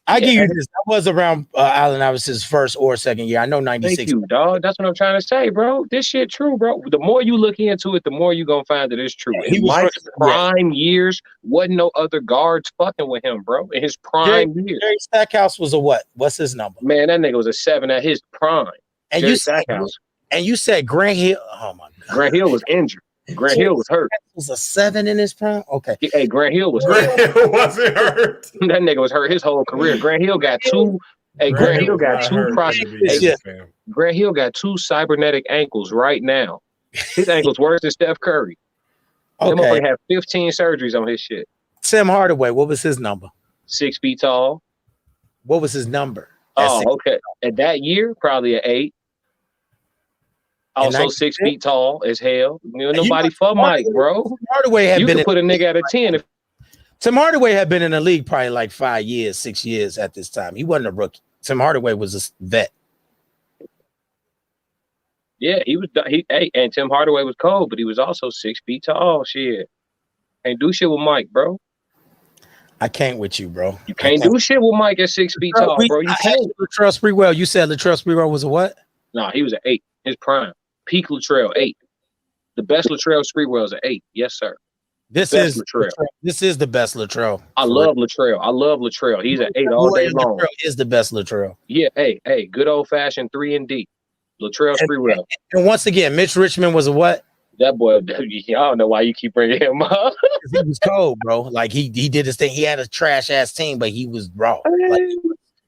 I give you this. That was around Allen Iverson's first or second year. I know 96. Thank you, dog. That's what I'm trying to say, bro. This shit true, bro. The more you look into it, the more you gonna find that it's true. He In was Mike's first, prime years, wasn't no other guards fucking with him, bro. In his prime years. Jerry Stackhouse was a what? What's his number? Man, that nigga was a 7 at his prime. And Jerry you said, Stackhouse. and you said Grant Hill. Oh my God. Grant Hill was injured. Grant Hill was hurt. Was a 7 in his prime. Okay. Hey, Grant Hill was hurt. Grant Hill wasn't hurt. That nigga was hurt his whole career. Grant Hill got two. Hey, Grant Hill got two Grant Hill got 2 cybernetic ankles right now. His ankle's worse than Steph Curry. That Okay. motherfucker had 15 surgeries on his shit. Tim Hardaway. What was his number? 6 feet tall. What was his number? At Oh, 6 okay. At that year, probably an 8. Also 96? 6 feet tall as hell. You know, And you nobody know, for Mike, bro. Tim Hardaway had You been could put a nigga at a 10 if Tim Hardaway had been in the league probably like 5 years, 6 years at this time. He wasn't a rookie. Tim Hardaway was a vet. yeah, he was. And Tim Hardaway was cold, but he was also 6 feet tall. Shit, can't do shit with Mike, bro. I can't with you, bro. You can't do shit with Mike at 6 feet tall, bro. You can't. Latrell Sprewell. You said Latrell Sprewell was a what? No, he was an 8. His prime, peak Latrell 8. The best Latrell Sprewell is an 8. Yes, sir. This Best is Latrell. This is the best Latrell. I love Latrell. I love Latrell. He's an 8 all day long. Latrell is the best Latrell. Yeah, hey, good old fashioned 3 and D. Latrell Sprewell. And once again, Mitch Richmond was a what? That boy, I don't know why you keep bringing him up. He was cold, bro. Like he did his thing. He had a trash ass team, but he was raw. Like,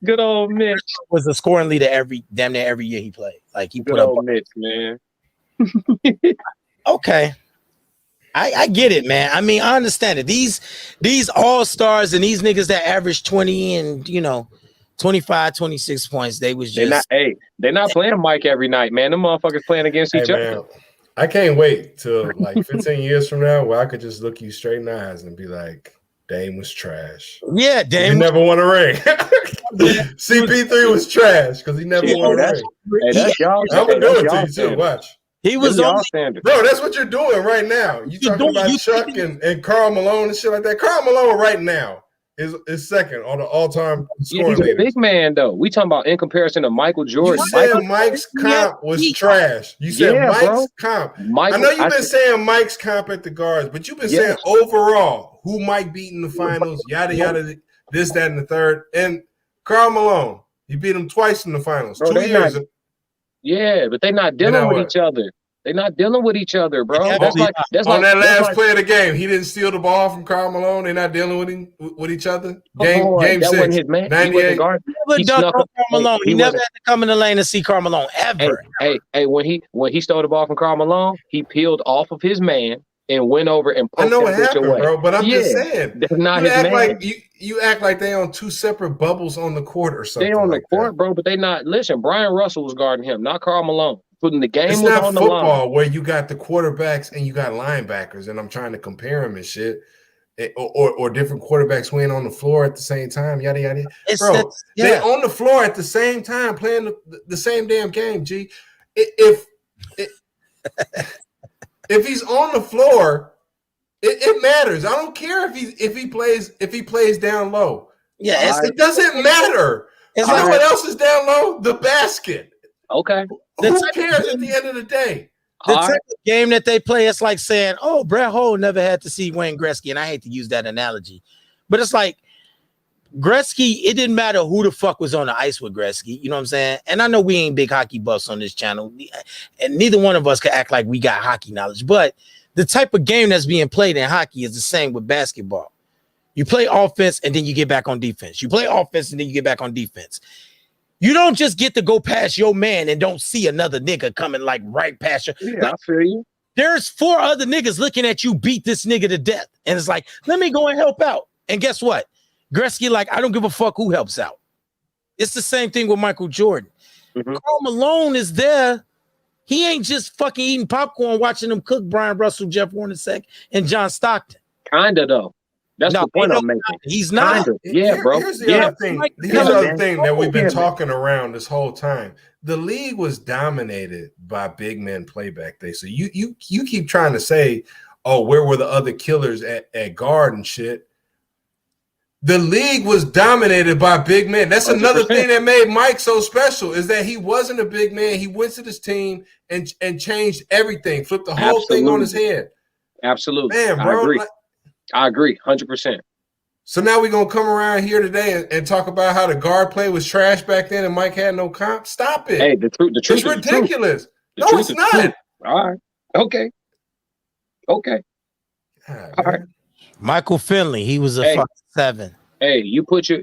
Good old Mitch. was a scoring leader damn near every year he played. Like he Good put up. old Mitch, man. Okay. I get it, man. I mean, I understand it. These all-stars and these niggas that average 20 and 25, 26 points, they was just They're not playing Mike every night, man. Them motherfuckers playing against each other. I can't wait till like 15 years from now where I could just look you straight in the eyes and be like, Dame was trash. Yeah, He Dame never won a ring. CP3 was trash because he never won a ring. Hey, that's y'all. I'm gonna do it to y'all you too. standard. Watch. he was Them on y'all standard. Bro, that's what you're doing right now. You talking about Chuck and Karl Malone and shit like that. Karl Malone right now is second on the all-time Yeah, scoring he's a leaders. big man though. We talking about in comparison to Michael Jordan. You said Michael, Mike's comp was trash. You said Yeah, Mike's bro. comp. Michael, I know you've I been said- saying Mike's comp at the guards, but you've been Yes. saying overall who Mike beat in the finals, yada yada, this, that, and the third. And Karl Malone, he beat him twice in the finals. Bro, 2 they years. Yeah, but they're not dealing now with what? each other. They're not dealing with each other, bro. Yeah, That's like On that last like, play of the game, he didn't steal the ball from Karl Malone. They're not dealing with each other. Game that 6, wasn't his man. He wasn't 98. guard. never He dunked snuck on up- Karl Malone. he He never wasn't- had to come in the lane and see Karl Malone ever. Hey, when he stole the ball from Karl Malone, he peeled off of his man and went over and I poked know that what bitch happened, away. bro, but I'm just Yeah, saying. that's not You his act man. like you act like they on two separate bubbles on the court or something. They on the like court, bro, but they not. Listen, Brian Russell was guarding him, not Karl Malone. When the game It's was not on the line. football where you got the quarterbacks and you got linebackers, and I'm trying to compare them and shit, or different quarterbacks who ain't on the floor at the same time. Yada yada. Bro, they on the floor at the same time playing the same damn game. G, if he's on the floor, it matters. I don't care if he plays down low. Yeah, it doesn't matter. You know what else is down low? The basket. Okay. Who cares at the end of the day? The type of game that they play, it's like saying, "Oh, Brett Hull never had to see Wayne Gretzky," and I hate to use that analogy, but it's like Gretzky. It didn't matter who the fuck was on the ice with Gretzky. You know what I'm saying? And I know we ain't big hockey buffs on this channel, and neither one of us can act like we got hockey knowledge. But the type of game that's being played in hockey is the same with basketball. You play offense and then you get back on defense. You play offense and then you get back on defense. You don't just get to go past your man and don't see another nigga coming like right past you. Yeah, like, I feel you. There's 4 other niggas looking at you beat this nigga to death. And it's like, let me go and help out. And guess what? Gretzky, like, I don't give a fuck who helps out. It's the same thing with Michael Jordan. Karl Malone is there. He ain't just fucking eating popcorn watching them cook Brian Russell, Jeff Hornacek, and John Stockton. Kinda though. That's the point I'm making. He's not. Kinda. Yeah, bro. Here's the other thing. Here's the other thing that we've been talking around this whole time. The league was dominated by big men play back there. So you keep trying to say, oh, where were the other killers at guard and shit? The league was dominated by big men. That's 100%. Another thing that made Mike so special is that he wasn't a big man. He went to this team and changed everything, flipped the whole thing on his head. Absolutely. Man, bro. I agree 100%. So now we're going to come around here today and talk about how the guard play was trash back then and Mike had no comp? Stop it. Hey, the truth it's ridiculous. No, it's not. Truth. All right. Okay. All right. Michael Finley, he was a fucking 7. Hey, you put your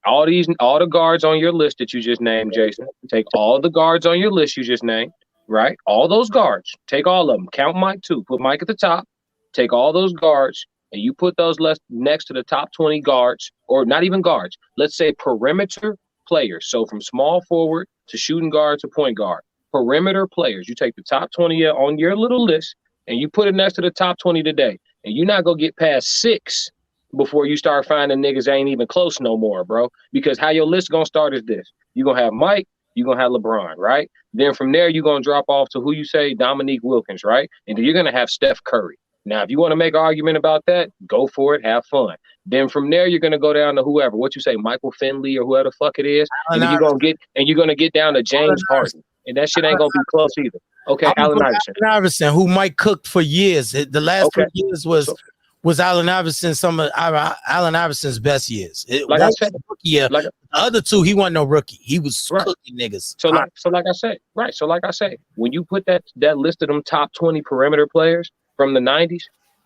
all the guards on your list that you just named, Jason. Take all the guards on your list you just named, right? All those guards. Take all of them. Count Mike too. Put Mike at the top. Take all those guards and you put those next to the top 20 guards, or not even guards. Let's say perimeter players. So from small forward to shooting guard to point guard. Perimeter players. You take the top 20 on your little list and you put it next to the top 20 today. And you're not going to get past 6 before you start finding niggas ain't even close no more, bro. Because how your list going to start is this. You're going to have Mike. You're going to have LeBron, right? Then from there, you're going to drop off to who you say, Dominique Wilkins, right? And then you're going to have Steph Curry. Now, if you want to make an argument about that, go for it. Have fun. Then from there, you're going to go down to whoever. What you say, Michael Finley or whoever the fuck it is. And you're going to get down to James Harden. And that shit ain't going to be close either. Okay, Allen Iverson. Allen Iverson, who Mike cooked for years. The last 3 years was Allen Iverson, some of Allen Iverson's best years. Like I said, the other 2, he wasn't no rookie. He was cooking niggas. So like I said, when you put that list of them top 20 perimeter players from the 90s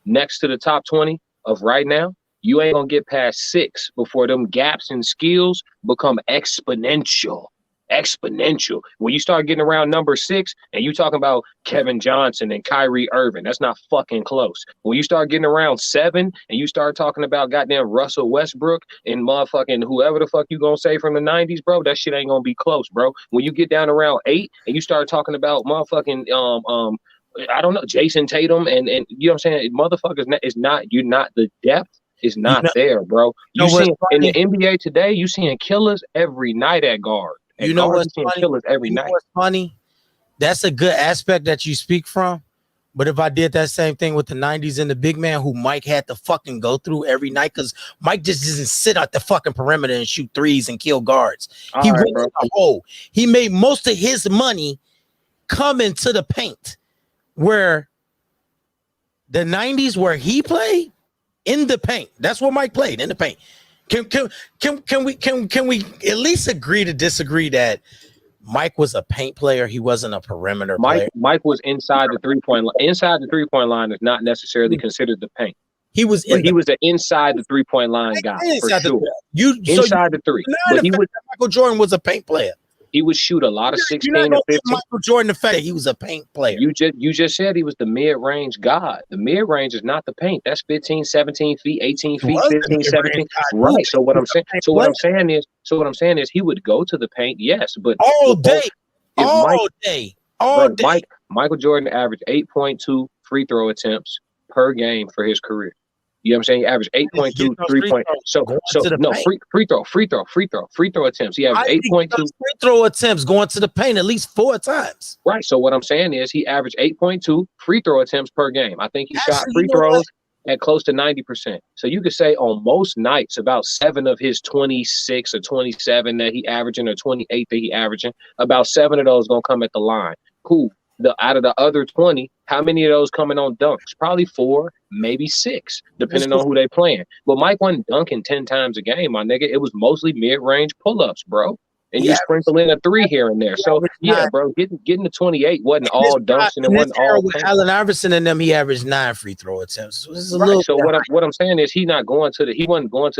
next to the top 20 of right now, you ain't gonna get past 6 before them gaps in skills become exponential. When you start getting around number 6 and you talking about Kevin Johnson and Kyrie Irving, that's not fucking close. When you start getting around 7 and you start talking about goddamn Russell Westbrook and motherfucking whoever the fuck you gonna say from the 90s, bro, that shit ain't gonna be close, bro. When you get down around 8 and you start talking about motherfucking I don't know, Jason Tatum and you know what I'm saying, motherfuckers the depth is not there, bro. You see in the NBA today, you seeing killers every night at guard. You know what's funny? Killers every night. What's funny? That's a good aspect that you speak from. But if I did that same thing with the 90s and the big man who Mike had to fucking go through every night, because Mike just doesn't sit at the fucking perimeter and shoot threes and kill guards. He went in the hole. He made most of his money coming to the paint. Where the 90s where he played in the paint. That's where Mike played, in the paint. Can we at least agree to disagree that Mike was a paint player? He wasn't a perimeter player. Mike was inside the 3-point line. Inside the 3-point line is not necessarily considered the paint. He was an inside the 3-point line guy for sure. Inside the 3. But Michael Jordan was a paint player. He would shoot a lot of 16 and 15. Michael Jordan, the fact that he was a paint player. You just said he was the mid-range god. The mid-range is not the paint. That's 15, 17 feet, 18 feet, 15, 17. Right. So what I'm saying is he would go to the paint, yes, but all day. All day. All bro, day. Michael Jordan averaged 8.2 free throw attempts per game for his career. You know what I'm saying? He averaged 8.2 3-point. So no, free throw attempts. He averaged 8.2 free throw attempts going to the paint at least 4 times. Right. So what I'm saying is he averaged 8.2 free throw attempts per game. I think he shot Actually, free you know throws what? at close to 90%. So you could say on most nights, about 7 of his 26 or 27 that he averaging, or 28 that he averaging, about 7 of those gonna come at the line. Cool. Out of the other 20, how many of those coming on dunks? Probably 4, maybe 6, depending on who they playing. But Mike wasn't dunking 10 times a game, my nigga. It was mostly mid-range pull-ups, bro. And you sprinkle in a 3 here and there. So yeah, bro, getting to 28 wasn't all dunks, and it wasn't all. With Allen Iverson and them, he averaged 9 free throw attempts. So, this is what I'm saying is he wasn't going to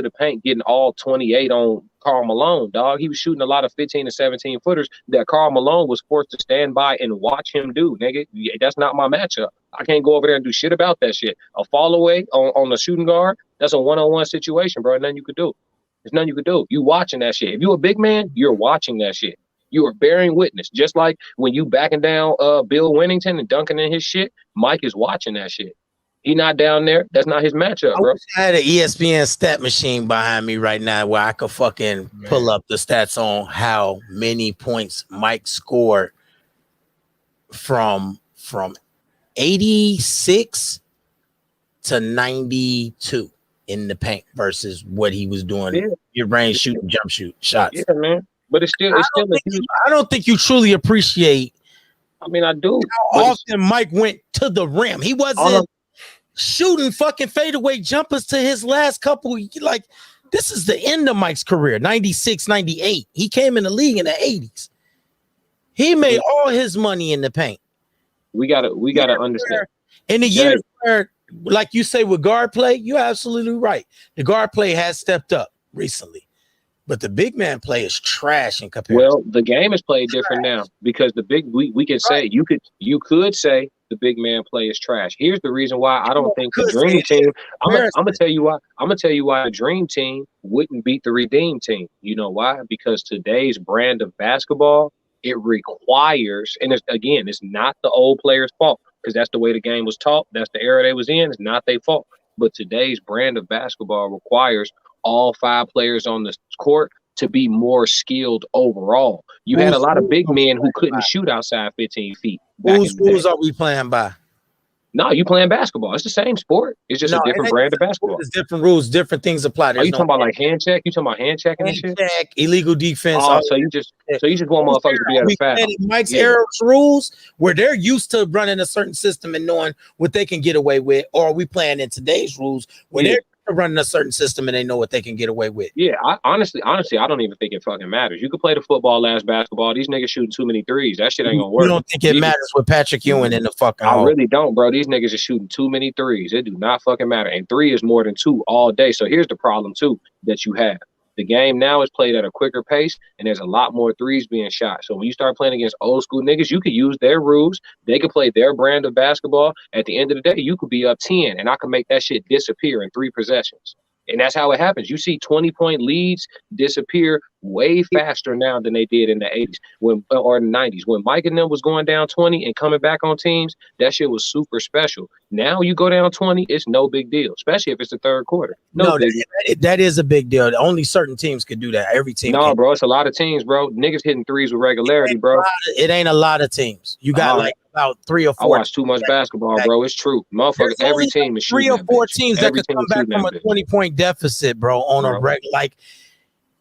the paint getting all 28 on Karl Malone, dog. He was shooting a lot of 15 and 17 footers that Karl Malone was forced to stand by and watch him do, nigga. That's not my matchup. I can't go over there and do shit about that shit. A fall away on the shooting guard, that's a one-on-one situation, bro. Nothing you could do. There's nothing you could do. You watching that shit. If you a big man, you're watching that shit. You are bearing witness. Just like when you backing down Bill Wennington and dunking in his shit, Mike is watching that shit. He not down there. That's not his matchup, bro. I had an ESPN stat machine behind me right now where I could fucking pull up the stats on how many points Mike scored from 86 to 92 in the paint versus what he was doing your range shooting jump shots. Yeah, man. But it's still I don't think you truly appreciate. I mean, I do. How often Mike went to the rim. He wasn't shooting fucking fadeaway jumpers to his last couple. Like, this is the end of Mike's career, 96, 98. He came in the league in the 80s. He made all his money in the paint. We gotta understand. In the years where, like you say, with guard play, you're absolutely right. The guard play has stepped up recently, but the big man play is trash in comparison. Well, the game is played different now because we can say you could say the big man play is trash. Here's the reason why I don't think the dream team. I'm gonna tell you why. I'm gonna tell you why the dream team wouldn't beat the redeem team. You know why? Because today's brand of basketball, it requires, and it's not the old players' fault, because that's the way the game was taught. That's the era they was in. It's not their fault. But today's brand of basketball requires all 5 players on the court to be more skilled overall. You had a lot of big men who couldn't shoot outside 15 feet. Whose rules are we playing by? No, you playing basketball. It's the same sport. It's just a different brand of basketball. There's different rules, different things apply. Are you talking about like hand check? You talking about hand checking and shit? Check, illegal defense. Oh, so you just want motherfuckers to be able to foul. Mike's era's rules, where they're used to running a certain system and knowing what they can get away with, or are we playing in today's rules where they're running a certain system and they know what they can get away with? Yeah, honestly, I don't even think it fucking matters. You could play the football as basketball. These niggas shooting too many threes. That shit ain't gonna work. You don't think it matters with Patrick Ewing in the fucking hole? I really don't, bro. These niggas are shooting too many threes. It do not fucking matter. And 3 is more than 2 all day. So here's the problem too that you have. The game now is played at a quicker pace, and there's a lot more threes being shot. So when you start playing against old school niggas, you could use their rules. They could play their brand of basketball. At the end of the day, you could be up 10, and I can make that shit disappear in 3 possessions. And that's how it happens. You see 20-point leads disappear way faster now than they did in the 80s or the 90s. When Mike and them was going down 20 and coming back on teams, that shit was super special. Now you go down 20, it's no big deal, especially if it's the third quarter. No, that is a big deal. Only certain teams could do that. Every team. No, bro, it's a lot of teams, bro. Niggas hitting threes with regularity, bro. It ain't a lot of teams. You got like about 3 or 4. I watch too much basketball, bro. It's true. Motherfucker, every team is shooting 3 or 4 teams that could come back from a 20-point deficit, bro, on a regular. Like,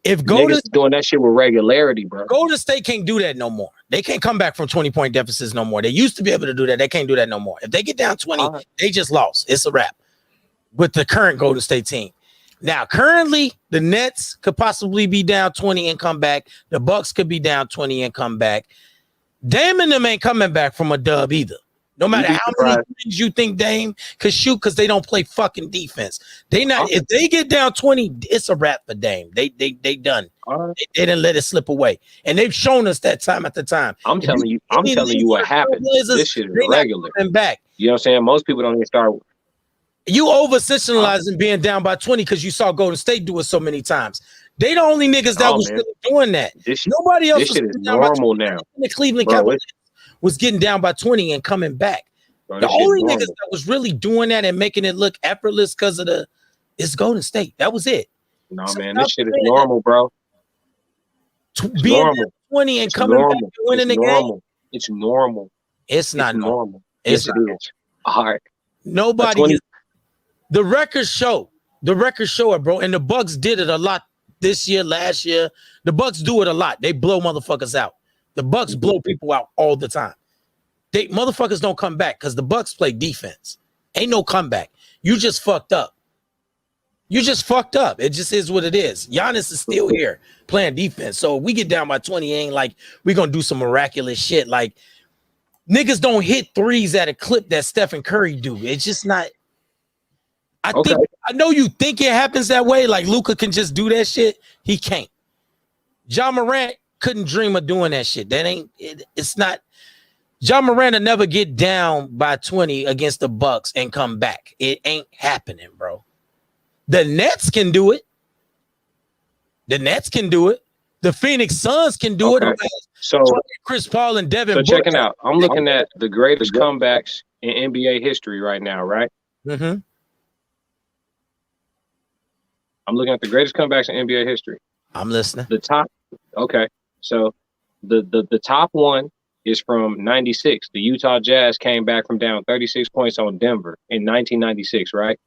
if Golden State doing that shit with regularity, bro. Golden State can't do that no more. They can't come back from 20-point deficits no more. They used to be able to do that. They can't do that no more. If they get down 20, they just lost. It's a wrap with the current Golden State team. Now, currently, the Nets could possibly be down 20 and come back. The Bucks could be down 20 and come back. Dame and them ain't coming back from a dub either. No matter how many things you think Dame could shoot, because they don't play fucking defense. They not. If they get down 20, it's a wrap for Dame. They done. They didn't let it slip away, and they've shown us that time after time. I'm telling you what happened. This shit is regular. Back. You know what I'm saying? Most people don't even start. You over-sensationalizing being down by 20 because you saw Golden State do it so many times. They the only niggas that Oh, was man. still doing that. This Nobody else this was shit is getting down by normal 20. now. The Cleveland Bro, Cavaliers was getting down by 20 and coming back. Bro, The this shit only normal. niggas that was really doing that and making it look effortless because of it's Golden State. That was it. No, So man, stop this shit is saying that. normal, bro. Being normal. down 20 and It's coming back normal. and winning It's the game. normal. It's normal. It's not It's normal. normal. It's Yes, not it is. All right. Nobody 20 is. The records show it, bro. And the Bucks did it a lot this year, last year. The Bucks do it a lot. They blow motherfuckers out. The Bucks blow people out all the time. They motherfuckers don't come back because the Bucks play defense. Ain't no comeback. You just fucked up. You just fucked up. It just is what it is. Giannis is still here playing defense. So if we get down by 20, it ain't like we gonna do some miraculous shit. Like niggas don't hit threes at a clip that Stephen Curry do. It's just not. I know you think it happens that way. Like Luka can just do that shit. He can't. John Morant couldn't dream of doing that shit. That ain't. It's not. John Morant will never get down by 20 against the Bucks and come back. It ain't happening, bro. The Nets can do it. The Nets can do it. The Phoenix Suns can do it. So Chris Paul and Devin. So Booker. check it out. I'm looking at the greatest comebacks in NBA history right now, right? Mm-hmm. I'm looking at the greatest comebacks in NBA history. I'm listening. The top. Okay. So the top one is from 96. The Utah Jazz came back from down 36 points on Denver in 1996, right?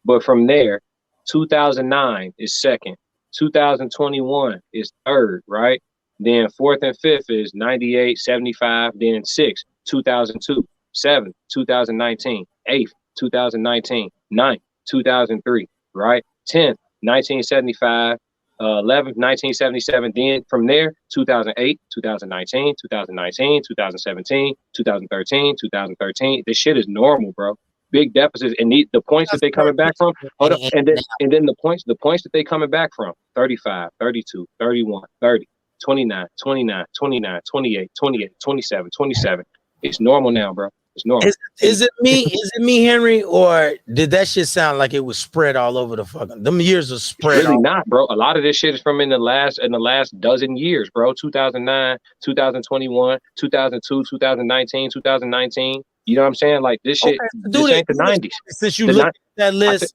But from there, 2009 is second. 2021 is third, right? Then fourth and fifth is 98, 75, then sixth, 2002, seventh, 2019, eighth, 2019, ninth, 2003, right? 10th, 1975, 11th, 1977. Then from there, 2008, 2019, 2019, 2017, 2013, 2013. This shit is normal, bro. Big deficits, and the points that they coming back from. Hold up, and then the points that they coming back from: 35, 32, 31, 30, 29, 29, 29, 28, 28, 27, 27. It's normal now, bro. It's normal. Is it me? Is it me, Henry, or did that shit sound like it was spread all over the fucking? Them years was spread. Really not, bro. A lot of this shit is from in the last dozen years, bro. 2009, 2021, 2002, 2019, 2019. You know what I'm saying? Like this shit. This ain't the 90s. Since you look at that list,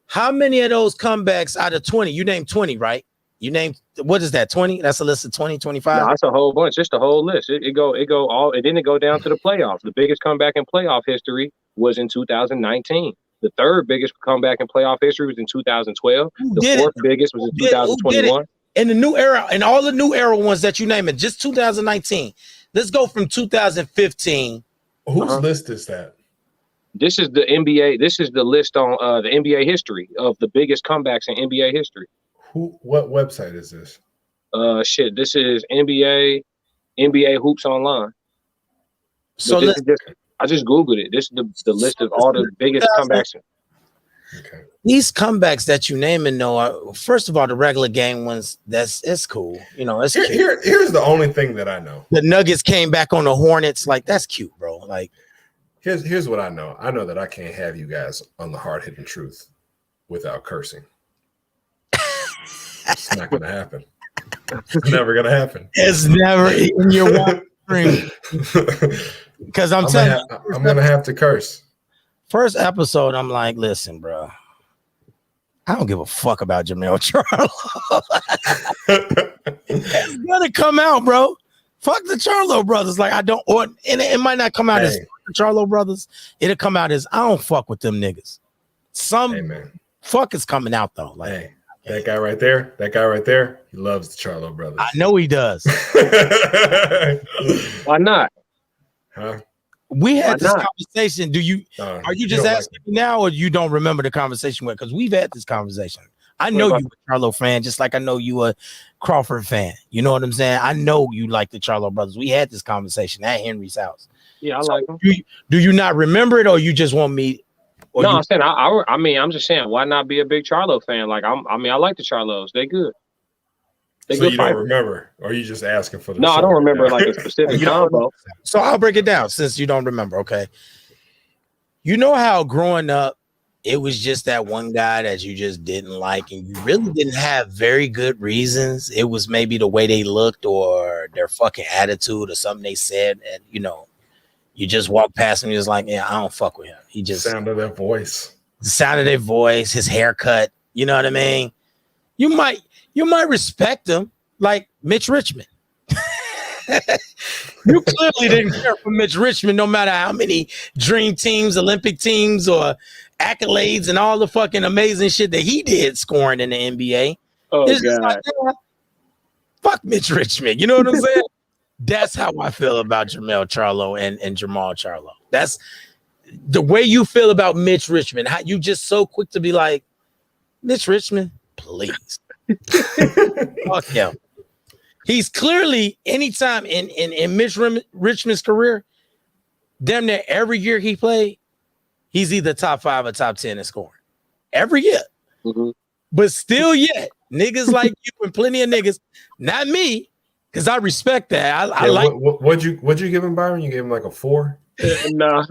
how many of those comebacks out of 20? You named 20, right? You named, what is that? 20? That's a list of 20, 25? No, that's a whole bunch. Just the whole list. It go all. It didn't go down to the playoffs. The biggest comeback in playoff history was in 2019. The third biggest comeback in playoff history was in 2012. The fourth biggest was in 2021. And the new era, and all the new era ones that you name it, just 2019. Let's go from 2015. Whose list is that? This is the NBA. This is the list on the NBA history of the biggest comebacks in NBA history. What website is this? Shit. This is NBA Hoops Online. So I just Googled it. This is the list of all the biggest comebacks. Okay. These comebacks that you naming though are, first of all, the regular game ones. It's cool. You know, it's cute. Here's the only thing that I know. The Nuggets came back on the Hornets. Like that's cute, bro. Like here's what I know. I know that I can't have you guys on the hard hitting truth without cursing. It's not gonna happen. It's never gonna happen. It's never in your one dream. Because I'm telling you, I'm gonna have to curse. First episode, I'm like, listen, bro. I don't give a fuck about Jamel Charlo. It's gonna come out, bro. Fuck the Charlo brothers. Like I don't, or and it might not come out as the Charlo brothers. It'll come out as I don't fuck with them niggas. Fuck is coming out though. Like that guy right there, he loves the Charlo brothers. I know he does. Why not? Huh? We had this conversation. Are you just asking me now, or you don't remember the conversation with? Because we've had this conversation. I know you a Charlo fan, just like I know you a Crawford fan. You know what I'm saying? I know you like the Charlo brothers. We had this conversation at Henry's house. Yeah, I like them. Do you not remember it, or you just want me? No, I'm saying I mean, I'm just saying, why not be a big Charlo fan? Like I like the Charlos. They good. So you don't remember, or are you just asking for the? No, I don't remember like a specific combo. So I'll break it down since you don't remember. Okay. You know how growing up, it was just that one guy that you just didn't like, and you really didn't have very good reasons. It was maybe the way they looked or their fucking attitude or something they said, and you just walk past him. You're just like, yeah, I don't fuck with him. He just sound of their voice, his haircut. You know what I mean? You might respect him, like Mitch Richmond. You clearly didn't care for Mitch Richmond, no matter how many dream teams, Olympic teams, or accolades and all the fucking amazing shit that he did scoring in the NBA. Oh, it's just God. like, fuck Mitch Richmond. You know what I'm saying? That's how I feel about Jermell Charlo and Jamal Charlo. That's the way you feel about Mitch Richmond. How you just so quick to be like, Mitch Richmond, please. Fuck him. He's clearly, anytime in Mitch Richmond's career, damn near every year he played, he's either top 5 or top 10 in scoring. Every year. Mm-hmm. But still yet, niggas like you and plenty of niggas, not me, because I respect that. I like. What'd you give him, Byron? You gave him like a 4? No,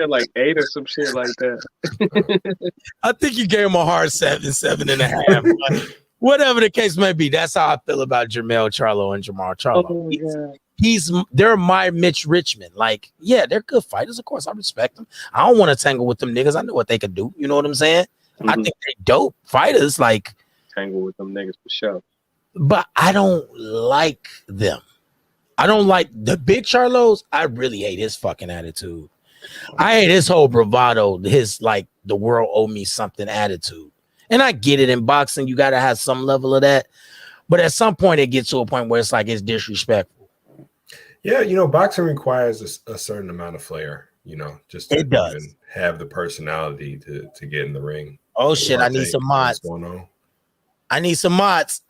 like 8 or some shit like that. I think you gave him a hard 7.5. Whatever the case may be, that's how I feel about Jermell Charlo and Jamal Charlo. They're my Mitch Richmond. Like, yeah, they're good fighters. Of course, I respect them. I don't want to tangle with them niggas. I know what they could do. You know what I'm saying? Mm-hmm. I think they're dope fighters. Like, tangle with them niggas for sure. But I don't like them. I don't like the big Charlos. I really hate his fucking attitude. I hate his whole bravado, his like the world owe me something attitude. And I get it, in boxing, you got to have some level of that. But at some point, it gets to a point where it's like it's disrespectful. Yeah, boxing requires a certain amount of flair, just to even have the personality to get in the ring. Oh, shit, I need some mods. I need some mods.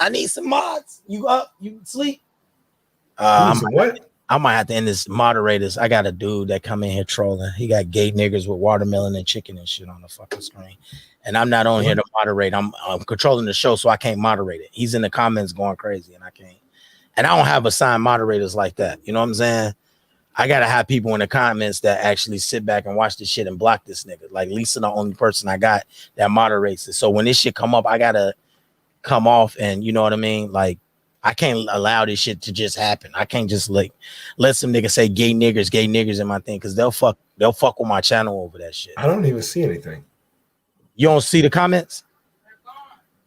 You up? You sleep? I might have to end this moderators. I got a dude that come in here trolling. He got gay niggers with watermelon and chicken and shit on the fucking screen. And I'm not on here to moderate. I'm controlling the show, so I can't moderate it. He's in the comments going crazy, and I can't. And I don't have assigned moderators like that. You know what I'm saying? I gotta have people in the comments that actually sit back and watch this shit and block this nigga. Like Lisa, the only person I got that moderates it. So when this shit come up, I gotta come off, and you know what I mean? Like, I can't allow this shit to just happen. I can't just like let some nigga say gay niggers in my thing, because they'll fuck with my channel over that shit. I don't even see anything. You don't see the comments?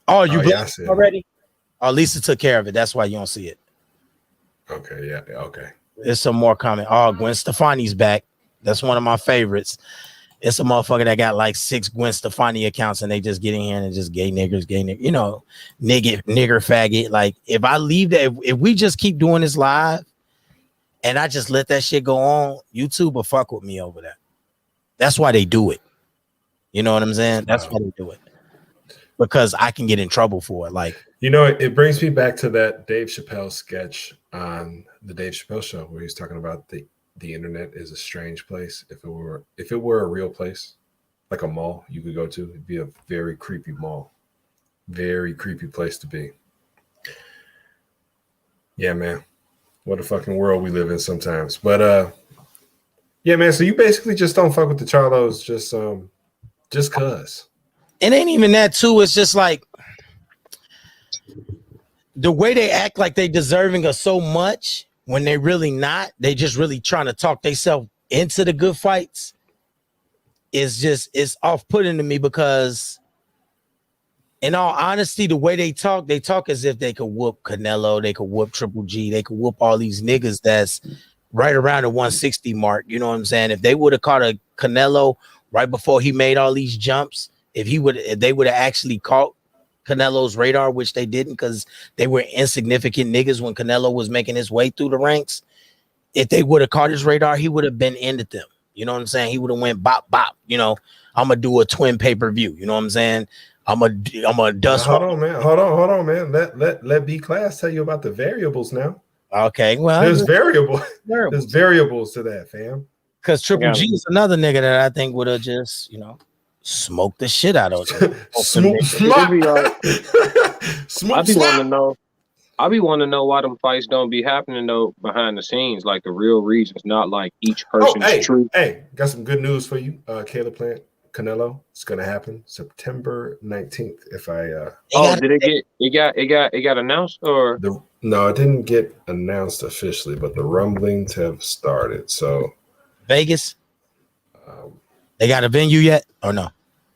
Oh, you blocked already? Oh, Lisa took care of it. That's why you don't see it. Okay, yeah, okay. There's some more comment. Oh, Gwen Stefani's back. That's one of my favorites. It's a motherfucker that got like 6 Gwen Stefani accounts, and they just get in here and just gay niggers, nigger faggot. Like, if I leave that, if we just keep doing this live and I just let that shit go on, YouTube will fuck with me over that. That's why they do it. You know what I'm saying? That's why they do it. Because I can get in trouble for it. Like, it brings me back to that Dave Chappelle sketch on the Dave Chappelle show where he's talking about the internet is a strange place. If it were a real place, like a mall you could go to, it'd be a very creepy mall. Very creepy place to be. Yeah, man. What a fucking world we live in sometimes. But yeah, man. So you basically just don't fuck with the Charlos just cause. It ain't even that too. It's just like the way they act like they deserving of so much when they really not. They just really trying to talk themselves into the good fights. It's off-putting to me, because in all honesty, the way they talk as if they could whoop Canelo, they could whoop Triple G, they could whoop all these niggas that's right around the 160 mark. You know what I'm saying? If they would have caught a Canelo right before he made all these jumps, if they would have actually caught Canelo's radar, which they didn't, because they were insignificant niggas when Canelo was making his way through the ranks. If they would have caught his radar, he would have been ended them. You know what I'm saying? He would have went bop bop. I'm gonna do a twin pay-per-view. You know what I'm saying? I'm a dust. Hold on, man. Let B Class tell you about the variables now. Okay, well, there's variables. There's variables to that, fam. Because Triple G is another nigga that I think would have just, smoke the shit out of it. I be wanting to know why them fights don't be happening though behind the scenes, like the real reasons, not like each person's truth. Hey, got some good news for you, Caleb Plant. Canelo. It's gonna happen September 19th. If I did it got announced or no, it didn't get announced officially, but the rumblings have started. So Vegas. They got a venue yet or no?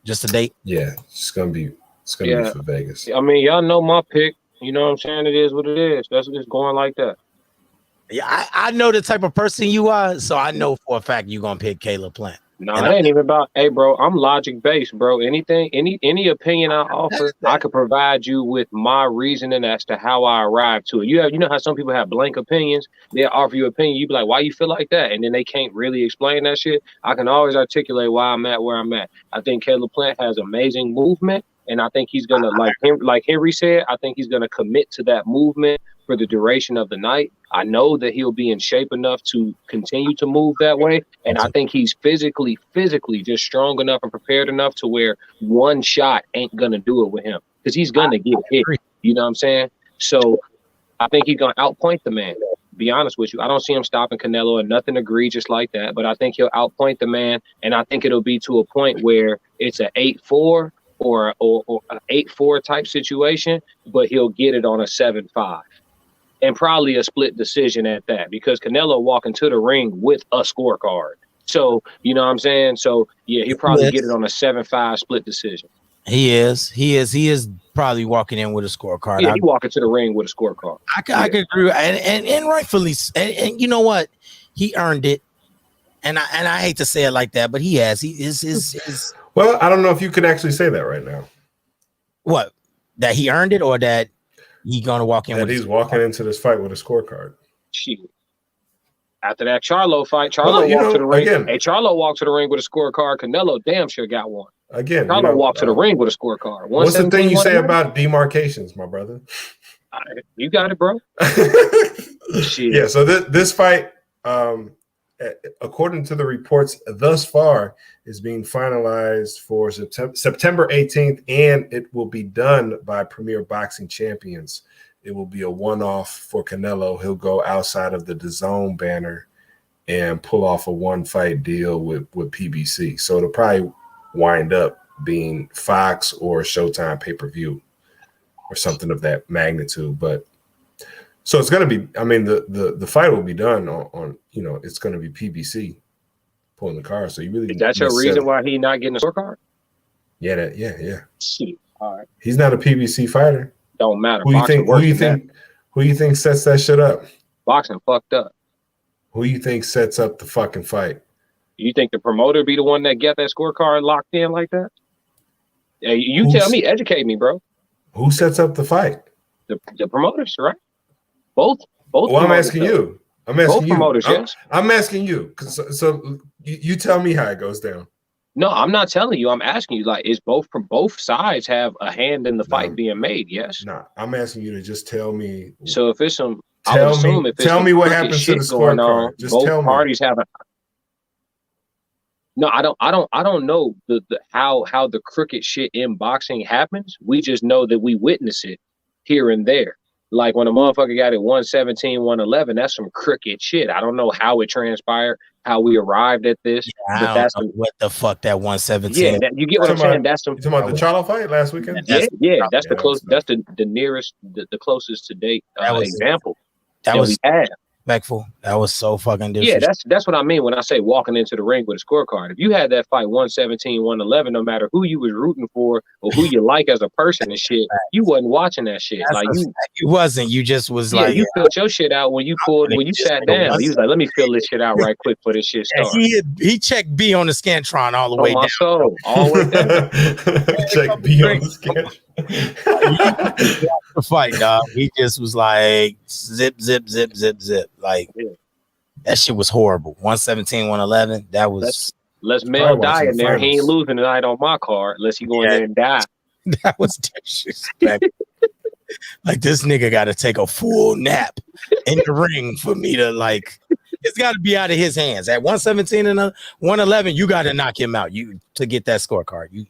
Just a date? Yeah, it's gonna be for Vegas. I mean, y'all know my pick. You know what I'm saying? It is what it is. That's just going like that. Yeah, I know the type of person you are, so I know for a fact you're gonna pick Caleb Plant. No, it ain't even about, hey, bro, I'm logic based, bro. Anything, any opinion I offer, I could provide you with my reasoning as to how I arrived to it. You know how some people have blank opinions? They'll offer you opinion. You be like, why you feel like that? And then they can't really explain that shit. I can always articulate why I'm at where I'm at. I think Caleb Plant has amazing movement. And I think he's gonna, like Henry said, I think he's gonna commit to that movement for the duration of the night. I know that he'll be in shape enough to continue to move that way. And I think he's physically just strong enough and prepared enough to where one shot ain't gonna do it with him. Because he's gonna get hit. You know what I'm saying? So I think he's gonna outpoint the man. Be honest with you. I don't see him stopping Canelo or nothing egregious like that. But I think he'll outpoint the man. And I think it'll be to a point where it's an 8-4 or an 8-4 type situation, but he'll get it on a 7-5. And probably a split decision at that, because Canelo walking to the ring with a scorecard. So, you know what I'm saying? So, yeah, he'll probably get it on a 7-5 split decision. He is probably walking in with a scorecard. Yeah, he walking to the ring with a scorecard. I can agree, and rightfully, and you know what? He earned it. And I hate to say it like that, but he has. He is. Well, I don't know if you can actually say that right now. What? That he earned it, or that he's gonna walk in? That he's walking into this fight with a scorecard. Shit. After that Charlo fight, Charlo walked to the ring. Again, hey, Charlo walked to the ring with a scorecard. Canelo damn sure got one. Again, Charlo walked to the ring with a scorecard. What's the thing you say about demarcations, my brother? You got it, bro. Shit. Yeah. So this fight, according to the reports thus far, is being finalized for September 18th, and it will be done by Premier Boxing Champions. It will be a one-off for Canelo. He'll go outside of the DAZN banner and pull off a one-fight deal with PBC. So it'll probably wind up being Fox or Showtime pay-per-view or something of that magnitude. But so it's going to be, I mean, the fight will be done on it's going to be PBC pulling the card. So you really, is that your reason why he not getting a scorecard? Yeah. Shit. All right. He's not a PBC fighter. Don't matter. Who you think sets that shit up? Boxing fucked up. Who you think sets up the fucking fight? You think the promoter be the one that get that scorecard locked in like that? Hey, you tell me, educate me, bro. Who sets up the fight? The promoters, right? Both. Well, I'm asking you. Both promoters, yes. I'm asking you. So you tell me how it goes down. No, I'm not telling you. I'm asking you. Like, is both sides have a hand in the fight being made? Yes. No, I'm asking you to just tell me. So if it's some, tell me what happens to the scorecard. Just both tell me. Parties have a. No, I don't know the how the crooked shit in boxing happens. We just know that we witness it here and there. Like when a motherfucker got it 117, 111, that's some crooked shit. I don't know how it transpired, how we arrived at this. Yeah, but that's what the fuck that 117. Yeah, you get what I'm saying. That's some. You talking about the Charlo fight last weekend? Yeah, that's the close. That's the nearest, the closest to date example that we had. Respectful. That was so fucking different. Yeah, that's what I mean when I say walking into the ring with a scorecard. If you had that fight 117, 111, no matter who you was rooting for or who you like as a person and shit, you wasn't watching that shit. That's like you wasn't. You just was like you filled your shit out when you sat down. He was like, let me fill this shit out right quick for this shit starts. He checked B on the Scantron all the way down. Soul, all the way down. Check B on the Scantron. The fight, dog. He just was like zip. Like that shit was horrible. 117, 111. That was. Let's Mel die in there. He ain't losing tonight on my card unless he go in there and die. That was disrespectful. Like this nigga got to take a full nap in the ring for me to like. It's got to be out of his hands. At 117 and 111, you got to knock him out. To get that scorecard.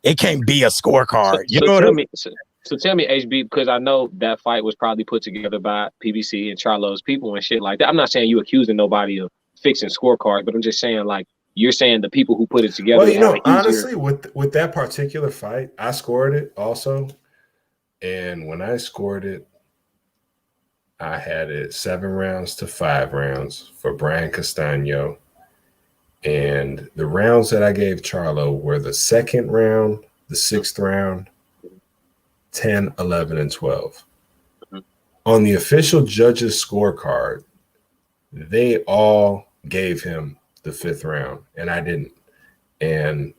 It can't be a scorecard. You know what I mean? So tell me, HB, because I know that fight was probably put together by PBC and Charlo's people and shit like that. I'm not saying you accusing nobody of fixing scorecards, but I'm just saying, like, You're saying the people who put it together. Well, you know, have an easier- honestly, with that particular fight, I scored it also, and when I scored it, I had it 7 rounds to 5 rounds for Brian Castano, and the rounds that I gave Charlo were the 2nd round, the 6th round, 10, 11, and 12. On the official judges' scorecard, they all gave him the 5th round, and I didn't. And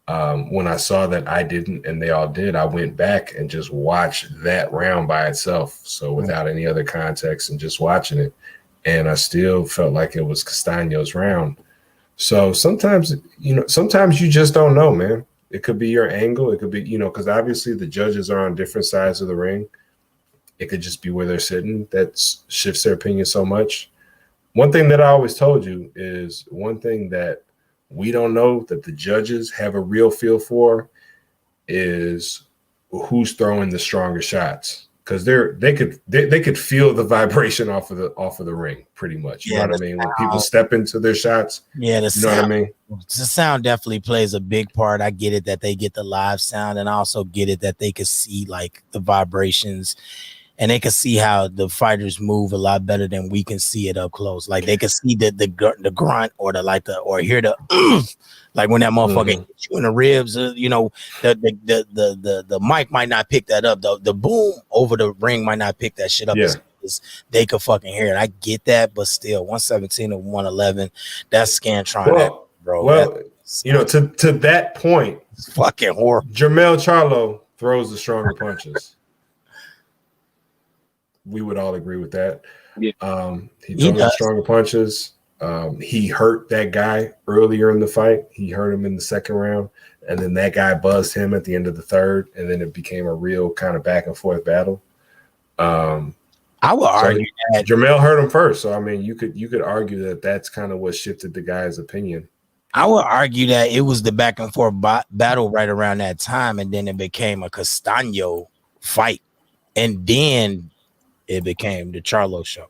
when I saw that I didn't and they all did, I went back and just watched that round by itself. So without any other context and just watching it. And I still felt like it was Castano's round. So sometimes, you know, sometimes you just don't know, man. It could be your angle. It could be, you know, because obviously the judges are on different sides of the ring. It could just be where they're sitting that shifts their opinion so much. One thing that I always told you is one thing that we don't know that the judges have a real feel for is who's throwing the stronger shots, because they could feel the vibration off of the ring pretty much. You know what I mean? When people step into their shots, Yeah, you know what I mean? The sound definitely plays a big part. I get it that they get the live sound, and I also get it that they could see like the vibrations, and they can see how the fighters move a lot better than we can see it up close. Like they can see the grunt or or hear the like when that motherfucker hits you in the ribs. You know, the mic might not pick that up. The boom over the ring might not pick that shit up. Yeah. They could fucking hear it. I get that, but still, 117 or 111, that's Scantron, bro. Well, you know, to that point, it's fucking horrible. Jermell Charlo throws the stronger punches. We would all agree with that. Yeah. He throws the stronger punches. He hurt that guy earlier in the fight. He hurt him in the 2nd round, and then that guy buzzed him at the end of the 3rd, and then it became a real kind of back and forth battle. I would argue that Jermell hurt him first, so I mean, you could argue that that's kind of what shifted the guy's opinion. I would argue that it was the back and forth battle right around that time, and then it became a Castano fight, and then it became the Charlo show.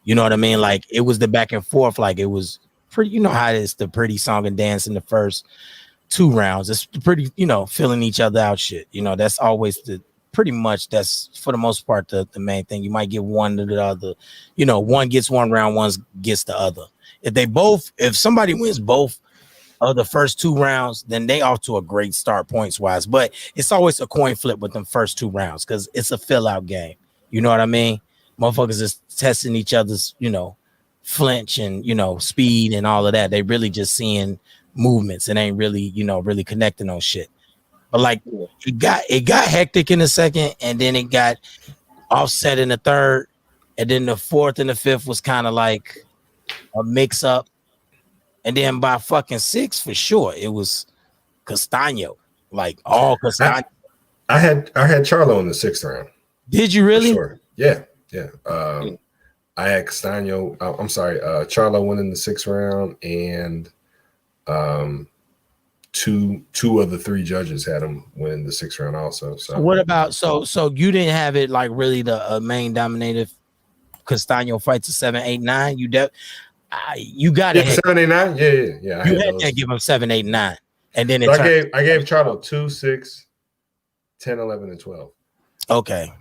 You know what I mean? Like it was the back and forth. Like it was pretty. You know how it is, the pretty song and dance in the first 2 rounds. It's pretty. You know, filling each other out. Shit. You know, that's always pretty much that's for the most part the main thing. You might get one to the other. You know, one gets one round, one gets the other. If somebody wins both of the first 2 rounds, then they off to a great start points wise. But it's always a coin flip with them first 2 rounds because it's a fill out game. You know what I mean? Motherfuckers is testing each other's, you know, flinch and, you know, speed and all of that. They really just seeing movements and ain't really, you know, really connecting on shit. But like it got hectic in the 2nd, and then it got offset in the 3rd, and then the 4th and the 5th was kind of like a mix up. And then by fucking 6 for sure, it was Castano, like all Castano. I had Charlo in the 6th round. Did you really? Sure. Yeah. I had Castano. Charlo went in the 6th round, and two of the 3 judges had him win the 6th round also. So what about so you didn't have it like really the main dominated Castano fights a 7, 8, 9. You got it. 7, 8, 9. Yeah. You had to give him 7, 8, 9, and then I gave Charlo 2, 6, 10, 11, and 12. Okay.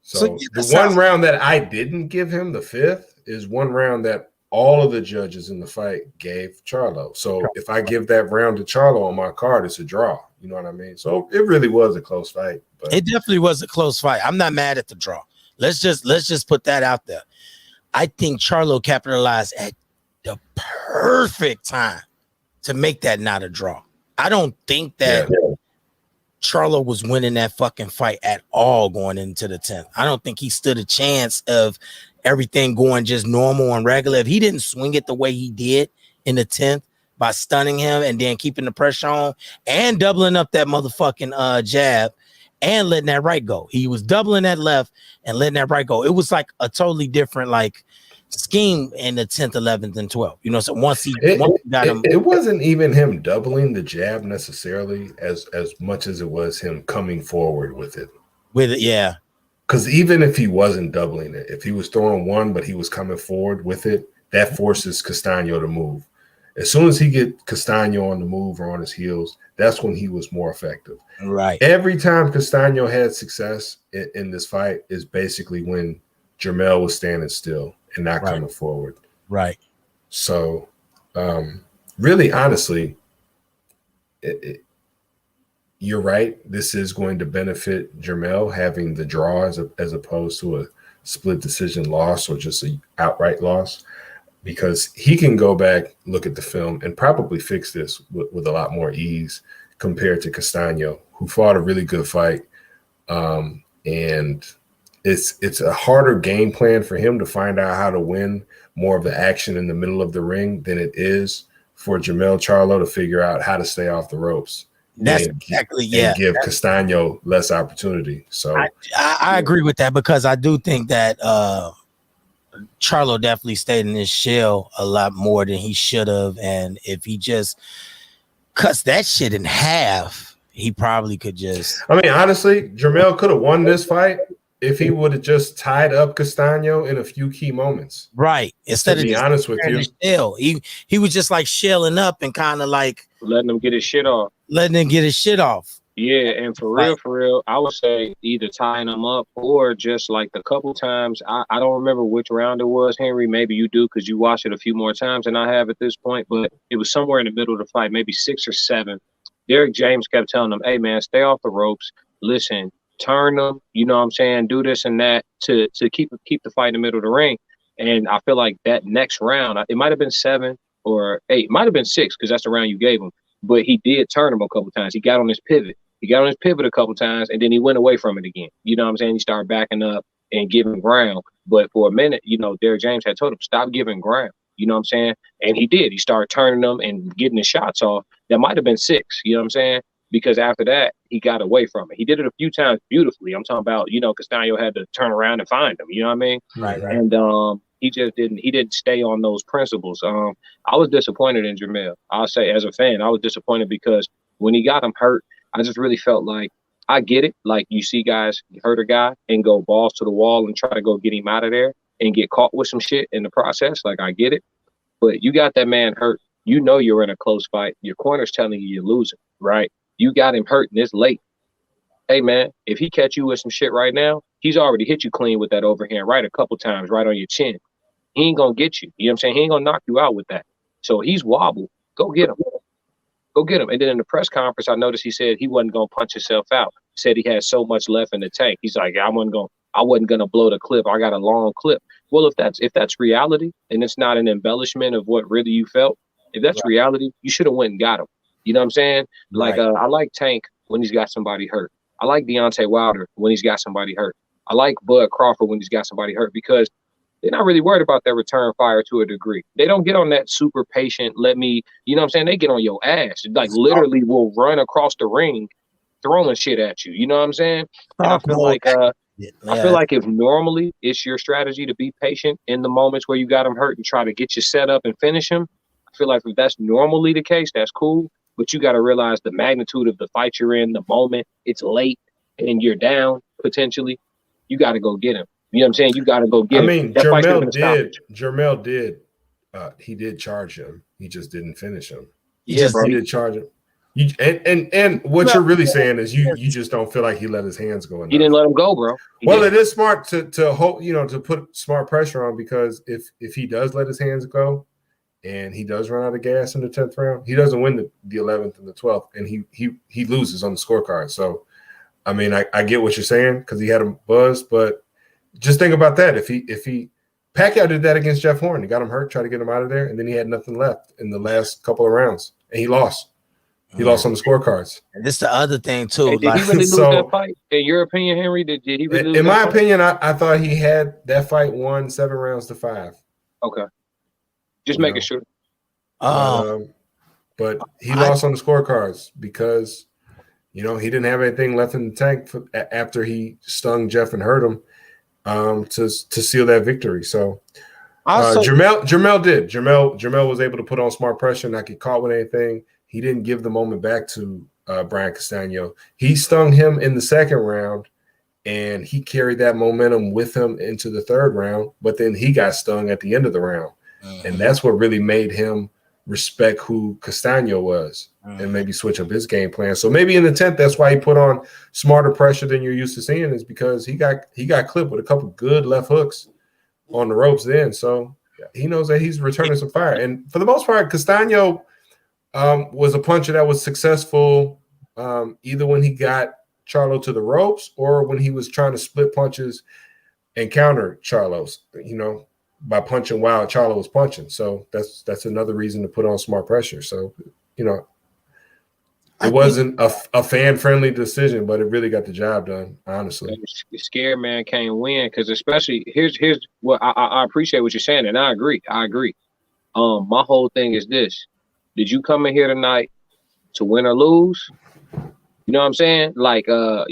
So the one round that I didn't give him, the 5th, is one round that all of the judges in the fight gave Charlo. So if I give that round to Charlo on my card, it's a draw. You know what I mean? So it really was a close fight. But it definitely was a close fight. I'm not mad at the draw. Let's just put that out there. I think Charlo capitalized at the perfect time to make that not a draw. I don't think that Charlo was winning that fucking fight at all going into the 10th. I don't think he stood a chance of everything going just normal and regular. If he didn't swing it the way he did in the 10th by stunning him and then keeping the pressure on and doubling up that motherfucking jab and letting that right go. He was doubling that left and letting that right go. It was like a totally different like scheme in the 10th, 11th, and 12th. You know, so once he got him, it wasn't even him doubling the jab necessarily as much as it was him coming forward with it. Yeah. Because even if he wasn't doubling it, if he was throwing one but he was coming forward with it, that forces Castano to move. As soon as he get Castano on the move or on his heels, that's when he was more effective. Right. Every time Castano had success in this fight is basically when Jermell was standing still and not coming forward. Right. So, really, honestly, you're right. This is going to benefit Jermell having the draw as opposed to a split decision loss or just an outright loss, because he can go back, look at the film, and probably fix this with a lot more ease compared to Castano, who fought a really good fight. And it's a harder game plan for him to find out how to win more of the action in the middle of the ring than it is for Jermell Charlo to figure out how to stay off the ropes. That's and give Castano less opportunity. So I agree with that, because I do think that Charlo definitely stayed in his shell a lot more than he should have. And if he just cuts that shit in half, he probably could just. I mean, honestly, Jermell could have won this fight if he would have just tied up Castano in a few key moments. Right. Instead of be honest with you, shell, he was just like shelling up and kind of like letting him get his shit off. Yeah, and for real, I would say either tying him up or just like a couple times. I don't remember which round it was, Henry. Maybe you do because you watched it a few more times than I have at this point. But it was somewhere in the middle of the fight, maybe 6 or 7. Derek James kept telling him, "Hey man, stay off the ropes. Listen, turn them. You know what I'm saying? Do this and that to keep the fight in the middle of the ring." And I feel like that next round, it might have been 7 or 8, might have been 6 because that's the round you gave him. But he did turn him a couple times. He got on his pivot. A couple times, and then he went away from it again. You know what I'm saying? He started backing up and giving ground. But for a minute, Derek James had told him, stop giving ground. You know what I'm saying? And he did. He started turning them and getting his shots off. That might have been 6. You know what I'm saying? Because after that, he got away from it. He did it a few times beautifully. I'm talking about, Castano had to turn around and find him. You know what I mean? Right. And he just didn't stay on those principles. I was disappointed in Jermell. I'll say as a fan, I was disappointed because when he got him hurt, I just really felt like, I get it. Like you see guys hurt a guy and go balls to the wall and try to go get him out of there and get caught with some shit in the process. Like I get it. But you got that man hurt. You're in a close fight. Your corner's telling you you're losing, right? You got him hurt and it's late. Hey man, if he catch you with some shit right now, he's already hit you clean with that overhand right a couple times right on your chin. He ain't gonna get you. You know what I'm saying? He ain't gonna knock you out with that. So he's wobbled. Go get him. Go get him. And then in the press conference, I noticed he said he wasn't gonna punch himself out. He said he had so much left in the tank. He's like, I wasn't gonna blow the clip. I got a long clip. Well, if that's reality and it's not an embellishment of what really you felt, if that's reality, you should have went and got him. You know what I'm saying? Like I like Tank when he's got somebody hurt. I like Deontay Wilder when he's got somebody hurt. I like Bud Crawford when he's got somebody hurt because they're not really worried about their return fire to a degree. They don't get on that super patient, you know what I'm saying? They get on your ass. Like literally will run across the ring throwing shit at you. You know what I'm saying? And I feel like if normally it's your strategy to be patient in the moments where you got them hurt and try to get you set up and finish him, I feel like if that's normally the case, that's cool. But you got to realize the magnitude of the fight you're in, the moment, it's late and you're down potentially. You got to go get him. You know what I'm saying? You got to go get him. I mean, Jermell did. He did charge him. He just didn't finish him. He did charge him. And what you're really saying is you just don't feel like he let his hands go. He didn't let him go, bro. It is smart to hold, to put smart pressure on, because if he does let his hands go and he does run out of gas in the 10th round, he doesn't win the 11th and the 12th, and he loses on the scorecard. So, I mean, I get what you're saying because he had him buzzed, but just think about that. If Pacquiao did that against Jeff Horn, he got him hurt, tried to get him out of there, and then he had nothing left in the last couple of rounds, and he lost. He lost on the scorecards. And this the other thing too. Hey, did he really lose that fight? In your opinion, Henry, did he really lose? In my opinion, I thought he had that fight won 7 rounds to 5. Okay, just making sure. But he lost on the scorecards because he didn't have anything left in the tank after he stung Jeff and hurt him to seal that victory. So Jermell did. Jermell was able to put on smart pressure, not get caught with anything. He didn't give the moment back to Brian Castano. He stung him in the 2nd round, and he carried that momentum with him into the 3rd round, but then he got stung at the end of the round. And that's what really made him respect who Castano was and maybe switch up his game plan. So maybe in the 10th, that's why he put on smarter pressure than you're used to seeing, is because he got clipped with a couple good left hooks on the ropes then. So he knows that he's returning some fire. And for the most part, Castano was a puncher that was successful either when he got Charlo to the ropes or when he was trying to split punches and counter Charlo's, by punching while Charlo was punching. So that's another reason to put on smart pressure. So, it wasn't a fan-friendly decision, but it really got the job done, honestly. Scared man can't win, because especially here's what I appreciate what you're saying, and I agree. My whole thing is this: did you come in here tonight to win or lose? You know what I'm saying? Like, for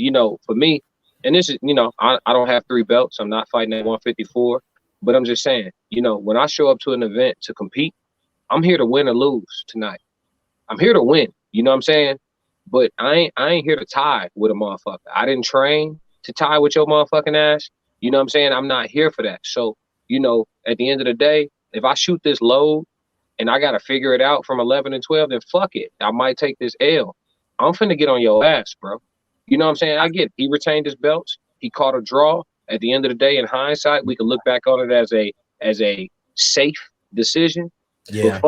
me, and this is, I don't have 3 belts. I'm not fighting at 154, but I'm just saying, when I show up to an event to compete, I'm here to win or lose tonight. I'm here to win. You know what I'm saying? But I ain't here to tie with a motherfucker. I didn't train to tie with your motherfucking ass. You know what I'm saying? I'm not here for that. So, at the end of the day, if I shoot this load and I got to figure it out from 11 and 12, then fuck it. I might take this L. I'm finna get on your ass, bro. You know what I'm saying? I get it. He retained his belts. He caught a draw. At the end of the day, in hindsight, we can look back on it as a safe decision. Yeah.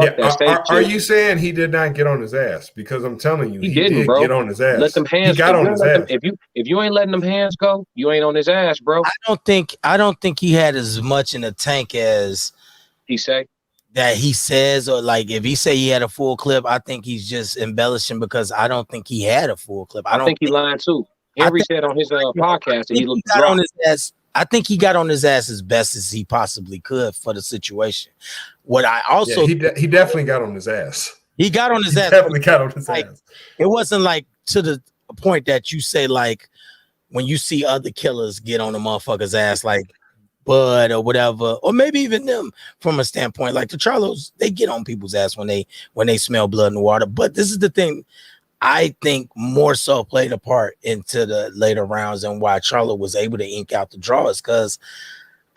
Are you saying he did not get on his ass? Because I'm telling you, he did get on his ass. Let them hands. He got on his ass. If you ain't letting them hands go, you ain't on his ass, bro. I don't think he had as much in the tank as he says, or like if he say he had a full clip, I think he's just embellishing, because I don't think he had a full clip. I think he lying too. Henry said on his podcast that he looked got on his ass. I think he got on his ass as best as he possibly could for the situation. What I also he definitely got on his ass. He got on his ass. Definitely got on his ass. It wasn't like to the point that you say, like when you see other killers get on a motherfucker's ass, like Bud or whatever, or maybe even them from a standpoint like the Charlos, they get on people's ass when they smell blood in the water. But this is the thing. I think more so played a part into the later rounds and why Charlo was able to ink out the draws, because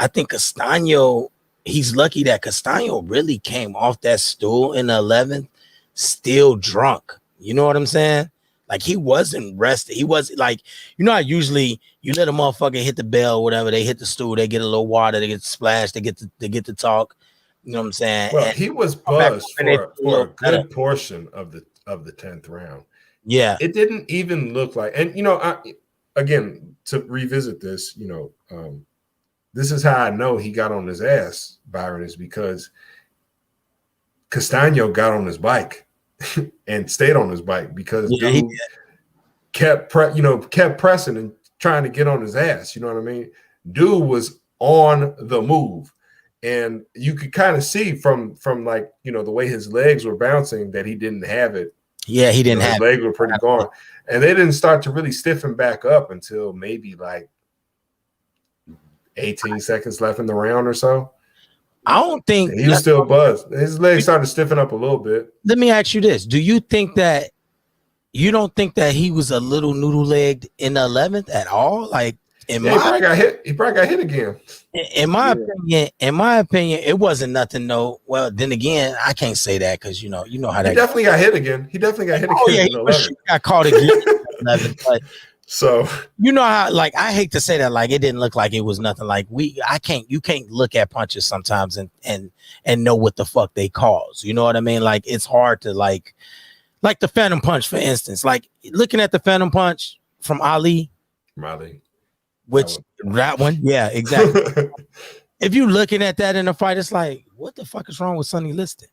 I think Castano, he's lucky that Castano really came off that stool in the 11th still drunk. You know what I'm saying? Like, he wasn't rested. He wasn't like, how usually you let a motherfucker hit the bell, whatever, they hit the stool, they get a little water, they get splashed, they get to talk. You know what I'm saying? Well, and he was buzzed for a good portion of the 10th round. Yeah, it didn't even look like, and again, to revisit this, this is how I know he got on his ass, Byron, is because Castano got on his bike and stayed on his bike, because dude kept pressing and trying to get on his ass. You know what I mean? Dude was on the move, and you could kind of see from like the way his legs were bouncing that he didn't have it. Yeah, he didn't have his legs were pretty gone, and they didn't start to really stiffen back up until maybe like 18 seconds left in the round or so. I don't think he was still buzzed. His legs started to stiffen up a little bit. Let me ask you this: do you think that you don't think that he was a little noodle legged in the 11th at all? Like, he probably got hit. He probably got hit again. In my opinion, it wasn't nothing. No. Well, then again, I can't say that because you know how that. He definitely got hit again. He got caught again. 11, but so you know how, like, I hate to say that, like, it didn't look like it was nothing. Like, you can't look at punches sometimes and know what the fuck they cause. You know what I mean? Like, it's hard to like the Phantom Punch, for instance. Like, looking at the Phantom Punch from Ali. Which that one, yeah, exactly. If you looking at that in a fight, it's like, what the fuck is wrong with Sonny Liston?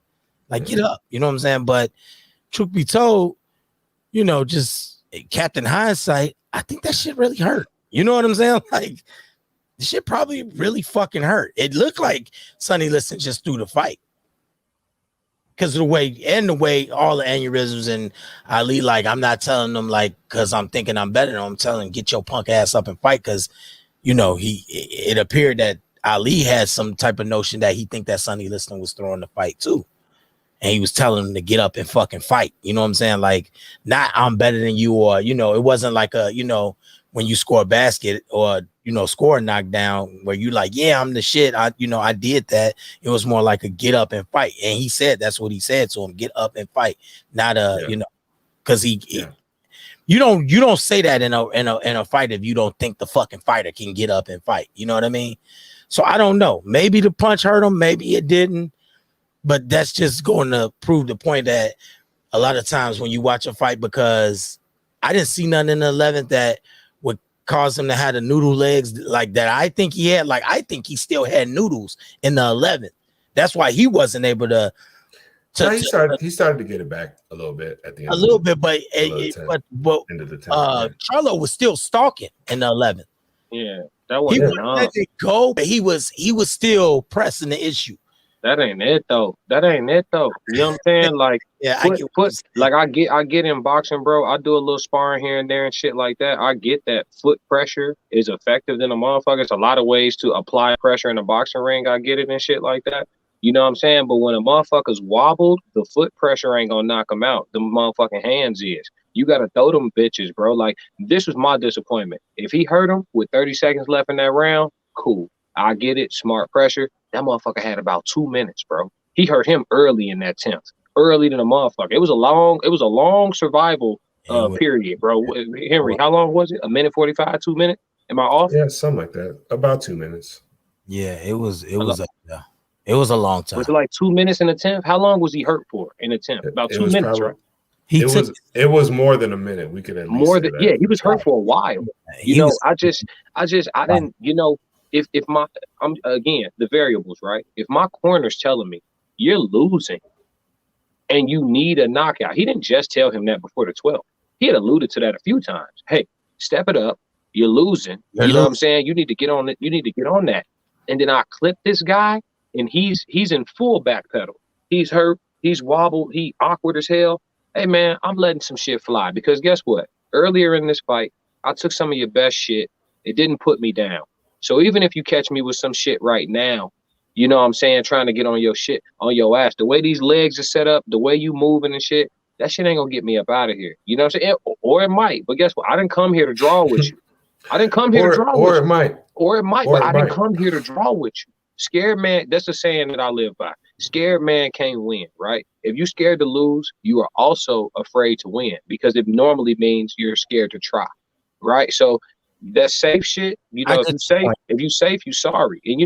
Like, get up, you know what I'm saying? But truth be told, just Captain Hindsight, I think that shit really hurt. You know what I'm saying? Like, the shit probably really fucking hurt. It looked like Sonny Liston just threw the fight. Because the way all the aneurysms and Ali, like, I'm not telling them, like, because I'm thinking I'm better than him. I'm telling him, get your punk ass up and fight, because, it appeared that Ali had some type of notion that he think that Sonny Liston was throwing the fight too. And he was telling him to get up and fucking fight. You know what I'm saying? Like, not I'm better than you, or, it wasn't like a, when you score a basket or score a knockdown where you like, yeah, I'm the shit. I did that. It was more like a get up and fight. And he said that's what he said to him, get up and fight. Not because you don't say that in a fight if you don't think the fucking fighter can get up and fight. You know what I mean? So I don't know. Maybe the punch hurt him, maybe it didn't. But that's just going to prove the point that a lot of times when you watch a fight, because I didn't see nothing in the 11th that would cause him to have the noodle legs like that. I think he had, like, I think he still had noodles in the 11th. That's why he wasn't able to. He started to get it back a little bit at the end. A little bit, but Charlo was still stalking in the 11th. Yeah, that wasn't let it go, but he was still pressing the issue. That ain't it though. You know what I'm saying? Like, I get in boxing, bro. I do a little sparring here and there and shit like that. I get that foot pressure is effective than a motherfucker. It's a lot of ways to apply pressure in a boxing ring. I get it and shit like that. You know what I'm saying? But when a motherfucker's wobbled, the foot pressure ain't gonna knock him out. The motherfucking hands is. You gotta throw them bitches, bro. Like, this was my disappointment. If he hurt him with 30 seconds left in that round, cool. I get it. Smart pressure. That motherfucker had about 2 minutes, bro. He hurt him early in that 10th. Early than a motherfucker. It was a long survival period, bro. Henry, how long was it? 1:45, 2 minutes? Am I off? Yeah, something like that. About 2 minutes. Yeah, it was a long time. Was it like 2 minutes in the 10th? How long was he hurt for in the 10th? About 2 minutes, right? It was more than a minute. We could at least more than he was hurt for a while. I didn't, if I'm again the variables, right? If my corner's telling me you're losing and you need a knockout, he didn't just tell him that before the 12th. He had alluded to that a few times. Hey, step it up. You're losing. You know what I'm saying? You need to get on it. You need to get on that. And then I clip this guy, and he's in full back pedal. He's hurt. He's wobbled. He awkward as hell. Hey man, I'm letting some shit fly because guess what? Earlier in this fight, I took some of your best shit. It didn't put me down. So even if you catch me with some shit right now, you know what I'm saying, trying to get on your shit, on your ass, the way these legs are set up, the way you moving and shit, that shit ain't gonna get me up out of here. You know what I'm saying? Or it might, but guess what? I didn't come here to draw with you. I didn't come here to draw with you. Or it might, but I didn't come here to draw with you. Scared man, that's the saying that I live by. Scared man can't win, right? If you're scared to lose, you are also afraid to win because it normally means you're scared to try, right? So that safe shit, if you safe, you sorry. And you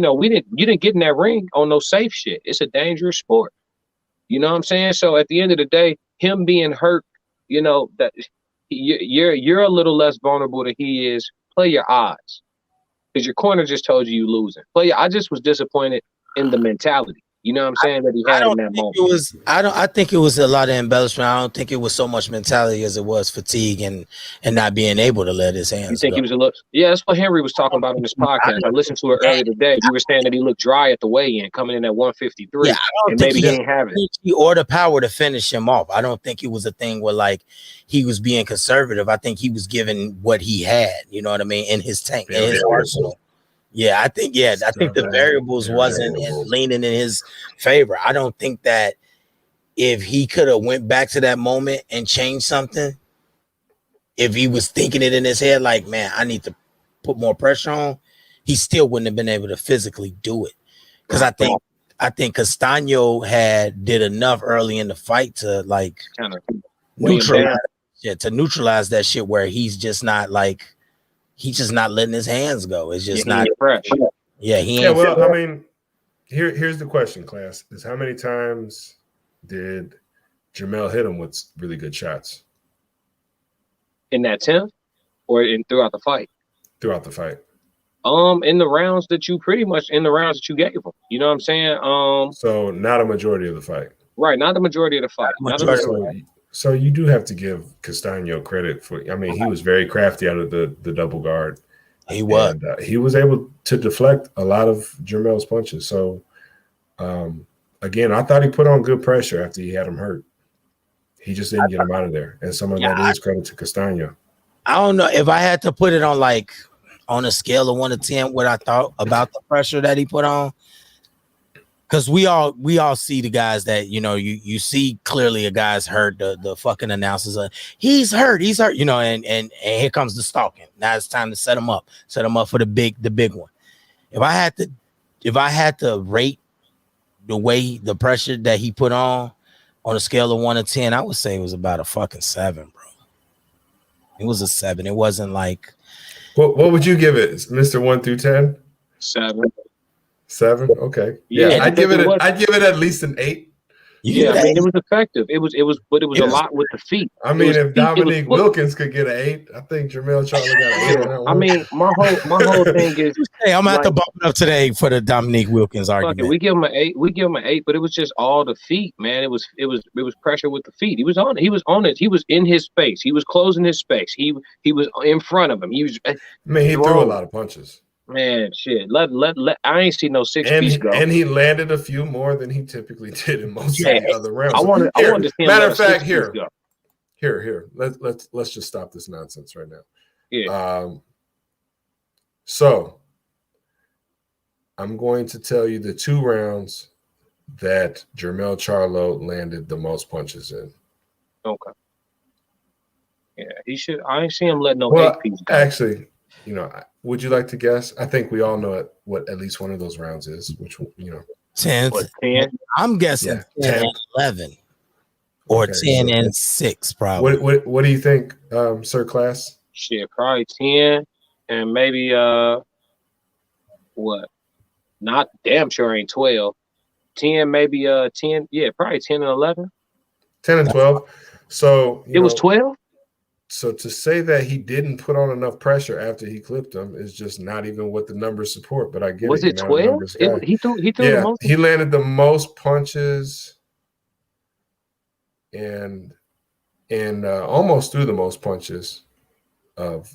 didn't get in that ring on no safe shit. It's a dangerous sport. You know what I'm saying? So at the end of the day, him being hurt, that you're a little less vulnerable than he is. Play your odds. Because your corner just told you losing. I just was disappointed in the mentality. You know what I'm saying? That he had in that moment. I think it was a lot of embellishment. I don't think it was so much mentality as it was fatigue and not being able to let his hands. You think go. He was a little? Yeah, that's what Henry was talking about in this podcast. I listened to it earlier today. You were saying that he looked dry at the weigh-in, coming in at 153, and maybe he didn't have it. Or the power to finish him off. I don't think it was a thing where like he was being conservative. I think he was given what he had. You know what I mean, in his tank, in his arsenal. Yeah, I think the variables wasn't leaning in his favor. I don't think that if he could have went back to that moment and changed something, if he was thinking it in his head, like, man, I need to put more pressure on, he still wouldn't have been able to physically do it. Because I think Castaño did enough early in the fight to like kind of neutralize that shit where he's just not like. He's just not letting his hands go. It's just not fresh. Yeah, he ain't. Well, I mean, here's the question, class: is how many times did Jermell hit him with really good shots in that 10th, or throughout the fight? Throughout the fight. In the rounds that you gave him. You know what I'm saying? So not a majority of the fight. Right, not the majority of the fight. So you do have to give Castaño credit for. I mean, he was very crafty out of the double guard. He was. And, he was able to deflect a lot of Jermell's punches. So, again, I thought he put on good pressure after he had him hurt. He just didn't get him out of there, and some of that is credit to Castaño. I don't know if I had to put it on a scale of 1 to 10, what I thought about the pressure that he put on. because we all see the guys that you see clearly a guy's hurt. The fucking announcers are he's hurt, and here comes the stalking. Now it's time to set him up for the big one. If I had to rate the way the pressure that he put on a scale of 1 to 10, I would say it was about a fucking 7, bro. It was a 7. It wasn't like. What would you give it, Mr. 1 through 10? 7. 7. Okay. Yeah, Yeah, I'd give it at least an 8. Yeah, I mean, it was effective. It was a lot with the feet. I mean, if Dominique Wilkins could get an 8, I think Jermell Charlo got an 8 on that one. I mean, my whole thing is, hey, I'm gonna have to bump it up today for the Dominique Wilkins argument. We give him an 8. We give him an 8, but it was just all the feet, man. It was pressure with the feet. He was on it. He was in his space. He was closing his space. He was in front of him. He was. I mean, he threw a lot of punches. Man, shit. Let. I ain't see no 6-piece go. And he landed a few more than he typically did in most of the other rounds. I want to see. Matter of fact, here. Let's just stop this nonsense right now. Yeah. So I'm going to tell you the 2 rounds that Jermell Charlo landed the most punches in. Okay. Yeah, he should. I ain't see him let no 8-piece go. Actually, would you like to guess? I think we all know what at least one of those rounds is. Which 10. What, 10? I'm guessing 10 and 11, or 10 and 6, probably. What do you think, Sir Class? Shit, probably 10 and maybe what? Not damn sure ain't 12. 10, maybe 10. Yeah, probably 10 and 11. 10 and 12. So it was 12. So to say that he didn't put on enough pressure after he clipped him is just not even what the numbers support. But I get was it 12? He threw the most. He landed the most punches and almost threw the most punches of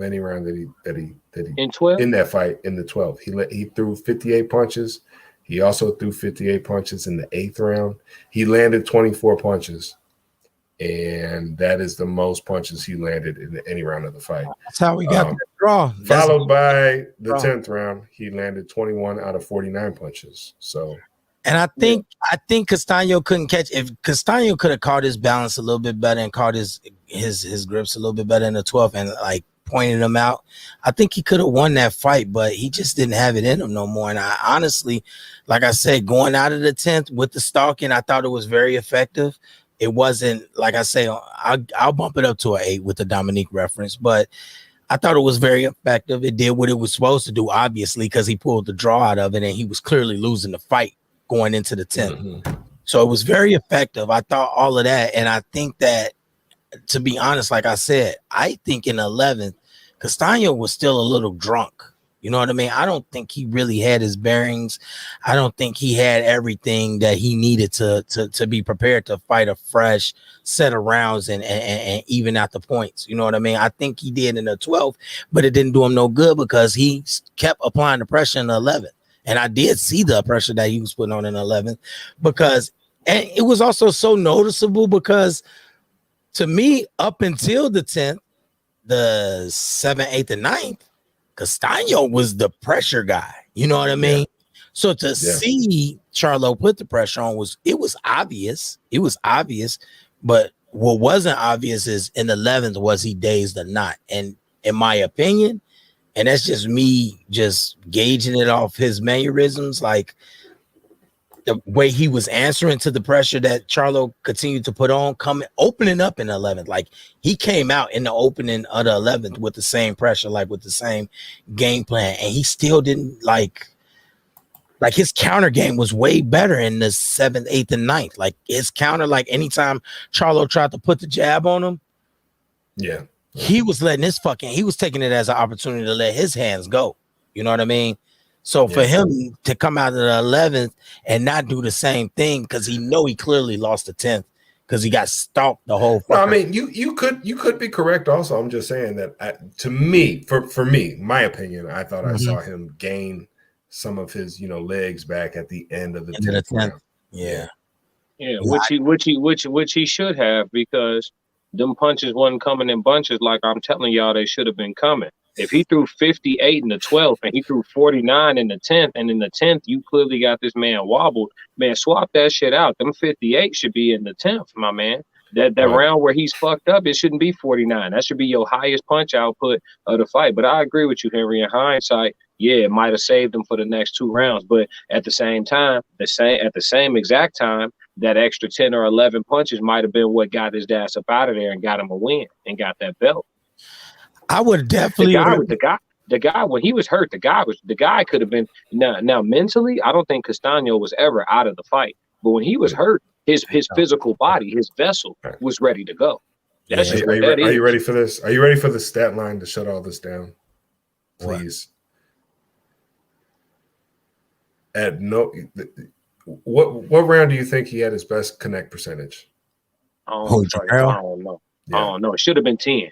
any round that he in 12 in that fight in the 12th. He threw 58 punches. He also threw 58 punches in the 8th round. He landed 24 punches. And that is the most punches he landed in any round of the fight. That's how we got the draw. Followed by the 10th round, he landed 21 out of 49 punches. So, and I think Castaño couldn't catch. If Castaño could have caught his balance a little bit better and caught his grips a little bit better in the 12th and like pointed him out, I think he could have won that fight. But he just didn't have it in him no more. And I honestly, like I said, going out of the 10th with the stalking, I thought it was very effective. It wasn't, like I say, I'll bump it up to an 8 with the Dominique reference, but I thought it was very effective. It did what it was supposed to do, obviously, because he pulled the draw out of it and he was clearly losing the fight going into the 10th. Mm-hmm. So it was very effective. I thought all of that. And I think that, to be honest, like I said, I think in the 11th, Castaño was still a little drunk. You know what I mean? I don't think he really had his bearings. I don't think he had everything that he needed to be prepared to fight a fresh set of rounds and even out the points. You know what I mean? I think he did in the 12th, but it didn't do him no good because he kept applying the pressure in the 11th. And I did see the pressure that he was putting on in the 11th and it was also so noticeable because to me, up until the 10th, the 7th, 8th, and 9th, Castaño was the pressure guy. You know what I mean? Yeah. So to see Charlo put the pressure on was obvious. It was obvious, but what wasn't obvious is in the 11th, was he dazed or not? And in my opinion, and that's just me just gauging it off his mannerisms, like the way he was answering to the pressure that Charlo continued to put on, opening up in the 11th. Like he came out in the opening of the 11th with the same pressure, like with the same game plan. And he still didn't like his counter game was way better in the 7th, 8th, and 9th. Like his counter, like anytime Charlo tried to put the jab on him. Yeah. He was he was taking it as an opportunity to let his hands go. You know what I mean? So for him to come out of the 11th and not do the same thing, because he clearly lost the 10th because he got stalked the whole. Well, I mean, you could be correct. Also, I'm just saying that to me, for me, my opinion, I thought I saw him gain some of his legs back at the end of the 10th round. Yeah, which he should have, because them punches wasn't coming in bunches like I'm telling y'all they should have been coming. If he threw 58 in the 12th and he threw 49 in the 10th, and in the 10th you clearly got this man wobbled, man, swap that shit out. Them 58 should be in the 10th, my man. That Right. round where he's fucked up, it shouldn't be 49. That should be your highest punch output of the fight. But I agree with you, Henry. In hindsight, yeah, it might have saved him for the next 2 rounds. But at the same time, at the same exact time, that extra 10 or 11 punches might have been what got his ass up out of there and got him a win and got that belt. I would definitely. The guy when he was hurt, the guy could have been now mentally. I don't think Castaño was ever out of the fight, but when he was hurt, his physical body, his vessel was ready to go. That's just what that is. Are you ready for this? Are you ready for the stat line to shut all this down? Please. What round do you think he had his best connect percentage? I don't know. Yeah. I don't know. It should have been 10.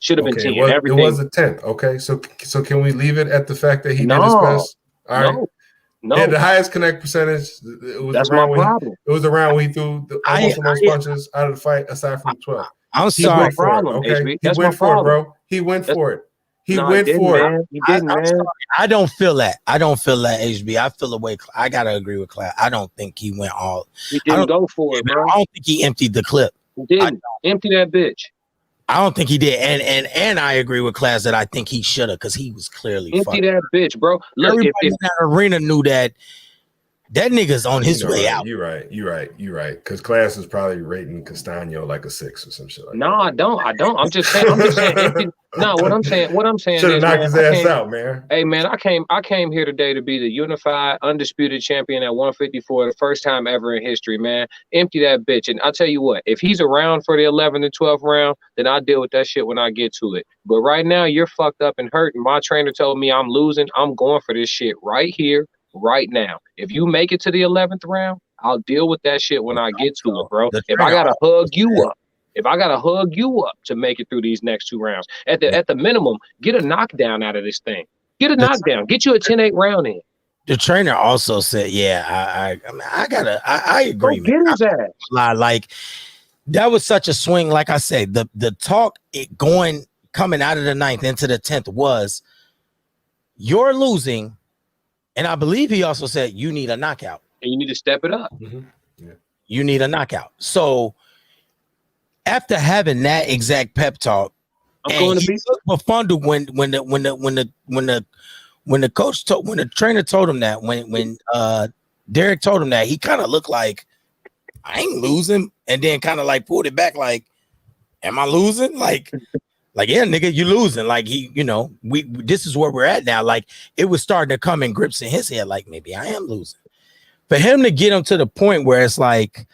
Should have been 10. It was a 10th. Okay, so can we leave it at the fact that he did his best? All right. No. He had the highest connect percentage. That's my problem. It was the round when he threw almost the most punches out of the fight, aside from the 12. I'm sorry. Okay, he went for it, bro. He went for it. He went for it. He didn't, man. I don't feel that. HB. I feel the way. I gotta agree with Class. I don't think he went all. He didn't go for it, bro. I don't think he emptied the clip. He didn't empty that bitch. I don't think he did, and I agree with Class that I think he should have, because he was clearly empty that bitch, bro. Look, everybody in that arena knew that nigga's on his way out. You're right. Because Class is probably rating Castaño like a 6 or some shit. Like no, I don't. I'm just saying. Empty. No, what I'm saying. Should have knocked his ass out, man. Hey, man, I came here today to be the unified, undisputed champion at 154, the first time ever in history, man. Empty that bitch. And I'll tell you what, if he's around for the 11th and 12th round, then I'll deal with that shit when I get to it. But right now, you're fucked up and hurt. And my trainer told me I'm losing. I'm going for this shit right here, right now. If you make it to the 11th round, I'll deal with that shit when I get to it, bro. If I gotta hug you up to make it through these next 2 rounds, at the minimum, get a knockdown out of this thing. Get a knockdown. Get you a 10-8 round in. The trainer also said, I agree. Go get his ass. Like, that was such a swing. Like I said, the talk coming out of the 9th into the 10th was, you're losing. And I believe he also said you need a knockout. And you need to step it up. Mm-hmm. Yeah. You need a knockout. So after having that exact pep talk, I'm going to be befuddled when the trainer told him that, when Derek told him that, he kind of looked like, I ain't losing, and then kind of like pulled it back, like, am I losing? Like, yeah, nigga, you losing. Like, this is where we're at now. Like, it was starting to come in grips in his head, like, maybe I am losing. For him to get him to the point where it's like,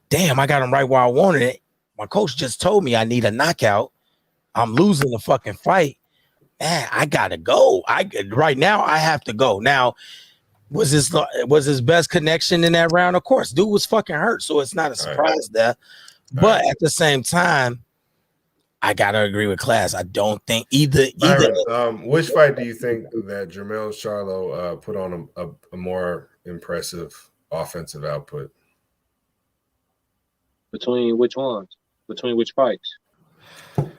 damn, I got him right where I wanted it. My coach just told me I need a knockout. I'm losing the fucking fight. Man, I gotta go. Right now I have to go. Now, was his best connection in that round? Of course, dude was fucking hurt, so it's not a surprise there. But at the same time, I gotta agree with Class. I don't think either. Which fight do you think that Jermell Charlo put on a more impressive offensive output? Between which ones? Between which fights?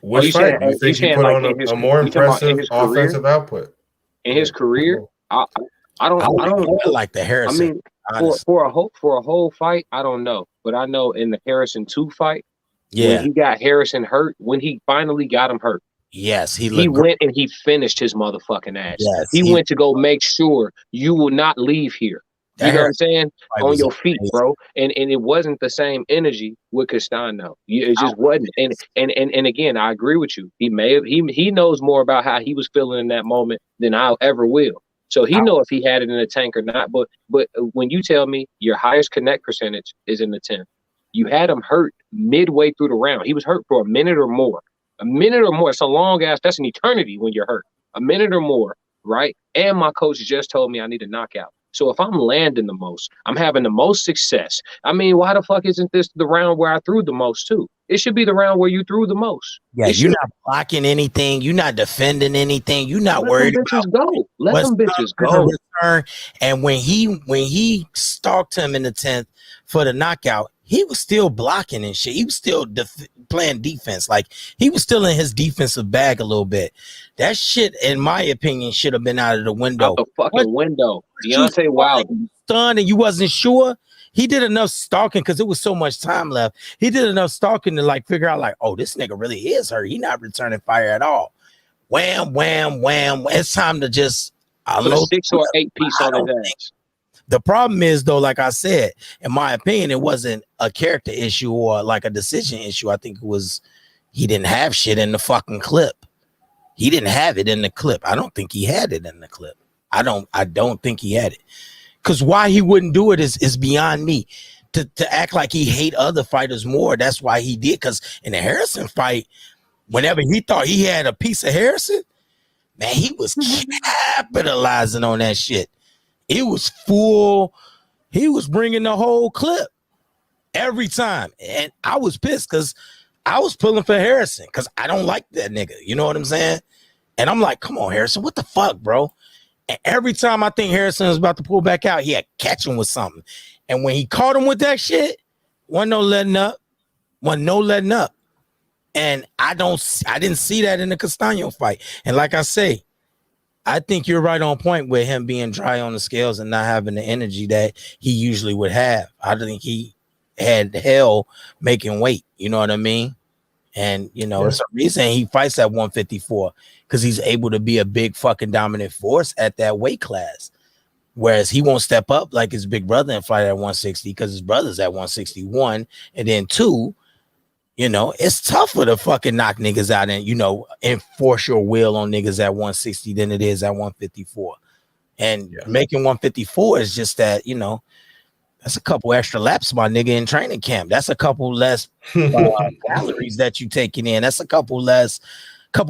Which fight do you think he put on a more impressive offensive output in his career? I don't like the Harrison. I mean, for a whole fight, I don't know, but I know in the Harrison 2 fight, when he got Harrison hurt, when he finally got him hurt, yes, he went and he finished his motherfucking ass. Yes, he went to go make sure you will not leave here. You know what I'm saying? On your feet, bro. And it wasn't the same energy with Castaño. It just wasn't. And again, I agree with you. He knows more about how he was feeling in that moment than I ever will. So he know if he had it in the tank or not. But when you tell me your highest connect percentage is in the 10th, you had him hurt midway through the round. He was hurt for a minute or more. A minute or more. It's a long ass. That's an eternity when you're hurt. A minute or more, right? And my coach just told me I need a knockout. So if I'm landing the most, I'm having the most success. I mean, why the fuck isn't this the round where I threw the most too? It should be the round where you threw the most. Yeah, you're not blocking anything. You're not defending anything. You're not worried about go. Let them bitches go. And when he stalked him in the 10th for the knockout, he was still blocking and shit. He was still playing defense. Like, he was still in his defensive bag a little bit. That shit, in my opinion, should have been out of the window. Out the fucking window. Deontay Wilder. Stunned and you wasn't sure. He did enough stalking because it was so much time left. He did enough stalking to like figure out like, oh, this nigga really is hurt. He not returning fire at all. Wham, wham, wham. It's time to just put a 6 or 8 piece on his ass. The problem is, though, like I said, in my opinion, it wasn't a character issue or like a decision issue. I think it was he didn't have shit in the fucking clip. He didn't have it in the clip. I don't think he had it in the clip. I don't think he had it. Because why he wouldn't do it is beyond me. To act like he hate other fighters more, that's why he did. Because in the Harrison fight, whenever he thought he had a piece of Harrison, man, he was capitalizing on that shit. It was full. He was bringing the whole clip every time. And I was pissed because I was pulling for Harrison because I don't like that nigga. You know what I'm saying? And I'm like, come on, Harrison, what the fuck, bro? And every time I think Harrison was about to pull back out, he had catch him with something. And when he caught him with that shit, wasn't no letting up. And I didn't see that in the Castaño fight. And like I say, I think you're right on point with him being dry on the scales and not having the energy that he usually would have. I think he had hell making weight. You know what I mean? And, you know, it's a reason he fights at 154 because he's able to be a big fucking dominant force at that weight class. Whereas he won't step up like his big brother and fight at 160 because his brother's at 161. And then 2, you know, it's tougher to fucking knock niggas out and, you know, enforce your will on niggas at 160 than it is at 154. And making 154 is just that, you know, that's a couple extra laps, my nigga, in training camp. That's a couple less calories that you taking in. That's a couple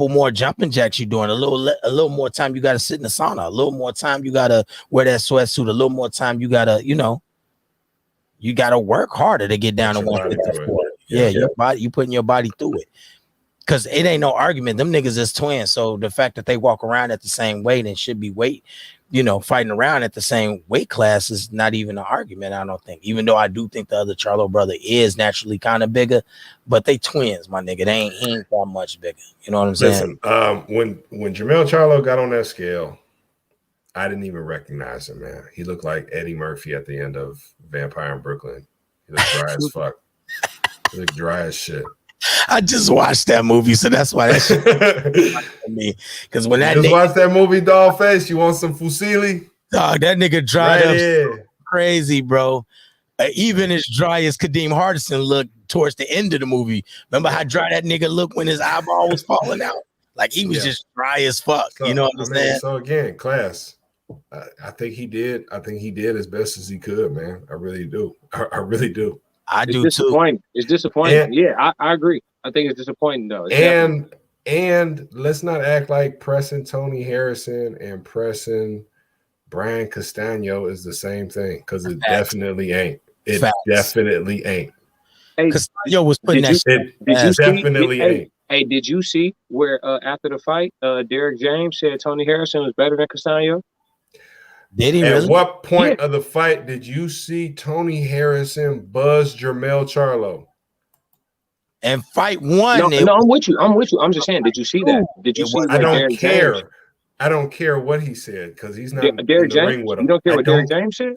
more jumping jacks you doing. A little more time you got to sit in the sauna. A little more time you got to wear that sweatsuit. A little more time you got to, you know, you got to work harder to get down to 154. Yeah, your body, you putting your body through it. Because it ain't no argument. Them niggas is twins. So the fact that they walk around at the same weight and should be fighting around at the same weight class is not even an argument, I don't think. Even though I do think the other Charlo brother is naturally kind of bigger, but they twins, my nigga. He ain't that much bigger. You know what I'm saying? Listen, when Jermell Charlo got on that scale, I didn't even recognize him, man. He looked like Eddie Murphy at the end of Vampire in Brooklyn. He looked dry as fuck. He looked dry as shit. I just watched that movie, so that's why that shit me. Because when that watch that movie, Dollface, you want some fusilli? Dog, that nigga dried up so crazy, bro. Even as dry as Kadeem Hardison looked towards the end of the movie. Remember how dry that nigga looked when his eyeball was falling out? Like he was just dry as fuck. So, you know what I'm saying? So again, class. I think he did. I think he did as best as he could, man. I really do. I really do. I do too. It's disappointing. Yeah, I agree. I think it's disappointing though. And let's not act like pressing Tony Harrison and pressing Brian Castaño is the same thing because it definitely ain't. It definitely ain't. Hey, Castaño was putting that shit. It definitely ain't. Hey, did you see where after the fight, Derek James said Tony Harrison was better than Castaño? Did he At really? what point of the fight did you see Tony Harrison buzz Jermell Charlo? And fight one. No, I'm with you. I'm just saying, did you see that? Did you see? I don't care. James? I don't care what he said because he's not Derek James. Ring with him. You don't care what Derek James said?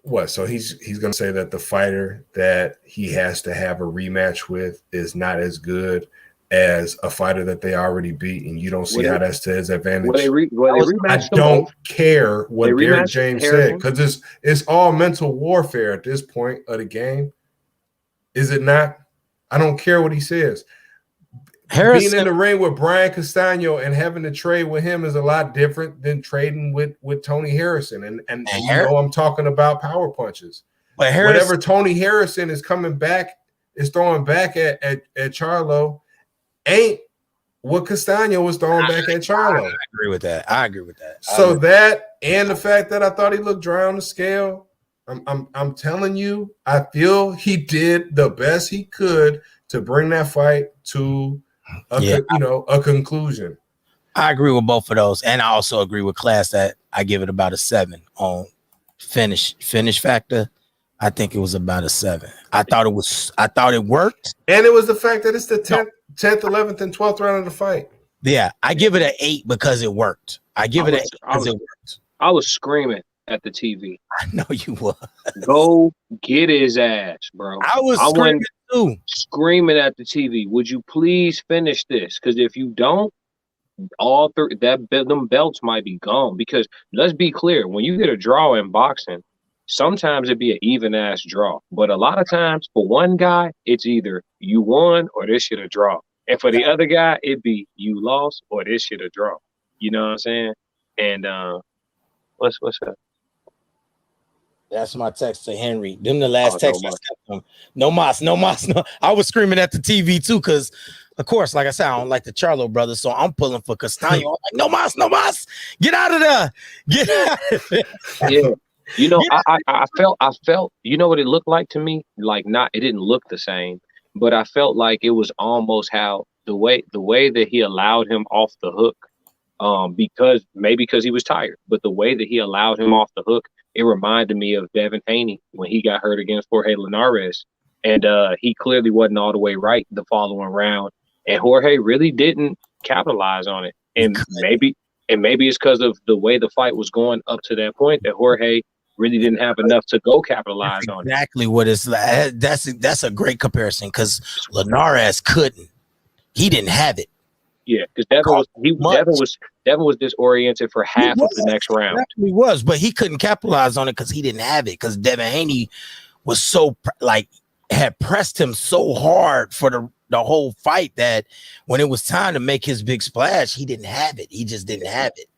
What? So he's going to say that the fighter that he has to have a rematch with is not as good as a fighter that they already beat, and you don't see how that's to his advantage. I don't care what Derek James said because it's all mental warfare at this point of the game. Is it not? I don't care what he says. Being in the ring with Brian Castaño and having to trade with him is a lot different than trading with Tony Harrison. And you know I'm talking about power punches. But whatever Tony Harrison is throwing back at Charlo ain't what Castaño was throwing back at Charlo. I agree with that. So that and the fact that I thought he looked dry on the scale, I'm telling you, I feel he did the best he could to bring that fight to a conclusion. I agree with both of those, and I also agree with Class that I give it about a 7 on finish factor. I think it was about a 7. I thought it worked. And it was the fact that it's the 10th, 11th, and 12th round of the fight. Yeah, I give it an 8 because it worked. I give it an 8 because it worked. I was screaming at the TV. I know you were. Go get his ass, bro. I was screaming too. Screaming at the TV. Would you please finish this? Because if you don't, all three them belts might be gone. Because let's be clear, when you get a draw in boxing, sometimes it'd be an even ass draw. But a lot of times for one guy, it's either you won or this shit a draw. And for the other guy, it'd be you lost or this shit a draw. You know what I'm saying? And what's that? That's my text to Henry. Them the last text. No mas. No. I was screaming at the TV too, because of course, like I said, I don't like the Charlo brothers, so I'm pulling for Castaño. I'm like, no mas, get out of there, get out of there. Yeah, you know, I felt. You know what it looked like to me? Like it didn't look the same, but I felt like it was almost how the way that he allowed him off the hook, because he was tired, but the way that he allowed him off the hook. It reminded me of Devin Haney when he got hurt against Jorge Linares. And he clearly wasn't all the way right the following round. And Jorge really didn't capitalize on it. And maybe it's because of the way the fight was going up to that point that Jorge really didn't have enough to go capitalize on it. Exactly what it's like. That's a great comparison because Linares couldn't. He didn't have it. Yeah, because Devin was disoriented for half of the next round. He was, but he couldn't capitalize on it because he didn't have it. Because Devin Haney was so had pressed him so hard for the whole fight that when it was time to make his big splash, he didn't have it. He just didn't have it.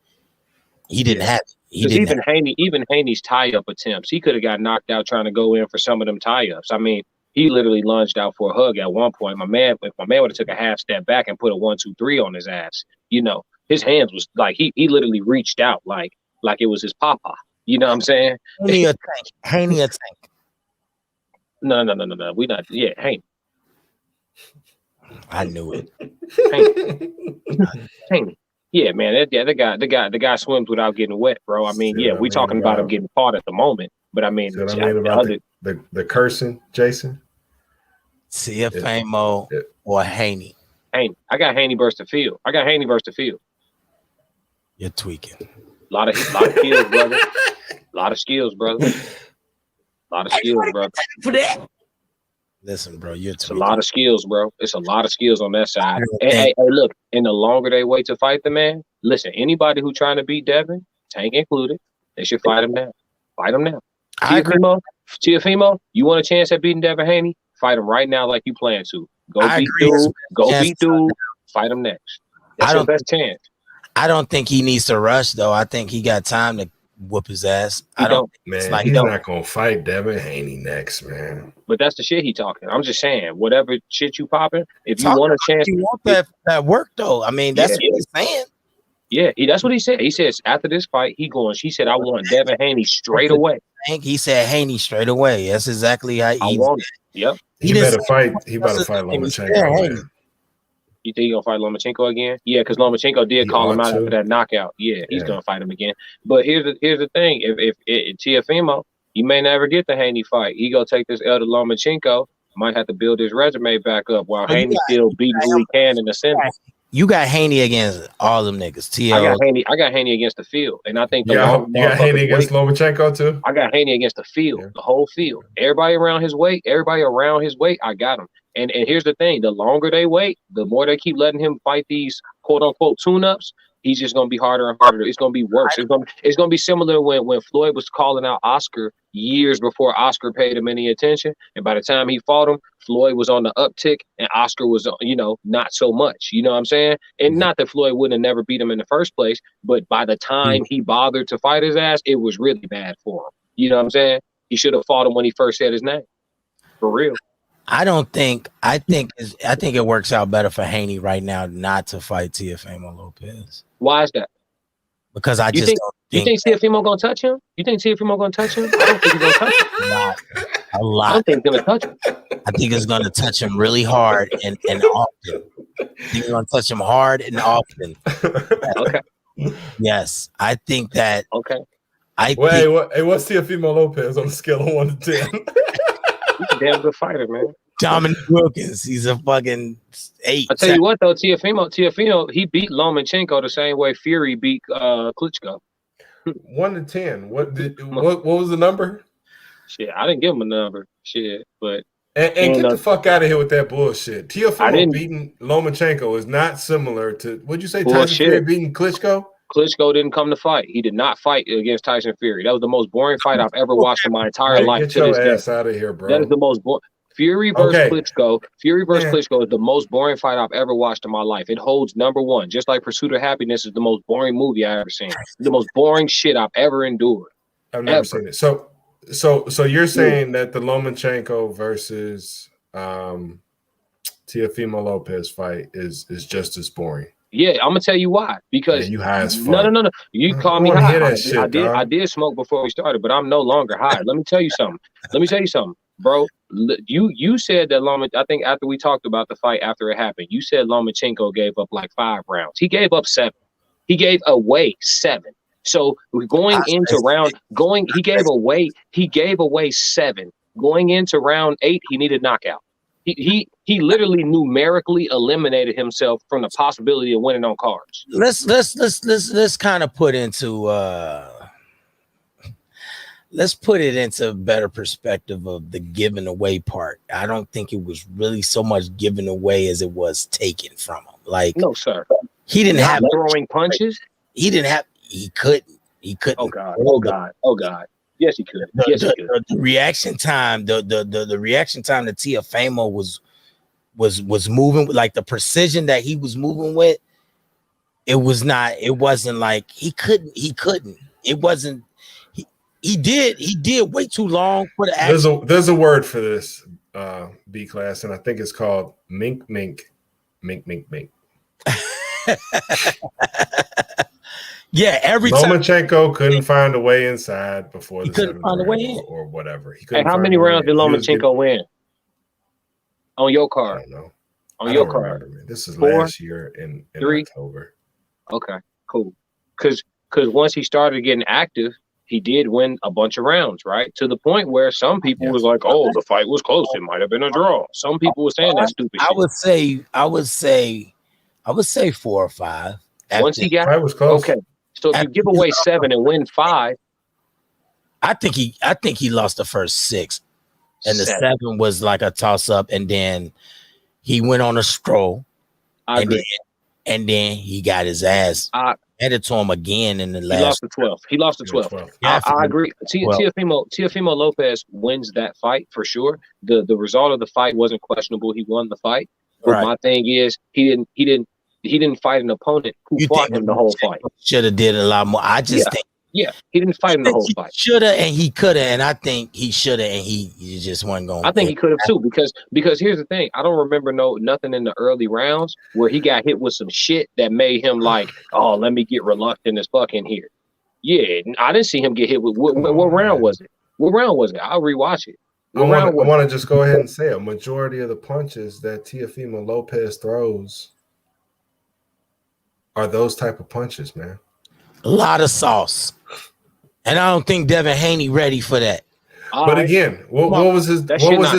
He didn't have it. Even Haney's tie-up attempts, he could have got knocked out trying to go in for some of them tie-ups. I mean, he literally lunged out for a hug at one point. If my man would have took a half step back and put a 1-2-3 on his ass, you know, his hands was like he literally reached out like it was his papa. You know what I'm saying? Haney a tank. No. We not. Yeah, Haney. I knew it. Haney. Yeah, man. The guy swims without getting wet, bro. I mean, we talking about him getting caught at the moment, but I mean, the cursing, Jason. Teofimo or Haney. Haney. I got Haney versus the field. You're tweaking. A lot of skills, brother. A lot of skills, brother. For that. Listen, bro, it's a lot of skills, bro. It's a lot of skills on that side. Hey, look, and the longer they wait to fight the man, listen, anybody who trying to beat Devin, Tank included, they should fight him now. Teofimo, you want a chance at beating Devin Haney? Fight him right now like you plan to. Beat dude. Fight him next. That's your best chance. I don't think he needs to rush, though. I think he got time to whoop his ass. He's not gonna fight Devin Haney next, man. But that's the shit he talking. I'm just saying, whatever shit you popping, if you want a chance, you want that work though. I mean, that's what he's saying. Yeah, that's what he said. He says after this fight, he said, I want Devin Haney straight away. He said Haney straight away. That's exactly how I want it. Yep. He better fight Lomachenko. You think he's gonna fight Lomachenko again? Yeah, because Lomachenko did call him out after that knockout. Yeah, he's gonna fight him again. But here's the thing: if Teofimo, he may never get the Haney fight. He gonna take this L to Lomachenko. Might have to build his resume back up while Haney still beating who he can in the center. You got Haney against all them niggas. I got Haney against the field, and I think you got Haney against Lomachenko too. I got Haney against the field, the whole field. Everybody around his weight, I got him. And here's the thing: the longer they wait, the more they keep letting him fight these quote unquote tune-ups. He's just gonna be harder and harder. It's gonna be worse. It's gonna be similar when Floyd was calling out Oscar years before Oscar paid him any attention. And by the time he fought him, Floyd was on the uptick and Oscar was, not so much. You know what I'm saying? And not that Floyd wouldn't have never beat him in the first place, but by the time he bothered to fight his ass, it was really bad for him. You know what I'm saying? He should have fought him when he first said his name. For real. I think it works out better for Haney right now not to fight Teofimo Lopez. Why is that? Because I you think Teofimo gonna touch him? You think Teofimo gonna touch him? I don't think he's gonna touch him. A lot. I don't think he's gonna touch him. I think it's gonna touch him really hard and often. I think it's gonna touch him hard and often. Okay. Yes, I think that. Okay. I Well, picked hey, what's Teofimo Lopez on a scale of 1 to 10? He's a damn good fighter, man. Dominic Wilkins. He's a fucking 8. I tell you what, though, Teofimo, he beat Lomachenko the same way Fury beat Klitschko. 1 to 10. What was the number? Shit, I didn't give him a number. Shit, but and get the fuck out of here with that bullshit. Teofimo beating Lomachenko is not similar to what'd you say? Tyson Fury beating Klitschko? Klitschko didn't come to fight. He did not fight against Tyson Fury. That was the most boring fight I've ever watched in my entire life. Get your ass out of here, bro. That is the most boring. Fury versus Klitschko. Fury versus Klitschko is the most boring fight I've ever watched in my life. It holds number one. Just like Pursuit of Happiness is the most boring movie I've ever seen. It's the most boring shit I've ever endured. I've never seen it. So you're saying that the Lomachenko versus Teofimo Lopez fight is just as boring? Yeah, I'm gonna tell you why. Because you high as fuck. No. You call me high. I did smoke before we started, but I'm no longer high. Let me tell you something. Bro. You said that I think after we talked about the fight after it happened, you said Lomachenko gave up like 5 rounds. He gave up 7. He gave away 7. So going into he gave away 7. Going into round 8, he needed knockout. He literally numerically eliminated himself from the possibility of winning on cards. Let's kind of put into let's put it into a better perspective of the giving away part. I don't think it was really so much given away as it was taken from him. Like, no, sir. He didn't have throwing punches. He couldn't. Oh God. Yes, he could. The reaction time, the reaction time that Teofimo was moving with, like the precision that he was moving with, it wasn't like he couldn't. It wasn't. He did way too long for the action. There's a word for this, B class, and I think it's called mink. Yeah, every time Lomachenko couldn't find a way inside before he couldn't find a way in or whatever. And how many rounds did Lomachenko win on your card? I don't know. On your card, remember, this is 4, last year in 3. October. Okay, cool. Because once he started getting active, he did win a bunch of rounds, right? To the point where some people was like, "Oh, the fight was close. It might have been a draw." Some people were saying that stupid shit. I would say 4 or 5. Once he got, fight was close. Okay. So if you give away 7 and win 5, I think he lost the first 6, and the 7 was like a toss up, and then he went on a stroll, and then he got his ass handed to him again in the last. He lost the 12th. I agree. Teofimo Lopez wins that fight for sure. The result of the fight wasn't questionable. He won the fight. But my thing is, he didn't fight an opponent who fought him the whole fight. Should have did a lot more. I just think. Yeah, he didn't fight him the whole fight. Shoulda and he coulda, and I think he shoulda and he just wasn't going. I think he could have too, because here's the thing: I don't remember nothing in the early rounds where he got hit with some shit that made him like, oh, let me get reluctant as fuck in here. Yeah, I didn't see him get hit with. What round was it? What round was it? I'll rewatch it. I want to just go ahead and say a majority of the punches that Teofimo Lopez throws are those type of punches, man. A lot of sauce. And I don't think Devin Haney ready for that. But again, what was his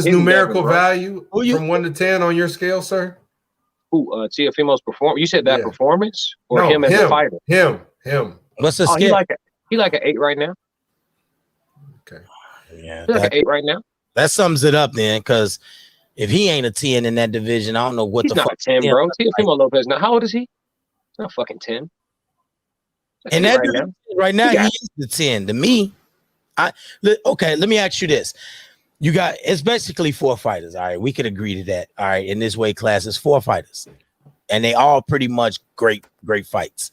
numerical value from 1 to 10 on your scale, sir? Who Teofimo's performance? You said that performance or him as a fighter? Him. What's the scale? He like an 8 right now. Okay. Yeah. He's like an 8 right now. That sums it up then, because if he ain't a 10 in that division, I don't know what He's the fuck. He's not a 10, bro. Teofimo Lopez. Now, how old is he? He's not fucking 10. And that right now he is the 10. To me, okay, let me ask you this. You got, it's basically 4 fighters. All right, we could agree to that. All right, in this weight class, it's 4 fighters. And they all pretty much great fights.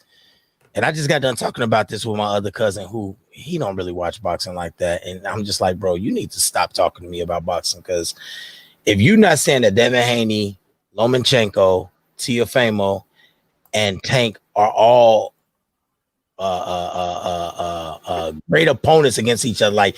And I just got done talking about this with my other cousin who he don't really watch boxing like that. And I'm just like, bro, you need to stop talking to me about boxing, because if you're not saying that Devin Haney, Lomachenko, Teofimo, and Tank are all great opponents against each other, like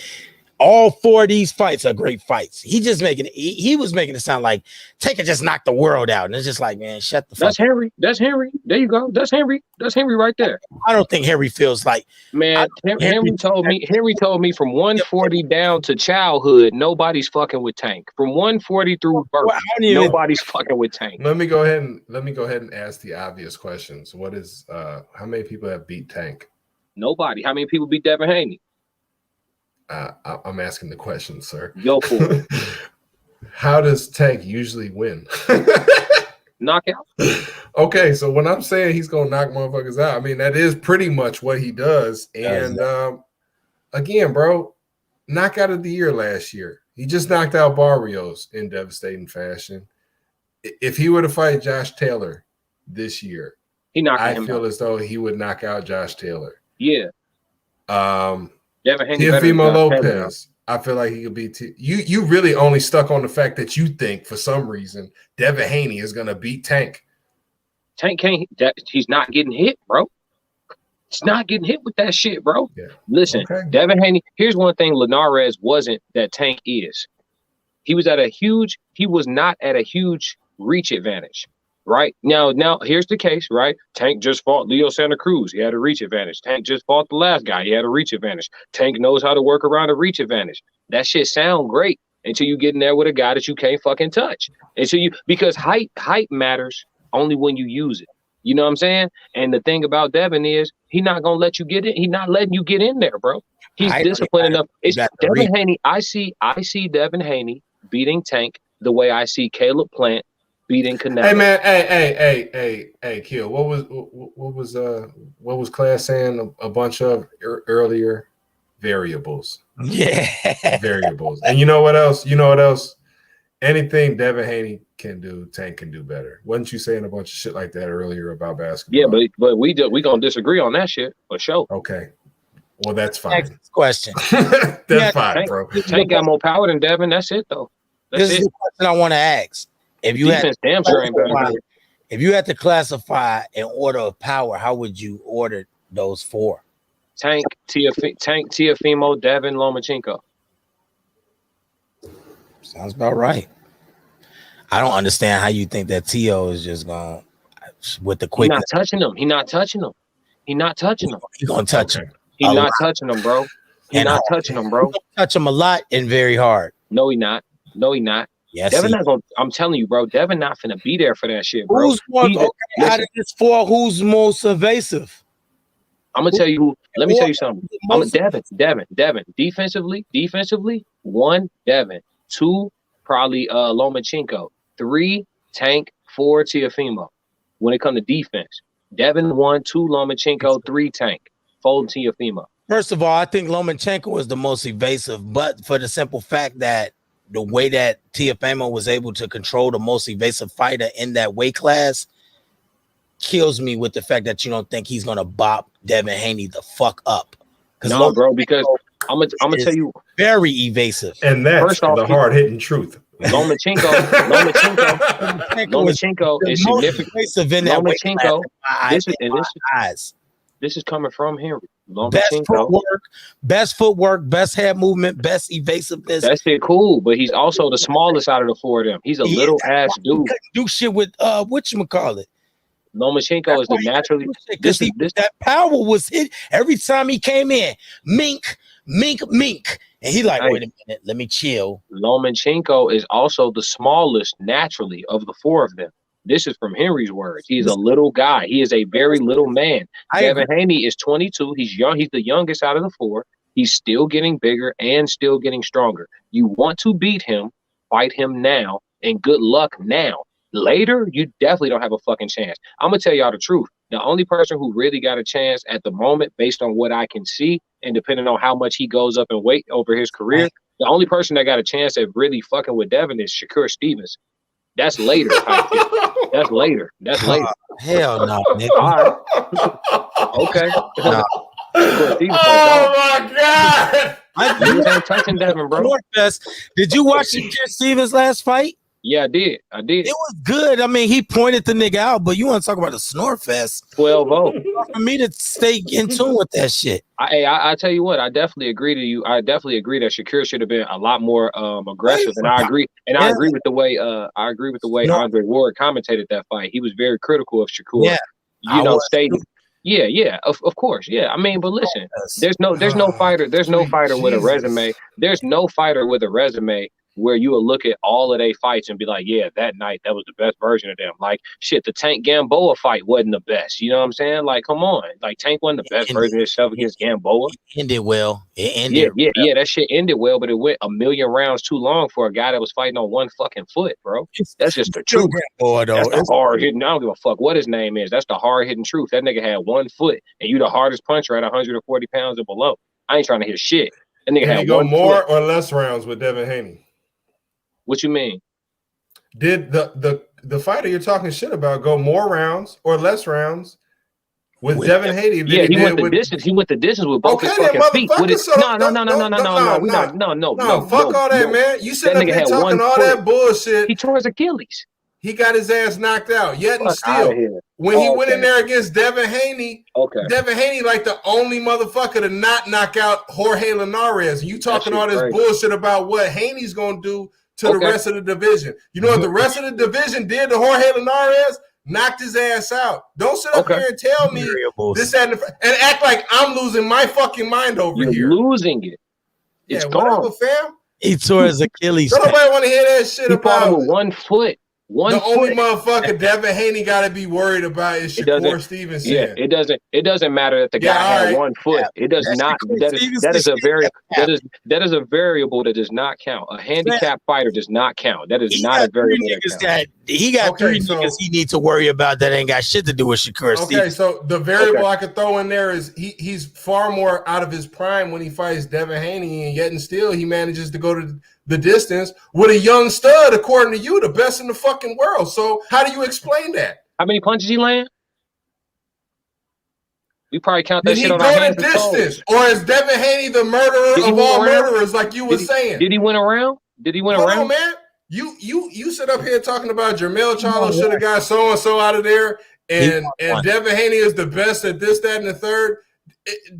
All 4 of these fights are great fights. He just making he was making it sound like Taker just knocked the world out, and it's just like, man, shut the fuck That's Henry. That's Henry. There you go. That's Henry. That's Henry right there. I don't think Henry feels like, Man, Henry told me from 140 down to childhood, nobody's fucking with Tank. From 140 through birth, nobody's fucking with Tank. Let me go ahead and ask the obvious questions. What is how many people have beat Tank? Nobody. How many people beat Devin Haney? I'm asking the question, sir. Go for it. How does Tank usually win? Knockout. Okay, so when I'm saying he's gonna knock motherfuckers out, I mean that is pretty much what he does. And again, bro, knockout of the year last year. He just knocked out Barrios in devastating fashion. If he were to fight Josh Taylor this year, I feel as though he would knock out Josh Taylor. Yeah. Teofimo Lopez, I feel like he could beat you really only stuck on the fact that you think for some reason Devin Haney is gonna beat Tank. Tank can't. He's not getting hit, bro. He's not getting hit with that shit, bro. Yeah. Listen, Devin Haney. Here's one thing Linares wasn't that Tank is. He was not at a huge reach advantage. Right now, here's the case. Right, Tank just fought Leo Santa Cruz. He had a reach advantage. Tank just fought the last guy. He had a reach advantage. Tank knows how to work around a reach advantage. That shit sound great until you get in there with a guy that you can't fucking touch. Because height matters only when you use it. You know what I'm saying? And the thing about Devin is he's not gonna let you get in. He's not letting you get in there, bro. He's disciplined enough. It's Devin Haney. I see Devin Haney beating Tank the way I see Caleb Plant beating Canelo. Hey man, hey, Kill. What was Class saying a bunch of earlier? Variables. Yeah. Variables. And you know what else? Anything Devin Haney can do, Tank can do better. Wasn't you saying a bunch of shit like that earlier about basketball? Yeah, but we gonna disagree on that shit for sure. Okay. Well, that's fine. Next question. That's fine, bro. Tank got more power than Devin. That's it though. This is the question I want to ask. If you had to classify in order of power, how would you order those 4? Tank, Teofimo, Devin, Lomachenko. Sounds about right. I don't understand how you think that Tio is just going with the quick. He's not touching him. He's gonna touch him. He's not touching him, bro. He's not touching him, bro. Touch him a lot and very hard. No, he not. Yes, Devin not gonna. I'm telling you, bro. Devin not finna be there for that shit, bro. Out of this 4, who's most evasive? I'm gonna tell you who. Let me tell you something. Devin. Defensively, 1, Devin. 2, probably Lomachenko. 3, Tank. 4, Teofimo. When it comes to defense, Devin 1, 2, Lomachenko. 3, Tank. 4, Teofimo. First of all, I think Lomachenko is the most evasive, but for the simple fact that the way that Teofimo was able to control the most evasive fighter in that weight class kills me with the fact that you don't think he's gonna bop Devin Haney the fuck up. No, bro, because I'm gonna tell you, very evasive, and that's the hard hitting truth. Lomachenko is significant. Lomachenko, this is coming from Henry. Best footwork, best head movement, best evasiveness. That's it, cool. But he's also the smallest out of the 4 of them. He's a little ass dude. Do shit with whatchamacallit. Lomachenko is the naturally. That power was hit every time he came in. Mink, and he like, wait a minute, let me chill. Lomachenko is also the smallest naturally of the 4 of them. This is from Henry's words. He's a little guy. He is a very little man. Devin Haney is 22. He's young. He's the youngest out of the 4. He's still getting bigger and still getting stronger. You want to beat him, fight him now, and good luck now. Later, you definitely don't have a fucking chance. I'm going to tell y'all the truth. The only person who really got a chance at the moment, based on what I can see, and depending on how much he goes up in weight over his career, the only person that got a chance at really fucking with Devin is Shakur Stevens. That's later. That's later. Hell no, nigga. All right. Okay. No. Oh my God. You ain't touching Devin, bro. Did you watch Shakur Stevens' last fight? Yeah, I did. It was good. I mean, he pointed the nigga out, but you want to talk about a snore fest? 12-0. For me to stay in tune with that shit. I tell you what, I definitely agree to you. I definitely agree that Shakur should have been a lot more aggressive, and I agree. And I agree with the way Andre Ward commentated that fight. He was very critical of Shakur. Yeah, you know, stating. Yeah, of course, yeah. I mean, but listen, there's no fighter with a resume. There's no fighter with a resume where you will look at all of their fights and be like, yeah, that night that was the best version of them. Like shit, the Tank Gamboa fight wasn't the best. You know what I'm saying? Like, come on, like Tank wasn't the best version of himself against Gamboa. It ended well. It ended. Yeah. That shit ended well, but it went a million rounds too long for a guy that was fighting on one fucking foot, bro. That's just the truth. Gamboa, though. That's the hard hitting. I don't give a fuck what his name is. That's the hard hitting truth. That nigga had 1 foot, and you the hardest puncher at 140 pounds or below. I ain't trying to hear shit. That nigga had go 1 more foot. or less rounds with Devin Haney? What you mean? Did the fighter you're talking shit about go more rounds or less rounds with Devin Haney? Yeah, he went the distance. He went the distance with both his fucking feet. No. Fuck all that, man. You sitting up here talking all that bullshit. He tore his Achilles. He got his ass knocked out. Yet and still, when he went in there against Devin Haney, Devin Haney like the only motherfucker to not knock out Jorge Linares. You talking all this bullshit about what Haney's gonna do to the rest of the division. You know what the rest of the division did to Jorge Linares? Knocked his ass out. Don't sit up here and tell me this, that, and act like I'm losing my fucking mind over here. You're losing it. It's gone. Whatever, fam. He tore his Achilles. Don't nobody want to hear that shit about him with 1 foot. Only motherfucker Devin Haney got to be worried about is Shakur Stevenson. Yeah, it doesn't matter that the guy had 1 foot. It does not. That is a variable that does not count. A handicapped fighter does not count. That is not a variable. He got 3 niggas he needs to worry about that ain't got shit to do with Shakur Stevenson. Okay, so the variable I could throw in there is he's far more out of his prime when he fights Devin Haney, and yet and still he manages to go to the distance with a young stud, according to you, the best in the fucking world. So how do you explain that? How many punches he land? We probably count that shit on our hands and toes. Or is Devin Haney the murderer of all murderers, like you were saying? Did he win around? Hold on, man. You sit up here talking about Jermell Charlo should have got so and so out of there, and Devin Haney is the best at this, that, and the third.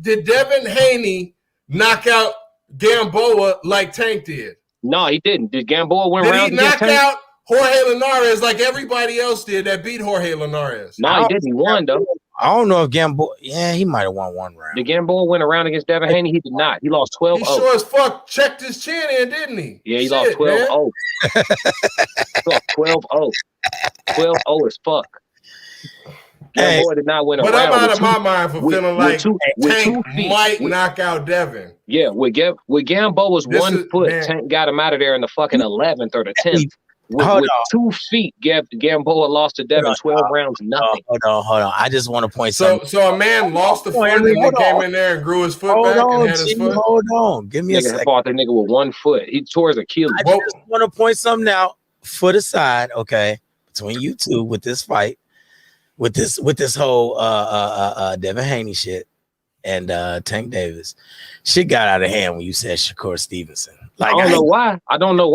Did Devin Haney knock out Gamboa like Tank did? No, he didn't. Did Gamboa win rounds? Did he knock out Jorge Linares like everybody else did that beat Jorge Linares? No, he didn't. He won, though. I don't know if Gamboa. Yeah, he might have won 1 round. Did Gamboa win a round against Devin Haney? He did not. He lost 12-0. He sure as fuck checked his chin in, didn't he? Yeah, he lost 12-0. 12-0. 12-0 as fuck. Gamboa did not win a round. But I'm out of my mind for feeling like Tank might knock out Devin. Yeah, with Gamboa's 1 foot, Tank got him out of there in the fucking 11th or the 10th. With 2 feet, Gamboa lost to Devin 12 rounds, nothing. Hold on. I just want to point something. So a man lost the foot and then came in there and grew his foot back and had his foot. Hold on. Give me a second. Fought that nigga with 1 foot. He tore his Achilles. I just want to point something out. Foot aside, okay, between you two with this fight, with this whole Devin Haney shit and Tank Davis, shit got out of hand when you said Shakur Stevenson. Like, I don't know why. I don't know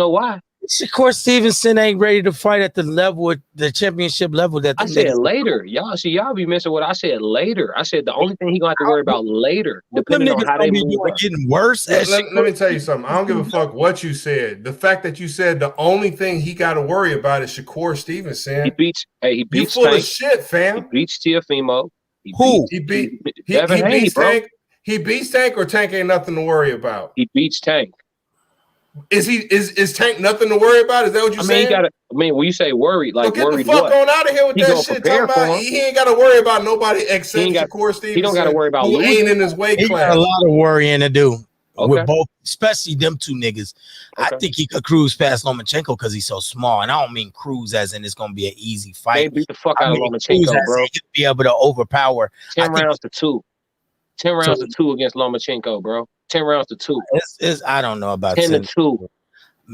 why. Shakur Stevenson ain't ready to fight at the level, the championship level. That I said later. Y'all be missing what I said later. I said the only thing he gonna have to worry about later, depending on how they move. Getting worse. Let me tell you something. I don't give a fuck what you said. The fact that you said the only thing he got to worry about is Shakur Stevenson. He beats you full Tank. Of shit, fam. He beats Teofimo. He beats Tank. He beats Tank, or Tank ain't nothing to worry about? He beats Tank. Is Tank nothing to worry about? Is that what you're saying? When you say worried, like get worried, the fuck what? on out of here with that shit. Talking about he ain't got to worry about nobody except Shakur Stevenson. He don't got to worry about who ain't in his weight class. He got a lot of worrying to do with both, especially them 2 niggas. I think he could cruise past Lomachenko because he's so small, and I don't mean cruise as in it's gonna be an easy fight. They beat the fuck out of Lomachenko, bro. He could be able to overpower 10 rounds to 2. 10 rounds to 2 against Lomachenko, bro. 10 rounds to 2. I don't know about 10 to 2.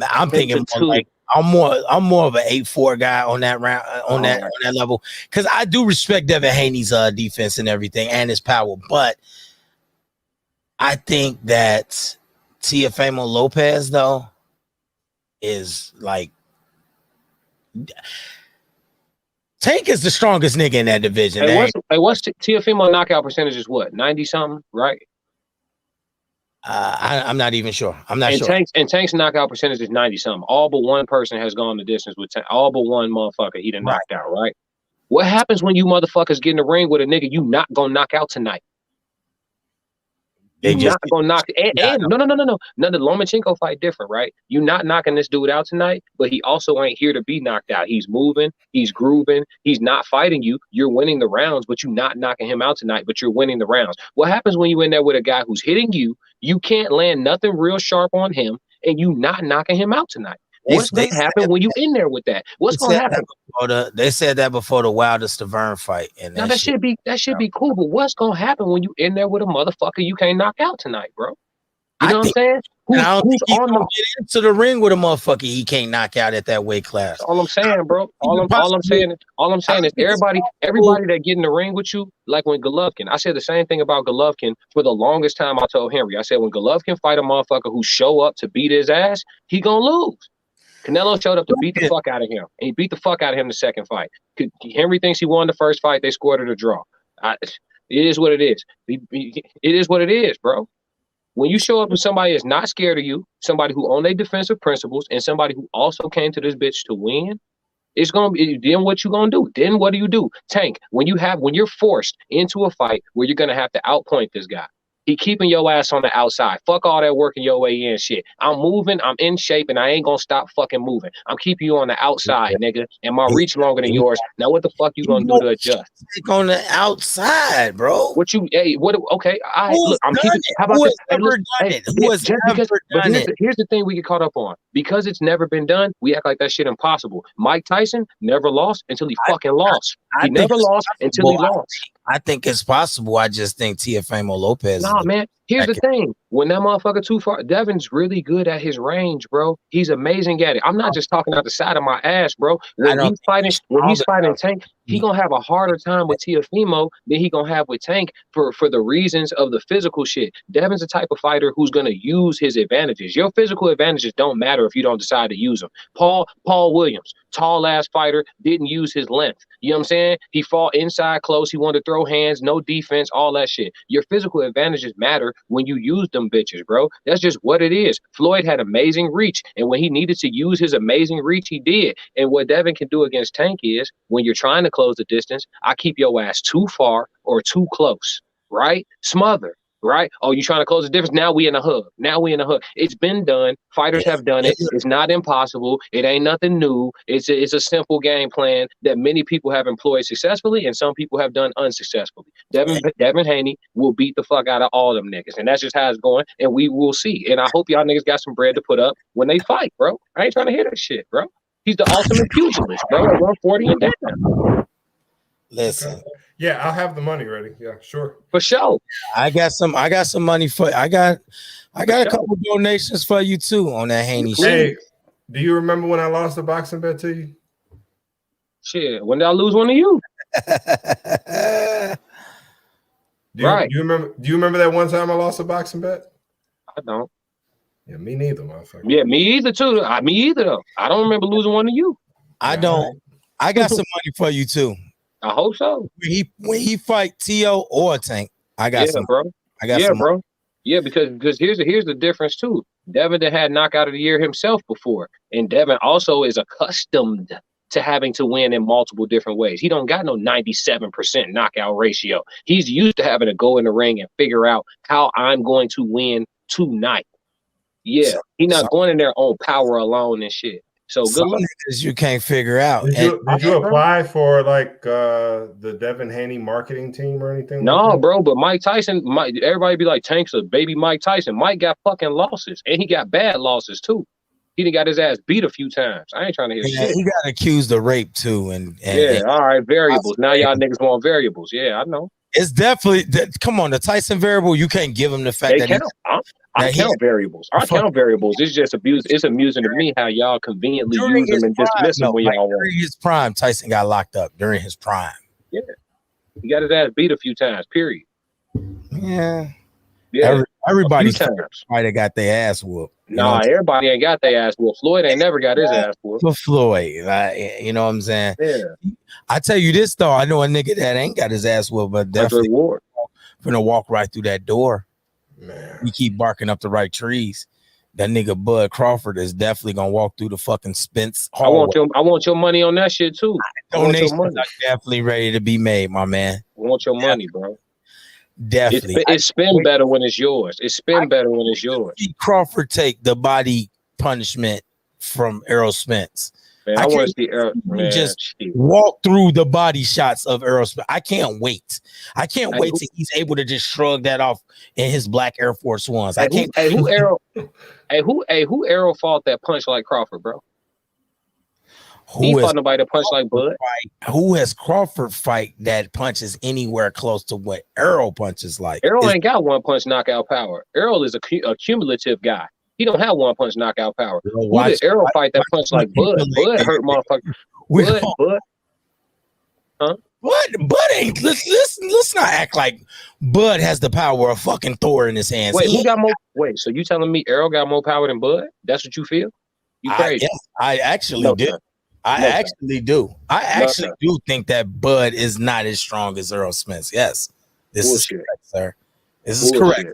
I'm thinking more like I'm more of an 8-4 guy on that round on that level, because I do respect Devin Haney's defense and everything and his power, but I think that Teofimo Lopez though is like Tank is the strongest nigga in that division. What's Teofimo knockout percentage is what? 90 something, right? I'm not even sure. I'm not sure. Tank's knockout percentage is 90 something. All but one person has gone the distance with Tank. All but one motherfucker he done knocked out, right? What happens when you motherfuckers get in the ring with a nigga you not gonna knock out tonight? You're not gonna knock no. None of the Lomachenko fight different, right? You're not knocking this dude out tonight, but he also ain't here to be knocked out. He's moving, he's grooving, he's not fighting you. You're winning the rounds, but you're not knocking him out tonight, but you're winning the rounds. What happens when you in there with a guy who's hitting you? You can't land nothing real sharp on him, and you not knocking him out tonight. What's going to happen when you in there with that? What's going to happen? They said that before the Wilder Stavern fight. And now that should be cool, but what's going to happen when you in there with a motherfucker you can't knock out tonight, bro? You know what I'm saying? I don't think he's gonna get into the ring with a motherfucker he can't knock out at that weight class. All I'm saying, bro. All I'm saying is everybody that get in the ring with you, like when Golovkin. I said the same thing about Golovkin for the longest time. I told Henry, I said when Golovkin fight a motherfucker who show up to beat his ass, he gonna lose. Canelo showed up to beat the fuck out of him, and he beat the fuck out of him the second fight. Henry thinks he won the first fight. They scored it a draw. It is what it is. It is what it is, bro. When you show up with somebody that's not scared of you, somebody who own their defensive principles, and somebody who also came to this bitch to win, it's gonna be then what you gonna do? Then what do? Tank, when you're forced into a fight where you're gonna have to outpoint this guy. He keeping your ass on the outside. Fuck all that working your way in shit. I'm moving, I'm in shape, and I ain't gonna stop fucking moving. I'm keeping you on the outside, nigga, and my reach longer than yours. Now what the fuck you gonna do to adjust? On the outside, bro. Okay, look, I'm keeping how about this? Here's the thing we get caught up on. Because it's never been done, we act like that shit impossible. Mike Tyson never lost until he fucking lost. He never lost until he lost. I think it's possible. I just think Teofimo Lopez. Nah, man. Here's the thing. When that motherfucker too far, Devin's really good at his range, bro. He's amazing at it. I'm not just talking out the side of my ass, bro. When he's fighting Tank, he gonna have a harder time with Teofimo than he gonna have with Tank for the reasons of the physical shit. Devin's the type of fighter who's gonna use his advantages. Your physical advantages don't matter if you don't decide to use them. Paul Williams, tall ass fighter, didn't use his length. You know what I'm saying? He fought inside close. He wanted to throw hands, no defense, all that shit. Your physical advantages matter when you use them bitches, bro. That's just what it is. Floyd had amazing reach, and when he needed to use his amazing reach, he did. And what Devin can do against Tank is, when you're trying to close the distance, I keep your ass too far or too close, right? Smother. Right? Oh, you trying to close the difference? Now we in a hug. It's been done. Fighters have done it. It's not impossible. It ain't nothing new. It's a simple game plan that many people have employed successfully and some people have done unsuccessfully. Devin Haney will beat the fuck out of all them niggas. And that's just how it's going. And we will see. And I hope y'all niggas got some bread to put up when they fight, bro. I ain't trying to hear that shit, bro. He's the ultimate pugilist, bro. At 140 and down. Listen. Yeah, I'll have the money ready. Yeah, sure. For sure. I got some money for I got a couple donations for you too on that Haney shit. Hey, do you remember when I lost the boxing bet to you? Shit, when did I lose one to you? Do you remember that one time I lost a boxing bet? I don't. Yeah, me neither, motherfucker. Yeah, me either too. Me either though. I don't remember losing one to you. I don't. I got some money for you too. I hope so. When he fight T.O. or Tank, I got some, bro. Bro. Yeah, because here's the difference too. Devin had knockout of the year himself before, and Devin also is accustomed to having to win in multiple different ways. He don't got no 97% knockout ratio. He's used to having to go in the ring and figure out how I'm going to win tonight. Yeah, he's not going in there on power alone and shit. So good luck. You can't figure out. Did you apply for like the Devin Haney marketing team or anything? No, like bro. But Mike Tyson, everybody be like, Tank's a baby Mike Tyson. Mike got fucking losses, and he got bad losses too. He done got his ass beat a few times. I ain't trying to hear shit. He got accused of rape too, and all right, variables. Now y'all niggas want variables. Yeah, I know. It's definitely come on the Tyson variable. You can't give him the fact that I count variables. I count variables. It's just abuse. It's amusing to me how y'all conveniently use them and dismiss them when y'all want. During his prime, Tyson got locked up during his prime. Yeah, he got his ass beat a few times. Period. Yeah. Yeah. Everybody's times. fighter got their ass whooped. Nah, everybody ain't got their ass whooped. Floyd ain't never got his ass whooped. For Floyd, like, you know what I'm saying? Yeah. I tell you this though, I know a nigga that ain't got his ass whooped, but definitely gonna walk right through that door. Man. We keep barking up the right trees. That nigga Bud Crawford is definitely gonna walk through the fucking Spence hallway. I want your money on that shit too. Donations are definitely ready to be made, my man. I want your money, bro. Definitely. It spin better when it's yours. It spin better when it's yours. Crawford take the body punishment from Errol Spence. Man, I want to see Errol. Man, just walk through the body shots of Errol Spence. I can't wait. I can't wait till he's able to just shrug that off in his black Air Force Ones. I can't. Who Errol fought that punch like Crawford, bro? He fought nobody to punch like Bud. Who has Crawford fight that punches anywhere close to what Errol punches like? Errol ain't got one punch knockout power. Errol is a cumulative guy. He don't have one punch knockout power. Who did Errol fight that punch like Bud? Bud hurt motherfucker. Bud. Huh? Bud ain't. Let's not act like Bud has the power of fucking Thor in his hands. Wait, who got more? Wait, so you telling me Errol got more power than Bud? That's what you feel? You crazy? I actually do. I actually do think that Bud is not as strong as Errol Spence. Yes, this is correct, sir. This is correct, sir.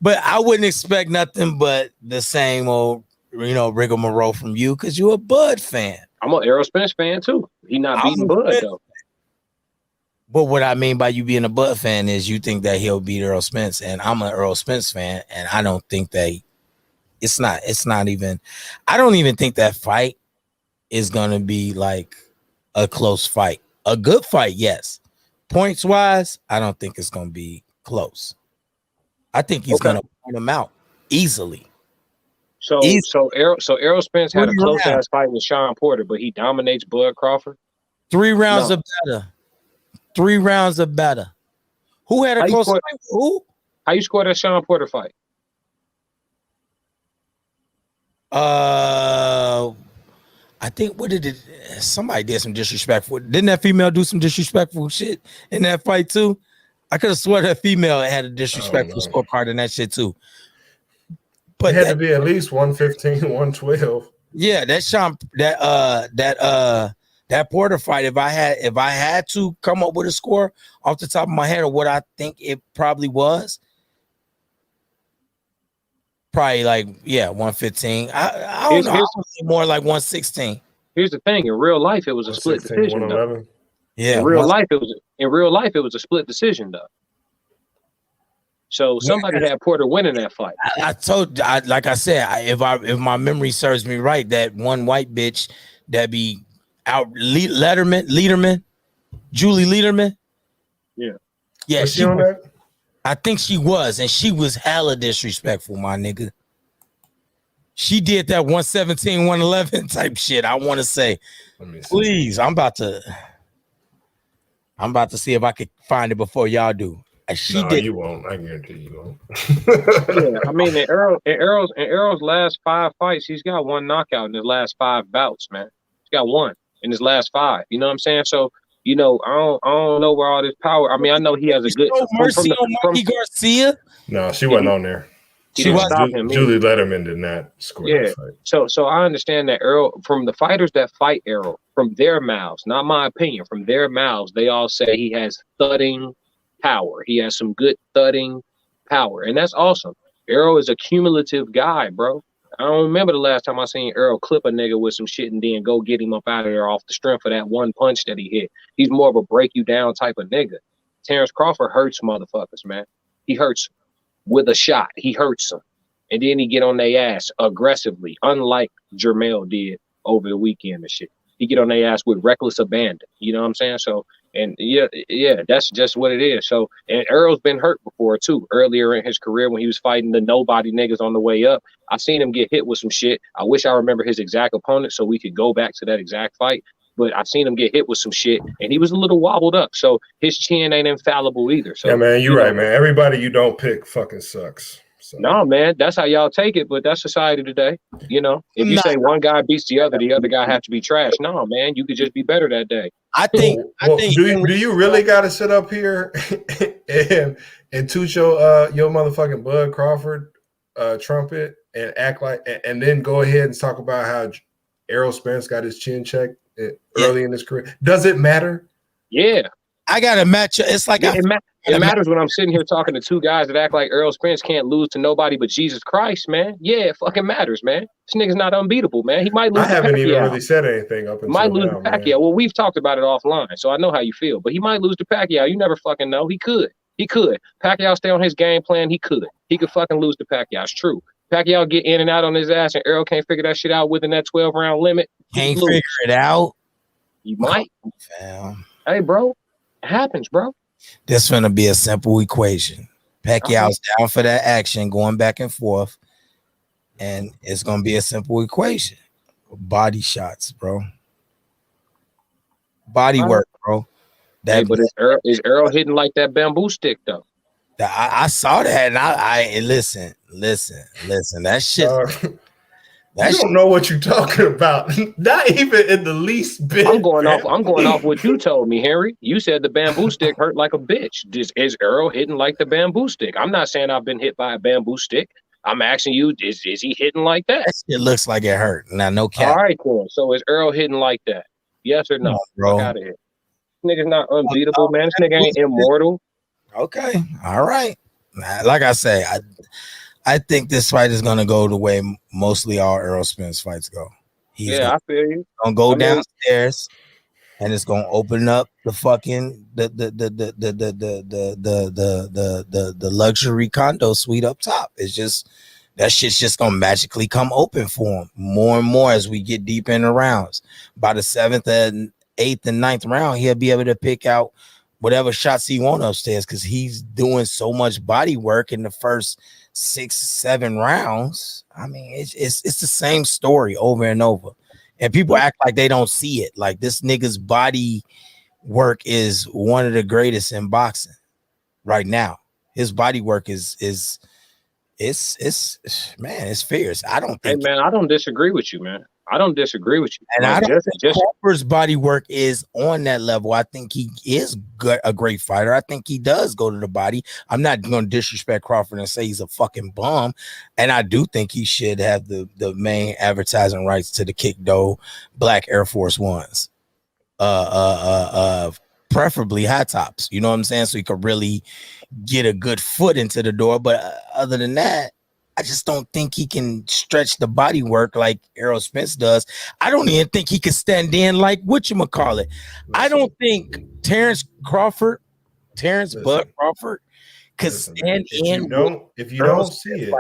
But I wouldn't expect nothing but the same old, rigmarole from you because you're a Bud fan. I'm an Errol Spence fan too. He not beating Bud though. But what I mean by you being a Bud fan is you think that he'll beat Errol Spence, and I'm an Errol Spence fan, and I don't think that it's not even. I don't even think that fight is gonna be like a close fight. A good fight, yes. Points wise, I don't think it's gonna be close. I think he's gonna point him out easily. So Errol Spence had a close ass fight with Sean Porter, but he dominates Bud Crawford. 3 rounds of better. 3 rounds of better. Who had a close fight? Who? How you scored that Sean Porter fight? I think somebody did some disrespectful. Didn't that female do some disrespectful shit in that fight too? I could have sworn that female had a disrespectful scorecard in that shit too. But it had to be at least 115, 112. Yeah, that Porter fight. If I had to come up with a score off the top of my head, or what I think it probably was, probably 115. I don't know. More like 116. Here's the thing: in real life, it was a split decision. Though. Yeah, in real life, it was a split decision though. So somebody had Porter winning that fight. Like I said, if my memory serves me right, that one white bitch that be out Lederman, Julie Lederman. Yeah. Yeah, was she on that? I think she was, and she was hella disrespectful, my nigga. She did that 117, 111 type shit. I want to say, please, I'm about to see if I could find it before y'all do. You won't. I guarantee you won't. Yeah, I mean, in Errol's last 5 fights, he's got 1 knockout in his last 5 bouts, man. He's got 1 in his last 5. You know what I'm saying? So, I don't know where all this power. I mean, I know he has a good. Mercy on Mikey Garcia. No, she wasn't on there. She wasn't. Julie Lederman did not score that fight. So I understand that Errol, from the fighters that fight Errol, from their mouths, not my opinion, from their mouths, they all say he has thudding power. He has some good thudding power, and that's awesome. Errol is a cumulative guy, bro. I don't remember the last time I seen Errol clip a nigga with some shit and then go get him up out of there off the strength of that 1 punch that he hit. He's more of a break you down type of nigga. Terrence Crawford hurts motherfuckers, man. He hurts with a shot. He hurts them. And then he get on their ass aggressively, unlike Jermell did over the weekend and shit. He get on their ass with reckless abandon. You know what I'm saying? So, and yeah, that's just what it is. So, and Errol's been hurt before too. Earlier in his career when he was fighting the nobody niggas on the way up, I seen him get hit with some shit. I wish I remember his exact opponent so we could go back to that exact fight. But I've seen him get hit with some shit, and he was a little wobbled up. So his chin ain't infallible either. So yeah, man, you're right, man. Everybody you don't pick fucking sucks. So. No, man, that's how y'all take it, but that's society today. If you say one guy beats the other guy have to be trash. No, man, you could just be better that day. I think. Do you really got to sit up here and toot your motherfucking Bud Crawford trumpet and act like, and then go ahead and talk about how Errol Spence got his chin checked early in his career. Does it matter? Yeah, I got to match. It's like it matters when I'm sitting here talking to two guys that act like Errol Spence can't lose to nobody but Jesus Christ, man. Yeah, it fucking matters, man. This nigga's not unbeatable, man. He might lose. I haven't even really said anything up until might lose now, to Pacquiao. man. Well, we've talked about it offline, so I know how you feel. But he might lose to Pacquiao. You never fucking know. He could. He could. Pacquiao stay on his game plan. He could. He could fucking lose to Pacquiao. It's true. Pacquiao get in and out on his ass, and Errol can't figure that shit out within that 12-round limit. Can't figure it out. You might. Fam. Hey, bro. It happens, bro. This is gonna be a simple equation. Pacquiao's down for that action, going back and forth, and it's gonna be a simple equation. Body shots, bro. Body work, bro. Hey, but is Errol hitting like that bamboo stick though? I saw that, and I listen. That shit. You don't know what you're talking about. Not even in the least bit. I'm going off what you told me, Henry. You said the bamboo stick hurt like a bitch. Is Errol hitting like the bamboo stick? I'm not saying I've been hit by a bamboo stick. I'm asking you, is he hitting like that? It looks like it hurt. Now, no cap. All right, cool. So is Errol hitting like that? Yes or no? Bro. Fuck out of here. This nigga's not unbeatable, man. This nigga ain't immortal. Okay. All right. Like I say, I think this fight is gonna go the way mostly all Errol Spence fights go. I feel you. Gonna go downstairs, and it's gonna open up the fucking the luxury condo suite up top. It's just that shit's just gonna magically come open for him more and more as we get deep in the rounds. By the 7th and 8th and 9th round, he'll be able to pick out whatever shots he wants upstairs because he's doing so much body work in the first 6-7 rounds. I mean, it's the same story over and over, and people act like they don't see it. Like this nigga's body work is one of the greatest in boxing right now. His body work is man, it's fierce. I don't think. Hey man, I don't disagree with you, man. I don't disagree with you. And I don't think Crawford's body work is on that level. I think he is a great fighter. I think he does go to the body. I'm not going to disrespect Crawford and say he's a fucking bum. And I do think he should have the main advertising rights to the Kick Dough Black Air Force Ones. Preferably high tops. You know what I'm saying? So he could really get a good foot into the door. But other than that, I just don't think he can stretch the body work like Errol Spence does. I don't even think he can stand in like whatchamacallit. I don't think Terrence Bud Crawford could stand in. If you don't see it,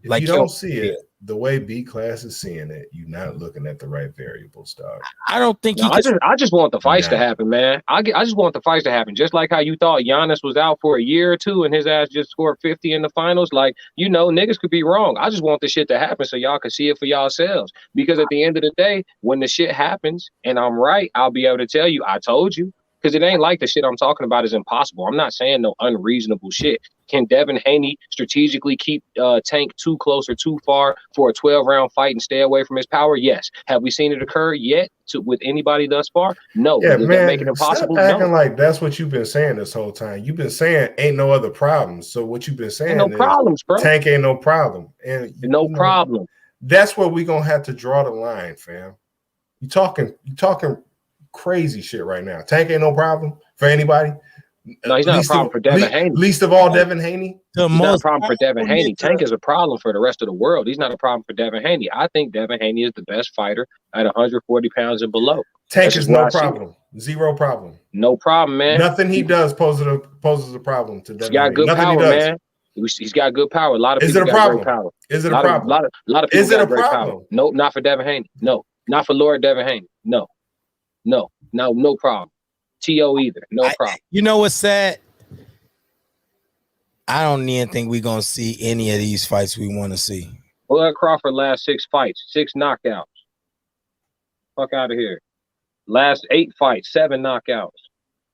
if you don't see it the way B class is seeing it, you're not looking at the right variables, dog. I don't think I just want the fights to happen, man. I just want the fights to happen. Just like how you thought Giannis was out for a year or two and his ass just scored 50 in the finals. Like, you know, niggas could be wrong. I just want this shit to happen so y'all can see it for yourselves. Because at the end of the day, when the shit happens and I'm right, I'll be able to tell you, I told you. Because it ain't like the shit I'm talking about is impossible. I'm not saying no unreasonable shit. Can Devin Haney strategically keep Tank too close or too far for a 12-round fight and stay away from his power? Yes. Have we seen it occur yet with anybody thus far? No. Yeah, Does man, that make it impossible? Stop acting like that's what you've been saying this whole time. You've been saying ain't no other problems. So what you've been saying ain't no problems, bro. Tank ain't no problem. And no problem. That's where we're gonna have to draw the line, fam. You talking crazy shit right now. Tank ain't no problem for anybody. No, he's not a problem for Devin Haney. Least of all, Devin Haney. He's not a problem for Devin Haney. Tank is a problem for the rest of the world. He's not a problem for Devin Haney. I think Devin Haney is the best fighter at 140 pounds and below. Tank is no problem. Zero problem. No problem, man. Nothing he does poses a problem to Devin He's got Haney. good Nothing power, he does. man. He's got good power. A lot of Is people it a got problem? great power. Is it a problem? A lot of people Is it got a great problem? power. No, not for Devin Haney. No, not for Lord Devin Haney. No problem. T.O. either. No problem. You know what's sad? I don't even think we're going to see any of these fights we want to see. Bud Crawford last 6 fights, 6 knockouts. Fuck out of here. Last 8 fights, 7 knockouts.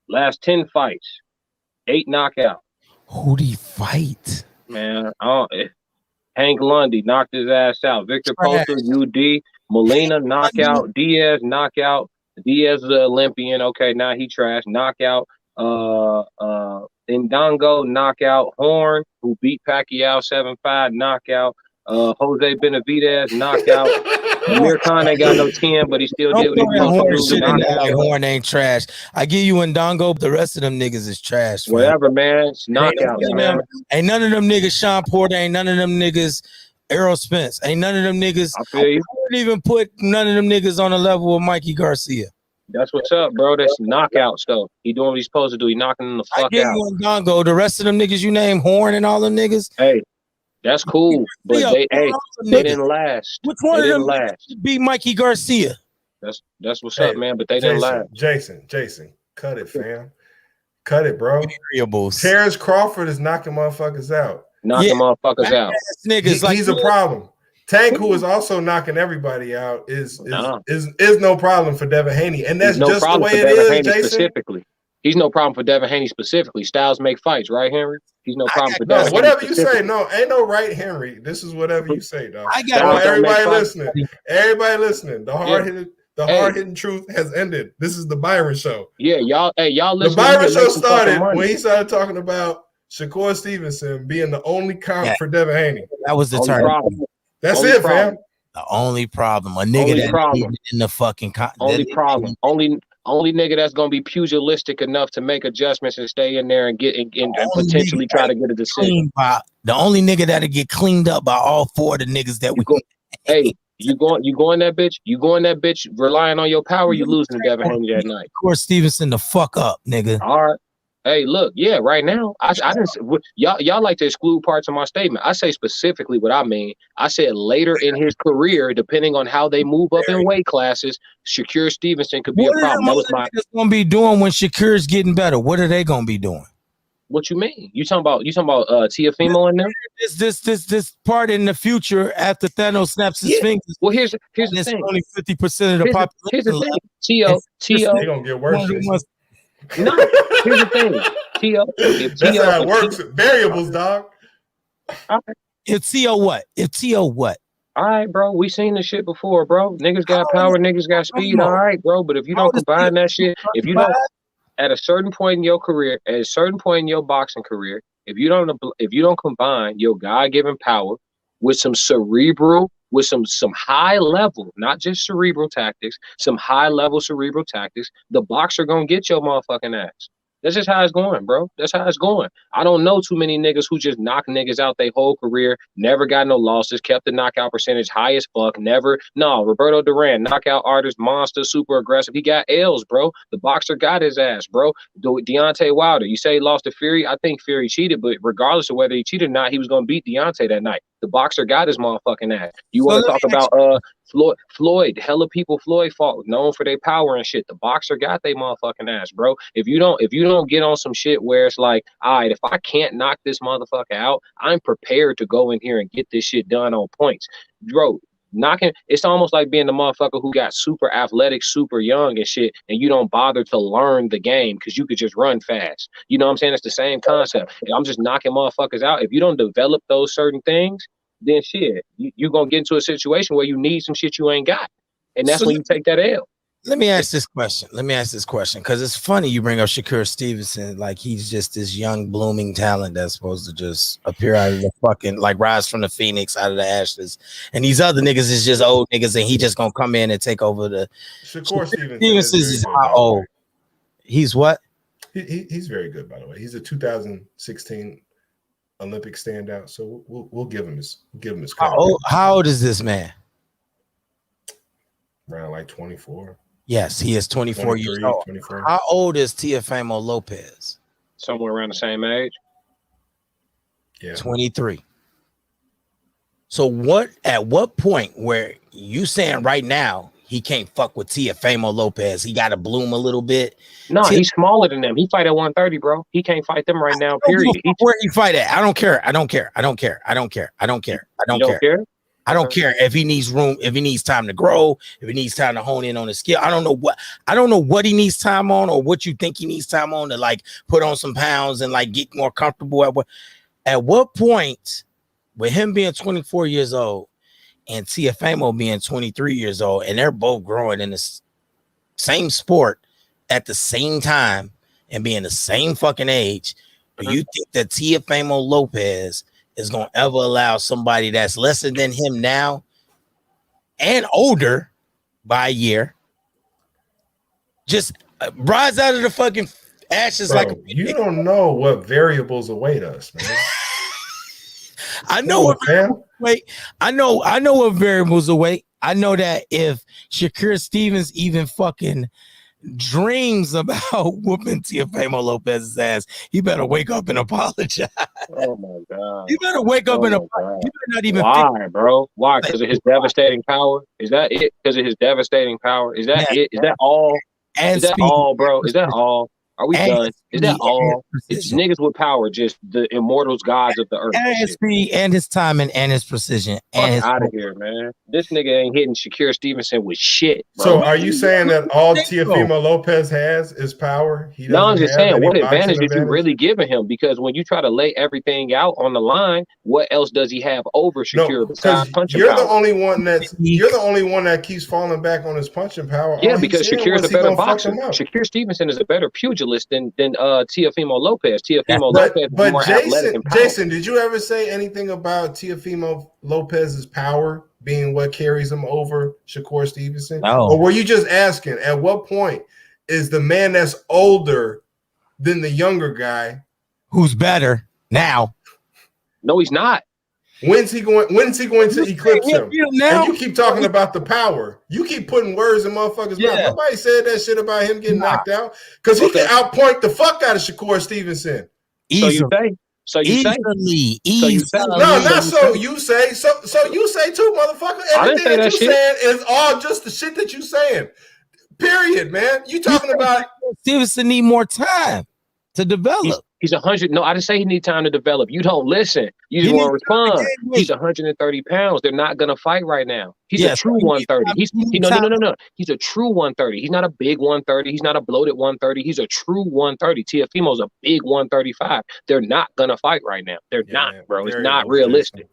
Last 10 fights, 8 knockouts. Who'd he fight? Man, Hank Lundy knocked his ass out. Victor Poster, UD. Molina, knockout. Diaz, knockout. Diaz is an Olympian. Okay, now he trash. Knockout. Indongo knockout. Horn, who beat Pacquiao 7-5 knockout. Jose Benavidez knockout. Amir Khan ain't got no 10, but he still did what he was supposed to do. Like Horn ain't trash. I give you Ndongo, but the rest of them niggas is trash. Fam. Whatever, man. It's knockouts, man. Ain't none of them niggas Sean Porter. Ain't none of them niggas Errol Spence. Ain't none of them niggas. I feel you. I wouldn't even put none of them niggas on the level of Mikey Garcia. That's what's up, bro. That's knockouts, though. He doing what he's supposed to do. He knocking them the fuck out. I give you Ndongo. The rest of them niggas you name, Horn and all them niggas. Hey, that's cool, but they didn't last. Which one they of them didn't last? Beat Mikey Garcia. That's what's up, man. But they didn't last. Jason, cut it, fam. Cut it, bro. Variables. Terrence Crawford is knocking motherfuckers out. Knocking motherfuckers out. Niggas he's a problem. Tank, who is also knocking everybody out, is no problem for Devin Haney, and that's just the way it is, Jason. Specifically. He's no problem for Devin Haney specifically. Styles make fights, right, Henry? He's no problem for Devin Haney. Whatever you say, no, ain't no right, Henry. This is whatever you say, dog. Everybody listening. Everybody listening. The hard-hitting truth has ended. This is the Byron Show. Yeah, y'all The listen. Byron Show started when he started talking about Shakur Stevenson being the only comp for Devin Haney. That was the turn. That's only it, fam. The only problem. A nigga in the fucking only nigga that's gonna be pugilistic enough to make adjustments and stay in there and get and potentially try to get a decision. The only nigga that'll get cleaned up by all four of the niggas that we go. Hey, you going that bitch? You going that bitch relying on your power? You losing to Devin Haney that night. Of course, Stevenson the fuck up, nigga. All right. Hey, look, yeah, right now, I didn't. Y'all like to exclude parts of my statement. I say specifically what I mean. I said later in his career, depending on how they move up in weight classes, Shakur Stevenson could be a problem. That was my. Gonna be doing when Shakur's getting better. What are they gonna be doing? What you mean? You talking about Teofimo in there? This part in the future after Thanos snaps his fingers. Well, here's the thing. Only 50% of the population. Here's the thing. They gonna get worse. No, here's the thing. That's how it works. Variables, dog. If T.O. what? All right, bro. We seen this shit before, bro. Niggas got power, niggas got speed. All right, bro. But if you don't combine that shit, if you don't, at a certain point in your career, at a certain point in your boxing career, if you don't combine your God-given power with some cerebral, with some high level, not just cerebral tactics, some high level cerebral tactics, the boxer gonna get your motherfucking ass. That's just how it's going, bro. That's how it's going. I don't know too many niggas who just knock niggas out their whole career, never got no losses, kept the knockout percentage high as fuck, never. No, Roberto Duran, knockout artist, monster, super aggressive. He got L's, bro. The boxer got his ass, bro. Deontay Wilder, you say he lost to Fury? I think Fury cheated, but regardless of whether he cheated or not, he was going to beat Deontay that night. The boxer got his motherfucking ass. You want to talk about Floyd, hella people Floyd fought, known for their power and shit. The boxer got their motherfucking ass, bro. If you don't get on some shit where it's like, all right, if I can't knock this motherfucker out, I'm prepared to go in here and get this shit done on points. Bro, it's almost like being the motherfucker who got super athletic, super young and shit, and you don't bother to learn the game because you could just run fast. You know what I'm saying? It's the same concept. I'm just knocking motherfuckers out. If you don't develop those certain things, then shit, you're going to get into a situation where you need some shit you ain't got. And that's when you take that L. Let me ask this question because it's funny you bring up Shakur Stevenson like he's just this young blooming talent that's supposed to just appear out of the fucking, like rise from the phoenix out of the ashes, and these other niggas is just old niggas and he just gonna come in and take over the. Shakur Stevenson is how old? He's what? He's very good, by the way. He's a 2016 Olympic standout, so we'll give him his credit. How old is this man? Around like 24. Yes, he is 24 years old. 24. How old is Teofimo Lopez? Somewhere around the same age. Yeah. 23. So at what point where you saying right now he can't fuck with Teofimo Lopez? He got to bloom a little bit. No, he's smaller than them. He fight at 130, bro. He can't fight them right now, period. Where he fight at? I don't care. I don't care if he needs room, if he needs time to grow, if he needs time to hone in on his skill. I don't know what he needs time on or what you think he needs time on to like put on some pounds and like get more comfortable. At what point, with him being 24 years old and Teofimo being 23 years old, and they're both growing in the same sport at the same time, and being the same fucking age, do you think that Teofimo Lopez is going to ever allow somebody that's lesser than him now and older by a year just rise out of the fucking ashes? Bro, like you don't know what variables await us, man. I know what variables await. I know what variables await. I know that if Shakur Stevens even fucking dreams about whooping Teofimo Lopez's ass, he better wake up and apologize. Oh my god! You better wake up and apologize. You better not even. Why, bro? Why? Because of his devastating power? Is that it? Because of his devastating power? Is that it? Is that all? And is that all, bro? Is that all? Are we done? Is that all? It's niggas with power, just the immortals, gods of the earth. And his speed, and his timing, and his precision. And his out of here, man. This nigga ain't hitting Shakur Stevenson with shit, bro. So are you saying that all Teofimo Lopez has is power? No, I'm just saying, what advantage did you really giving him? Because when you try to lay everything out on the line, what else does he have over Shakur besides punching you're power? the only one that keeps falling back on his punching power. Yeah, because Shakur's a better boxer. Shakur Stevenson is a better pugilist than Teofimo Lopez. Teofimo Lopez is more athletic and powerful. Jason, did you ever say anything about Teofimo Lopez's power being what carries him over Shakur Stevenson? No. Or were you just asking at what point is the man that's older than the younger guy who's better now? No, he's not. When's he going to eclipse him? And you keep talking about the power. You keep putting words in motherfuckers' mouth. Nobody said that shit about him getting knocked out because he can outpoint the fuck out of Shakur Stevenson. Easily. So you say? No, not so you say. So you say too, motherfucker. Everything that you saying is all just the shit that you saying. Period, man. You talking about Stevenson need more time to develop. He's 100. No, I didn't say he need time to develop. You don't listen. You just want to respond. He's 130 pounds. They're not gonna fight right now. He's a true 130. No. He's a true 130. He's not a big 130. He's not a bloated 130. He's a true 130. Teofimo's a big 135. They're not gonna fight right now. They're not, bro. It's not realistic.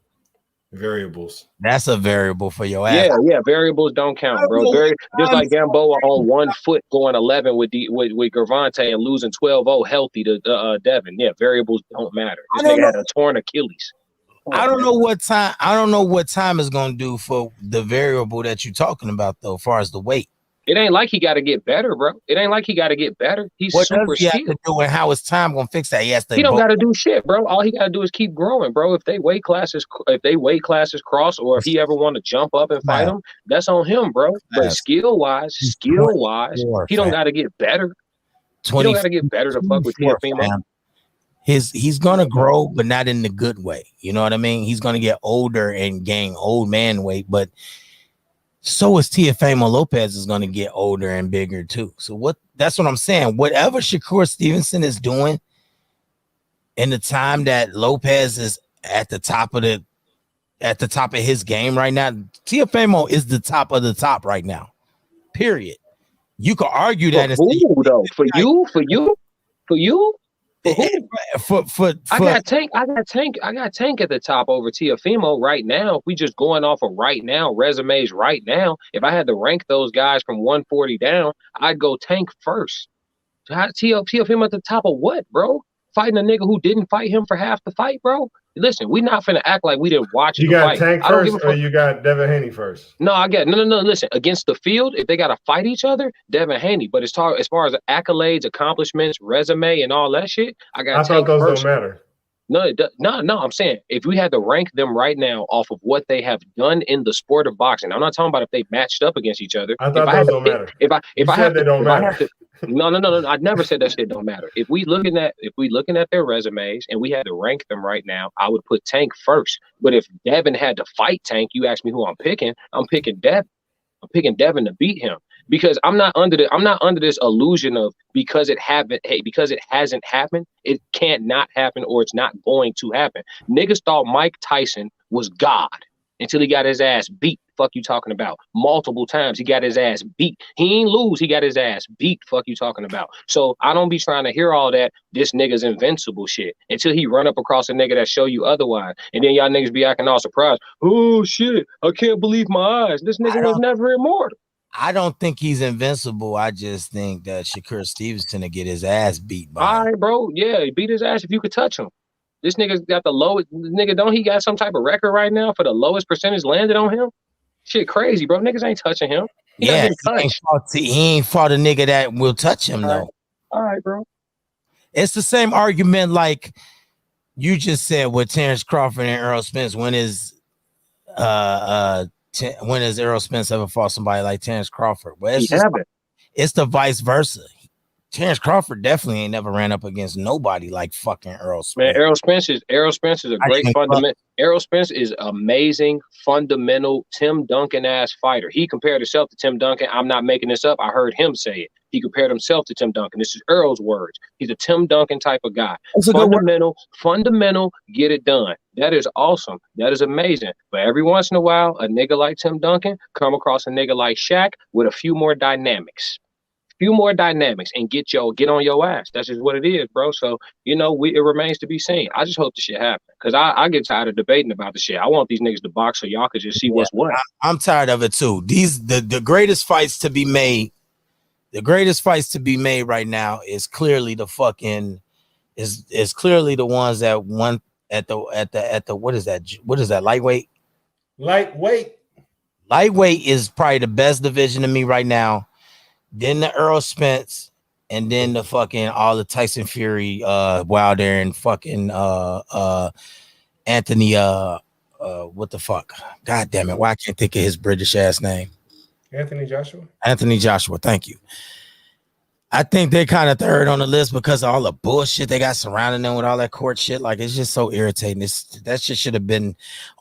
Variables. That's a variable for your ass. Yeah. Variables don't count, bro. Just like Gamboa on 1 foot going 11 with Gervonta and losing 12-0 healthy to Devin. Yeah, variables don't matter. This nigga had a torn Achilles. I don't know what time is gonna do for the variable that you're talking about though, as far as the weight. It ain't like he got to get better, bro. It ain't like he got to get better. He's what super does he have skilled. to do, and how is time gonna fix that? He don't got to do shit, bro. All he got to do is keep growing, bro. If they weight classes cross, or if he ever want to jump up and fight him, that's on him, bro. But skill wise, he don't got to get better. He don't got to get better to fuck with Teofimo. He's gonna grow, but not in the good way. You know what I mean? He's gonna get older and gain old man weight, but so is Teofimo Lopez is going to get older and bigger too. So that's what I'm saying. Whatever Shakur Stevenson is doing in the time that Lopez is at the top of his game right now, Teofimo is the top of the top right now. Period. You could argue that for you. I got Tank at the top over Teofimo right now. If we just going off of right now, resumes right now, if I had to rank those guys from 140 down, I'd go Tank first. Teofimo at the top of what, bro? Fighting a nigga who didn't fight him for half the fight, bro? Listen, we not finna act like we didn't watch the fight. You got Tank first, or you got Devin Haney first? No, I got no. Listen, against the field, if they gotta fight each other, Devin Haney. But as far as accolades, accomplishments, resume, and all that shit, I got. I thought those don't matter. No. I'm saying if we had to rank them right now off of what they have done in the sport of boxing, I'm not talking about if they matched up against each other. I thought those don't matter. No. I never said that shit don't matter. If we looking at their resumes and we had to rank them right now, I would put Tank first. But if Devin had to fight Tank, you ask me who I'm picking Devin. I'm picking Devin to beat him. Because I'm not under this illusion of because it hasn't happened, it can't not happen or it's not going to happen. Niggas thought Mike Tyson was God until he got his ass beat. Fuck you talking about? Multiple times he got his ass beat. He ain't lose, he got his ass beat. Fuck you talking about? So I don't be trying to hear all that this nigga's invincible shit until he run up across a nigga that show you otherwise. And then y'all niggas be acting all surprised. Oh shit, I can't believe my eyes. This nigga was never immortal. I don't think he's invincible. I just think that Shakur Stevenson to get his ass beat by All him. right, bro. Yeah, beat his ass if you could touch him. This nigga's got the lowest. Nigga, don't he got some type of record right now for the lowest percentage landed on him? Shit, crazy, bro. Niggas ain't touching him. He Yeah, touched. he ain't fought a nigga that will touch him though. All right, bro. It's the same argument like you just said with Terrence Crawford and Errol Spence. When has Errol Spence ever fought somebody like Terrence Crawford? Well, it's the vice versa. Terrence Crawford definitely ain't never ran up against nobody like fucking Errol Spence. Man, Errol Spence is a great fundamental. Errol Spence is amazing, fundamental, Tim Duncan ass fighter. He compared himself to Tim Duncan. I'm not making this up. I heard him say it. He compared himself to Tim Duncan. This is Errol's words. He's a Tim Duncan type of guy. Fundamental, get it done. That is awesome. That is amazing. But every once in a while, a nigga like Tim Duncan come across a nigga like Shaq with a few more dynamics. And get on your ass. That's just what it is, bro. So, it remains to be seen. I just hope the shit happens. Because I get tired of debating about the shit. I want these niggas to box so y'all could just see what's what. I'm tired of it too. The greatest fights to be made, right now is clearly the fucking is clearly the ones that won at the what is that lightweight? Lightweight is probably the best division to me right now. Then the Errol Spence, and then the fucking all the Tyson Fury, Wilder, and fucking Anthony. What the fuck? God damn it! Why I can't think of his British ass name? Anthony Joshua. Thank you. I think they're kind of third on the list because of all the bullshit they got surrounding them with all that court shit. Like it's just so irritating. That shit should have been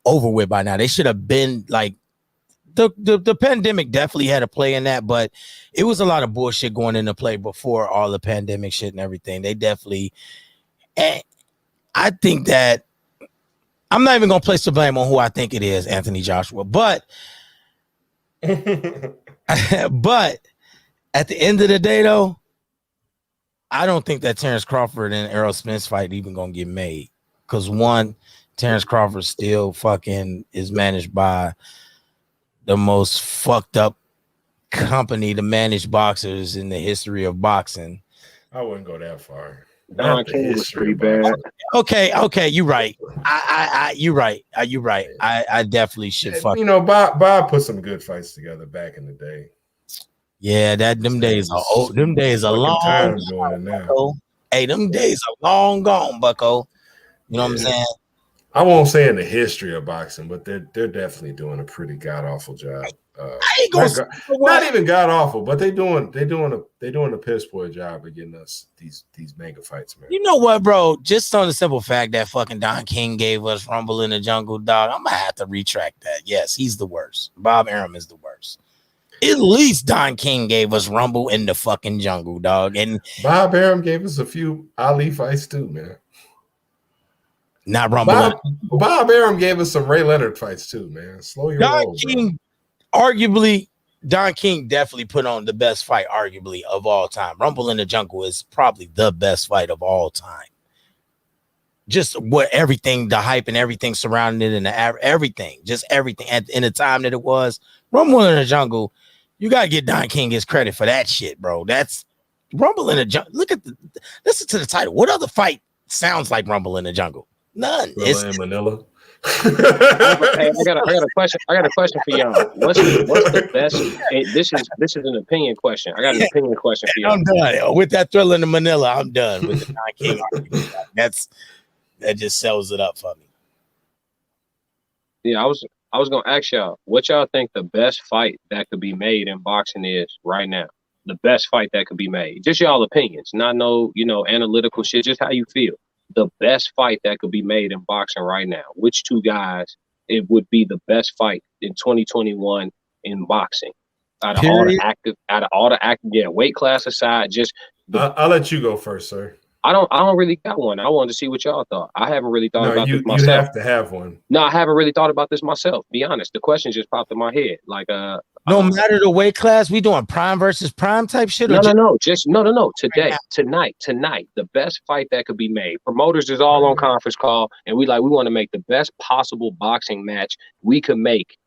over with by now. They should have been like. The pandemic definitely had a play in that, but it was a lot of bullshit going into play before all the pandemic shit and everything. They definitely, and I think that I'm not even gonna place the blame on who I think it is, Anthony Joshua, but but at the end of the day, though, I don't think that Terrence Crawford and Errol Spence fight even gonna get made because one, Terrence Crawford still fucking is managed by the most fucked up company to manage boxers in the history of boxing. I wouldn't go that far. Don King was pretty bad. Okay, you're right. You're right. I definitely should fuck. Bob put some good fights together back in the day. Yeah, them days are old. Them days are long gone, Bucko. Hey, them days are long gone, Bucko. You know what I'm saying? I won't say in the history of boxing, but they're definitely doing a pretty god awful job. Not even god awful, but they're doing a piss poor job of getting us these mega fights, man. You know what, bro? Just on the simple fact that fucking Don King gave us Rumble in the Jungle, dog, I'm gonna have to retract that. Yes, he's the worst. Bob Arum is the worst. At least Don King gave us Rumble in the fucking Jungle, dog. And Bob Arum gave us a few Ali fights too, man. Not Rumble. Bob Arum gave us some Ray Leonard fights too, man. Slow your roll, King, arguably, Don King definitely put on the best fight, arguably, of all time. Rumble in the Jungle is probably the best fight of all time. Just what everything, the hype and everything surrounding it, and everything, just everything. In the time that it was, Rumble in the Jungle, you gotta get Don King his credit for that shit, bro. That's Rumble in the Jungle. Listen to the title. What other fight sounds like Rumble in the Jungle? None. It's in Manila. Hey, I got a question. I got a question for y'all. What's the best? Hey, this is an opinion question. I got an opinion question for y'all. I'm done with that Thriller in Manila. I'm done with the Don King argument. That just sells it up for me. Yeah, I was gonna ask y'all what y'all think the best fight that could be made in boxing is right now. The best fight that could be made. Just y'all opinions, not no analytical shit. Just how you feel. The best fight that could be made in boxing right now. Which two guys it would be the best fight in 2021 in boxing? Out of all the active, weight class aside, just I'll let you go first, sir. I don't really got one. I wanted to see what y'all thought. I haven't really thought about this myself. You have to have one. No, I haven't really thought about this myself. Be honest. The question just popped in my head. Like no matter the weight class, we doing prime versus prime type shit. No. Today, tonight, the best fight that could be made. Promoters is all on conference call, and we want to make the best possible boxing match we could make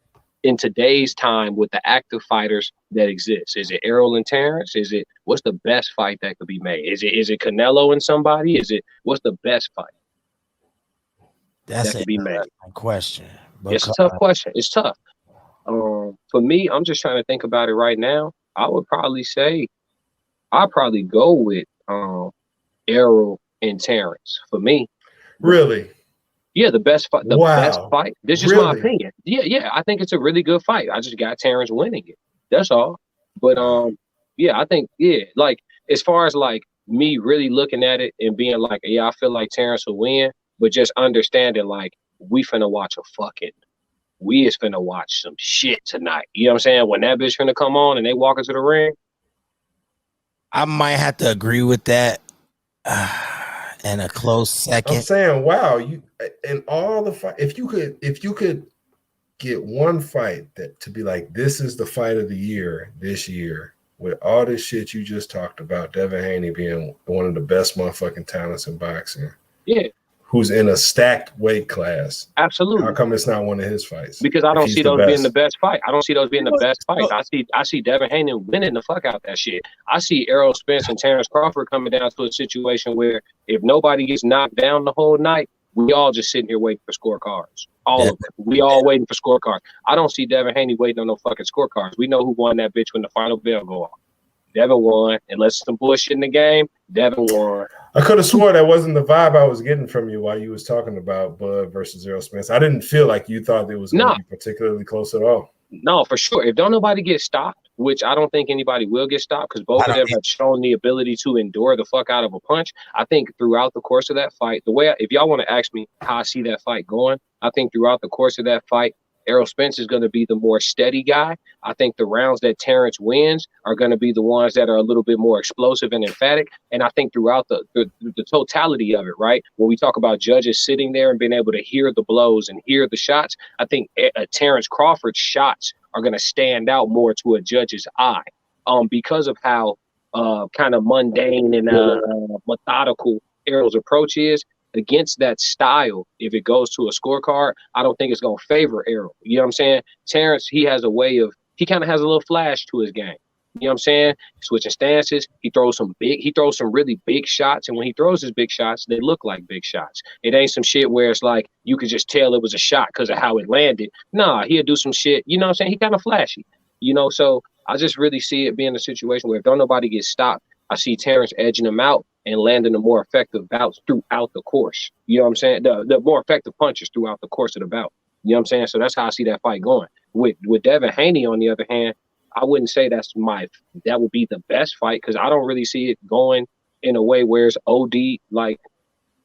in today's time with the active fighters that exist? Is it Errol and Terrence? What's the best fight that could be made? Is it Canelo and somebody? What's the best fight That's that could be made? Question. It's a tough question. It's tough. For me, I'm just trying to think about it right now. I would probably say I'd probably go with Errol and Terrence for me. Really? Yeah, the best fight. Best fight. This is just my Really? opinion. Yeah. I think it's a really good fight. I just got Terrence winning it. That's all. But yeah, I think like as far as like me really looking at it and being like, yeah, I feel like Terrence will win, but just understanding like we is finna watch some shit tonight. You know what I'm saying? When that bitch finna come on and they walk into the ring, I might have to agree with that. In a close second. I'm saying, wow, you in all the fight. If you could get one fight that to be like, this is the fight of the year this year, with all this shit you just talked about, Devin Haney being one of the best motherfucking talents in boxing. Yeah. Who's in a stacked weight class. Absolutely. How come it's not one of his fights? Because I don't see those being the best fight. I don't see those being the best fight. I see Devin Haney winning the fuck out that shit. I see Errol Spence and Terrence Crawford coming down to a situation where if nobody gets knocked down the whole night, we all just sitting here waiting for scorecards. All of it. We all waiting for scorecards. I don't see Devin Haney waiting on no fucking scorecards. We know who won that bitch when the final bell go off. Devin won. Unless some bullshit in the game, Devin won. I could have swore that wasn't the vibe I was getting from you while you was talking about Bud versus Errol Spence. I didn't feel like you thought it was going to be particularly close at all. No, for sure. If don't nobody get stopped, which I don't think anybody will get stopped because both of them have shown the ability to endure the fuck out of a punch. I think throughout the course of that fight, if y'all want to ask me how I see that fight going, I think throughout the course of that fight, Errol Spence is going to be the more steady guy. I think the rounds that Terrence wins are going to be the ones that are a little bit more explosive and emphatic. And I think throughout the totality of it, right, when we talk about judges sitting there and being able to hear the blows and hear the shots, I think Terrence Crawford's shots are going to stand out more to a judge's eye because of how kind of mundane and methodical Errol's approach is. Against that style, if it goes to a scorecard, I don't think it's going to favor Errol. You know what I'm saying? Terrence, he has a way of, he kind of has a little flash to his game. You know what I'm saying? Switching stances, he throws some really big shots. And when he throws his big shots, they look like big shots. It ain't some shit where it's like, you could just tell it was a shot because of how it landed. Nah, he'll do some shit. You know what I'm saying? He kind of flashy, you know? So I just really see it being a situation where if don't nobody get stopped, I see Terrence edging him out and landing the more effective bouts throughout the course. You know what I'm saying? The more effective punches throughout the course of the bout. You know what I'm saying? So that's how I see that fight going. With Devin Haney, on the other hand, I wouldn't say that would be the best fight because I don't really see it going in a way where it's OD, like,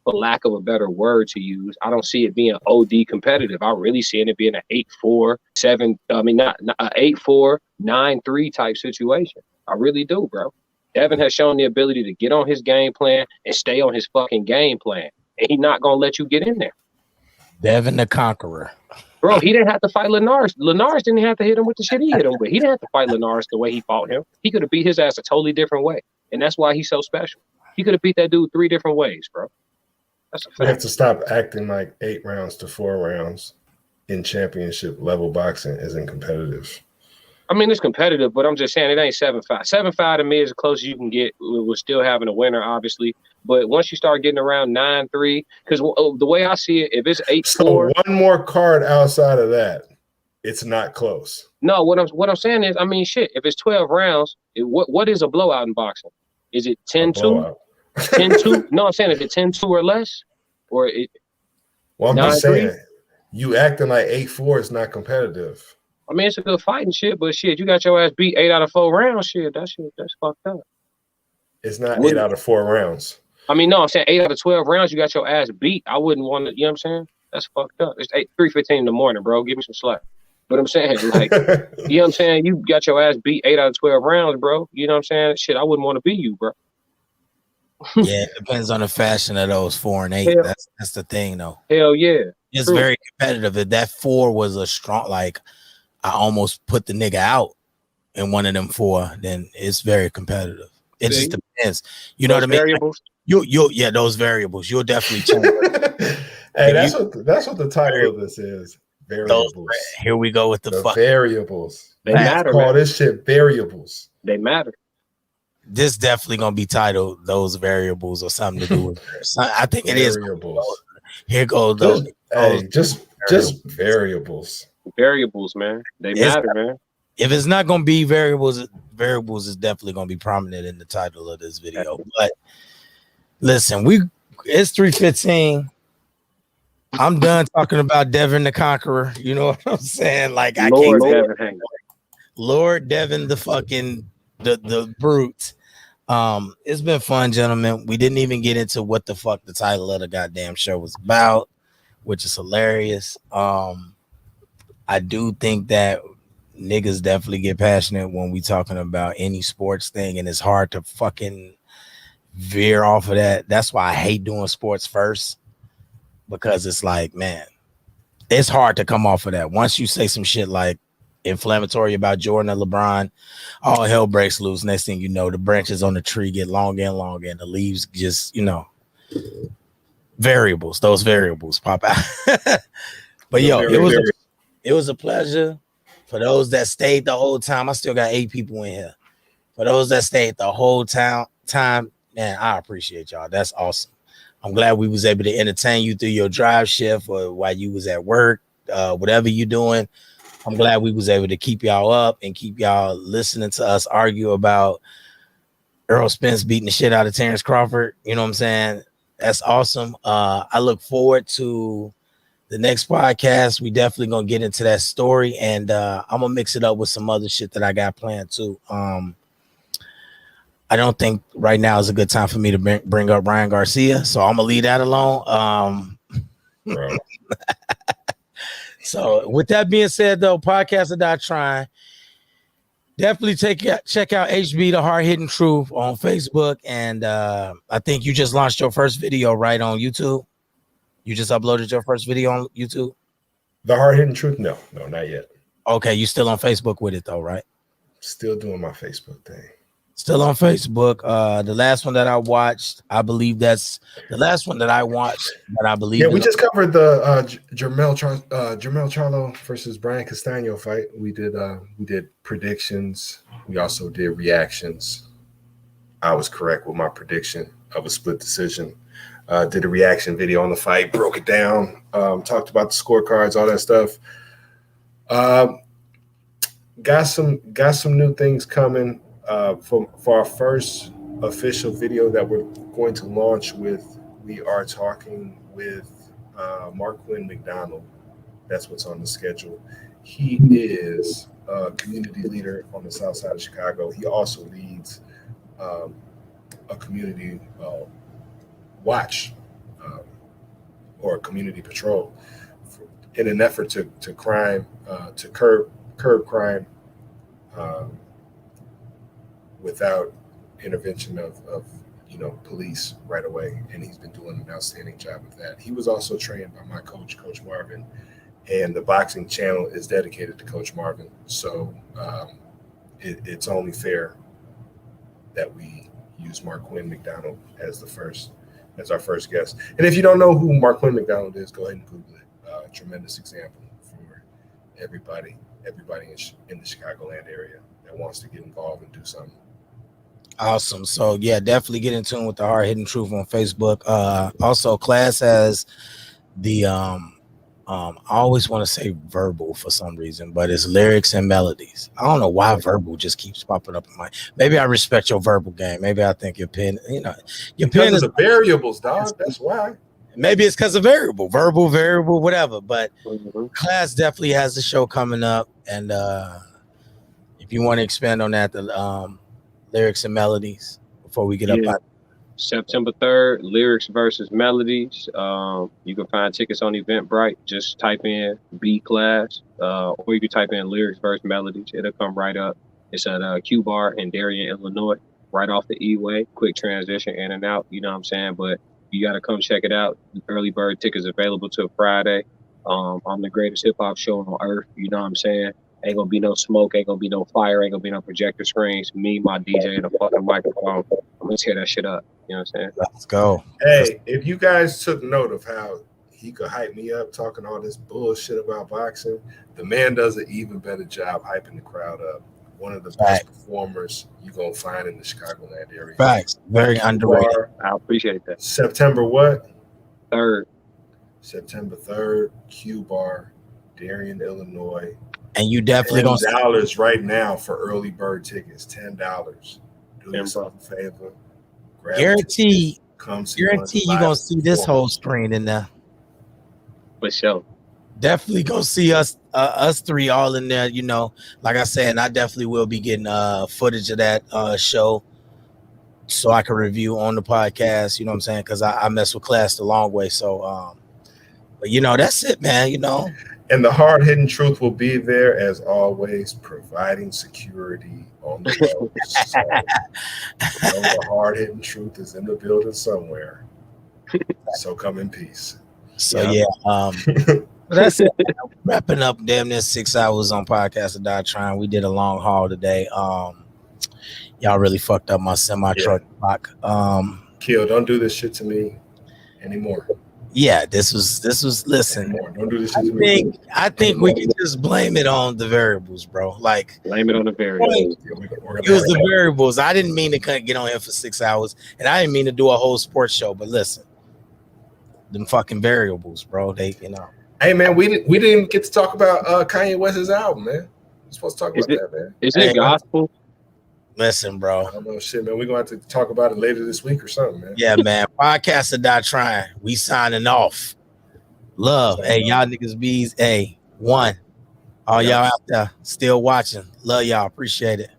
for lack of a better word to use. I don't see it being OD competitive. I really see it being an 8-4, 8-4, 9-3 type situation. I really do, bro. Devin has shown the ability to get on his game plan and stay on his fucking game plan. And he's not going to let you get in there. Devin the Conqueror. Bro, he didn't have to fight Linares. Linares didn't have to hit him with the shit he hit him with. He didn't have to fight Linares the way he fought him. He could have beat his ass a totally different way. And that's why he's so special. He could have beat that dude 3 different ways, bro. That's a fact. We have to stop acting like 8 rounds to 4 rounds in championship level boxing isn't competitive. I mean, it's competitive, but I'm just saying it ain't 7-5. 7-5 to me is as close as you can get. We're still having a winner, obviously. But once you start getting around 9-3, because the way I see it, if it's 8-4, so one more card outside of that, it's not close. No, what I'm saying is, I mean, shit. If it's 12 rounds, what is a blowout in boxing? Is it 10-2? 10-2? No, I'm saying if it's 10-2 or less, or it. Well, I'm just saying, you acting like 8-4 is not competitive. I mean, it's a good fight and shit, but shit, you got your ass beat 8 out of 4 rounds. That's fucked up. It's not 8 out of 4 rounds. I mean, no, I'm saying 8 out of 12 rounds, you got your ass beat. I wouldn't want to, you know what I'm saying? That's fucked up. It's 3:15 in the morning, bro. Give me some slack. But I'm saying, like, you know what I'm saying? You got your ass beat 8 out of 12 rounds, bro. You know what I'm saying? Shit, I wouldn't want to be you, bro. Yeah, it depends on the fashion of those 4 and 8. That's the thing, though. Hell yeah. It's very competitive. If that 4 was a strong, like, I almost put the nigga out in one of them 4, then it's very competitive. It just depends. You know what I mean? Variables? Like, those variables. You'll definitely change. Hey, that's what the title of this is. Variables. Here we go with the fuck. Variables. They Let's matter, call man. this shit variables. They matter. This definitely gonna be titled "Those Variables" or something to do with. I think it is. Variables. Here goes those. Just variables. Variables, man. They matter, man. If it's not gonna be variables is definitely gonna be prominent in the title of this video. But listen, it's 3:15. I'm done talking about Devin the Conqueror. You know what I'm saying? Like Lord Devin Haney. Lord Devin the fucking the brute. It's been fun, gentlemen. We didn't even get into what the fuck the title of the goddamn show was about, which is hilarious. I do think that niggas definitely get passionate when we talking about any sports thing, and it's hard to fucking veer off of that. That's why I hate doing sports first, because it's like, man, it's hard to come off of that. Once you say some shit like inflammatory about Jordan or LeBron, all hell breaks loose. Next thing you know, the branches on the tree get longer and longer, and the leaves just, variables. Those variables pop out. But it was a pleasure. For those that stayed the whole time, I still got 8 people in here. For those that stayed the whole time, man, I appreciate y'all. That's awesome. I'm glad we was able to entertain you through your drive shift or while you was at work, whatever you're doing. I'm glad we was able to keep y'all up and keep y'all listening to us argue about Errol Spence beating the shit out of Terrence Crawford. You know what I'm saying? That's awesome. I look forward to the next podcast. We definitely gonna get into that story, and I'm gonna mix it up with some other shit that I got planned too. I don't think right now is a good time for me to bring up Ryan Garcia, so I'm gonna leave that alone. So with that being said, though, podcast of Dot Trying, definitely check out HB The Hard Hitting Truth on Facebook, and I think you just launched your first video right on YouTube. You just uploaded your first video on YouTube? The Hard Hitting Truth? No, not yet. Okay, you still on Facebook with it though, right? Still doing my Facebook thing. Still on Facebook. The last one that I watched, I believe that's the last one that I watched. That I believe. Yeah, we just covered the Jermell Charlo versus Brian Castano fight. We did predictions. We also did reactions. I was correct with my prediction of a split decision. Did a reaction video on the fight, broke it down, talked about the scorecards, all that stuff. Got some new things coming for our first official video that we're going to launch with. We are talking with Marquin McDonald. That's what's on the schedule. He is a community leader on the south side of Chicago. He also leads a community watch or a community patrol in an effort to curb crime without intervention of police right away, and he's been doing an outstanding job of that. He was also trained by my coach Marvin, and the boxing channel is dedicated to Coach Marvin. So it's only fair that we use Marquin McDonald as our first guest. And if you don't know who Marquin McDonald is, go ahead and Google it. Tremendous example for everybody in the Chicagoland area that wants to get involved and do something. Awesome. So yeah, definitely get in tune with the Hard Hitting Truth on Facebook. Also, class has the I always want to say verbal for some reason, but it's lyrics and melodies. I don't know why verbal just keeps popping up in my. Maybe I respect your verbal game. Maybe I think your pen, your pen is the variables, dog. That's why. Maybe it's because of verbal, whatever. But class definitely has the show coming up, and if you want to expand on that, the lyrics and melodies before we get up. September 3rd, lyrics versus melodies. You can find tickets on Eventbrite. Just type in B class, or you can type in lyrics versus melodies. It'll come right up. It's at Q Bar in Darien, Illinois, right off the E-way. Quick transition in and out. You know what I'm saying? But you got to come check it out. Early bird tickets available till Friday. I'm the greatest hip hop show on earth. You know what I'm saying? Ain't gonna be no smoke, ain't gonna be no fire, ain't gonna be no projector screens. Me, my DJ, and a fucking microphone. I'm gonna tear that shit up. You know what I'm saying? Let's go. Hey, if you guys took note of how he could hype me up talking all this bullshit about boxing. The man does an even better job hyping the crowd up. One of the best performers you're going to find in the Chicagoland area. Facts. Very underrated. I appreciate that. September what? 3rd. September 3rd, Q Bar, Darien, Illinois. And you definitely going to $10 right now for early bird tickets. $10. Do yourself a favor. guarantee you're going to see this whole screen. screen in there. For sure. Definitely go see us three all in there. You know, like I said, and I definitely will be getting footage of that show so I can review on the podcast. You know what I'm saying? Because I mess with Class the long way. So, but you know, that's it, man. You know, and the hard hitting truth will be there as always, providing security on the road. So, the hard hitting truth is in the building somewhere. So come in peace. So yeah. That's it. Wrapping up damn near 6 hours on Podcast of Die Trying. We did a long haul today. Y'all really fucked up my semi-truck block. Kill, don't do this shit to me anymore. Yeah, this was listen. Don't do this shit to me. I think we can just blame it on the variables, bro. Like blame it on the variables. It was the variables. I didn't mean to get on here for 6 hours, and I didn't mean to do a whole sports show, but listen. Them fucking variables, bro. They, you know. Hey man, we didn't get to talk about Kanye West's album, man. We're supposed to talk about that, man. Is it gospel? Listen, bro. I don't know shit, man. We're gonna have to talk about it later this week or something, man. Yeah, man. Podcast of Die Trying. We signing off. Love. Hey, y'all niggas bees. Hey, one. All y'all out there still watching. Love y'all. Appreciate it.